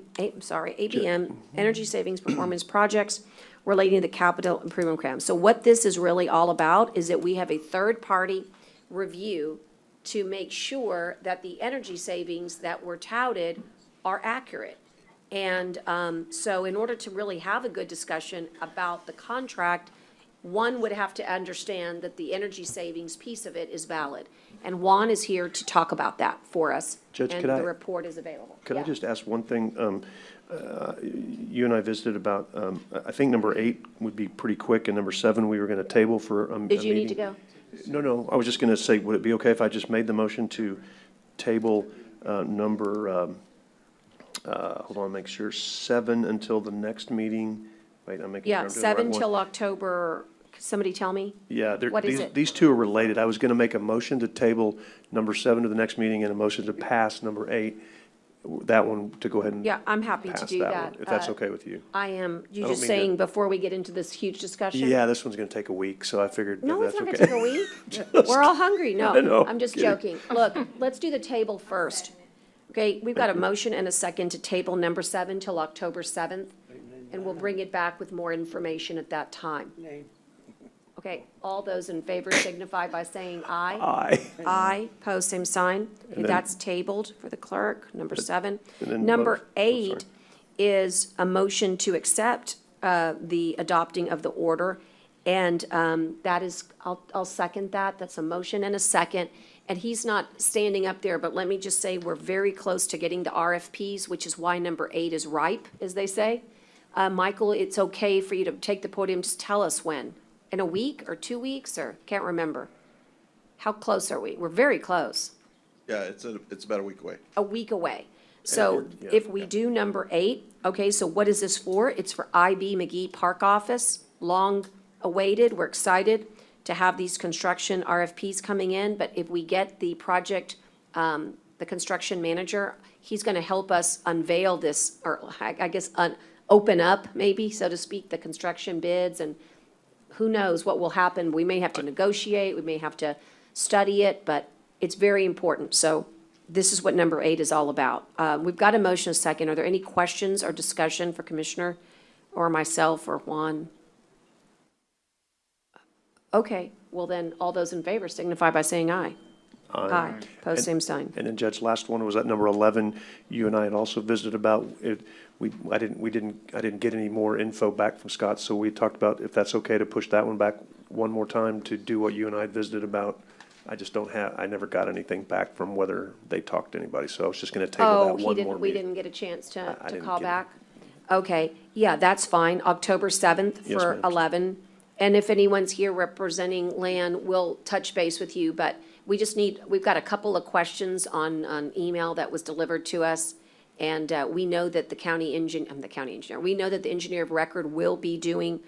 Speaker 1: Energy Savings Performance Projects relating to the capital improvement program. So what this is really all about is that we have a third-party review to make sure that the energy savings that were touted are accurate. And so in order to really have a good discussion about the contract, one would have to understand that the energy savings piece of it is valid. And Juan is here to talk about that for us.
Speaker 18: Judge,
Speaker 1: and
Speaker 18: could I-
Speaker 1: the report is available.
Speaker 18: Could I
Speaker 1: Yeah.
Speaker 18: just ask one thing? You and I visited about, I think number 8 would be pretty quick, and number 7 we were going to table for a
Speaker 1: Did you need to
Speaker 18: meeting.
Speaker 1: go?
Speaker 18: No, I was just going to say, would it be okay if I just made the motion to table number, hold on, make sure, 7 until the next meeting? Wait, I'm making sure
Speaker 1: Yeah,
Speaker 18: I'm doing the right
Speaker 1: 7
Speaker 18: one.
Speaker 1: till October, somebody tell me?
Speaker 18: Yeah,
Speaker 1: What is it?
Speaker 18: these two are related. I was going to make a motion to table number 7 to the next meeting and a motion to pass number 8, that one to go ahead and
Speaker 1: Yeah, I'm happy to
Speaker 18: pass
Speaker 1: do
Speaker 18: that
Speaker 1: that.
Speaker 18: one, if that's okay with you.
Speaker 1: I am.
Speaker 18: I
Speaker 1: You
Speaker 18: don't
Speaker 1: just
Speaker 18: mean to-
Speaker 1: saying before we get into this huge discussion?
Speaker 18: Yeah, this one's going to take a week, so I figured
Speaker 1: No,
Speaker 18: if
Speaker 1: it's
Speaker 18: that's
Speaker 1: not gonna
Speaker 18: okay.
Speaker 1: take a week. We're all hungry. No,
Speaker 18: I know,
Speaker 1: I'm just
Speaker 18: kidding.
Speaker 1: joking. Look, let's do the table first. Okay, we've got a motion and a second to table number 7 till October 7th, and we'll bring it back with more information at that time. Okay, all those in favor signify by saying aye.
Speaker 18: Aye.
Speaker 1: Aye, pose same sign. Okay,
Speaker 18: And then-
Speaker 1: that's tabled for the clerk, number 7.
Speaker 18: and then
Speaker 1: Number
Speaker 18: vote-
Speaker 1: 8 is a motion to accept the adopting of the order. And that is, I'll second that. That's a motion and a second. And he's not standing up there, but let me just say, we're very close to getting the RFPs, which is why number 8 is ripe, as they say. Michael, it's okay for you to take the podium, just tell us when. In a week or 2 weeks, or, can't remember. How close are we? We're very close,
Speaker 21: Yeah, it's about a week away.
Speaker 1: a week away. So
Speaker 21: yeah,
Speaker 1: if we do number 8, okay, so what is this for? It's for IB McGee Park Office, long awaited. We're excited to have these construction RFPs coming in, but if we get the project, the construction manager, he's gonna help us unveil this, or I guess, open up, maybe, so to speak, the construction bids, and who knows what will happen. We may have to negotiate, we may have to study it, but it's very important. So this is what number 8 is all about. We've got a motion, a second. Are there any questions or discussion for Commissioner or myself or Juan? Okay, well then, all those in favor signify by saying aye. Aye. Pose same sign.
Speaker 18: And then Judge, last one was at number 11. You and I had also visited about it. I didn't get any more info back from Scott, so we talked about if that's okay to push that one back one more time to do what you and I had visited about. I never got anything back from whether they talked to anybody, so I was just gonna table that one more meeting.
Speaker 1: We didn't get a chance
Speaker 18: I
Speaker 1: to
Speaker 18: didn't
Speaker 1: call
Speaker 18: get it.
Speaker 1: back? Okay, yeah, that's fine. October 7th
Speaker 18: Yes,
Speaker 1: for
Speaker 18: ma'am.
Speaker 1: 11. And if anyone's here representing Lan, we'll touch base with you, but we've got a couple of questions on email that was delivered to us. And we know that we know that the engineer of record will be doing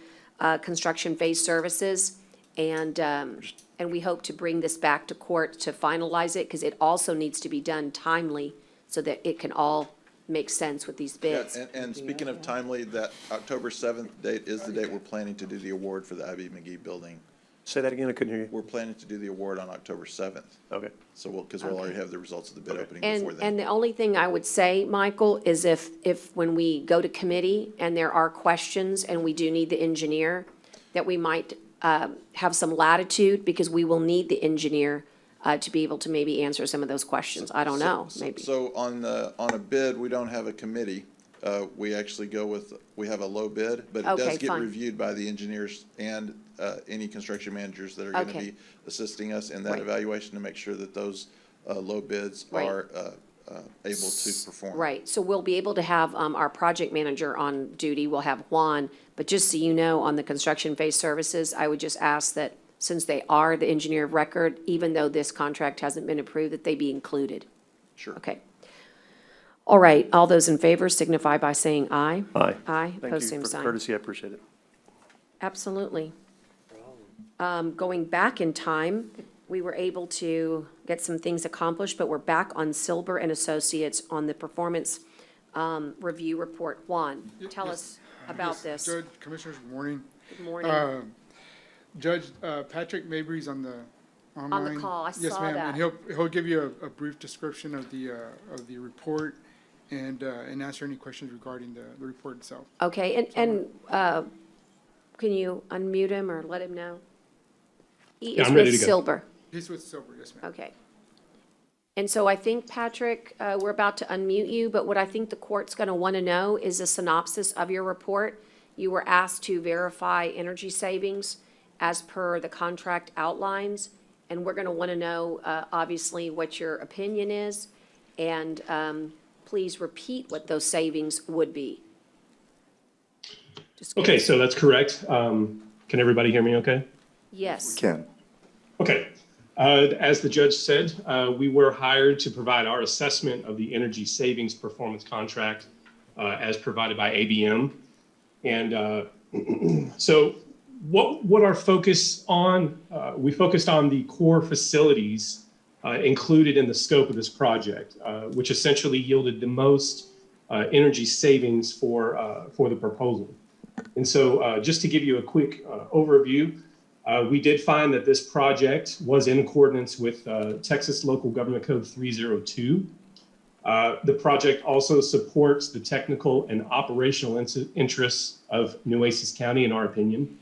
Speaker 1: construction phase services. And we hope to bring this back to court to finalize it, because it also needs to be done timely so that it can all make sense with these
Speaker 21: Yeah,
Speaker 1: bids.
Speaker 21: and speaking of timely, that October 7th date is the date we're planning to do the award for the IB McGee building.
Speaker 18: Say that again, I couldn't hear you.
Speaker 21: We're planning to do the award on October 7th.
Speaker 18: Okay.
Speaker 21: So because we'll already have the results of the bid opening
Speaker 1: And,
Speaker 21: before then.
Speaker 1: and the only thing I would say, Michael, is if when we go to committee and there are questions and we do need the engineer, that we might have some latitude, because we will need the engineer to be able to maybe answer some of those questions. I don't know, maybe.
Speaker 21: So on a bid, we don't have a committee. We actually we have a low bid, but it
Speaker 1: Okay,
Speaker 21: does get
Speaker 1: fine.
Speaker 21: reviewed by the engineers and any construction managers that are going to
Speaker 1: Okay.
Speaker 21: be assisting us in that
Speaker 1: Right.
Speaker 21: evaluation to make sure that those low bids
Speaker 1: Right.
Speaker 21: are able to perform.
Speaker 1: Right, so we'll be able to have our project manager on duty, we'll have Juan, but just so you know, on the construction phase services, I would just ask that since they are the engineer of record, even though this contract hasn't been approved, that they be included.
Speaker 21: Sure.
Speaker 1: Okay. All right, all those in favor signify by saying aye.
Speaker 5: Aye.
Speaker 1: Aye,
Speaker 5: Thank
Speaker 1: pose
Speaker 5: you
Speaker 1: same
Speaker 5: for the
Speaker 1: sign.
Speaker 5: courtesy, I appreciate it.
Speaker 1: Absolutely. Going back in time, we were able to get some things accomplished, but we're back on Silber and Associates on the performance review report. Juan, tell us about
Speaker 3: Yes,
Speaker 1: this.
Speaker 3: Judge, Commissioners, good morning.
Speaker 1: Good morning.
Speaker 3: Judge, Patrick Mabry's on the online.
Speaker 1: call. I
Speaker 3: Yes,
Speaker 1: saw
Speaker 3: ma'am,
Speaker 1: that.
Speaker 3: and he'll give you a brief description of the report and answer any questions regarding the report itself.
Speaker 1: Okay, and can you unmute him or let him know? He
Speaker 3: Yeah,
Speaker 1: is
Speaker 3: I'm ready
Speaker 1: with
Speaker 3: to go.
Speaker 1: Silber.
Speaker 3: He's with Silver, yes, ma'am.
Speaker 1: Okay. And so I think, Patrick, we're about to unmute you, but what I think the court's going to want to know is a synopsis of your report. You were asked to verify energy savings as per the contract outlines, and we're going to want to know, obviously, what your opinion is, and please repeat what those savings would be.
Speaker 22: Okay, so that's correct. Can everybody hear me okay?
Speaker 1: Yes.
Speaker 4: Can.
Speaker 22: Okay. As the judge said, we were hired to provide our assessment of the energy savings performance contract as provided by ABM. And so what our focus on, we focused on the core facilities included in the scope of this project, which essentially yielded the most energy savings for the proposal. And so just to give you a quick overview, we did find that this project was in accordance with Texas Local Government Code 302. The project also supports the technical and operational interests of Nueces County, in our opinion.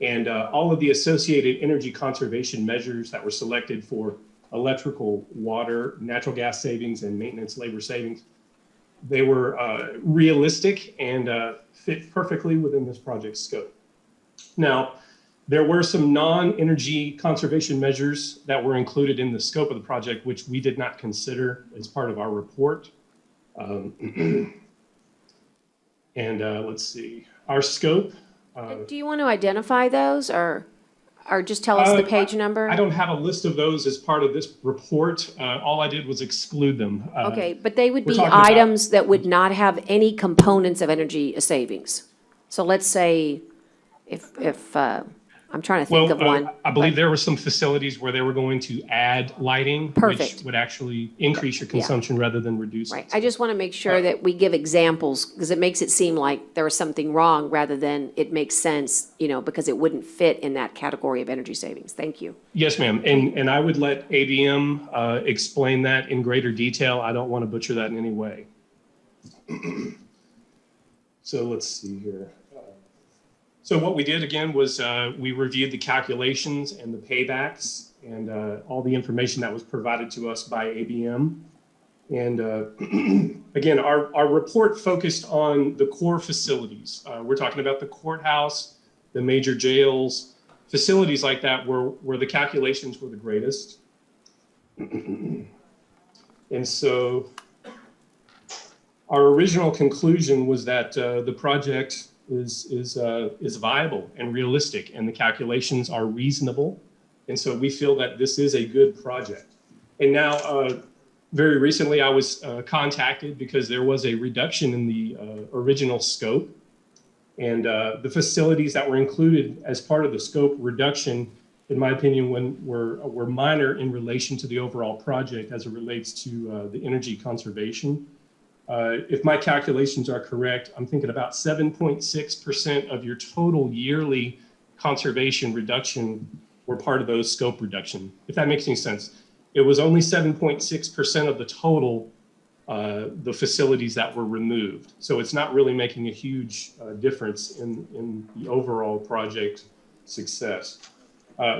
Speaker 22: And all of the associated energy conservation measures that were selected for electrical, water, natural gas savings, and maintenance labor savings, they were realistic and fit perfectly within this project's scope. Now, there were some non-energy conservation measures that were included in the scope of the project, which we did not consider as part of our report. And let's see, our scope.
Speaker 1: Do you want to identify those or just tell us the page number?
Speaker 22: I don't have a list of those as part of this report. All I did was exclude them.
Speaker 1: Okay, but they would
Speaker 22: we're
Speaker 1: be
Speaker 22: talking about-
Speaker 1: items that would not have any components of energy savings. So let's say if I'm trying to think of one.
Speaker 22: I believe there were some facilities where they were going to add lighting,
Speaker 1: Perfect.
Speaker 22: which would actually increase your consumption rather than reduce
Speaker 1: Right,
Speaker 22: it.
Speaker 1: I just want to make sure that we give examples, because it makes it seem like there was something wrong, rather than it makes sense, because it wouldn't fit in that category of energy savings. Thank you.
Speaker 22: Yes, ma'am. And I would let ABM explain that in greater detail. I don't want to butcher that in any way. So let's see here. So what we did again was we reviewed the calculations and the paybacks and all the information that was provided to us by ABM. And again, our report focused on the core facilities. We're talking about the courthouse, the major jails, facilities like that where the calculations were the greatest. And so our original conclusion was that the project is viable and realistic, and the calculations are reasonable. And so we feel that this is a good project. And now, very recently, I was contacted because there was a reduction in the original scope. And the facilities that were included as part of the scope reduction, in my opinion, were minor in relation to the overall project as it relates to the energy conservation. If my calculations are correct, I'm thinking about 7.6% of your total yearly conservation reduction were part of those scope reduction, if that makes any sense. It was only 7.6% of the total, the facilities that were removed. So it's not really making a huge difference in the overall project success.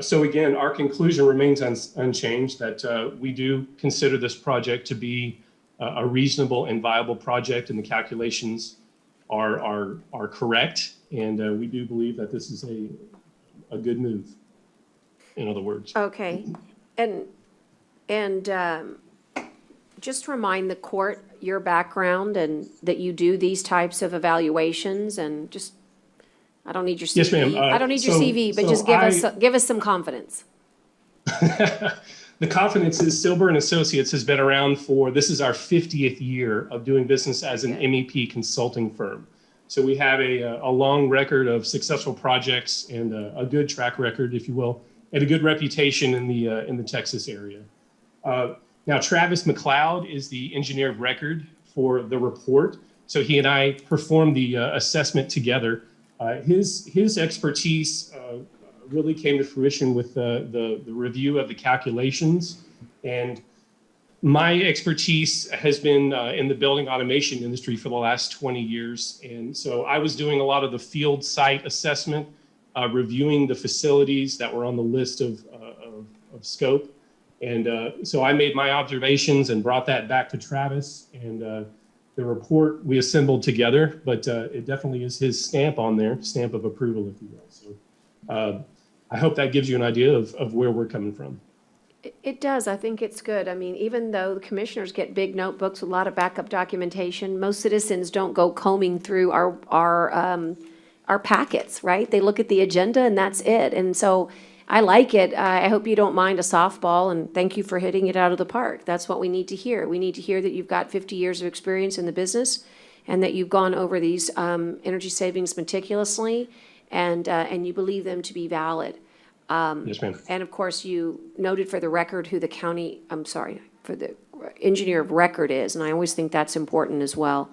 Speaker 22: So again, our conclusion remains unchanged that we do consider this project to be a reasonable and viable project, and the calculations are correct. And we do believe that this is a good move, in other words.
Speaker 1: Okay, and just remind the court your background and that you do these types of evaluations and just, I don't need your CV.
Speaker 22: Yes, ma'am.
Speaker 1: I don't need your
Speaker 22: So-
Speaker 1: CV, but
Speaker 22: so
Speaker 1: just give us some confidence.
Speaker 22: The confidence is Silber and Associates has been around for, this is our 50th year of doing business as an MEP consulting firm. So we have a long record of successful projects and a good track record, if you will, and a good reputation in the Texas area. Now, Travis McLeod is the engineer of record for the report. So he and I performed the assessment together. His expertise really came to fruition with the review of the calculations. And my expertise has been in the building automation industry for the last 20 years. And so I was doing a lot of the field site assessment, reviewing the facilities that were on the list of scope. And so I made my observations and brought that back to Travis. And the report we assembled together, but it definitely is his stamp on there, stamp of approval, if you will. So I hope that gives you an idea of where we're coming from.
Speaker 1: It does. I think it's good. I mean, even though the commissioners get big notebooks with a lot of backup documentation, most citizens don't go combing through our packets, right? They look at the agenda and that's it. And so I like it. I hope you don't mind a softball, and thank you for hitting it out of the park. That's what we need to hear. We need to hear that you've got 50 years of experience in the business and that you've gone over these energy savings meticulously and you believe them to be valid.
Speaker 22: Yes, ma'am.
Speaker 1: And of course, you noted for the record who for the engineer of record is, and I always think that's important as well.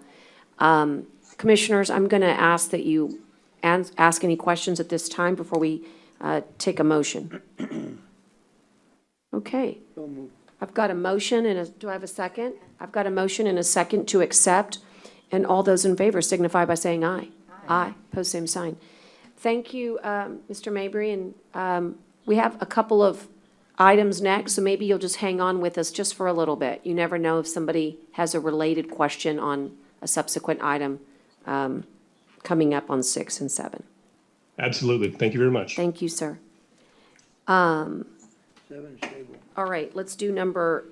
Speaker 1: Commissioners, I'm going to ask that you ask any questions at this time before we take a motion. Okay.
Speaker 14: So moved.
Speaker 1: I've got a motion do I have a second? I've got a motion and a second to accept, and all those in favor signify by saying aye. Aye. Pose same sign. Thank you, Mr. Mabry, and we have a couple of items next, so maybe you'll just hang on with us just for a little bit. You never know if somebody has a related question on a subsequent item coming up on 6 and 7.
Speaker 22: Absolutely. Thank you very much.
Speaker 1: Thank you, sir.
Speaker 14: 7 stable.
Speaker 1: All right, let's do number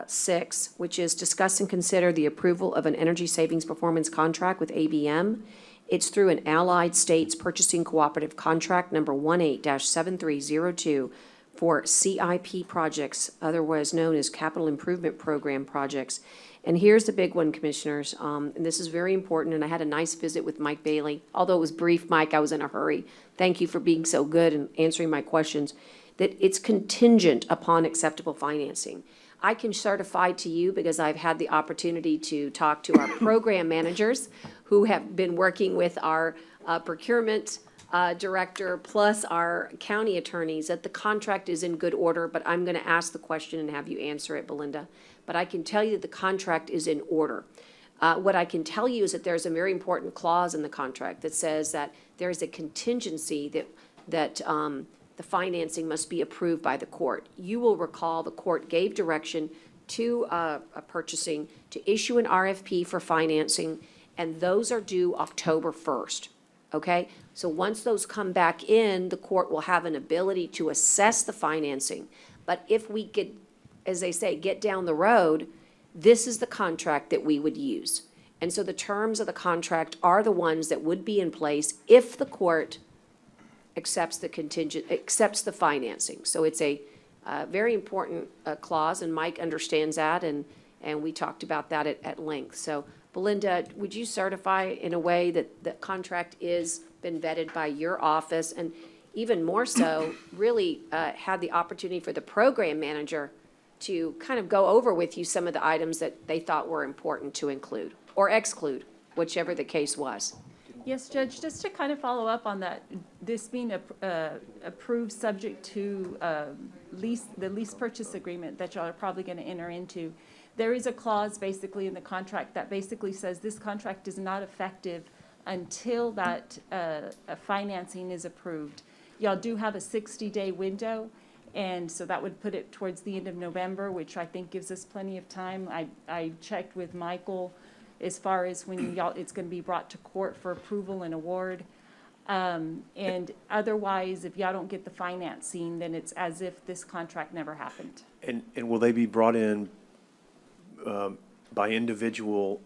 Speaker 1: 6, which is discuss and consider the approval of an energy savings performance contract with ABM. It's through an Allied States Purchasing Cooperative Contract number 18-7302 for CIP projects, otherwise known as Capital Improvement Program projects. And here's the big one, Commissioners, and this is very important, and I had a nice visit with Mike Bailey. Although it was brief, Mike, I was in a hurry. Thank you for being so good and answering my questions. That it's contingent upon acceptable financing. I can certify to you, because I've had the opportunity to talk to our program managers who have been working with our procurement director plus our county attorneys, that the contract is in good order, but I'm going to ask the question and have you answer it, Belinda. But I can tell you that the contract is in order. What I can tell you is that there's a very important clause in the contract that says that there is a contingency that the financing must be approved by the court. You will recall the court gave direction to purchasing to issue an RFP for financing, and those are due October 1st, okay? So once those come back in, the court will have an ability to assess the financing. But if we could, as they say, get down the road, this is the contract that we would use. And so the terms of the contract are the ones that would be in place if the court accepts the financing. So it's a very important clause, and Mike understands that, and we talked about that at length. So Belinda, would you certify in a way that the contract is been vetted by your office, and even more so, really had the opportunity for the program manager to kind of go over with you some of the items that they thought were important to include or exclude, whichever the case was?
Speaker 15: Yes, Judge, just to kind of follow up on that, this being approved subject to the lease purchase agreement that y'all are probably going to enter into, there is a clause basically in the contract that basically says this contract is not effective until that financing is approved. Y'all do have a 60-day window, and so that would put it towards the end of November, which I think gives us plenty of time. I checked with Michael as far as when y'all, it's going to be brought to court for approval and award. And otherwise, if y'all don't get the financing, then it's as if this contract never happened.
Speaker 18: And will they be brought in by individual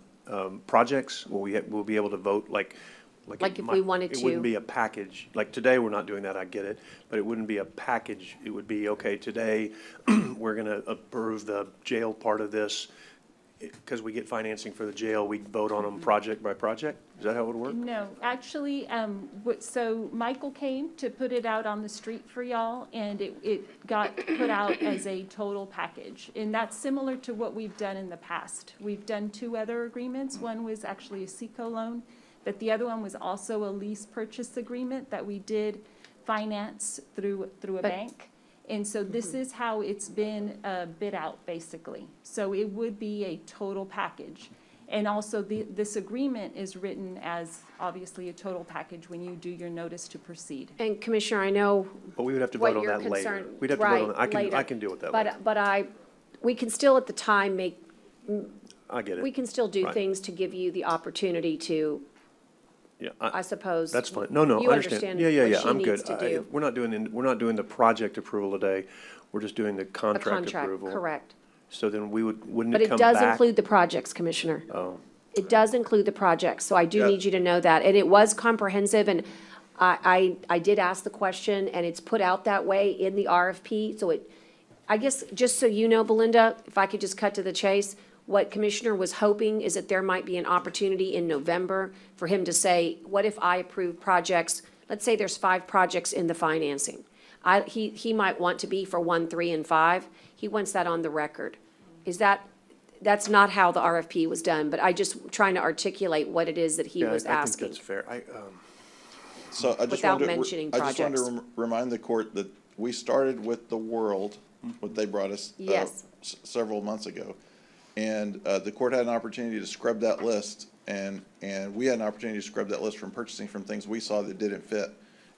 Speaker 18: projects? Will be able to vote like
Speaker 1: Like if we wanted
Speaker 18: It wouldn't
Speaker 1: to.
Speaker 18: be a package. Like today, we're not doing that, I get it. But it wouldn't be a package. It would be, okay, today, we're going to approve the jail part of this. Because we get financing for the jail, we vote on them project by project? Is that how it would work?
Speaker 15: No, actually, so Michael came to put it out on the street for y'all, and it got put out as a total package. And that's similar to what we've done in the past. We've done 2 other agreements. One was actually a SECO loan, but the other one was also a lease purchase agreement that we did finance through a bank. And so this is how it's been bid out, basically. So it would be a total package. And also, this agreement is written as, obviously, a total package when you do your notice to proceed.
Speaker 1: And Commissioner, I know
Speaker 18: But we would have to
Speaker 1: what
Speaker 18: vote on
Speaker 1: you're
Speaker 18: that later.
Speaker 1: concerned.
Speaker 18: We'd have to vote on
Speaker 1: Right,
Speaker 18: that. I
Speaker 1: later.
Speaker 18: can deal with that later.
Speaker 1: But we can still at the time
Speaker 18: I get it.
Speaker 1: we can still do
Speaker 18: Right.
Speaker 1: things to give you the opportunity to,
Speaker 18: Yeah,
Speaker 1: I suppose.
Speaker 18: That's fine. No,
Speaker 1: You
Speaker 18: I understand. Yeah,
Speaker 1: what she
Speaker 18: I'm
Speaker 1: needs
Speaker 18: good.
Speaker 1: to do.
Speaker 18: We're not doing the project approval today. We're just doing the
Speaker 1: A
Speaker 18: contract
Speaker 1: contract,
Speaker 18: approval.
Speaker 1: correct.
Speaker 18: So then wouldn't
Speaker 1: But
Speaker 18: it
Speaker 1: it
Speaker 18: come
Speaker 1: does
Speaker 18: back?
Speaker 1: include the projects, Commissioner.
Speaker 18: Oh,
Speaker 1: It does include the projects, so I do
Speaker 21: Yeah.
Speaker 1: need you to know that. And it was comprehensive, and I did ask the question, and it's put out that way in the RFP. So I guess, just so you know, Belinda, if I could just cut to the chase, what Commissioner was hoping is that there might be an opportunity in November for him to say, what if I approve projects? Let's say there's 5 projects in the financing. He might want to be for 1, 3, and 5. He wants that on the record. That's not how the RFP was done, but I just trying to articulate what it is that he
Speaker 18: yeah,
Speaker 1: was
Speaker 18: I think
Speaker 1: asking.
Speaker 18: that's fair.
Speaker 21: So I just
Speaker 1: Without
Speaker 21: wanted to,
Speaker 1: mentioning
Speaker 21: I just wanted to
Speaker 1: projects.
Speaker 21: remind the court that we started with the world, what they brought us
Speaker 1: Yes.
Speaker 21: several months ago. And the court had an opportunity to scrub that list, and we had an opportunity to scrub that list from purchasing from things we saw that didn't fit.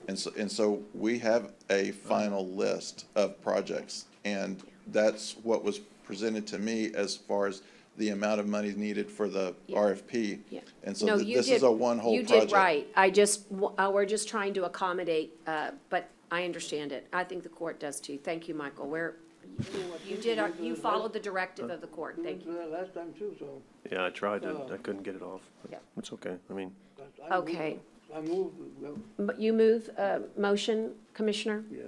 Speaker 21: And so we have a final list of projects, and that's what was presented to me as far as the amount of money needed for the RFP.
Speaker 1: Yeah.
Speaker 21: And so
Speaker 1: No, you
Speaker 21: this is
Speaker 1: did-
Speaker 21: a one whole project.
Speaker 1: You did right. We're just trying to accommodate, but I understand it. I think the court does too. Thank you, Michael. You followed the directive of the court. Thank you.
Speaker 14: Last time too, so.
Speaker 18: Yeah, I tried to, I couldn't get it off.
Speaker 1: Yeah.
Speaker 18: It's okay. I mean,
Speaker 1: Okay.
Speaker 14: I moved,
Speaker 1: But you move, motion, Commissioner?
Speaker 14: yeah.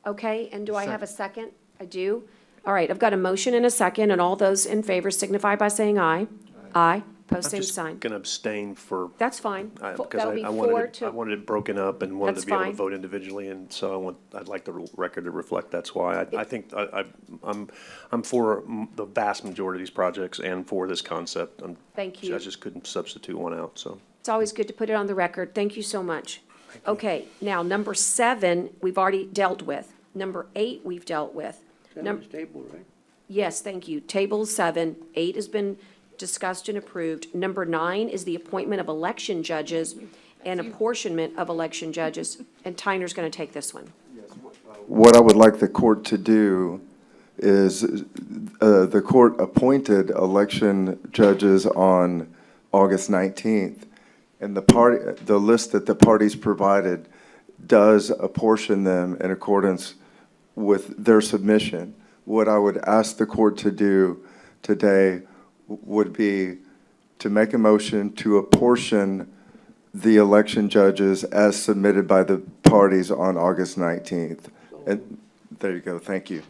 Speaker 1: Okay, and do I have a second? I do. All right, I've got a motion and a second, and all those in favor signify by saying aye. Aye. Post
Speaker 18: I'm
Speaker 1: same
Speaker 18: just
Speaker 1: sign.
Speaker 18: gonna abstain for,
Speaker 1: That's fine.
Speaker 18: because
Speaker 1: That'll be
Speaker 18: I
Speaker 1: 4
Speaker 18: wanted
Speaker 1: to.
Speaker 18: it broken up and wanted
Speaker 1: That's
Speaker 18: to be able to
Speaker 1: fine.
Speaker 18: vote individually, and so I'd like the record to reflect that's why. I think I'm for the vast majority of these projects and for this concept.
Speaker 1: Thank you.
Speaker 18: I just couldn't substitute one out, so.
Speaker 1: It's always good to put it on the record. Thank you so much. Okay, now, number 7, we've already dealt with. Number 8, we've dealt with.
Speaker 14: Seven's table, right?
Speaker 1: Yes, thank you. Table 7, 8 has been discussed and approved. Number 9 is the appointment of election judges and apportionment of election judges. And Tyner's going to take this one.
Speaker 4: What I would like the court to do is, the court appointed election judges on August 19th, and the list that the parties provided does apportion them in accordance with their submission. What I would ask the court to do today would be to make a motion to apportion the election judges as submitted by the parties on August 19th. And there you go, thank you.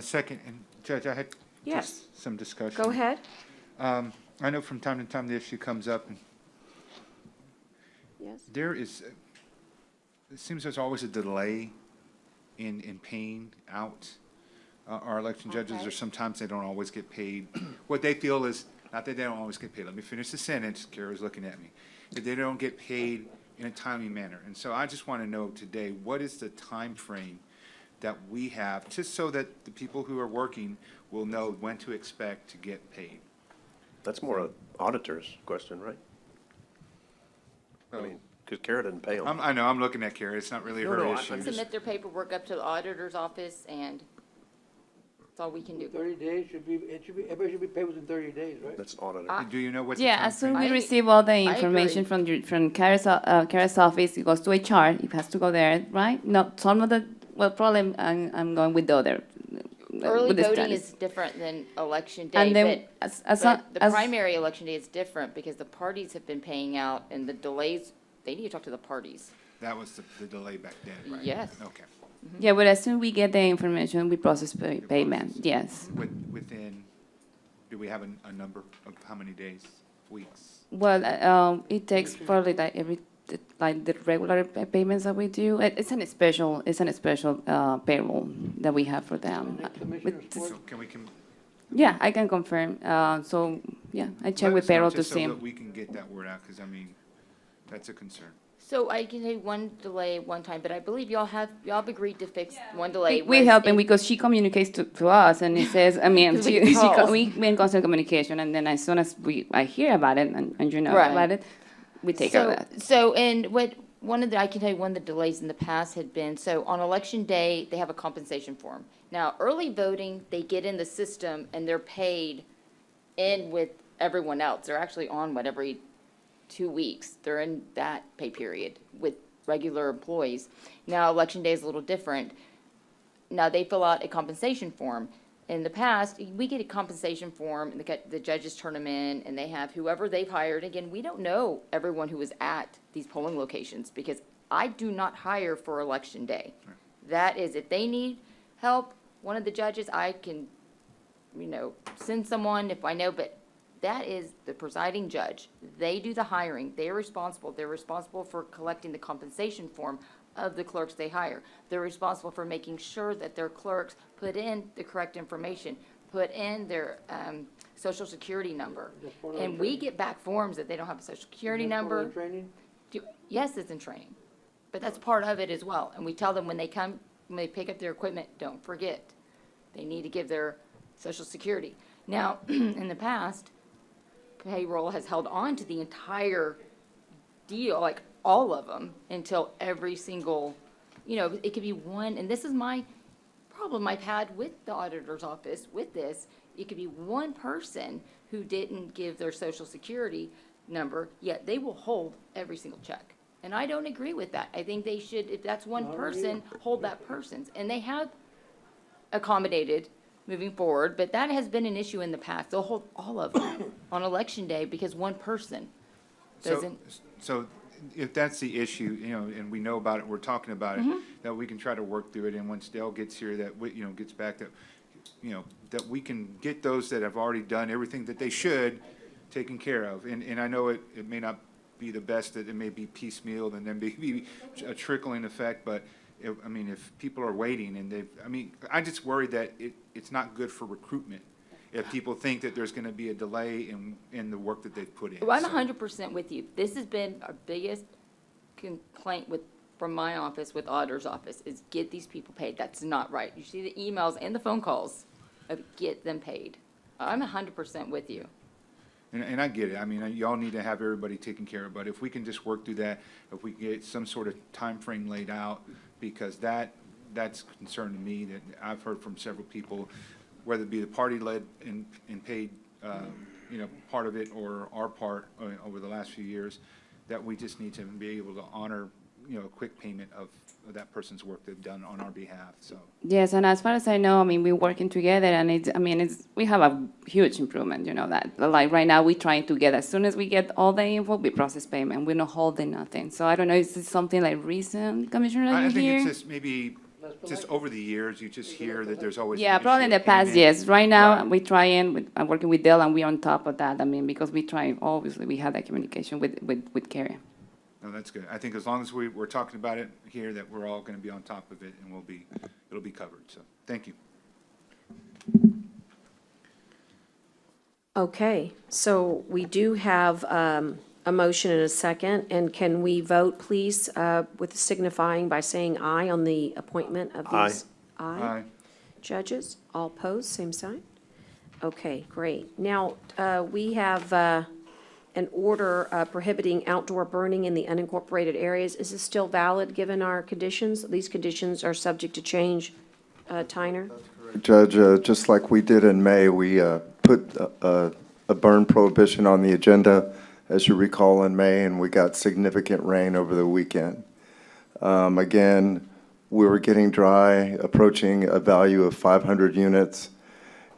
Speaker 13: Second, and Judge, I had
Speaker 1: Yes.
Speaker 13: just some discussion.
Speaker 1: Go ahead.
Speaker 13: I know from time to time the issue comes up, and
Speaker 1: Yes.
Speaker 13: it seems there's always a delay in paying out our election judges,
Speaker 1: Okay.
Speaker 13: or sometimes they don't always get paid. What they feel is, not that they don't always get paid, let me finish the sentence, Kara's looking at me, that they don't get paid in a timely manner. And so I just want to know today, what is the time frame that we have, just so that the people who are working will know when to expect to get paid?
Speaker 18: That's more an auditor's question, right? I mean, because Kara didn't pay them.
Speaker 13: I know, I'm looking at Kara, it's not really
Speaker 18: No,
Speaker 13: her
Speaker 18: no,
Speaker 13: issue.
Speaker 17: Submit their paperwork up to the auditor's office, and That's all we can do.
Speaker 14: 30 days everybody should be paid within 30 days, right?
Speaker 18: That's an auditor.
Speaker 13: Do you know what the
Speaker 6: Yeah,
Speaker 13: time
Speaker 6: as soon
Speaker 13: frame
Speaker 6: as we
Speaker 17: I-
Speaker 6: receive all the
Speaker 17: I
Speaker 6: information from Kara's office, it goes to HR, it has to go there, right? No, some of the, well, probably I'm going with the other.
Speaker 17: Early
Speaker 6: with the
Speaker 17: voting
Speaker 6: status.
Speaker 17: is different than election day,
Speaker 6: And then,
Speaker 17: but,
Speaker 6: as
Speaker 17: the primary election day is different because the parties have been paying out and the delays, they need to talk to the parties.
Speaker 13: That was the delay back then, right?
Speaker 17: Yes.
Speaker 13: Okay.
Speaker 6: Yeah, but as soon as we get the information, we process payment, yes.
Speaker 13: Within, do we have a number of how many days, weeks?
Speaker 6: Well, it takes probably like the regular payments that we do. It's an special payroll that we have for them.
Speaker 13: So can we,
Speaker 6: Yeah, I can confirm. So, yeah, I check
Speaker 13: let
Speaker 6: with
Speaker 13: us know
Speaker 6: payroll to
Speaker 13: just so
Speaker 6: see.
Speaker 13: that we can get that word out, because I mean, that's a concern.
Speaker 17: So I can say one delay at one time, but I believe y'all have agreed to fix one delay.
Speaker 6: We help him because she communicates to us and it says, I mean, we in constant communication, and then as soon as I hear about it and you know
Speaker 17: Right.
Speaker 6: about it, we take care of that.
Speaker 17: So, and I can tell you one of the delays in the past had been, so on election day, they have a compensation form. Now, early voting, they get in the system and they're paid in with everyone else. They're actually on every 2 weeks. They're in that pay period with regular employees. Now, election day is a little different. Now, they fill out a compensation form. In the past, we get a compensation form, and the judges turn them in, and they have whoever they've hired. Again, we don't know everyone who is at these polling locations, because I do not hire for election day. That is, if they need help, one of the judges, I can, send someone if I know, but that is the presiding judge. They do the hiring. They're responsible. They're responsible for collecting the compensation form of the clerks they hire. They're responsible for making sure that their clerks put in the correct information, put in their social security number. And we get back forms that they don't have a social security number. Yes, it's in training, but that's part of it as well. And we tell them when they pick up their equipment, don't forget, they need to give their social security. Now, in the past, payroll has held on to the entire deal, like all of them, until every single, it could be one, and this is my problem I've had with the auditor's office with this. It could be one person who didn't give their social security number, yet they will hold every single check. And I don't agree with that. I think they should, if that's one person, hold that person's. And they have accommodated moving forward, but that has been an issue in the past. They'll hold all of them on election day because one person doesn't.
Speaker 13: So if that's the issue, and we know about it, we're talking about it, that we can try to work through it, and once Dale gets here, that we, gets back, that, that we can get those that have already done everything that they should taken care of. And I know it may not be the best, that it may be piecemeal and then be a trickling effect, but if people are waiting and I just worry that it's not good for recruitment if people think that there's going to be a delay in the work that they've put in.
Speaker 17: Well, I'm 100% with you. This has been our biggest complaint from my office with auditor's office is get these people paid. That's not right. You see the emails and the phone calls of get them paid. I'm 100% with you.
Speaker 13: And I get it. Y'all need to have everybody taken care of, but if we can just work through that, if we get some sort of time frame laid out, because that's concern to me, that I've heard from several people, whether it be the party-led and paid, part of it, or our part over the last few years, that we just need to be able to honor, a quick payment of that person's work they've done on our behalf, so.
Speaker 6: Yes, and as far as I know, we're working together, and we have a huge improvement, that. Like right now, we're trying to get, as soon as we get all the info, we process payment. We're not holding nothing. So I don't know, is this something like recent, Commissioner, that
Speaker 13: I
Speaker 6: you
Speaker 13: think
Speaker 6: hear?
Speaker 13: it's just maybe, just over the years, you just hear that there's always.
Speaker 6: Yeah,
Speaker 13: an
Speaker 6: probably in
Speaker 13: issue
Speaker 6: the
Speaker 13: of
Speaker 6: past,
Speaker 13: payment.
Speaker 6: yes. Right now,
Speaker 13: Right.
Speaker 6: we try I'm working with Dell, and we're on top of that. Because we try, obviously, we have that communication with Carrie.
Speaker 13: No, that's good. I think as long as we're talking about it here, that we're all going to be on top of it, and it'll be covered, so, thank you.
Speaker 1: Okay, so we do have a motion and a second, and can we vote, please, with signifying by saying aye on the appointment of these?
Speaker 13: Aye.
Speaker 1: Judges, all opposed, same sign? Okay, great. Now, we have an order prohibiting outdoor burning in the unincorporated areas. Is this still valid, given our conditions? These conditions are subject to change, Tyner?
Speaker 4: That's correct. Judge, just like we did in May, we put a burn prohibition on the agenda, as you recall, in May, and we got significant rain over the weekend. Again, we were getting dry, approaching a value of 500 units,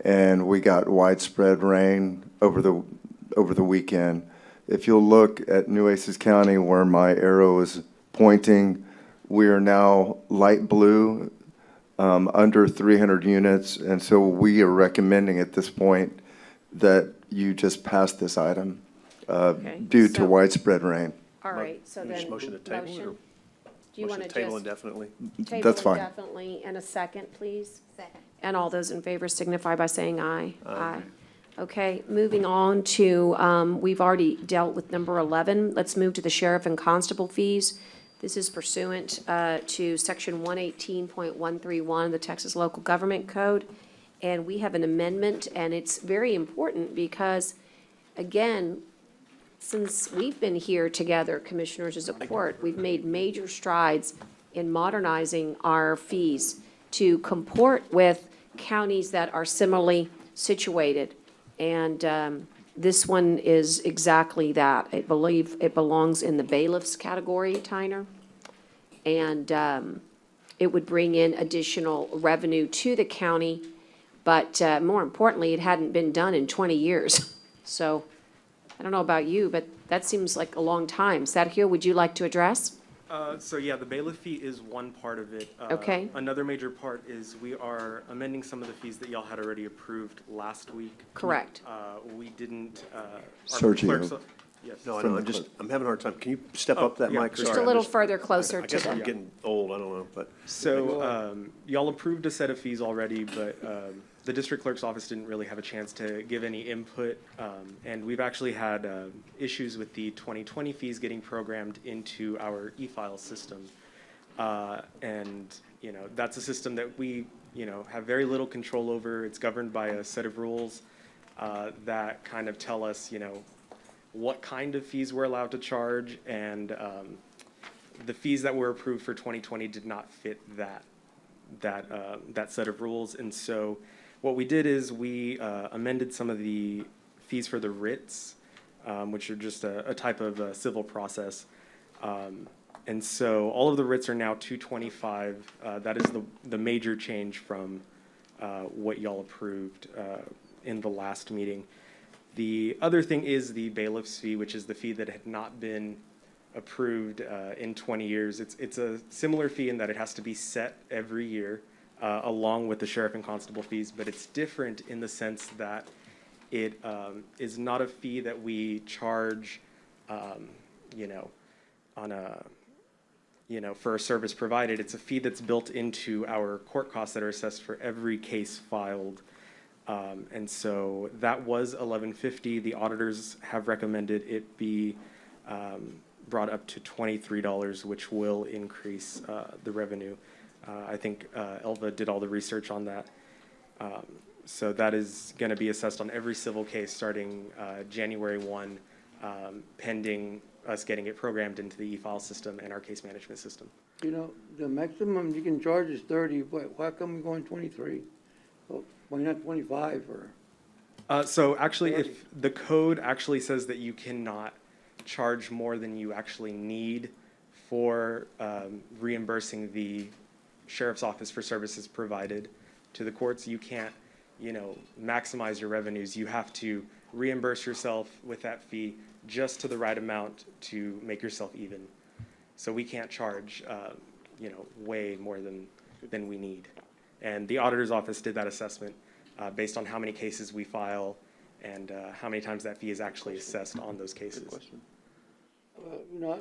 Speaker 4: and we got widespread rain over the weekend. If you'll look at Nueces County, where my arrow is pointing, we are now light blue, under 300 units, and so we are recommending at this point that you just pass this item due to widespread rain.
Speaker 1: All right, so
Speaker 18: Just
Speaker 1: then.
Speaker 18: motion to table it, or
Speaker 1: Do you
Speaker 18: motion
Speaker 1: want
Speaker 18: to
Speaker 1: to
Speaker 18: table
Speaker 1: just
Speaker 18: indefinitely?
Speaker 1: table
Speaker 4: That's fine.
Speaker 1: indefinitely, and a second, please?
Speaker 17: Second.
Speaker 1: And all those in favor signify by saying aye. Aye. Okay, moving on to, we've already dealt with number 11. Let's move to the sheriff and constable fees. This is pursuant to section 118.131 of the Texas Local Government Code. And we have an amendment, and it's very important because, again, since we've been here together, commissioners, as a court, we've made major strides in modernizing our fees to comport with counties that are similarly situated. And this one is exactly that. I believe it belongs in the bailiffs category, Tyner. And it would bring in additional revenue to the county. But more importantly, it hadn't been done in 20 years. So I don't know about you, but that seems like a long time. Sergio, would you like to address?
Speaker 9: So yeah, the bailiff fee is one part of it.
Speaker 1: Okay.
Speaker 9: Another major part is we are amending some of the fees that y'all had already approved last week.
Speaker 1: Correct.
Speaker 9: We didn't, our
Speaker 4: Sergio.
Speaker 9: clerk's- yes.
Speaker 18: No, I know, I'm having a hard time. Can you step up that
Speaker 9: yeah,
Speaker 18: mic?
Speaker 9: just
Speaker 1: Just
Speaker 18: Sorry,
Speaker 1: a little
Speaker 18: I'm
Speaker 1: further closer
Speaker 18: I
Speaker 1: to
Speaker 18: guess I'm
Speaker 1: the,
Speaker 18: getting old, I don't know, but.
Speaker 9: So, y'all approved a set of fees already, but, the district clerk's office didn't really have a chance to give any input. And we've actually had, issues with the 2020 fees getting programmed into our e-file system. And, you know, that's a system that we, you know, have very little control over. It's governed by a set of rules, that kind of tell us, you know, what kind of fees we're allowed to charge, and the fees that were approved for 2020 did not fit that set of rules. And so what we did is we amended some of the fees for the writs, which are just a type of civil process. And so all of the writs are now $225. That is the major change from what y'all approved in the last meeting. The other thing is the bailiff's fee, which is the fee that had not been approved in 20 years. It's a similar fee in that it has to be set every year, along with the sheriff and constable fees, but it's different in the sense that it is not a fee that we charge, you know, on a, you know, for a service provided. It's a fee that's built into our court costs that are assessed for every case filed. And so that was $11.50. The auditors have recommended it be brought up to $23, which will increase the revenue. I think Elva did all the research on that. So that is going to be assessed on every civil case starting January 1, pending us getting it programmed into the e-file system and our case management system.
Speaker 14: You know, the maximum you can charge is 30, but why come we going 23? Well, why not 25 or?
Speaker 9: So actually, if the code actually says that you cannot charge more than you actually need for reimbursing the sheriff's office for services provided to the courts, you can't, you know, maximize your revenues. You have to reimburse yourself with that fee just to the right amount to make yourself even. So we can't charge, you know, way more than we need. And the auditor's office did that assessment based on how many cases we file and how many times that fee is actually assessed on those cases.
Speaker 14: You know,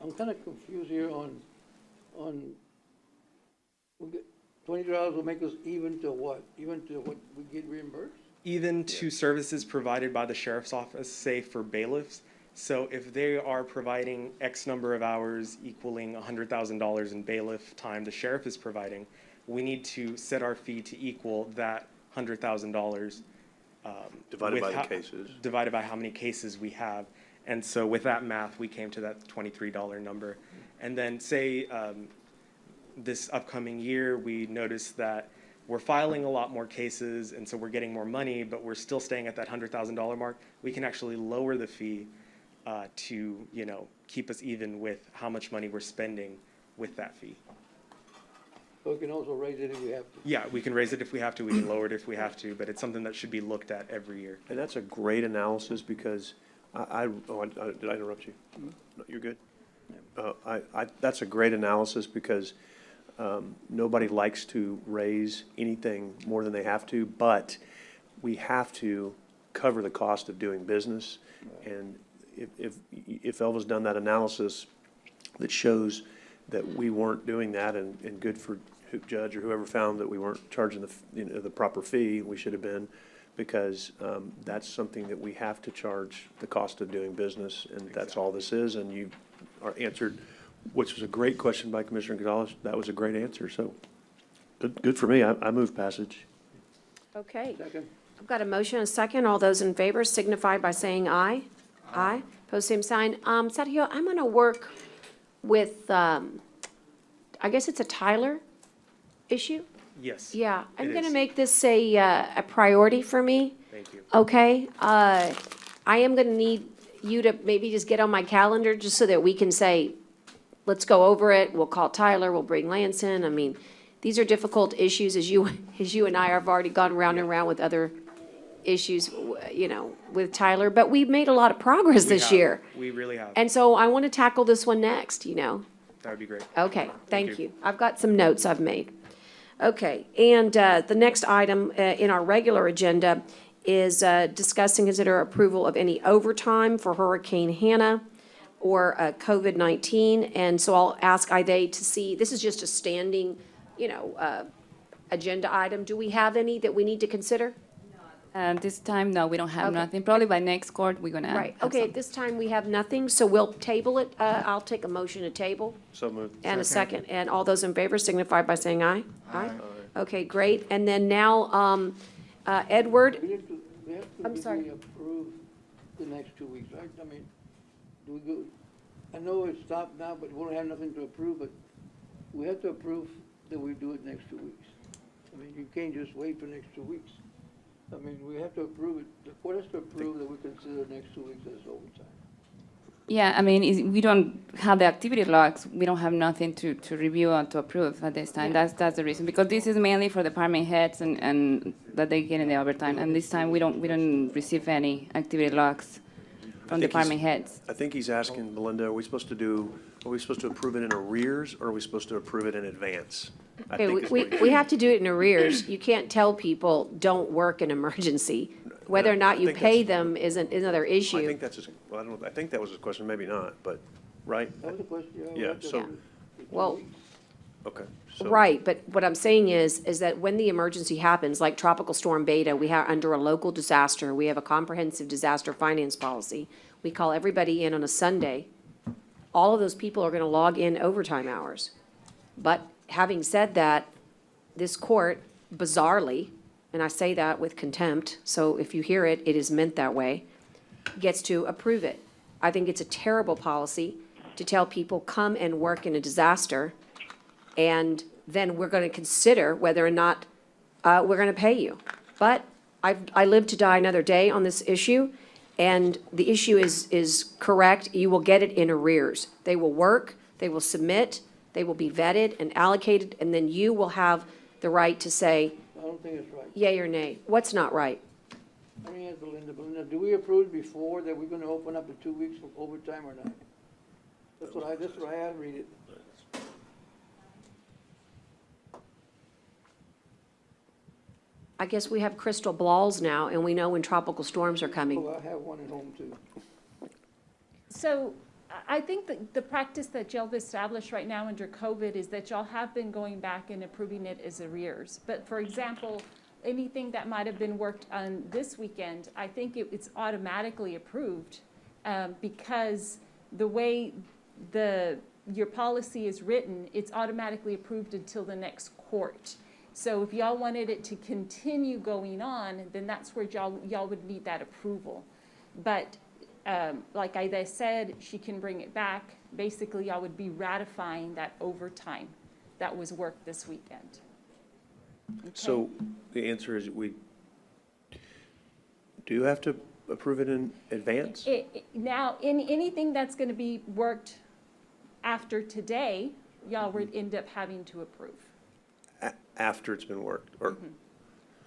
Speaker 14: I'm kind of confused here on $20 will make us even to what? Even to what we get reimbursed?
Speaker 9: Even to services provided by the sheriff's office, say for bailiffs. So if they are providing X number of hours equaling $100,000 in bailiff time the sheriff is providing, we need to set our fee to equal that $100,000
Speaker 18: Divided by the cases.
Speaker 9: Divided by how many cases we have. And so with that math, we came to that $23 number. And then say this upcoming year, we noticed that we're filing a lot more cases, and so we're getting more money, but we're still staying at that $100,000 mark, we can actually lower the fee to, you know, keep us even with how much money we're spending with that fee.
Speaker 14: So we can also raise it if we have to.
Speaker 9: Yeah, we can raise it if we have to, we can lower it if we have to, but it's something that should be looked at every year.
Speaker 18: And that's a great analysis because did I interrupt you? No, you're good? That's a great analysis because nobody likes to raise anything more than they have to, but we have to cover the cost of doing business. And if Elva's done that analysis that shows that we weren't doing that and good for judge or whoever found that we weren't charging the proper fee, we should have been, because that's something that we have to charge the cost of doing business, and that's all this is. And you are answered, which was a great question by Commissioner Gonzalez. That was a great answer. So good for me. I move passage.
Speaker 1: Okay.
Speaker 14: Second.
Speaker 1: I've got a motion and a second. All those in favor signify by saying aye. Aye. Pose same sign. Sergio, I'm going to work with, I guess it's a Tyler issue?
Speaker 9: Yes.
Speaker 1: Yeah, I'm
Speaker 9: it
Speaker 1: going to
Speaker 9: is.
Speaker 1: make this a priority for me.
Speaker 9: Thank you.
Speaker 1: Okay? I am going to need you to maybe just get on my calendar just so that we can say, let's go over it. We'll call Tyler, we'll bring Lance in. I mean, these are difficult issues, as you and I have already gone round and round with other issues, you know, with Tyler. But we've made a lot of progress this year.
Speaker 9: We really have.
Speaker 1: And so I want to tackle this one next, you know?
Speaker 9: That would be great.
Speaker 1: Okay, thank
Speaker 9: you.
Speaker 1: you. I've got some notes I've made. Okay, and the next item in our regular agenda is discuss and consider approval of any overtime for Hurricane Hannah or COVID-19. And so I'll ask Ida to see, this is just a standing, you know, agenda item. Do we have any that we need to consider?
Speaker 6: This time, no, we don't have
Speaker 1: Okay.
Speaker 6: nothing. Probably by next court, we're gonna
Speaker 1: Right,
Speaker 6: have
Speaker 1: okay, at
Speaker 6: something.
Speaker 1: this time, we have nothing, so we'll table it. I'll take a motion to table.
Speaker 18: So moved.
Speaker 1: And a second, and all those in favor signify by saying aye. Aye. Okay, great, and then now, Edward,
Speaker 14: We have to
Speaker 1: I'm sorry.
Speaker 14: really approve the next 2 weeks, right? I mean, do we go, I know it's stopped now, but we don't have nothing to approve, but we have to approve that we do it next 2 weeks. I mean, you can't just wait for next 2 weeks. I mean, we have to approve it, the court has to approve that we consider the next 2 weeks as overtime.
Speaker 6: Yeah, I mean, we don't have the activity logs. We don't have nothing to review or to approve at this time. That's the reason, because this is mainly for department heads and that they get in the overtime. And this time, we don't receive any activity logs from department heads.
Speaker 18: I think he's asking, Melinda, are we supposed to approve it in arrears, or are we supposed to approve it in advance? I
Speaker 1: okay,
Speaker 18: think is what
Speaker 1: we have to do it in arrears. You can't tell people, don't work in emergency. Whether or not
Speaker 18: I
Speaker 1: you
Speaker 18: think
Speaker 1: pay
Speaker 18: that's-
Speaker 1: them is another
Speaker 18: I
Speaker 1: issue.
Speaker 18: think that's his, well, I don't know, I think that was his question, maybe not, but, right?
Speaker 14: That was the question, we
Speaker 18: Yeah,
Speaker 14: have to
Speaker 18: so,
Speaker 14: approve it for 2
Speaker 1: Well,
Speaker 14: weeks.
Speaker 18: okay. So-
Speaker 1: Right, but what I'm saying is that when the emergency happens, like Tropical Storm Beta, we have, under a local disaster, we have a comprehensive disaster finance policy. We call everybody in on a Sunday. All of those people are gonna log in overtime hours. But having said that, this court bizarrely, and I say that with contempt, so if you hear it, it is meant that way, gets to approve it. I think it's a terrible policy to tell people, come and work in a disaster, and then we're gonna consider whether or not we're gonna pay you. But I live to die another day on this issue, and the issue is correct. You will get it in arrears. They will work, they will submit, they will be vetted and allocated, and then you will have the right to say
Speaker 14: I don't think it's right.
Speaker 1: yea or nay. What's not right?
Speaker 14: I mean, ask Belinda, do we approve before that we're gonna open up the 2 weeks for overtime or not? That's what I had read it.
Speaker 1: I guess we have crystal balls now, and we know when tropical storms are coming.
Speaker 14: Oh, I have one at home too.
Speaker 15: So I think that the practice that y'all have established right now under COVID is that y'all have been going back and approving it as arrears. But for example, anything that might have been worked on this weekend, I think it's automatically approved because the way your policy is written, it's automatically approved until the next court. So if y'all wanted it to continue going on, then that's where y'all would need that approval. But like Ida said, she can bring it back. Basically, y'all would be ratifying that overtime that was worked this weekend.
Speaker 18: So the answer is we do have to approve it in advance?
Speaker 15: Now, anything that's gonna be worked after today, y'all would end up having to approve.
Speaker 18: After it's been worked, or?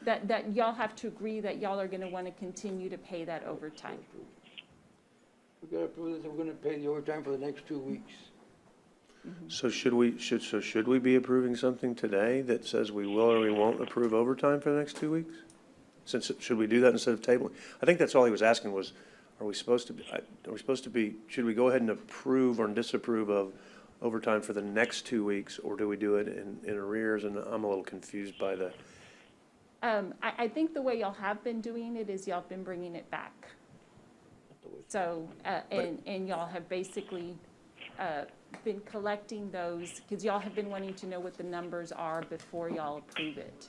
Speaker 15: That y'all have to agree that y'all are gonna wanna continue to pay that overtime.
Speaker 14: We gotta prove that we're gonna pay the overtime for the next 2 weeks.
Speaker 18: So should we be approving something today that says we will or we won't approve overtime for the next 2 weeks? Should we do that instead of tabling? I think that's all he was asking was, should we go ahead and approve or disapprove of overtime for the next 2 weeks, or do we do it in arrears? And I'm a little confused by the.
Speaker 15: I think the way y'all have been doing it is y'all have been bringing it back. So, and y'all have basically, been collecting those, because y'all have been wanting to know what the numbers are before y'all approve it.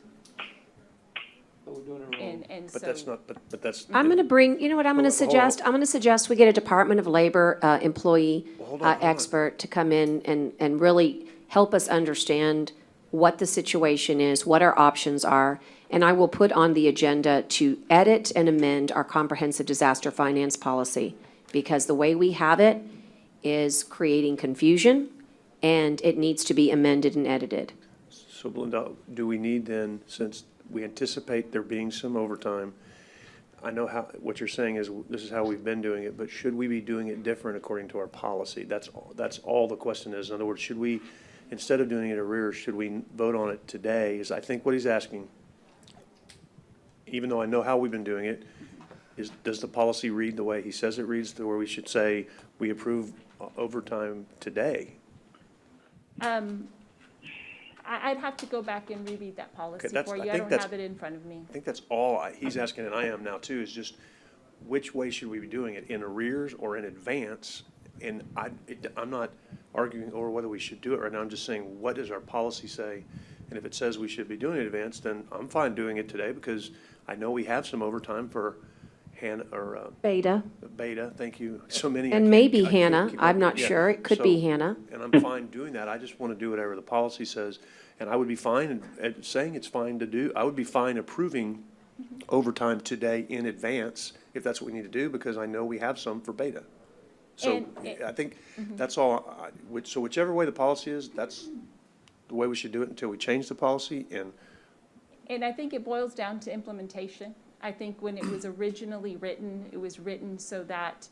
Speaker 14: But we're doing it wrong.
Speaker 15: And
Speaker 18: But
Speaker 15: so.
Speaker 18: that's not, but that's.
Speaker 1: I'm going to bring, you know what I'm going to suggest? I'm going to suggest we get a Department of Labor employee
Speaker 18: Hold on.
Speaker 1: expert to come in and really help us understand what the situation is, what our options are. And I will put on the agenda to edit and amend our comprehensive disaster finance policy, because the way we have it is creating confusion, and it needs to be amended and edited.
Speaker 18: So Belinda, do we need then, since we anticipate there being some overtime, I know what you're saying is this is how we've been doing it, but should we be doing it different according to our policy? That's all the question is. In other words, should we, instead of doing it arrears, should we vote on it today? Is I think what he's asking, even though I know how we've been doing it, is does the policy read the way he says it reads, to where we should say we approve overtime today?
Speaker 15: I'd have to go back and reread that policy
Speaker 18: Okay,
Speaker 15: for you.
Speaker 18: I
Speaker 15: I
Speaker 18: think
Speaker 15: don't
Speaker 18: that's-
Speaker 15: have it in front of me.
Speaker 18: I think that's all he's asking, and I am now too, is just which way should we be doing it, in arrears or in advance? And I'm not arguing over whether we should do it right now. I'm just saying, what does our policy say? And if it says we should be doing it in advance, then I'm fine doing it today, because I know we have some overtime for Hannah, or
Speaker 1: Beta,
Speaker 18: Beta, thank you, so many.
Speaker 1: and maybe Hannah, I'm not sure, it could be
Speaker 18: So-
Speaker 1: Hannah.
Speaker 18: And I'm fine doing that. I just want to do whatever the policy says. And I would be fine at saying it's fine to do, I would be fine approving overtime today in advance, if that's what we need to do, because I know we have some for Beta. So I think that's all, so whichever way the policy is, that's the way we should do it until we change the policy.
Speaker 15: And I think it boils down to implementation. I think when it was originally written, it was written so that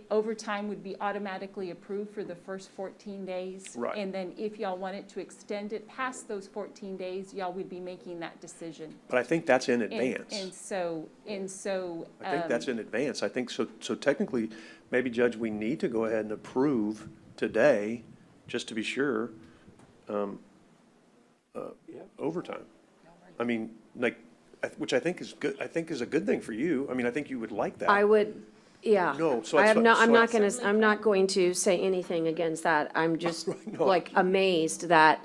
Speaker 15: overtime would be automatically approved for the first 14 days.
Speaker 18: Right.
Speaker 15: And then if y'all wanted to extend it past those 14 days, y'all would be making that decision.
Speaker 18: But I think that's in
Speaker 15: And
Speaker 18: advance.
Speaker 15: so.
Speaker 18: I think that's in advance. I think so technically, maybe Judge, we need to go ahead and approve today, just to be sure, overtime. I mean, like, which I think is good, I think is a good thing for you. I mean, I think you would like that.
Speaker 1: I would, yeah.
Speaker 18: No, so
Speaker 1: I
Speaker 18: it's
Speaker 1: have no, I'm
Speaker 18: so
Speaker 1: not gonna, I'm not going to say anything against that. I'm just like amazed that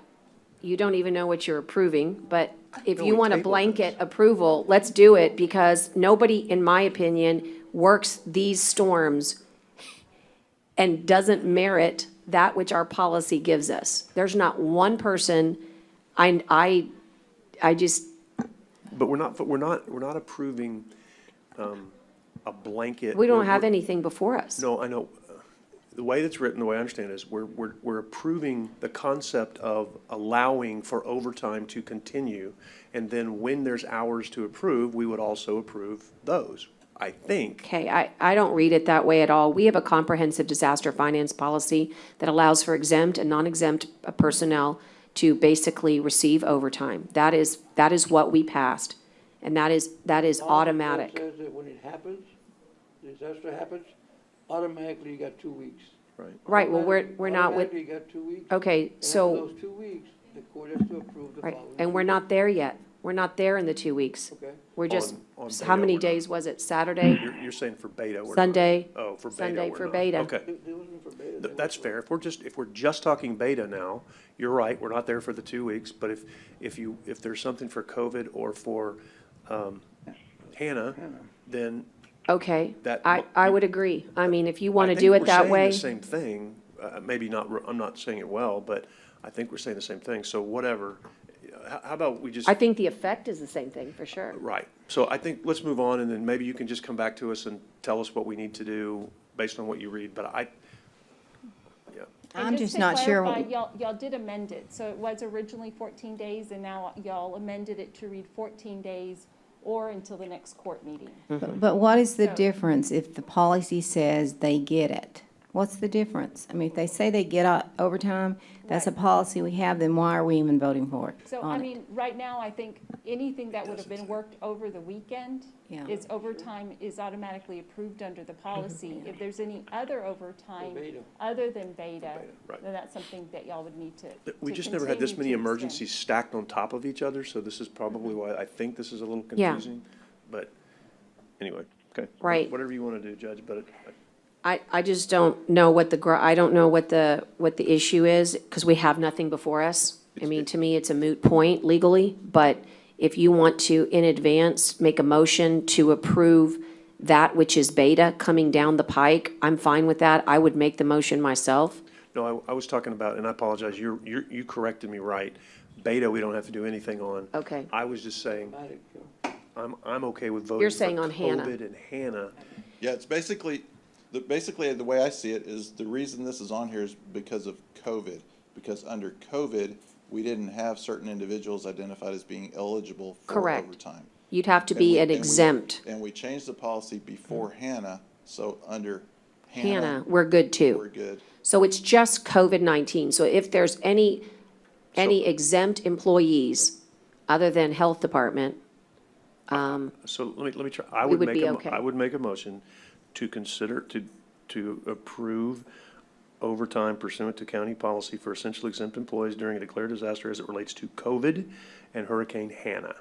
Speaker 1: you don't even know what you're approving, but if
Speaker 18: No,
Speaker 1: you
Speaker 18: we
Speaker 1: want a
Speaker 18: tabled
Speaker 1: blanket approval, let's do it, because nobody, in my opinion, works these storms and doesn't merit that which our policy gives us. There's not one person, I just,
Speaker 18: But we're not approving, a blanket.
Speaker 1: we don't have anything before us.
Speaker 18: No, I know. The way that's written, the way I understand it is we're approving the concept of allowing for overtime to continue. And then when there's hours to approve, we would also approve those, I think.
Speaker 1: Okay, I don't read it that way at all. We have a comprehensive disaster finance policy that allows for exempt and non-exempt personnel to basically receive overtime. That is what we passed, and that is automatic.
Speaker 14: It says that when it happens, disaster happens, automatically you got 2 weeks.
Speaker 18: Right.
Speaker 1: Right, well, we're not with,
Speaker 14: Automatically you got 2 weeks.
Speaker 1: okay,
Speaker 14: And
Speaker 1: so,
Speaker 14: after those 2 weeks, the court has to approve the
Speaker 1: right,
Speaker 14: following.
Speaker 1: and we're not there yet. We're not there in the 2 weeks.
Speaker 14: Okay.
Speaker 1: We're just,
Speaker 18: On
Speaker 1: how
Speaker 18: Beta,
Speaker 1: many
Speaker 18: we're not.
Speaker 1: days was it? Saturday?
Speaker 18: You're saying for Beta, we're not.
Speaker 1: Sunday?
Speaker 18: Oh, for Beta,
Speaker 1: Sunday
Speaker 18: we're
Speaker 1: for
Speaker 18: not.
Speaker 1: Beta.
Speaker 18: Okay.
Speaker 14: It wasn't for Beta.
Speaker 18: That's fair. If we're just talking Beta now, you're right, we're not there for the 2 weeks. But if there's something for COVID or for, Hannah, then
Speaker 1: Okay,
Speaker 18: that.
Speaker 1: I would agree. I mean, if you want
Speaker 18: I
Speaker 1: to
Speaker 18: think
Speaker 1: do it
Speaker 18: we're
Speaker 1: that
Speaker 18: saying
Speaker 1: way.
Speaker 18: the same thing, maybe not, I'm not saying it well, but I think we're saying the same thing. So whatever, how about we just?
Speaker 1: I think the effect is the same thing, for sure.
Speaker 18: Right. So I think let's move on, and then maybe you can just come back to us and tell us what we need to do based on what you read. But yeah.
Speaker 10: I'm just
Speaker 15: to
Speaker 10: not sure.
Speaker 15: clarify, y'all did amend it. So it was originally 14 days, and now y'all amended it to read 14 days or until the next court meeting.
Speaker 10: But what is the
Speaker 15: So-
Speaker 10: difference if the policy says they get it? What's the difference? I mean, if they say they get overtime, that's a policy we have, then why are we even voting for it?
Speaker 15: So, I mean, right now, I think anything that would have been worked over the weekend
Speaker 10: Yeah.
Speaker 15: is overtime is automatically approved under the policy. If there's any other overtime other than beta,
Speaker 18: Right.
Speaker 15: then that's something that y'all would need to
Speaker 18: We
Speaker 15: to
Speaker 18: just never had this many
Speaker 15: continue to extend.
Speaker 18: emergencies stacked on top of each other, so this is probably why I think this is a little
Speaker 1: Yeah.
Speaker 18: confusing. But anyway, okay.
Speaker 1: Right.
Speaker 18: Whatever you want to do, Judge, but
Speaker 1: I just don't know I don't know what the issue is, because we have nothing before us. I mean, to me, it's a moot point legally, but if you want to, in advance, make a motion to approve that which is beta coming down the pike, I'm fine with that. I would make the motion myself.
Speaker 18: no, I was talking about, and I apologize, you corrected me right. Beta, we don't have to do anything on.
Speaker 1: Okay.
Speaker 18: I was just saying, I'm okay with voting
Speaker 1: You're
Speaker 18: for
Speaker 1: saying on Hannah.
Speaker 18: COVID and Hannah.
Speaker 21: Yeah, it's basically the way I see it is the reason this is on here is because of COVID. Because under COVID, we didn't have certain individuals identified as being eligible for
Speaker 1: Correct.
Speaker 21: overtime.
Speaker 1: You'd have to
Speaker 21: And
Speaker 1: be
Speaker 21: we-
Speaker 1: an
Speaker 21: and we-
Speaker 1: exempt.
Speaker 21: And we changed the policy before Hannah, so under
Speaker 1: Hannah, we're good too.
Speaker 21: we're good.
Speaker 1: So it's just COVID-19. So if there's any exempt employees other than Health Department,
Speaker 18: So let me try, I
Speaker 1: We
Speaker 18: would
Speaker 1: would
Speaker 18: make
Speaker 1: be
Speaker 18: a,
Speaker 1: okay.
Speaker 18: I would make a motion to consider, to approve overtime pursuant to county policy for essentially exempt employees during a declared disaster as it relates to COVID and Hurricane Hannah.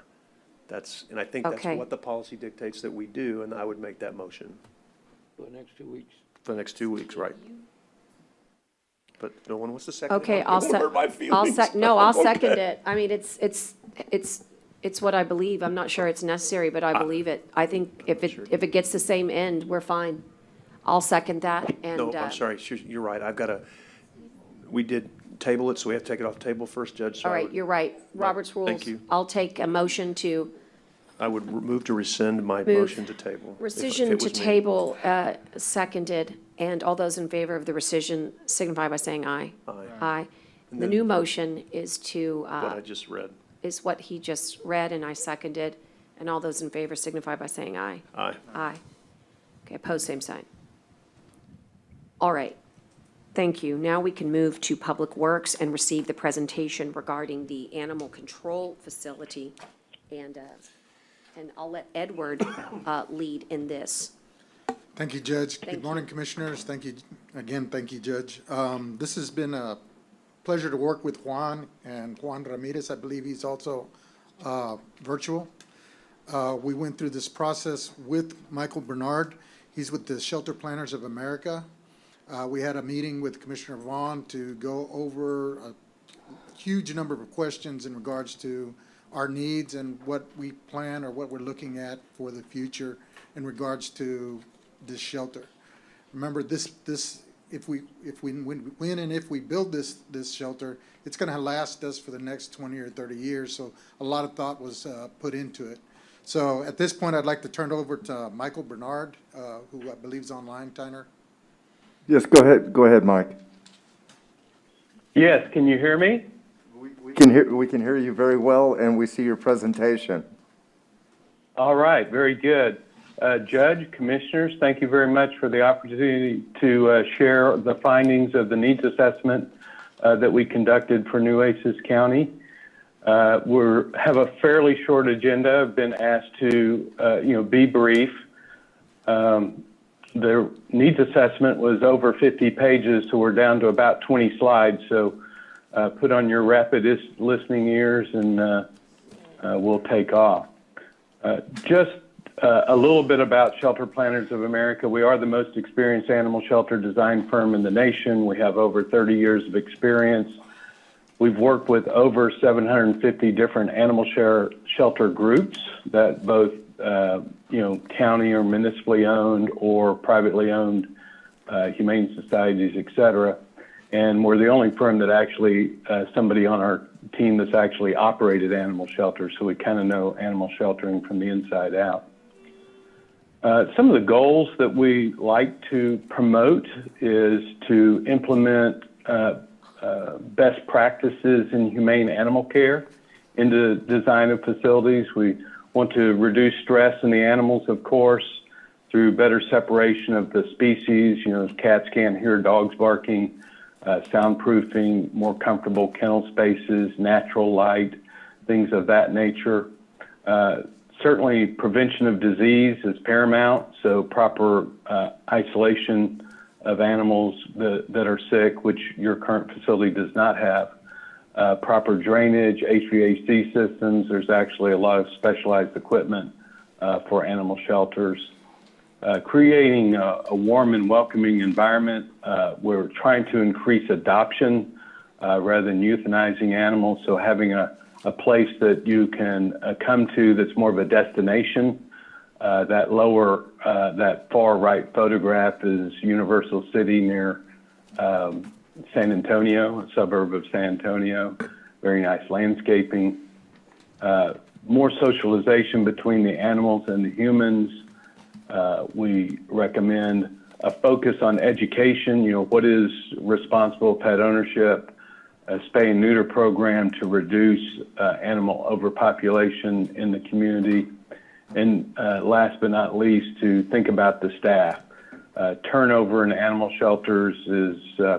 Speaker 18: And I think that's
Speaker 1: Okay.
Speaker 18: what the policy dictates that we do, and I would make that motion
Speaker 14: For the next 2 weeks.
Speaker 18: for the next 2 weeks, right? But no one wants to second it.
Speaker 1: okay,
Speaker 18: I don't wanna hurt my feelings.
Speaker 1: I'll second
Speaker 18: Okay.
Speaker 1: it. I mean, it's what I believe. I'm not sure it's necessary, but I believe it. I think if it gets the same end, we're fine. I'll second that, and.
Speaker 18: No, I'm sorry, you're right, we did table it, so we have to take it off the table first, Judge. So
Speaker 1: All
Speaker 18: I
Speaker 1: right,
Speaker 18: would-
Speaker 1: you're right. Robert's rules.
Speaker 18: Thank you.
Speaker 1: I'll take a motion to
Speaker 18: I would move to rescind my
Speaker 1: Move.
Speaker 18: motion to table. if
Speaker 1: rescission
Speaker 18: it
Speaker 1: to
Speaker 18: was me.
Speaker 1: table, seconded, and all those in favor of the rescission signify by saying aye.
Speaker 18: Aye.
Speaker 1: Aye.
Speaker 18: And
Speaker 1: The
Speaker 18: then-
Speaker 1: new motion is to,
Speaker 18: What I just read.
Speaker 1: is what he just read, and I seconded, and all those in favor signify by saying aye.
Speaker 18: Aye.
Speaker 1: Aye. Okay, opposed, same sign. All right, thank you. Now we can move to Public Works and receive the presentation regarding the animal control facility. And I'll let Edward lead in this.
Speaker 3: Thank you, Judge.
Speaker 1: Thank
Speaker 3: Good morning, Commissioners. Thank you, again, thank you, Judge. This has been a pleasure to work with Juan and Juan Ramirez. I believe he's also virtual. We went through this process with Michael Bernard. He's with the Shelter Planners of America. We had a meeting with Commissioner Vaughn to go over a huge number of questions in regards to our needs and what we plan or what we're looking at for the future in regards to this shelter. Remember, if we when and if we build this shelter, it's gonna last us for the next 20 or 30 years, so a lot of thought was put into it. So at this point, I'd like to turn it over to Michael Bernard, who I believe is online, Tyner.
Speaker 4: Yes, go ahead, Mike.
Speaker 11: Yes, can you hear me?
Speaker 4: We can hear you very well, and we see your presentation.
Speaker 11: All right, very good. Judge, Commissioners, thank you very much for the opportunity to share the findings of the needs assessment that we conducted for Nueces County. We have a fairly short agenda. I've been asked to, be brief. The needs assessment was over 50 pages, so we're down to about 20 slides. So put on your rapid listening ears and we'll take off. Just a little bit about Shelter Planners of America. We are the most experienced animal shelter design firm in the nation. We have over 30 years of experience. We've worked with over 750 different animal shelter groups that both, county or municipally owned or privately owned, humane societies, et cetera. And we're the only firm that actually, somebody on our team that's actually operated animal shelters, so we kind of know animal sheltering from the inside out. Some of the goals that we like to promote is to implement best practices in humane animal care into design of facilities. We want to reduce stress in the animals, of course, through better separation of the species. You know, cats can't hear dogs barking, soundproofing, more comfortable kennel spaces, natural light, things of that nature. Certainly prevention of disease is paramount, so proper isolation of animals that are sick, which your current facility does not have. Proper drainage, HVAC systems. There's actually a lot of specialized equipment for animal shelters. Creating a warm and welcoming environment. We're trying to increase adoption rather than euthanizing animals, so having a place that you can come to that's more of a destination. That far right photograph is Universal City near San Antonio, a suburb of San Antonio. Very nice landscaping. More socialization between the animals and the humans. We recommend a focus on education, you know, what is responsible pet ownership, a spay and neuter program to reduce animal overpopulation in the community. And last but not least, to think about the staff. Turnover in animal shelters is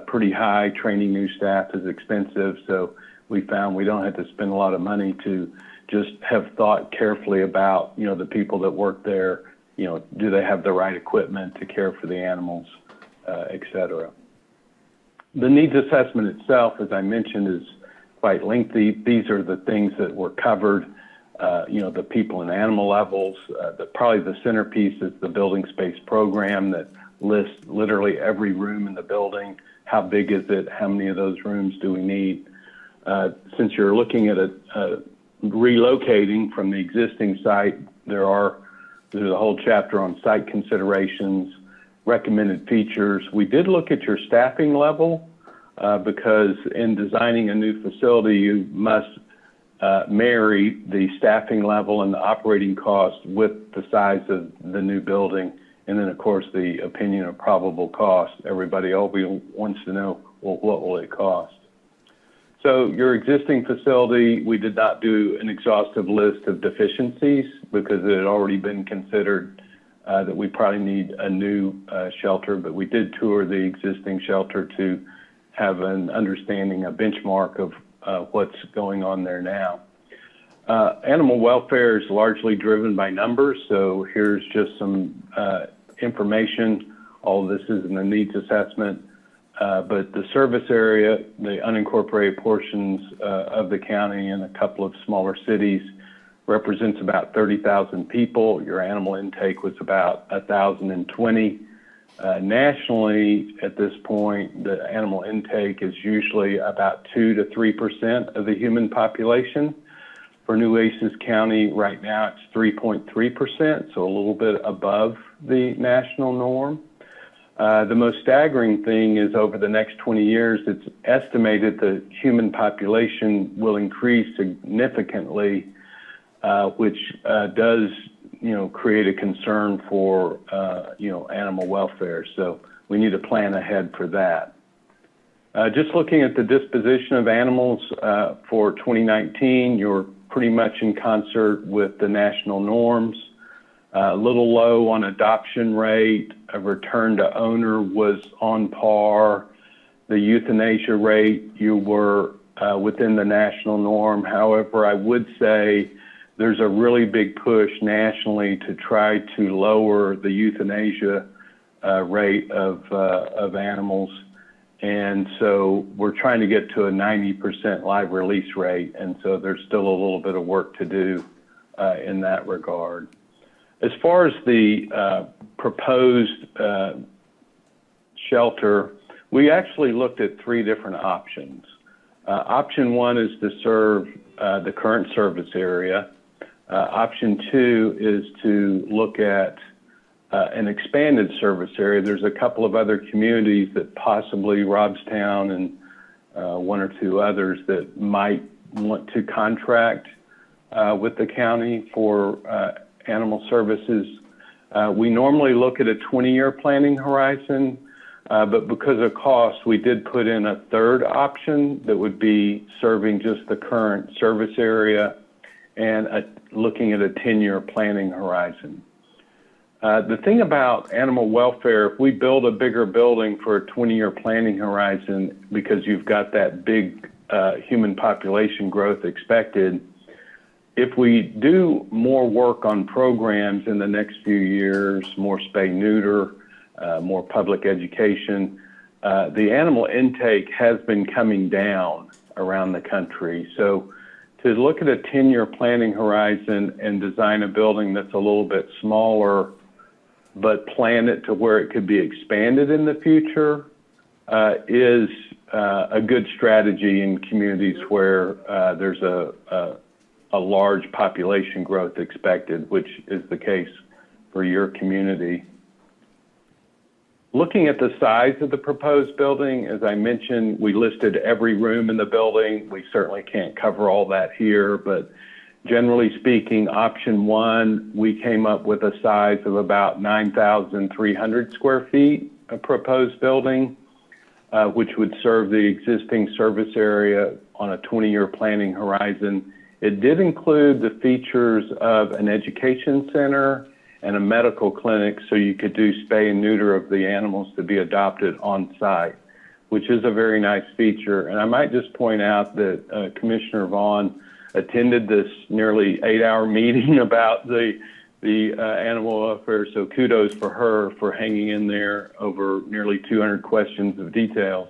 Speaker 11: pretty high. Training new staff is expensive, so we found we don't have to spend a lot of money to just have thought carefully about, you know, the people that work there. You know, do they have the right equipment to care for the animals, et cetera. The needs assessment itself, as I mentioned, is quite lengthy. These are the things that were covered, you know, the people and animal levels. Probably the centerpiece is the building space program that lists literally every room in the building. How big is it? How many of those rooms do we need? Since you're looking at relocating from the existing site, there's a whole chapter on site considerations, recommended features. We did look at your staffing level because in designing a new facility, you must marry the staffing level and the operating cost with the size of the new building. And then, of course, the opinion of probable cost. Everybody always wants to know, well, what will it cost? So your existing facility, we did not do an exhaustive list of deficiencies because it had already been considered that we probably need a new shelter, but we did tour the existing shelter to have an understanding, a benchmark of what's going on there now. Animal welfare is largely driven by numbers, so here's just some information. All of this is in the needs assessment. But the service area, the unincorporated portions of the county and a couple of smaller cities represents about 30,000 people. Your animal intake was about 1,020. Nationally, at this point, the animal intake is usually about 2 to 3% of the human population. For Nueces County, right now, it's 3.3%, so a little bit above the national norm. The most staggering thing is over the next 20 years, it's estimated the human population will increase significantly, which does, create a concern for, animal welfare. So we need to plan ahead for that. Just looking at the disposition of animals for 2019, you're pretty much in concert with the national norms. A little low on adoption rate. A return to owner was on par. The euthanasia rate, you were within the national norm. However, I would say there's a really big push nationally to try to lower the euthanasia rate of animals. And so we're trying to get to a 90% live release rate. And so there's still a little bit of work to do in that regard. As far as the proposed shelter, we actually looked at 3 different options. Option 1 is to serve the current service area. Option 2 is to look at an expanded service area. There's a couple of other communities that possibly Robstown and 1 or 2 others that might want to contract with the county for animal services. We normally look at a 20-year planning horizon, but because of cost, we did put in a third option that would be serving just the current service area and looking at a 10-year planning horizon. The thing about animal welfare, if we build a bigger building for a 20-year planning horizon because you've got that big human population growth expected, if we do more work on programs in the next few years, more spay-neuter, more public education, the animal intake has been coming down around the country. So to look at a 10-year planning horizon and design a building that's a little bit smaller, but plan it to where it could be expanded in the future is a good strategy in communities where there's a large population growth expected, which is the case for your community. Looking at the size of the proposed building, as I mentioned, we listed every room in the building. We certainly can't cover all that here, but generally speaking, option one, we came up with a size of about 9,300 square feet, a proposed building, which would serve the existing service area on a 20-year planning horizon. It did include the features of an education center and a medical clinic, so you could do spay and neuter of the animals to be adopted on site, which is a very nice feature. And I might just point out that Commissioner Vaughn attended this nearly 8-hour meeting about the animal welfare, so kudos for her for hanging in there over nearly 200 questions of details.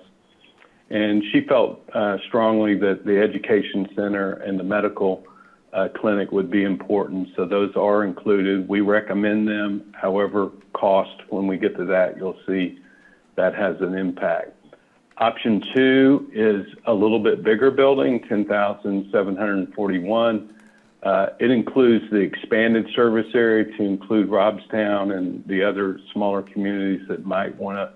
Speaker 11: And she felt strongly that the education center and the medical clinic would be important, so those are included. We recommend them. However, cost, when we get to that, you'll see that has an impact. Option two is a little bit bigger building, 10,741. It includes the expanded service area to include Robstown and the other smaller communities that might want to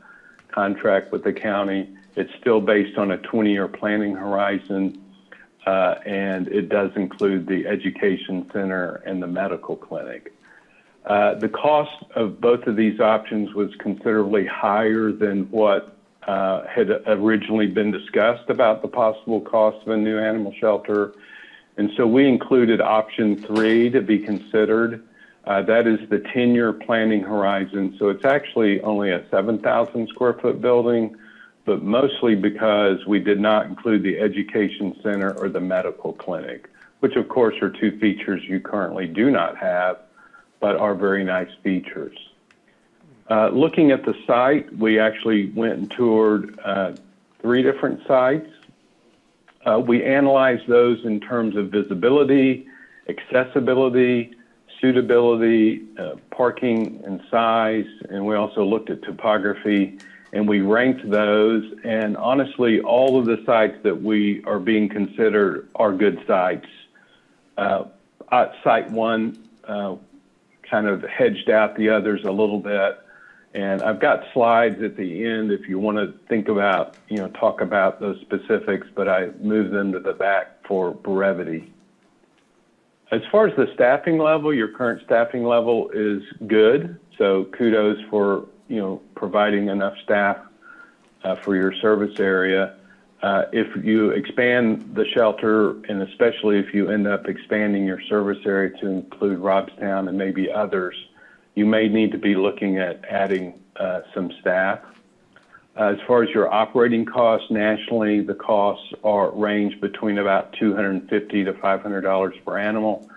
Speaker 11: contract with the county. It's still based on a 20-year planning horizon, and it does include the education center and the medical clinic. The cost of both of these options was considerably higher than what had originally been discussed about the possible cost of a new animal shelter. And so we included option 3 to be considered. That is the 10-year planning horizon. So it's actually only a 7,000 square foot building, but mostly because we did not include the education center or the medical clinic, which of course are two features you currently do not have, but are very nice features. Looking at the site, we actually went and toured 3 different sites. We analyzed those in terms of visibility, accessibility, suitability, parking and size, and we also looked at topography, and we ranked those. And honestly, all of the sites that we are being considered are good sites. Site 1 kind of hedged out the others a little bit. And I've got slides at the end if you want to think about, talk about those specifics, but I moved them to the back for brevity. As far as the staffing level, your current staffing level is good. So kudos for, providing enough staff for your service area. If you expand the shelter, and especially if you end up expanding your service area to include Robstown and maybe others, you may need to be looking at adding some staff. As far as your operating costs nationally, the costs range between about $250 to $500 per animal.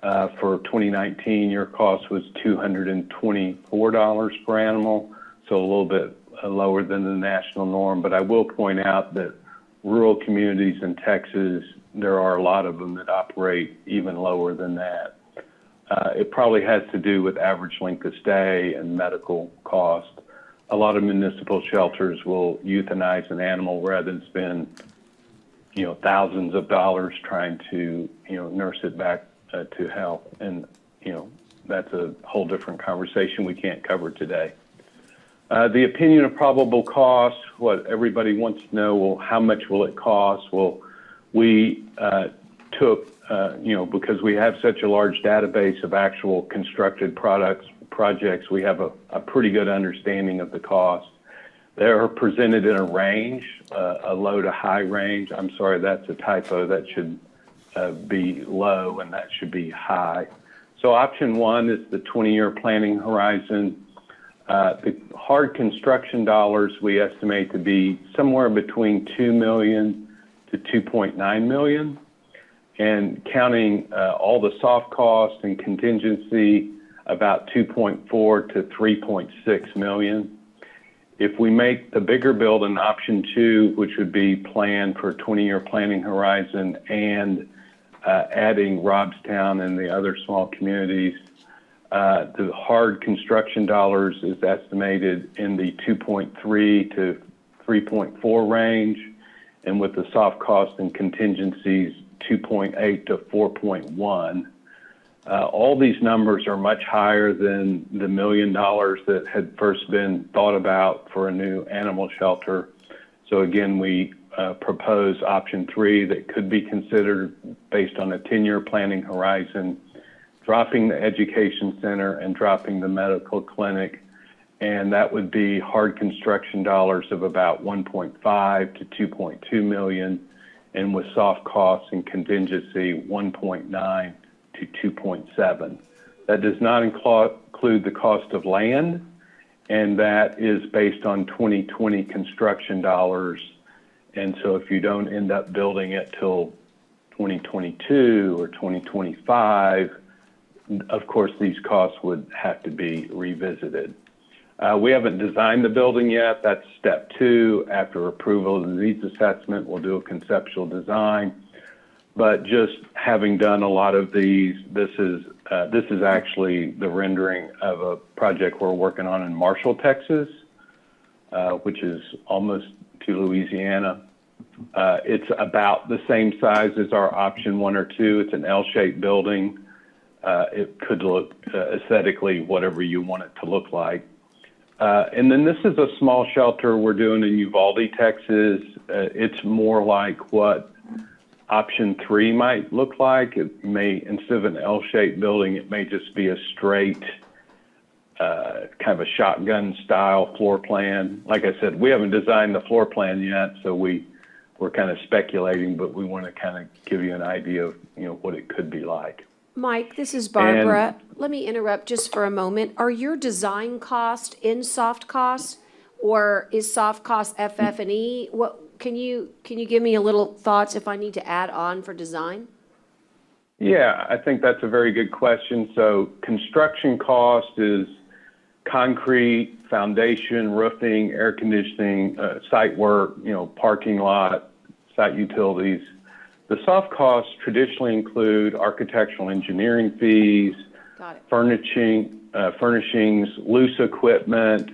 Speaker 11: For 2019, your cost was $224 per animal, so a little bit lower than the national norm. But I will point out that rural communities in Texas, there are a lot of them that operate even lower than that. It probably has to do with average length of stay and medical cost. A lot of municipal shelters will euthanize an animal rather than spend, thousands of dollars trying to, nurse it back to health. And, that's a whole different conversation we can't cover today. The opinion of probable cost, what everybody wants to know, well, how much will it cost? Well, we took, because we have such a large database of actual constructed projects, we have a pretty good understanding of the cost. They're presented in a range, a low to high range. I'm sorry, that's a typo. That should be low, and that should be high. So option one is the 20-year planning horizon. The hard construction dollars we estimate to be somewhere between $2 million to $2.9 million, and counting all the soft costs and contingency, about $2.4 to $3.6 million. If we make the bigger build an option two, which would be planned for a 20-year planning horizon, and adding Robstown and the other small communities, the hard construction dollars is estimated in the 2.3 to 3.4 range, and with the soft costs and contingencies, 2.8 to 4.1. All these numbers are much higher than the $1 million that had first been thought about for a new animal shelter. So again, we propose option three that could be considered based on a 10-year planning horizon, dropping the education center and dropping the medical clinic. And that would be hard construction dollars of about 1.5 to 2.2 million, and with soft costs and contingency, 1.9 to 2.7. That does not include the cost of land, and that is based on 2020 construction dollars. And so if you don't end up building it till 2022 or 2025, of course, these costs would have to be revisited. We haven't designed the building yet. That's step two. After approval of the needs assessment, we'll do a conceptual design. But just having done a lot of these, this is actually the rendering of a project we're working on in Marshall, Texas, which is almost to Louisiana. It's about the same size as our option one or two. It's an L-shaped building. It could look aesthetically whatever you want it to look like. And then this is a small shelter we're doing in Uvalde, Texas. It's more like what option three might look like. It may, instead of an L-shaped building, it may just be a straight, kind of a shotgun style floor plan. Like I said, we haven't designed the floor plan yet, so we're kind of speculating, but we want to kind of give you an idea of, what it could be like.
Speaker 1: Mike, this is Barbara. Let me interrupt just for a moment. Are your design costs in soft costs, or is soft cost FF&E? What can you give me a little thoughts if I need to add on for design?
Speaker 11: Yeah, I think that's a very good question. So construction cost is concrete, foundation, roofing, air conditioning, site work, parking lot, site utilities. The soft costs traditionally include architectural engineering fees, furnishings, loose equipment.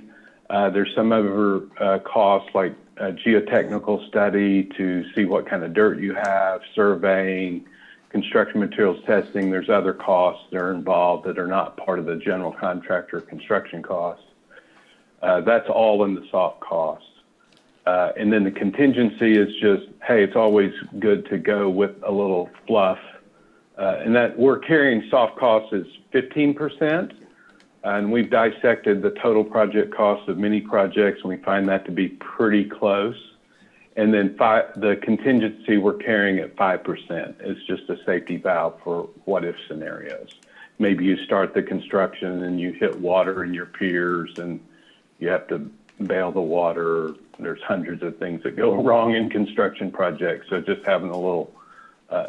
Speaker 11: There's some other costs like a geotechnical study to see what kind of dirt you have, surveying, construction materials testing. There's other costs that are involved that are not part of the general contractor construction costs. That's all in the soft costs. And then the contingency is just, hey, it's always good to go with a little fluff. And that we're carrying soft costs as 15%. And we've dissected the total project cost of many projects, and we find that to be pretty close. And then the contingency we're carrying at 5% is just a safety valve for what-if scenarios. Maybe you start the construction and you hit water in your piers and you have to bail the water. There's hundreds of things that go wrong in construction projects, so just having a little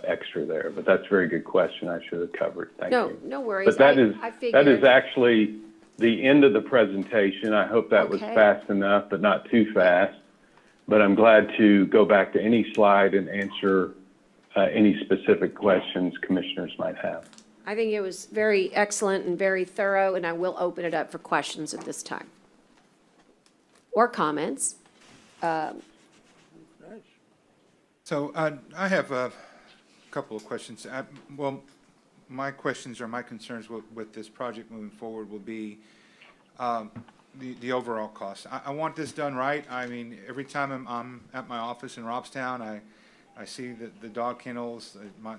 Speaker 11: extra there. But that's a very good question. I should have covered. Thank you.
Speaker 1: No worries.
Speaker 11: But that
Speaker 1: I
Speaker 11: is actually the end of the presentation. I hope that was fast enough, but not too fast. But I'm glad to go back to any slide and answer any specific questions commissioners might have.
Speaker 1: I think it was very excellent and very thorough, and I will open it up for questions at this time. Or comments.
Speaker 13: So I have a couple of questions. Well, my questions or my concerns with this project moving forward will be the overall cost. I want this done right. I mean, every time I'm at my office in Robstown, I I see that the dog kennels,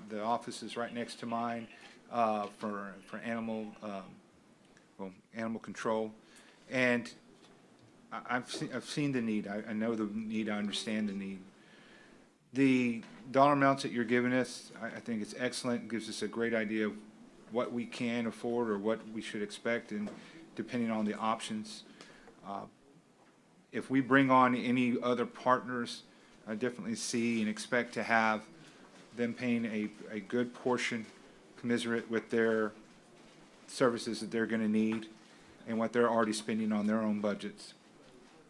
Speaker 13: the office is right next to mine, for animal, animal control. And I've seen the need. I know the need. I understand the need. The dollar amounts that you're giving us, I think it's excellent. It gives us a great idea of what we can afford or what we should expect, and depending on the options. If we bring on any other partners, I definitely see and expect to have them paying a good portion commensurate with their services that they're going to need and what they're already spending on their own budgets.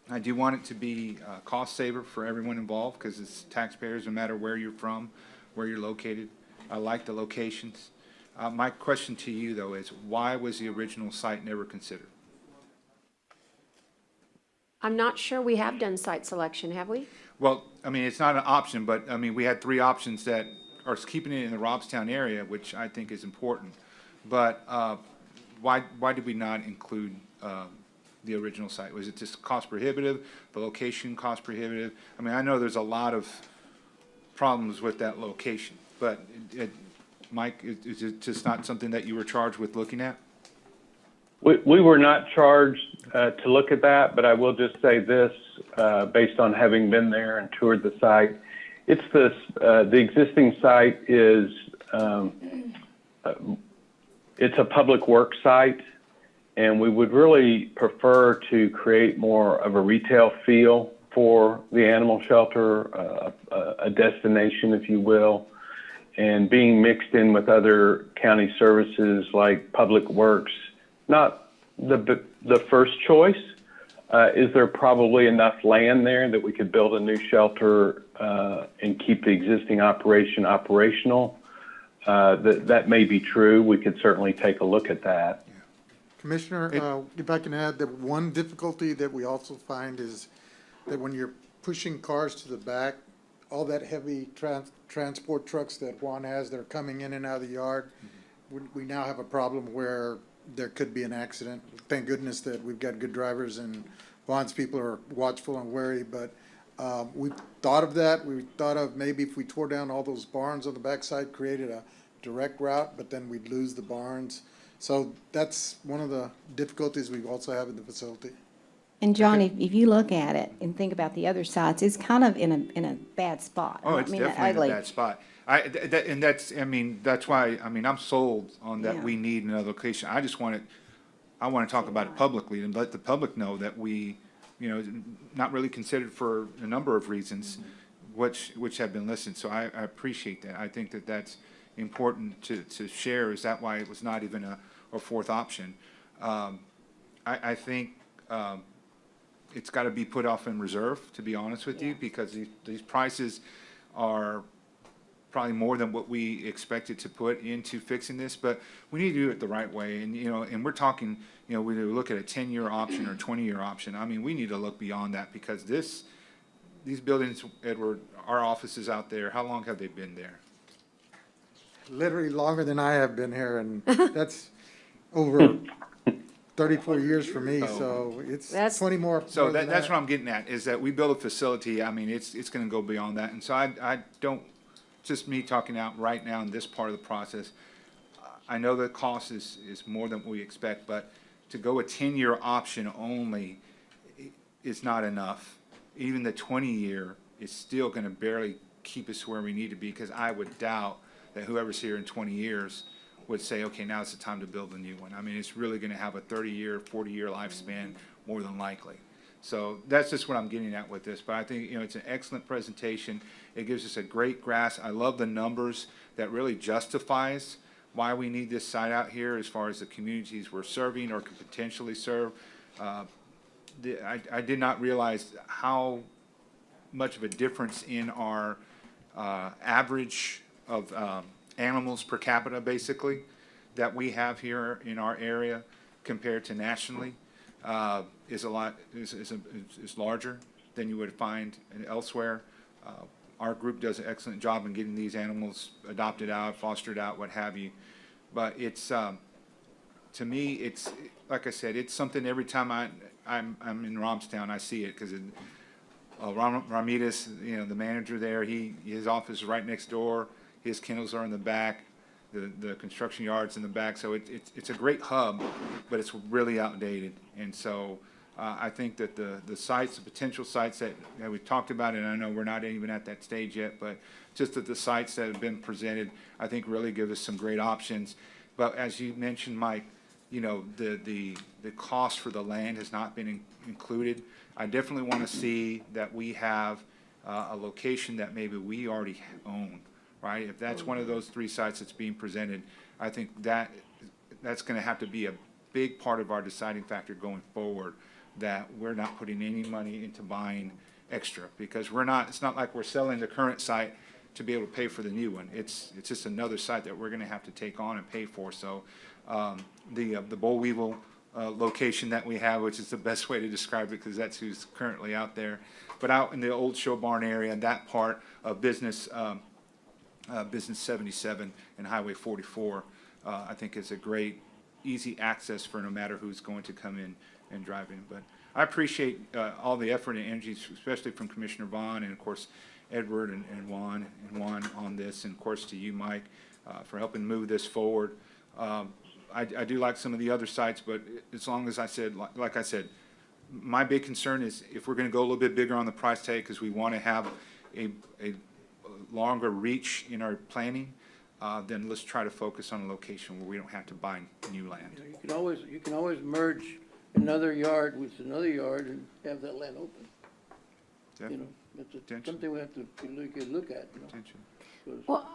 Speaker 13: I do want it to be a cost saver for everyone involved, because it's taxpayers, no matter where you're from, where you're located. I like the locations. My question to you, though, is why was the original site never considered?
Speaker 1: I'm not sure we have done site selection, have we?
Speaker 13: Well, I mean, it's not an option, but, I mean, we had 3 options that are keeping it in the Robstown area, which I think is important. But why did we not include the original site? Was it just cost prohibitive, the location cost prohibitive? I mean, I know there's a lot of problems with that location, but Mike, is it just not something that you were charged with looking at?
Speaker 11: We were not charged to look at that, but I will just say this, based on having been there and toured the site. It's this, the existing site is, it's a public work site, and we would really prefer to create more of a retail feel for the animal shelter, a destination, if you will, and being mixed in with other county services like Public Works. Not the first choice. Is there probably enough land there that we could build a new shelter and keep the existing operation operational? That may be true. We could certainly take a look at that.
Speaker 3: Commissioner, if I can add, that one difficulty that we also find is that when you're pushing cars to the back, all that heavy transport trucks that Juan has that are coming in and out of the yard, we now have a problem where there could be an accident. Thank goodness that we've got good drivers and Juan's people are watchful and wary, but we thought of that. We thought of maybe if we tore down all those barns on the backside, created a direct route, but then we'd lose the barns. So that's one of the difficulties we also have in the facility.
Speaker 10: And John, if you look at it and think about the other sites, it's kind of in a bad spot.
Speaker 13: Oh,
Speaker 10: I
Speaker 13: it's
Speaker 10: mean,
Speaker 13: definitely
Speaker 10: ugly.
Speaker 13: in a bad spot. That's why, I mean, I'm sold on that.
Speaker 10: Yeah.
Speaker 13: We need another location. I want to talk about it publicly and let the public know that we, not really considered for a number of reasons, which have been listed. So I appreciate that. I think that that's important to share. Is that why it was not even a fourth option? I think it's got to be put off in reserve, to be honest with you, because these prices are probably more than what we expected to put into fixing this, but we need to do it the right way. And, and we're talking, we look at a 10-year option or 20-year option. I mean, we need to look beyond that, because these buildings, Edward, our offices out there, how long have they been there?
Speaker 3: Literally longer than I have been here, and that's over 34 years for me, so it's 20 more.
Speaker 13: So that's what I'm getting at, is that we build a facility, I mean, it's going to go beyond that. And so I don't, just me talking out right now in this part of the process, I know the cost is more than we expect, but to go a 10-year option only is not enough. Even the 20-year is still going to barely keep us where we need to be, because I would doubt that whoever's here in 20 years would say, okay, now it's the time to build a new one. I mean, it's really going to have a 30-year, 40-year lifespan, more than likely. So that's just what I'm getting at with this. But I think, it's an excellent presentation. It gives us a great grasp. I love the numbers that really justifies why we need this site out here as far as the communities we're serving or could potentially serve. I did not realize how much of a difference in our average of animals per capita, basically, that we have here in our area compared to nationally is larger than you would find elsewhere. Our group does an excellent job in getting these animals adopted out, fostered out, what have you. But it's to me, it's like I said, it's something every time I'm in Robstown, I see it, because Ramirez, the manager there, his office is right next door. His kennels are in the back. The construction yard's in the back. So it's a great hub, but it's really outdated. And so I think that the potential sites that we've talked about, and I know we're not even at that stage yet, but just that the sites that have been presented, I think really give us some great options. But as you mentioned, Mike, the cost for the land has not been included. I definitely want to see that we have a location that maybe we already own, right? If that's one of those 3 sites that's being presented, I think that's going to have to be a big part of our deciding factor going forward, that we're not putting any money into buying extra, because it's not like we're selling the current site to be able to pay for the new one. It's just another site that we're going to have to take on and pay for. So the Boll Weevil location that we have, which is the best way to describe it because that's who's currently out there, but out in the old show barn area, and that part of business 77 and Highway 44, I think is a great, easy access for no matter who's going to come in and drive in. But I appreciate all the effort and energy, especially from Commissioner Vaughn and, of course, Edward and Juan on this, and, of course, to you, Mike, for helping move this forward. I do like some of the other sites, but as long as I said, like I said, my big concern is if we're going to go a little bit bigger on the price tag because we want to have a longer reach in our planning, then let's try to focus on a location where we don't have to buy new land.
Speaker 14: You can always merge another yard with another yard and have that land open.
Speaker 13: Definitely.
Speaker 14: It's something we have to look at.
Speaker 1: Well,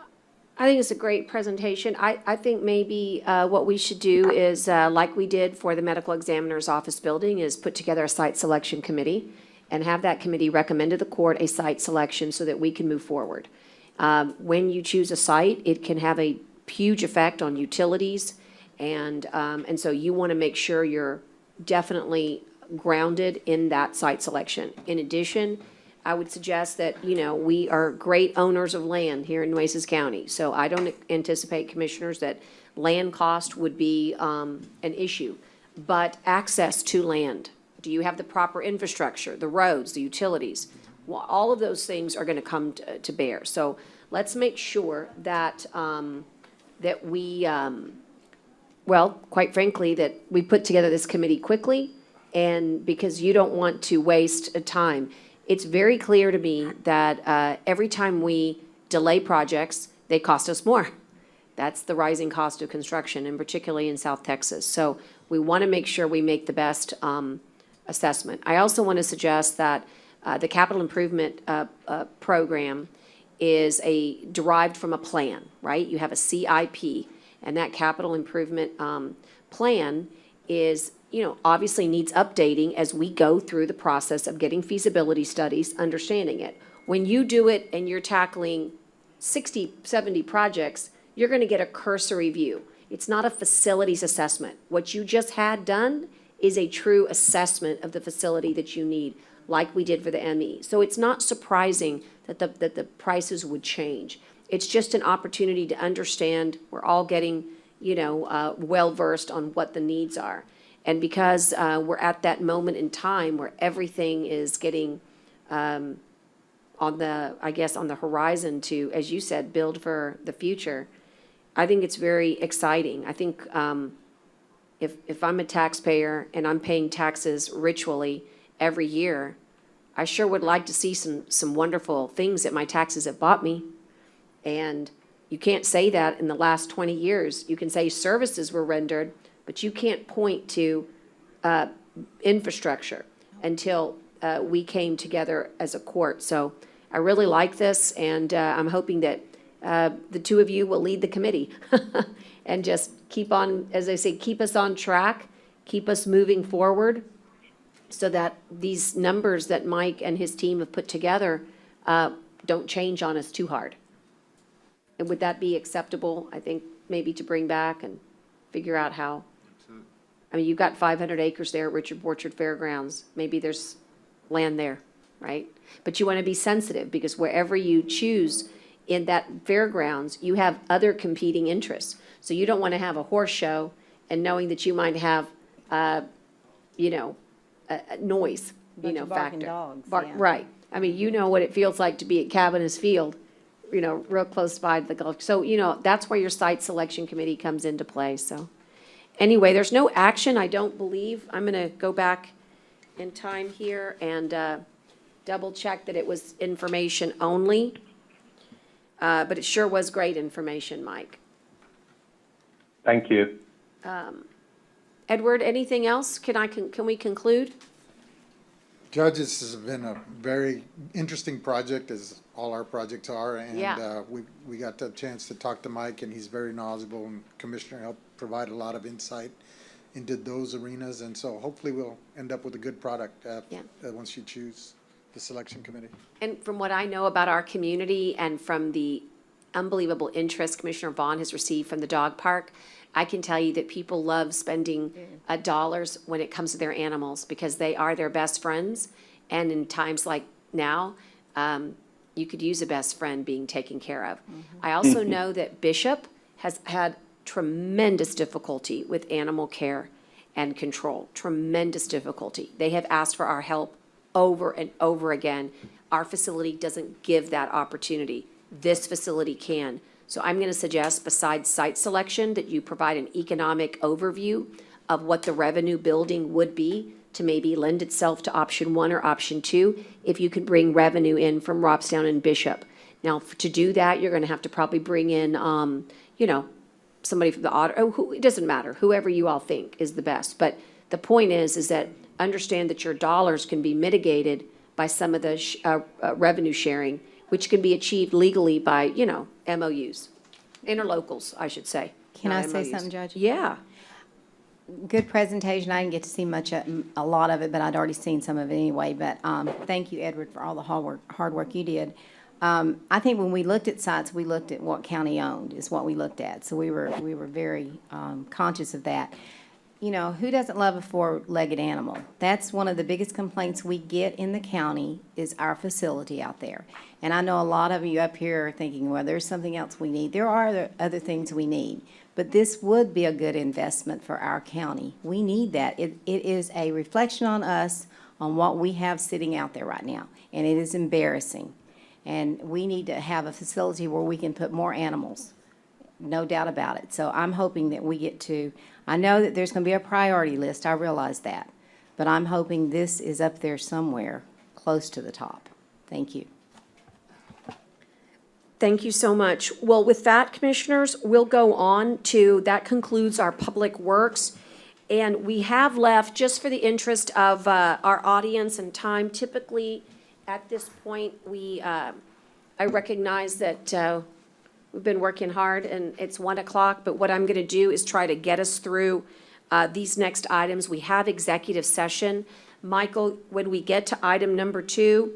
Speaker 1: I think it's a great presentation. I think maybe what we should do is, like we did for the medical examiner's office building, is put together a site selection committee and have that committee recommend to the court a site selection so that we can move forward. When you choose a site, it can have a huge effect on utilities, and so you want to make sure you're definitely grounded in that site selection. In addition, I would suggest that, we are great owners of land here in Nueces County, so I don't anticipate, commissioners, that land cost would be an issue. But access to land, do you have the proper infrastructure, the roads, the utilities? Well, all of those things are going to come to bear. So let's make sure that, that we, quite frankly, that we put together this committee quickly, and because you don't want to waste time. It's very clear to me that every time we delay projects, they cost us more. That's the rising cost of construction, and particularly in South Texas. So we want to make sure we make the best assessment. I also want to suggest that the capital improvement program is derived from a plan, right? You have a CIP, and that capital improvement plan is, obviously needs updating as we go through the process of getting feasibility studies, understanding it. When you do it and you're tackling 60, 70 projects, you're going to get a cursory view. It's not a facilities assessment. What you just had done is a true assessment of the facility that you need, like we did for the ME. So it's not surprising that the prices would change. It's just an opportunity to understand. We're all getting, well-versed on what the needs are. And because we're at that moment in time where everything is getting on the horizon to, as you said, build for the future, I think it's very exciting. I think if I'm a taxpayer and I'm paying taxes ritually every year, I sure would like to see some wonderful things that my taxes have bought me. And you can't say that in the last 20 years. You can say services were rendered, but you can't point to infrastructure until we came together as a court. So I really like this, and I'm hoping that the two of you will lead the committee and just keep on, as I say, keep us on track, keep us moving forward so that these numbers that Mike and his team have put together don't change on us too hard. And would that be acceptable, I think, maybe to bring back and figure out how? I mean, you've got 500 acres there at Richard Borchard Fairgrounds. Maybe there's land there, right? But you want to be sensitive because wherever you choose in that fairgrounds, you have other competing interests. So you don't want to have a horse show and knowing that you might have, a noise,
Speaker 10: Bunch of barking
Speaker 1: factor.
Speaker 10: dogs, yeah.
Speaker 1: Right. I mean, you know what it feels like to be at Cabinets Field, real close by the golf. So, that's where your site selection committee comes into play, so. Anyway, there's no action, I don't believe. I'm gonna go back in time here and, double check that it was information only. But it sure was great information, Mike.
Speaker 11: Thank you.
Speaker 1: Edward, anything else? Can we conclude?
Speaker 3: Judge, this has been a very interesting project, as all our projects are, and
Speaker 1: Yeah.
Speaker 3: we got the chance to talk to Mike, and he's very knowledgeable, and Commissioner helped provide a lot of insight into those arenas, and so hopefully we'll end up with a good product once you choose the selection committee.
Speaker 1: And from what I know about our community and from the unbelievable interest Commissioner Vaughn has received from the dog park, I can tell you that people love spending dollars when it comes to their animals because they are their best friends. And in times like now, you could use a best friend being taken care of. I also know that Bishop has had tremendous difficulty with animal care and control, tremendous difficulty. They have asked for our help over and over again. Our facility doesn't give that opportunity. This facility can. So I'm going to suggest, besides site selection, that you provide an economic overview of what the revenue building would be to maybe lend itself to option 1 or option 2, if you could bring revenue in from Robstown and Bishop. Now, to do that, you're going to have to probably bring in, somebody from the audit, it doesn't matter, whoever you all think is the best. But the point is that understand that your dollars can be mitigated by some of the revenue sharing, which can be achieved legally by, MOUs, interlocals, I should say.
Speaker 10: Can
Speaker 1: not
Speaker 10: I say
Speaker 1: MOUs.
Speaker 10: something, Judge?
Speaker 1: Yeah.
Speaker 10: Good presentation. I didn't get to see a lot of it, but I'd already seen some of it anyway. But thank you, Edward, for all the hard work you did. I think when we looked at sites, we looked at what county owned is what we looked at. So we were very conscious of that. Who doesn't love a four-legged animal? That's one of the biggest complaints we get in the county is our facility out there. And I know a lot of you up here are thinking, well, there's something else we need. There are other things we need. But this would be a good investment for our county. We need that. It is a reflection on us on what we have sitting out there right now. And it is embarrassing. And we need to have a facility where we can put more animals. No doubt about it. So I'm hoping that we get to, I know that there's going to be a priority list. I realize that. But I'm hoping this is up there somewhere close to the top. Thank you.
Speaker 1: Thank you so much. Well, with that, Commissioners, we'll go on to, that concludes our Public Works. And we have left, just for the interest of our audience and time, typically at this point, I recognize that we've been working hard and it's 1 o'clock, but what I'm going to do is try to get us through these next items. We have executive session. Michael, when we get to item number 2,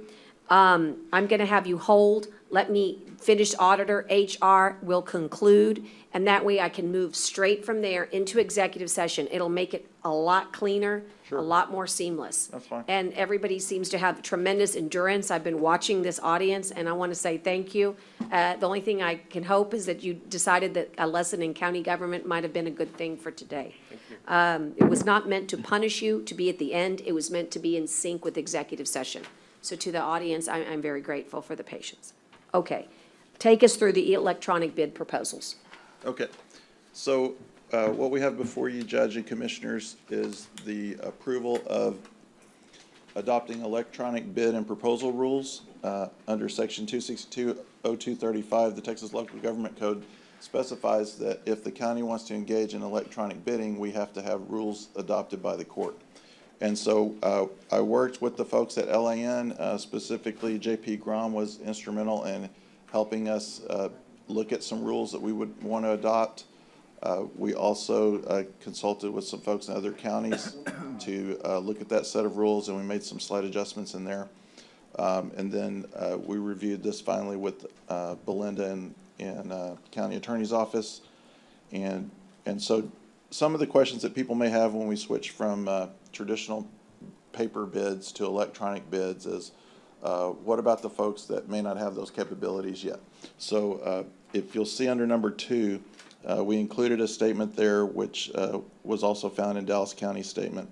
Speaker 1: I'm going to have you hold. Let me finish auditor, HR will conclude, and that way I can move straight from there into executive session. It'll make it a lot cleaner, a lot more seamless.
Speaker 12: That's fine.
Speaker 1: And everybody seems to have tremendous endurance. I've been watching this audience, and I want to say thank you. The only thing I can hope is that you decided that a lesson in county government might have been a good thing for today. It was not meant to punish you, to be at the end. It was meant to be in sync with executive session. So to the audience, I'm very grateful for the patience. Okay, take us through the electronic bid proposals.
Speaker 21: Okay, so what we have before you, Judge and Commissioners, is the approval of adopting electronic bid and proposal rules under Section 262.0235. The Texas Local Government Code specifies that if the county wants to engage in electronic bidding, we have to have rules adopted by the court. And so I worked with the folks at LAN, specifically JP Grom was instrumental in helping us look at some rules that we would want to adopt. We also consulted with some folks in other counties to look at that set of rules, and we made some slight adjustments in there. And then we reviewed this finally with Belinda in County Attorney's Office. And so some of the questions that people may have when we switch from traditional paper bids to electronic bids is, what about the folks that may not have those capabilities yet? So if you'll see under number 2, we included a statement there which was also found in Dallas County's statement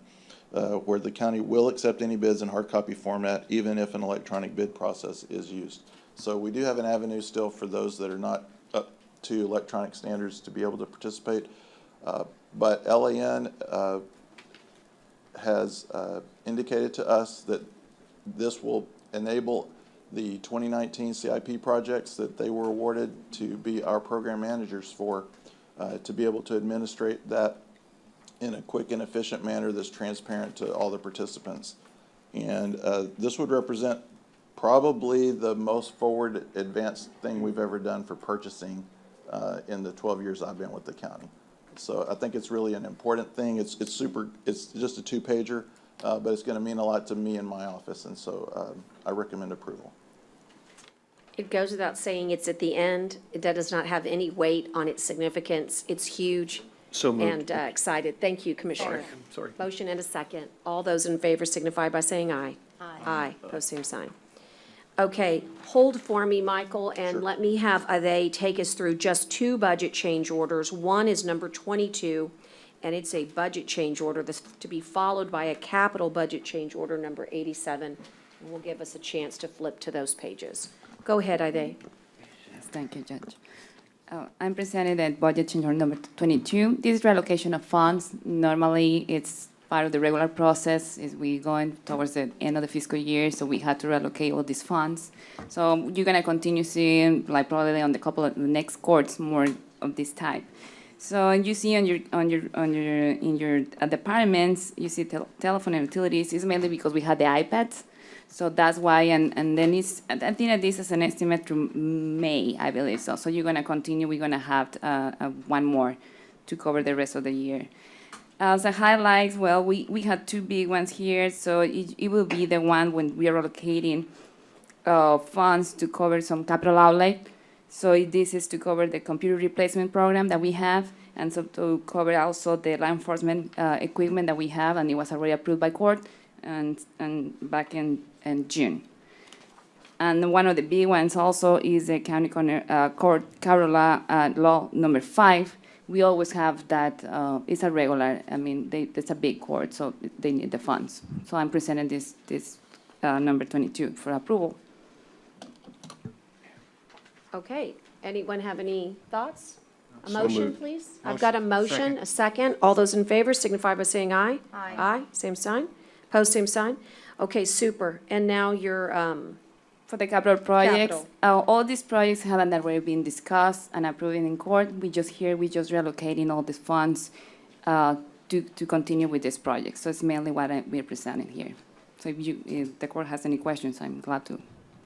Speaker 21: where the county will accept any bids in hard copy format, even if an electronic bid process is used. So we do have an avenue still for those that are not up to electronic standards to be able to participate. But LAN has indicated to us that this will enable the 2019 CIP projects that they were awarded to be our program managers for, to be able to administrate that in a quick and efficient manner that's transparent to all the participants. And this would represent probably the most forward advanced thing we've ever done for purchasing in the 12 years I've been with the county. So I think it's really an important thing. It's just a 2-pager, but it's going to mean a lot to me in my office, and so I recommend approval.
Speaker 1: It goes without saying, it's at the end. It does not have any weight on its significance. It's huge.
Speaker 18: So moved.
Speaker 1: And excited. Thank you, Commissioner.
Speaker 18: Sorry.
Speaker 1: Motion and a second. All those in favor signify by saying aye.
Speaker 10: Aye.
Speaker 1: Aye. Post same sign. Okay, hold for me, Michael, and let me have they take us through just 2 budget change orders. One is number 22, and it's a budget change order that's to be followed by a capital budget change order number 87. And will give us a chance to flip to those pages. Go ahead, Ide.
Speaker 6: Yes, thank you, Judge. I'm presenting the budget change order number 22. This is reallocation of funds. Normally, it's part of the regular process is we going towards the end of the fiscal year, so we had to reallocate all these funds. So you're gonna continue seeing, like probably on the next courts, more of this type. So you see in your departments, you see telephone and utilities. It's mainly because we had the iPads. So that's why, and then I think that this is an estimate through May, I believe so. So you're gonna continue, we're gonna have one more to cover the rest of the year. As a highlights, well, we had 2 big ones here, so it will be the one when we are allocating funds to cover some capital outlay. So this is to cover the computer replacement program that we have, and so to cover also the law enforcement equipment that we have, and it was already approved by court and back in June. And one of the big ones also is the county court capital law number 5. We always have that, it's a regular, I mean, it's a big court, so they need the funds. So I'm presenting this number 22 for approval.
Speaker 1: Okay, anyone have any thoughts? A
Speaker 18: So
Speaker 1: motion,
Speaker 18: moved.
Speaker 1: please? I've got a motion, a second. All those in favor signify by saying aye.
Speaker 10: Aye.
Speaker 1: Aye, same sign. Post same sign. Okay, super. And now you're,
Speaker 6: For the capital projects,
Speaker 1: Capital.
Speaker 6: all these projects haven't already been discussed and approved in court. We just reallocating all these funds to continue with this project. So it's mainly what we're presenting here. So if the court has any questions, I'm glad to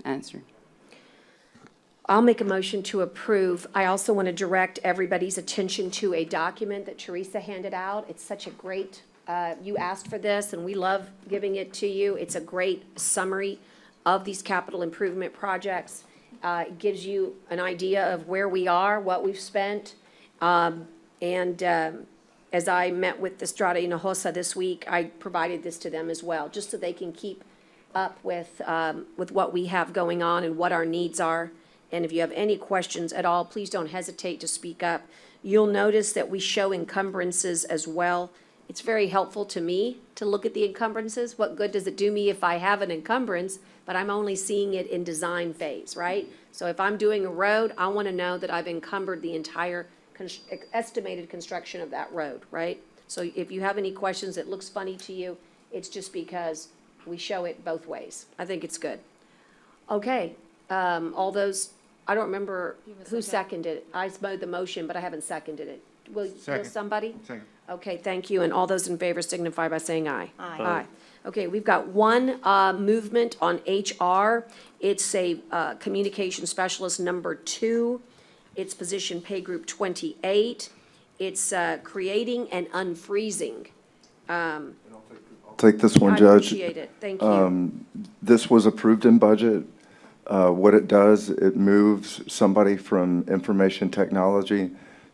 Speaker 6: answer.
Speaker 1: I'll make a motion to approve. I also want to direct everybody's attention to a document that Teresa handed out. It's such a great, you asked for this, and we love giving it to you. It's a great summary of these capital improvement projects. It gives you an idea of where we are, what we've spent. As I met with the Strata Hinojosa this week, I provided this to them as well, just so they can keep up with what we have going on and what our needs are. And if you have any questions at all, please don't hesitate to speak up. You'll notice that we show encumbrances as well. It's very helpful to me to look at the encumbrances. What good does it do me if I have an encumbrance, but I'm only seeing it in design phase, right? So if I'm doing a road, I want to know that I've encumbered the entire estimated construction of that road, right? So if you have any questions that looks funny to you, it's just because we show it both ways. I think it's good. Okay, all those, I don't remember who seconded it. I made the motion, but I haven't seconded it. Will somebody?
Speaker 21: Second.
Speaker 1: Okay, thank you. And all those in favor signify by saying aye.
Speaker 10: Aye.
Speaker 1: Aye. Okay, we've got one movement on HR. It's a communication specialist number 2. It's position pay group 28. It's creating and unfreezing.
Speaker 4: Take this one,
Speaker 1: I
Speaker 4: Judge.
Speaker 1: appreciate it. Thank you.
Speaker 4: This was approved in budget. What it does, it moves somebody from information technology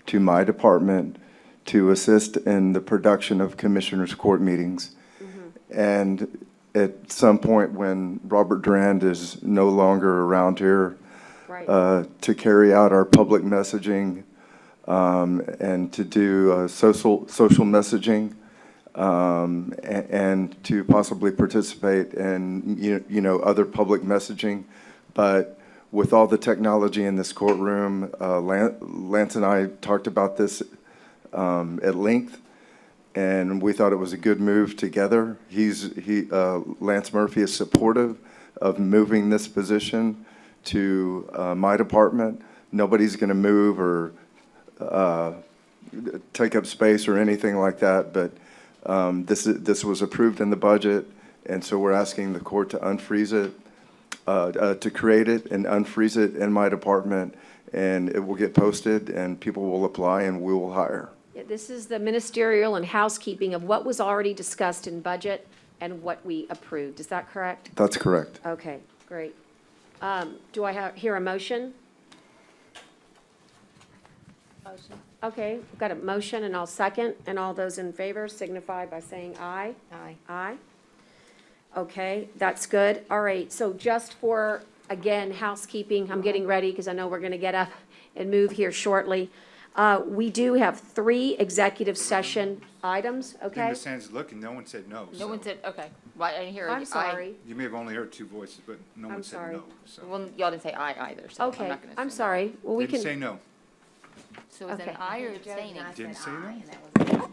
Speaker 4: to my department to assist in the production of commissioners' court meetings. And at some point when Robert Durand is no longer around here, to carry out our public messaging and to do social messaging, and to possibly participate in, other public messaging. But with all the technology in this courtroom, Lance and I talked about this at length, and we thought it was a good move together. Lance Murphy is supportive of moving this position to my department. Nobody's going to move or take up space or anything like that, but this was approved in the budget, and so we're asking the court to unfreeze it, to create it and unfreeze it in my department, and it will get posted, and people will apply, and we will hire.
Speaker 1: Yeah, this is the ministerial and housekeeping of what was already discussed in budget and what we approved. Is that correct?
Speaker 4: That's correct.
Speaker 1: Okay, great. Do I hear a motion? Motion. Okay, we've got a motion, and I'll second, and all those in favor signify by saying aye.
Speaker 10: Aye.
Speaker 1: Aye. Okay, that's good. All right, so just for, again, housekeeping, I'm getting ready because I know we're going to get up and move here shortly. We do have 3 executive session items,
Speaker 13: I think
Speaker 1: okay?
Speaker 13: Ms. Sands is looking, no one said no.
Speaker 17: No
Speaker 13: so-
Speaker 17: one said, okay. Well, I didn't hear.
Speaker 1: I'm sorry.
Speaker 13: You may have only heard 2 voices, but no
Speaker 1: I'm
Speaker 13: one said
Speaker 1: sorry.
Speaker 13: no. So.
Speaker 17: Well, y'all didn't say aye either, so I'm
Speaker 1: Okay,
Speaker 17: not gonna
Speaker 1: I'm
Speaker 17: say
Speaker 1: sorry. Well, we
Speaker 13: Didn't say
Speaker 1: can,
Speaker 13: no.
Speaker 17: So is it
Speaker 1: Okay.
Speaker 17: an aye or abstaining?
Speaker 13: Didn't say no.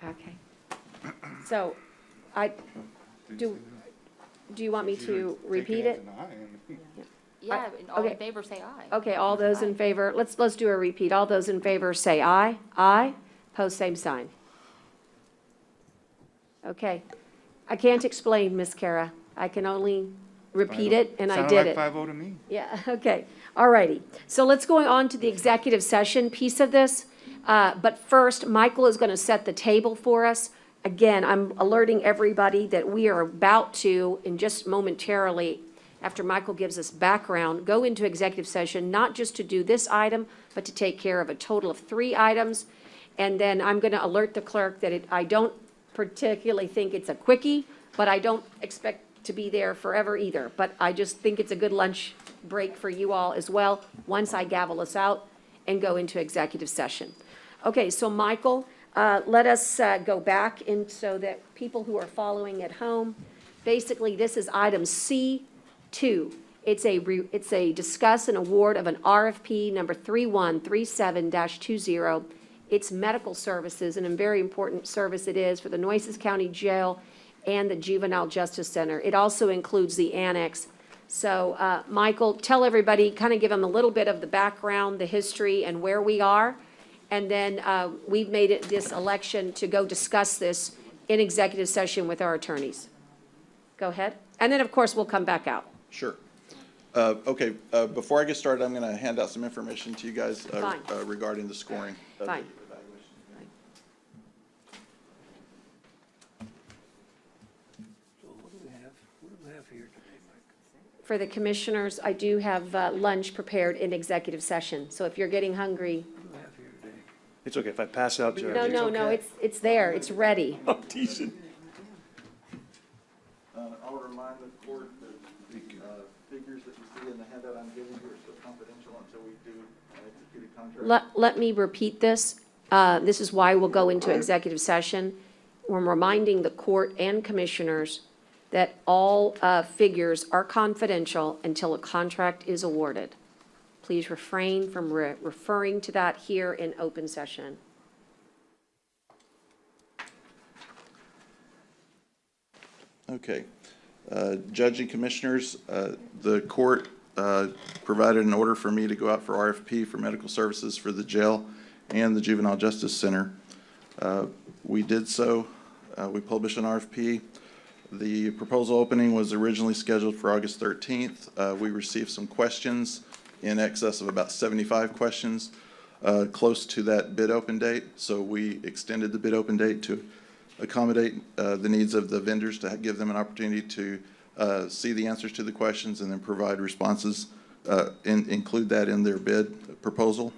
Speaker 1: okay. So, do you want me to repeat it?
Speaker 17: Yeah, and all in
Speaker 1: Okay.
Speaker 17: favor say aye.
Speaker 1: Okay, all those in favor, let's do a repeat. All those in favor say aye. Aye. Pose same sign. Okay. I can't explain, Miss Kara. I can only repeat it, and I did it.
Speaker 13: Sounded like 5-0 to me.
Speaker 1: Yeah, okay. All righty. So let's go on to the executive session piece of this. But first, Michael is going to set the table for us. Again, I'm alerting everybody that we are about to, in just momentarily, after Michael gives us background, go into executive session, not just to do this item, but to take care of a total of 3 items. And then I'm going to alert the clerk that I don't particularly think it's a quickie, but I don't expect to be there forever either. But I just think it's a good lunch break for you all as well, once I gavel us out and go into executive session. Okay, so Michael, let us go back in so that people who are following at home, basically this is item C2. It's a discuss and award of an RFP number 3137-20. It's medical services, and a very important service it is for the Nueces County Jail and the Juvenile Justice Center. It also includes the annex. So, Michael, tell everybody, kind of give them a little bit of the background, the history, and where we are. And then we've made it this election to go discuss this in executive session with our attorneys. Go ahead. And then, of course, we'll come back out.
Speaker 21: Sure. Okay, before I get started, I'm going to hand out some information to you guys
Speaker 1: Fine.
Speaker 21: regarding the scoring. of the
Speaker 1: Fine.
Speaker 21: evaluation.
Speaker 14: So what do we have? What do we have here today, Mike?
Speaker 1: For the commissioners, I do have lunch prepared in executive session. So if you're getting hungry,
Speaker 14: What do we have here today?
Speaker 18: It's okay if I pass out, Judge.
Speaker 1: no, it's there, it's ready.
Speaker 18: I'm teasing.
Speaker 21: I'll remind the court that the figures that you see in the handout I'm giving you are still confidential until we do an executed contract.
Speaker 1: Let me repeat this. This is why we'll go into executive session. We're reminding the court and commissioners that all figures are confidential until a contract is awarded. Please refrain from referring to that here in open session.
Speaker 21: Okay. Judge and Commissioners, the court provided an order for me to go out for RFP for medical services for the jail and the Juvenile Justice Center. We did so. We published an RFP. The proposal opening was originally scheduled for August 13th. We received some questions in excess of about 75 questions close to that bid open date. So we extended the bid open date to accommodate the needs of the vendors, to give them an opportunity to see the answers to the questions and then provide responses, include that in their bid proposal.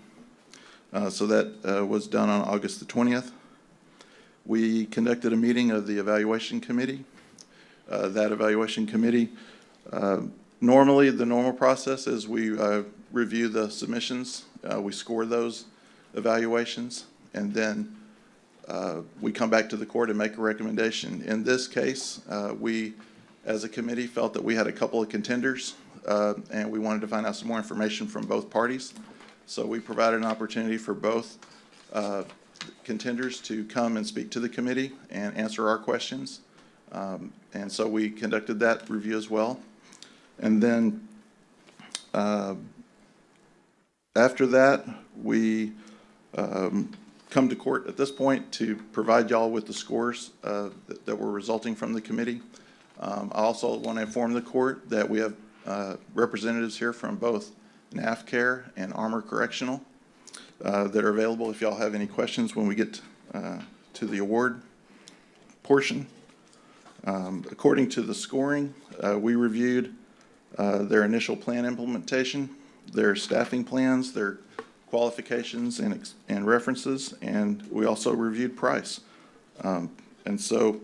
Speaker 21: So that was done on August the 20th. We conducted a meeting of the evaluation committee. That evaluation committee, normally the normal process is we review the submissions, we score those evaluations, and then we come back to the court and make a recommendation. In this case, we, as a committee, felt that we had a couple of contenders, and we wanted to find out some more information from both parties. So we provided an opportunity for both contenders to come and speak to the committee and answer our questions. And so we conducted that review as well. And then after that, we come to court at this point to provide y'all with the scores that were resulting from the committee. I also want to inform the court that we have representatives here from both NAFCARE and Armor Correctional that are available if y'all have any questions when we get to the award portion. According to the scoring, we reviewed their initial plan implementation, their staffing plans, their qualifications and references, and we also reviewed price. And so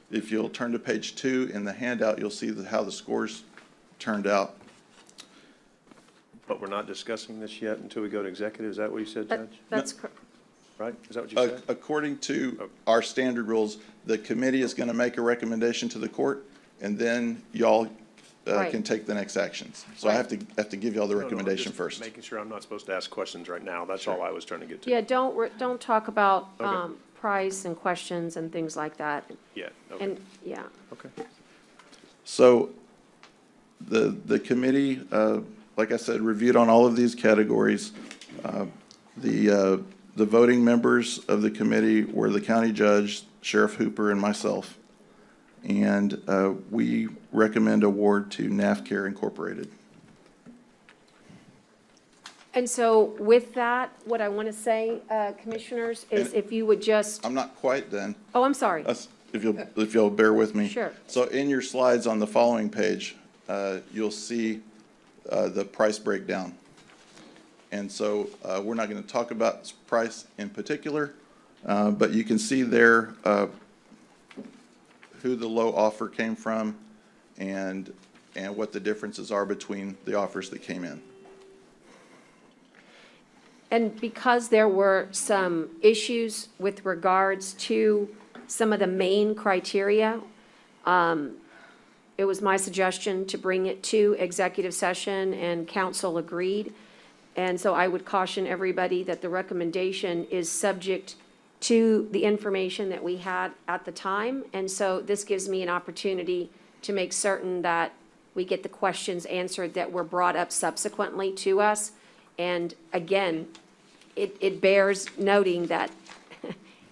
Speaker 21: if you'll turn to page 2 in the handout, you'll see how the scores turned out.
Speaker 18: But we're not discussing this yet until we go to executive. Is that what you said, Judge?
Speaker 1: That's correct.
Speaker 18: Right? Is that what you said?
Speaker 21: According to our standard rules, the committee is going to make a recommendation to the court, and then y'all
Speaker 1: Right.
Speaker 21: can take the next actions. So I have to give y'all the
Speaker 18: No, no, I'm
Speaker 21: recommendation
Speaker 18: just
Speaker 21: first.
Speaker 18: Making sure I'm not supposed to ask questions right now. That's all I was trying to get to.
Speaker 1: Yeah, don't talk about
Speaker 18: Okay.
Speaker 1: price and questions and things like that.
Speaker 18: Yeah, okay.
Speaker 1: And, yeah.
Speaker 18: Okay.
Speaker 21: So the committee, like I said, reviewed on all of these categories. The voting members of the committee were the county judge, Sheriff Hooper, and myself. And we recommend award to NAFCARE Incorporated.
Speaker 1: And so with that, what I want to say, commissioners, is if you would just,
Speaker 21: I'm not quite done.
Speaker 1: oh, I'm sorry.
Speaker 21: If you'll bear with me.
Speaker 1: Sure.
Speaker 21: So in your slides on the following page, you'll see the price breakdown. And so we're not going to talk about price in particular, but you can see there who the low offer came from and what the differences are between the offers that came in.
Speaker 1: And because there were some issues with regards to some of the main criteria, it was my suggestion to bring it to executive session, and council agreed. And so I would caution everybody that the recommendation is subject to the information that we had at the time. And so this gives me an opportunity to make certain that we get the questions answered that were brought up subsequently to us. And again, it bears noting that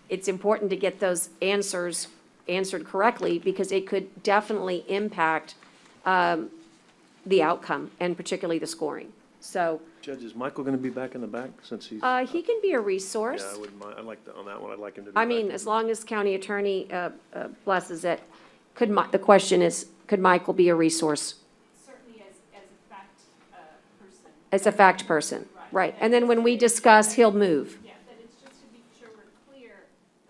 Speaker 1: it's important to get those answers answered correctly, because it could definitely impact the outcome, and particularly the scoring. So
Speaker 18: Judge, is Michael going to be back in the back since he's?
Speaker 1: he can be a resource.
Speaker 18: Yeah, I wouldn't mind. I'd like to, on that one, I'd like him to be
Speaker 1: I
Speaker 18: back.
Speaker 1: mean, as long as county attorney blesses it, the question is, could Michael be a resource?
Speaker 15: Certainly as a fact person.
Speaker 1: As a fact person, right. And then when we discuss, he'll move.
Speaker 15: Yeah, but it's just to be sure we're clear,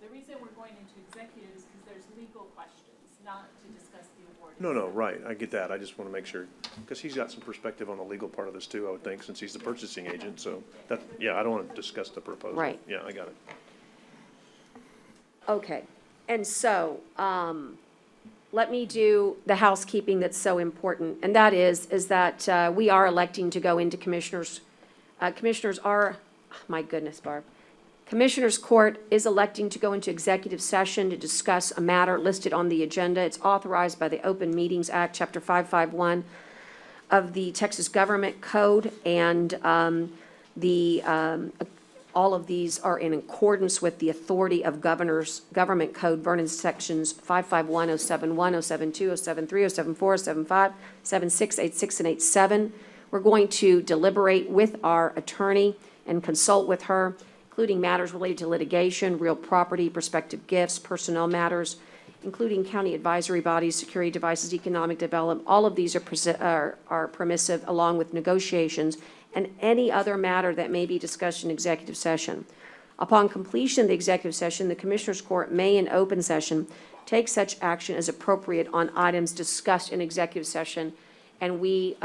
Speaker 15: the reason we're going into executive is because there's legal questions, not to discuss the award.
Speaker 18: No, no, right. I get that. I just want to make sure, because he's got some perspective on the legal part of this too, I would think, since he's the purchasing agent. So that, yeah, I don't want to discuss the proposal.
Speaker 1: Right.
Speaker 18: Yeah, I got it.
Speaker 1: Okay, and so, let me do the housekeeping that's so important, and that is that we are electing to go into commissioners. Commissioners are, my goodness, Barb. Commissioners Court is electing to go into executive session to discuss a matter listed on the agenda. It's authorized by the Open Meetings Act, Chapter 551 of the Texas Government Code, and all of these are in accordance with the authority of Governor's Government Code, Vernon Sections 551, 071, 072, 073, 074, 075, 76, 86, and 87. We're going to deliberate with our attorney and consult with her, including matters related to litigation, real property, prospective gifts, personnel matters, including county advisory bodies, security devices, economic development. All of these are permissive, along with negotiations and any other matter that may be discussed in executive session. Upon completion of the executive session, the Commissioners Court may, in open session, take such action as appropriate on items discussed in executive session, and we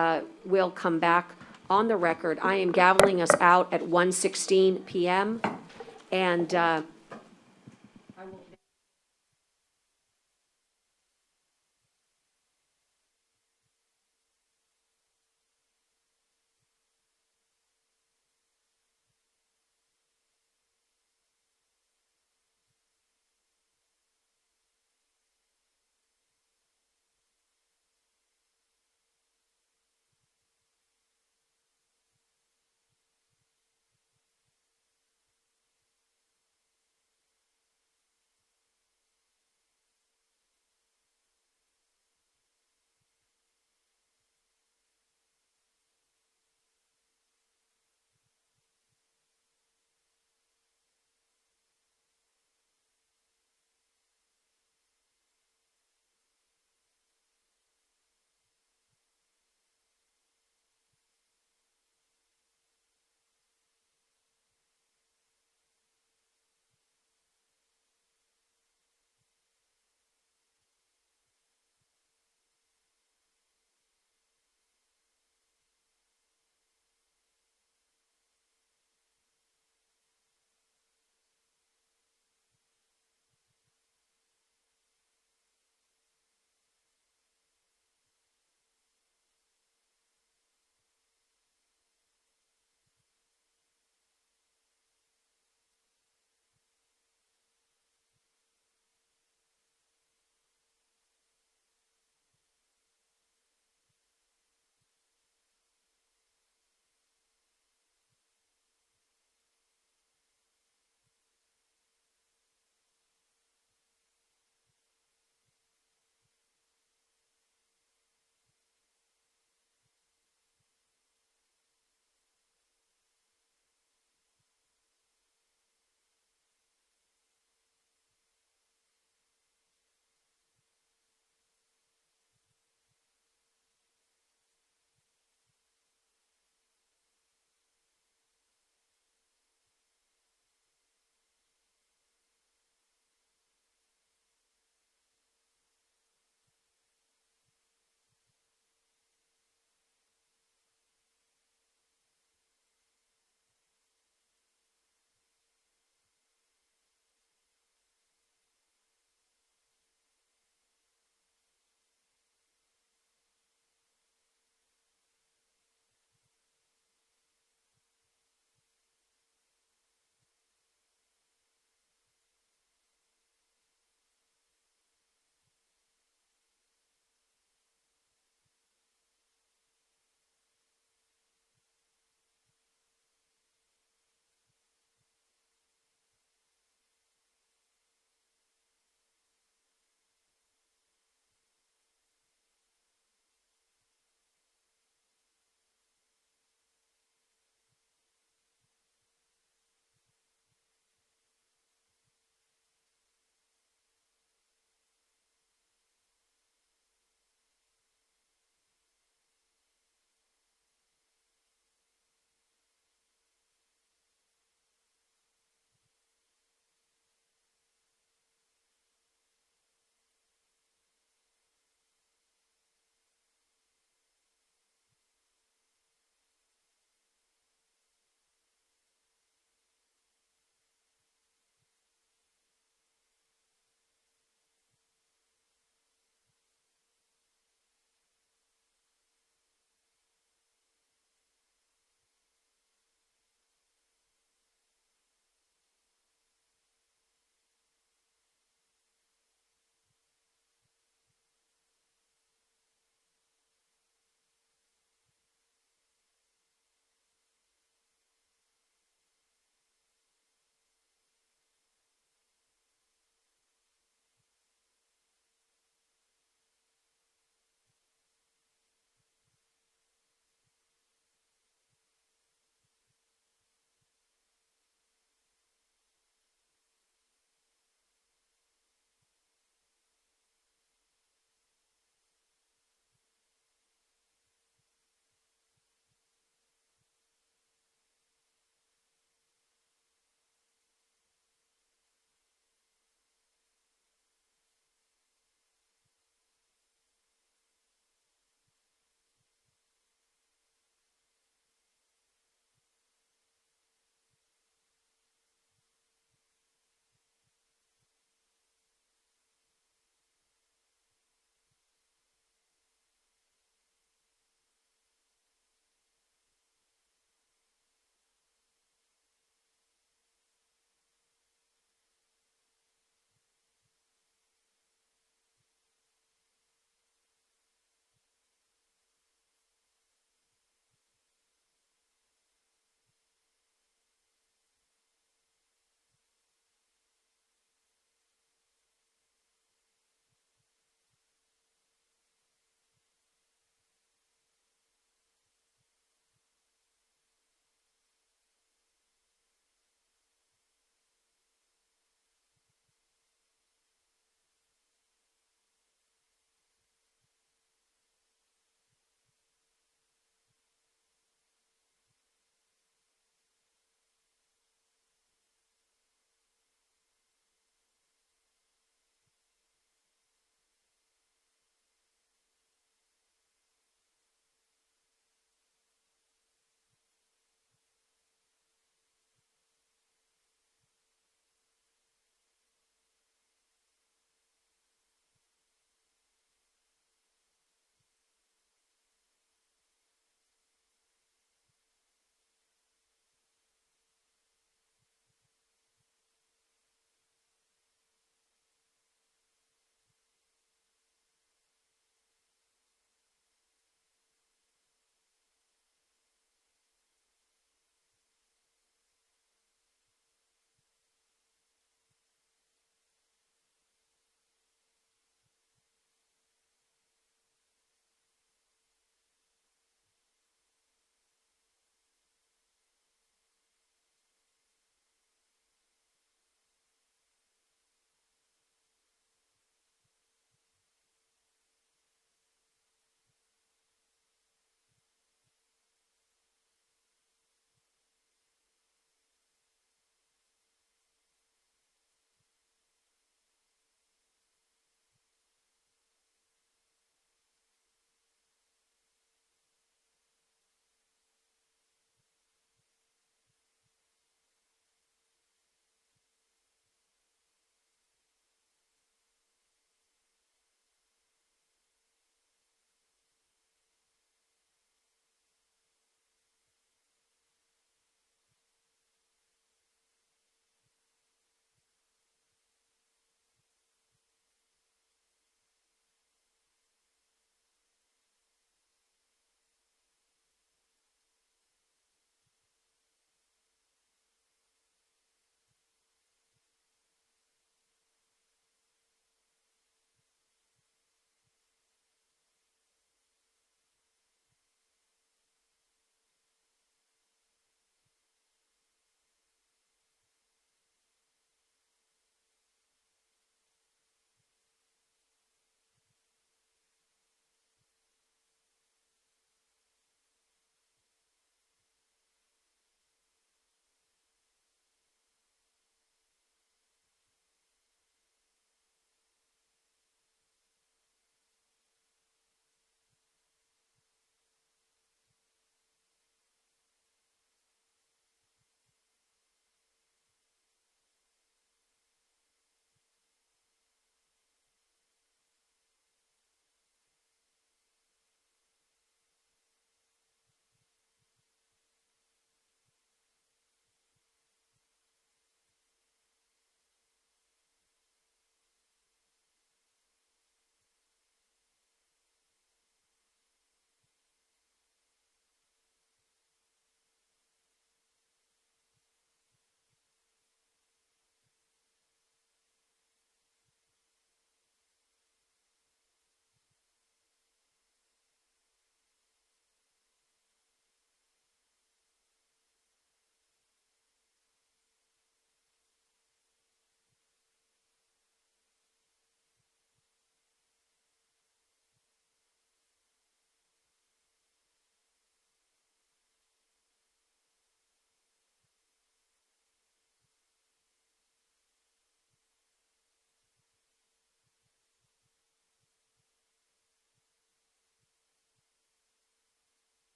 Speaker 1: will come back on the record. I am gaveling us out at 1:16 p.m., And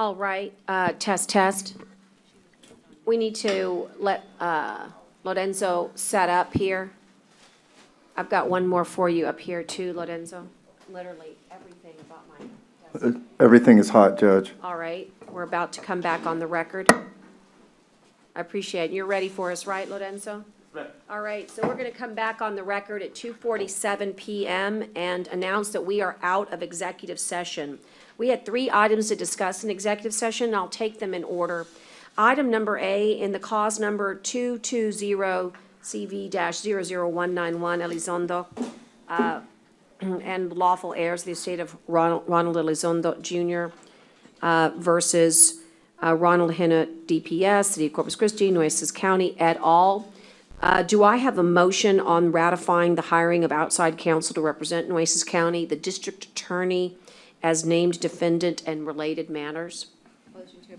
Speaker 1: All right, test. We need to let Lorenzo set up here. I've got one more for you up here too, Lorenzo. Literally everything about my desk.
Speaker 4: Everything is hot, Judge.
Speaker 1: All right, we're about to come back on the record. I appreciate it. You're ready for us, right, Lorenzo?
Speaker 9: Right.
Speaker 1: All right, so we're going to come back on the record at 2:47 PM and announce that we are out of executive session. We had 3 items to discuss in executive session, and I'll take them in order. Item number A, in the cause number 220CV-00191, Elizondo, and lawful heirs of the estate of Ronald Elizondo Jr. Versus Ronald Hina, DPS, City of Corpus Christi, Nueces County, et al. Do I have a motion on ratifying the hiring of outside counsel to represent Nueces County, the district attorney, as named defendant and related matters?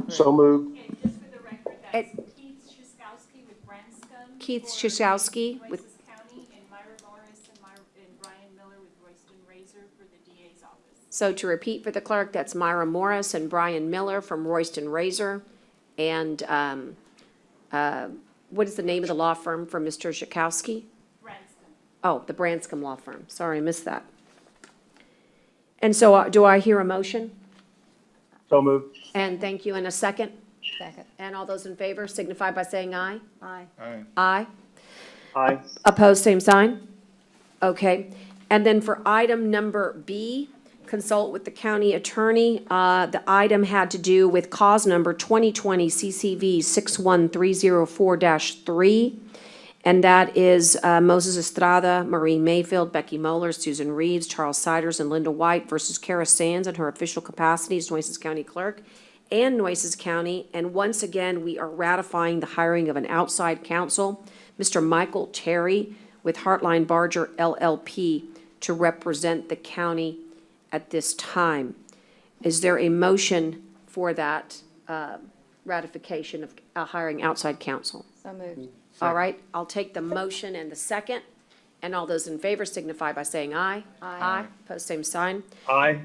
Speaker 18: So moved.
Speaker 15: And just for the record, that's Keith Szyskowski with Branscombe.
Speaker 1: Keith Szyskowski with,
Speaker 15: Nueces County, and Myra Morris and Brian Miller with Royston Razor for the DA's office.
Speaker 1: so to repeat for the clerk, that's Myra Morris and Brian Miller from Royston Razor. And what is the name of the law firm for Mr. Szyskowski?
Speaker 15: Branscombe.
Speaker 1: Oh, the Branscombe Law Firm. Sorry, I missed that. And so do I hear a motion?
Speaker 18: So moved.
Speaker 1: And thank you. In a second?
Speaker 10: Second.
Speaker 1: And all those in favor signify by saying aye.
Speaker 10: Aye.
Speaker 21: Aye.
Speaker 1: Aye.
Speaker 18: Aye.
Speaker 1: Opposed, same sign? Okay. And then for item number B, consult with the county attorney. The item had to do with cause number 2020 CCV 61304-3. And that is Moses Estrada, Maureen Mayfield, Becky Moeller, Susan Reeves, Charles Siders, and Linda White versus Kara Sands in her official capacity as Nueces County Clerk and Nueces County. And once again, we are ratifying the hiring of an outside counsel, Mr. Michael Terry, with Heartline Barger LLP, to represent the county at this time. Is there a motion for that ratification of hiring outside counsel?
Speaker 10: So moved.
Speaker 1: All right, I'll take the motion and the second, and all those in favor signify by saying aye.
Speaker 10: Aye.
Speaker 1: Post same sign.
Speaker 18: Aye.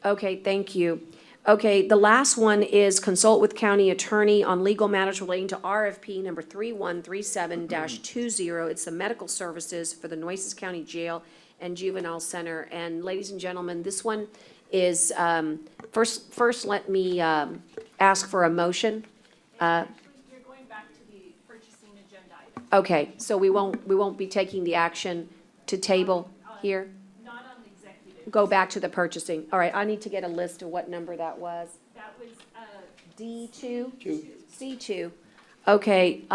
Speaker 1: Okay, thank you. Okay, the last one is consult with county attorney on legal matters relating to RFP number 3137-20. It's the medical services for the Nueces County Jail and Juvenile Center. And ladies and gentlemen, this one is, first let me ask for a motion.
Speaker 15: You're going back to the purchasing agenda item.
Speaker 1: Okay, so we won't be taking the action to table here?
Speaker 15: Not on the executive.
Speaker 1: Go back to the purchasing. All right, I need to get a list of what number that was.
Speaker 15: That was,
Speaker 1: D2?
Speaker 14: Two.
Speaker 1: C2. Okay,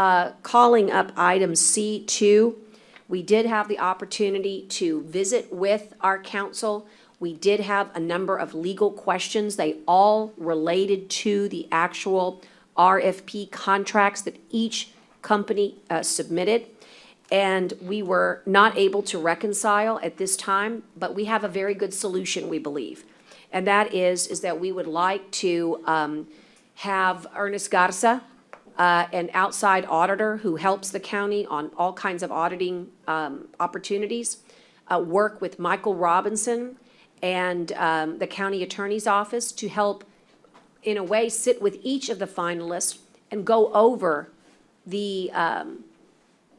Speaker 1: calling up item C2. We did have the opportunity to visit with our counsel. We did have a number of legal questions. They all related to the actual RFP contracts that each company submitted. And we were not able to reconcile at this time, but we have a very good solution, we believe. And that is that we would like to have Ernest Garza, an outside auditor who helps the county on all kinds of auditing opportunities, work with Michael Robinson and the county attorney's office to help, in a way, sit with each of the finalists and go over the,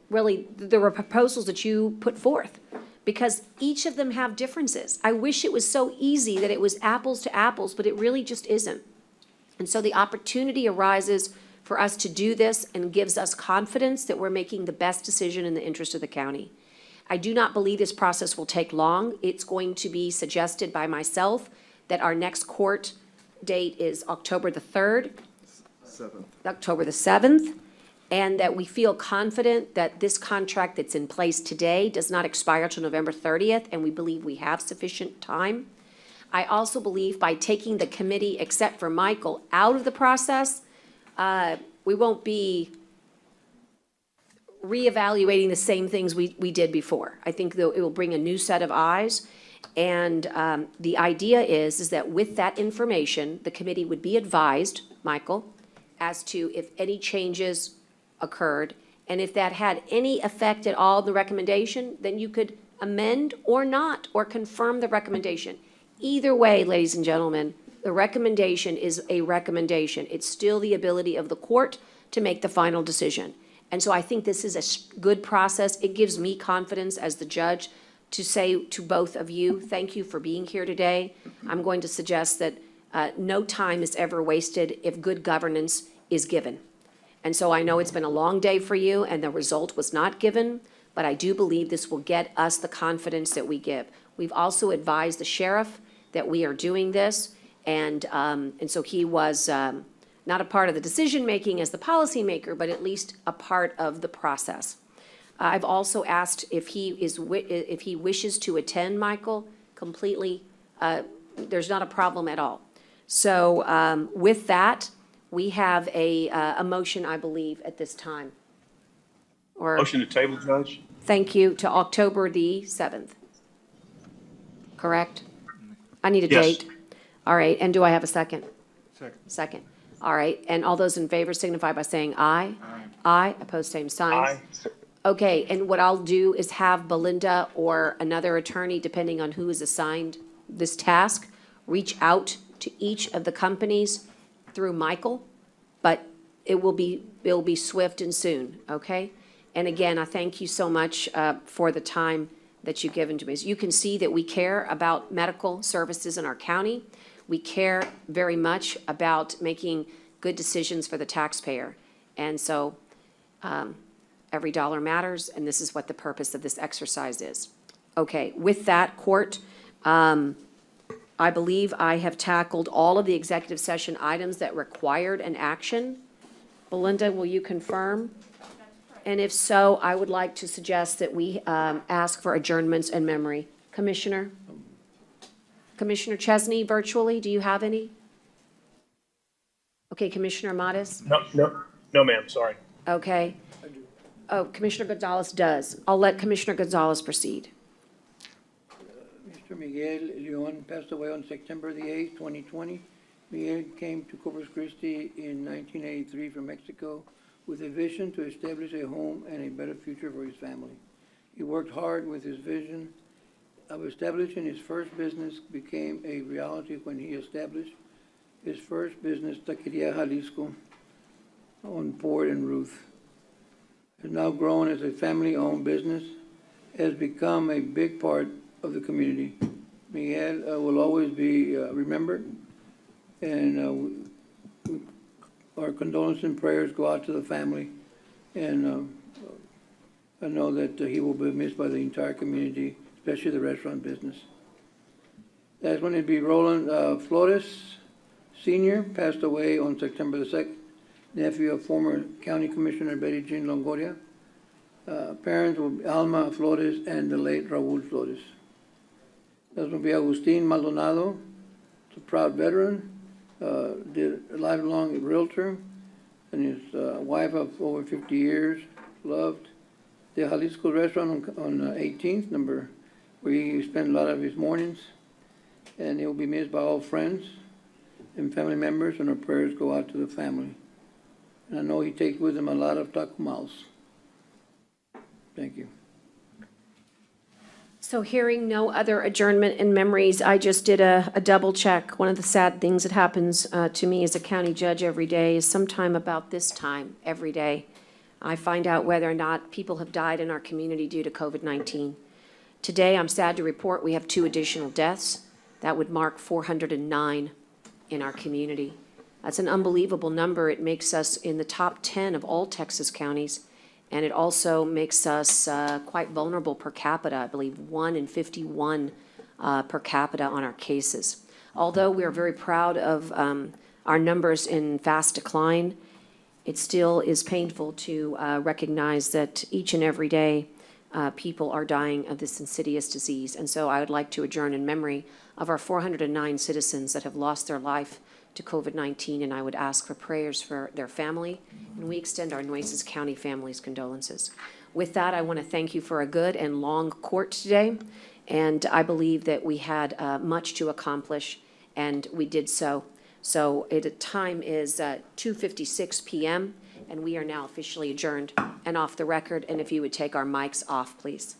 Speaker 1: really, the proposals that you put forth. Because each of them have differences. I wish it was so easy that it was apples to apples, but it really just isn't. And so the opportunity arises for us to do this and gives us confidence that we're making the best decision in the interest of the county. I do not believe this process will take long. It's going to be suggested by myself that our next court date is October the 3rd.
Speaker 4: 7th.
Speaker 1: October the 7th, and that we feel confident that this contract that's in place today does not expire till November 30th, and we believe we have sufficient time. I also believe by taking the committee, except for Michael, out of the process, we won't be reevaluating the same things we did before. I think that it will bring a new set of eyes. And the idea is that with that information, the committee would be advised, Michael, as to if any changes occurred. And if that had any effect at all on the recommendation, then you could amend or not, or confirm the recommendation. Either way, ladies and gentlemen, The recommendation is a recommendation. It's still the ability of the court to make the final decision. And so I think this is a good process. It gives me confidence as the judge to say to both of you, thank you for being here today. I'm going to suggest that no time is ever wasted if good governance is given. And so I know it's been a long day for you and the result was not given, but I do believe this will get us the confidence that we give. We've also advised the sheriff that we are doing this, and so he was not a part of the decision-making as the policymaker, but at least a part of the process. I've also asked if he wishes to attend, Michael, completely, there's not a problem at all. So with that, we have a motion, I believe, at this time. Or
Speaker 22: Motion to table, Judge?
Speaker 1: thank you, to October the 7th. Correct? I need a
Speaker 22: Yes.
Speaker 1: date. All right, and do I have a second?
Speaker 3: Second.
Speaker 1: Second. All right, and all those in favor signify by saying aye.
Speaker 3: Aye.
Speaker 1: Aye, opposed, same sign. Okay, and what I'll do is have Belinda or another attorney, depending on who is assigned this task, reach out to each of the companies through Michael, but it'll be swift and soon, okay? And again, I thank you so much for the time that you've given to me. So you can see that we care about medical services in our county. We care very much about making good decisions for the taxpayer. And so every dollar matters, and this is what the purpose of this exercise is. Okay, with that, court, I believe I have tackled all of the executive session items that required an action. Belinda, will you confirm? And if so, I would like to suggest that we ask for adjournments in memory. Commissioner Chesney, virtually, do you have any? Okay, Commissioner Modis?
Speaker 22: No, ma'am, sorry.
Speaker 1: Okay. Oh, Commissioner Gonzalez does. I'll let Commissioner Gonzalez proceed.
Speaker 14: Mr. Miguel Leon passed away on September the 8th, 2020. Miguel came to Corpus Christi in 1983 from Mexico with a vision to establish a home and a better future for his family. He worked hard with his vision of establishing his first business became a reality when he established his first business, Taqueria Jalisco, on Ford and Ruth. Has now grown as a family-owned business, has become a big part of the community. Miguel will always be remembered, and our condolences and prayers go out to the family, and I know that he will be missed by the entire community, especially the restaurant business. That's when it'd be Roland Flores Sr. passed away on September the 2nd, nephew of former County Commissioner Betty Jean Longoria. Parents will be Alma Flores and the late Raul Flores. That's going to be Agustin Maldonado, a proud veteran, did a lifelong realtor, and his wife of over 50 years, loved the Jalisco restaurant on 18th, where he spent a lot of his mornings, and he will be missed by all friends and family members, and our prayers go out to the family. And I know he takes with him a lot of taco mouths. Thank you.
Speaker 1: So hearing no other adjournment in memories, I just did a double check. One of the sad things that happens to me as a county judge every day is sometime about this time every day, I find out whether or not people have died in our community due to COVID-19. Today, I'm sad to report we have 2 additional deaths. That would mark 409 in our community. That's an unbelievable number. It makes us in the top 10 of all Texas counties. And it also makes us quite vulnerable per capita, I believe 1 in 51 per capita on our cases. Although we are very proud of our numbers in fast decline, it still is painful to recognize that each and every day people are dying of this insidious disease. And so I would like to adjourn in memory of our 409 citizens that have lost their life to COVID-19, and I would ask for prayers for their family, and we extend our Nueces County family's condolences. With that, I want to thank you for a good and long court today, and I believe that we had much to accomplish, and we did so. So time is 2:56 p.m., and we are now officially adjourned and off the record, and if you would take our mics off, please.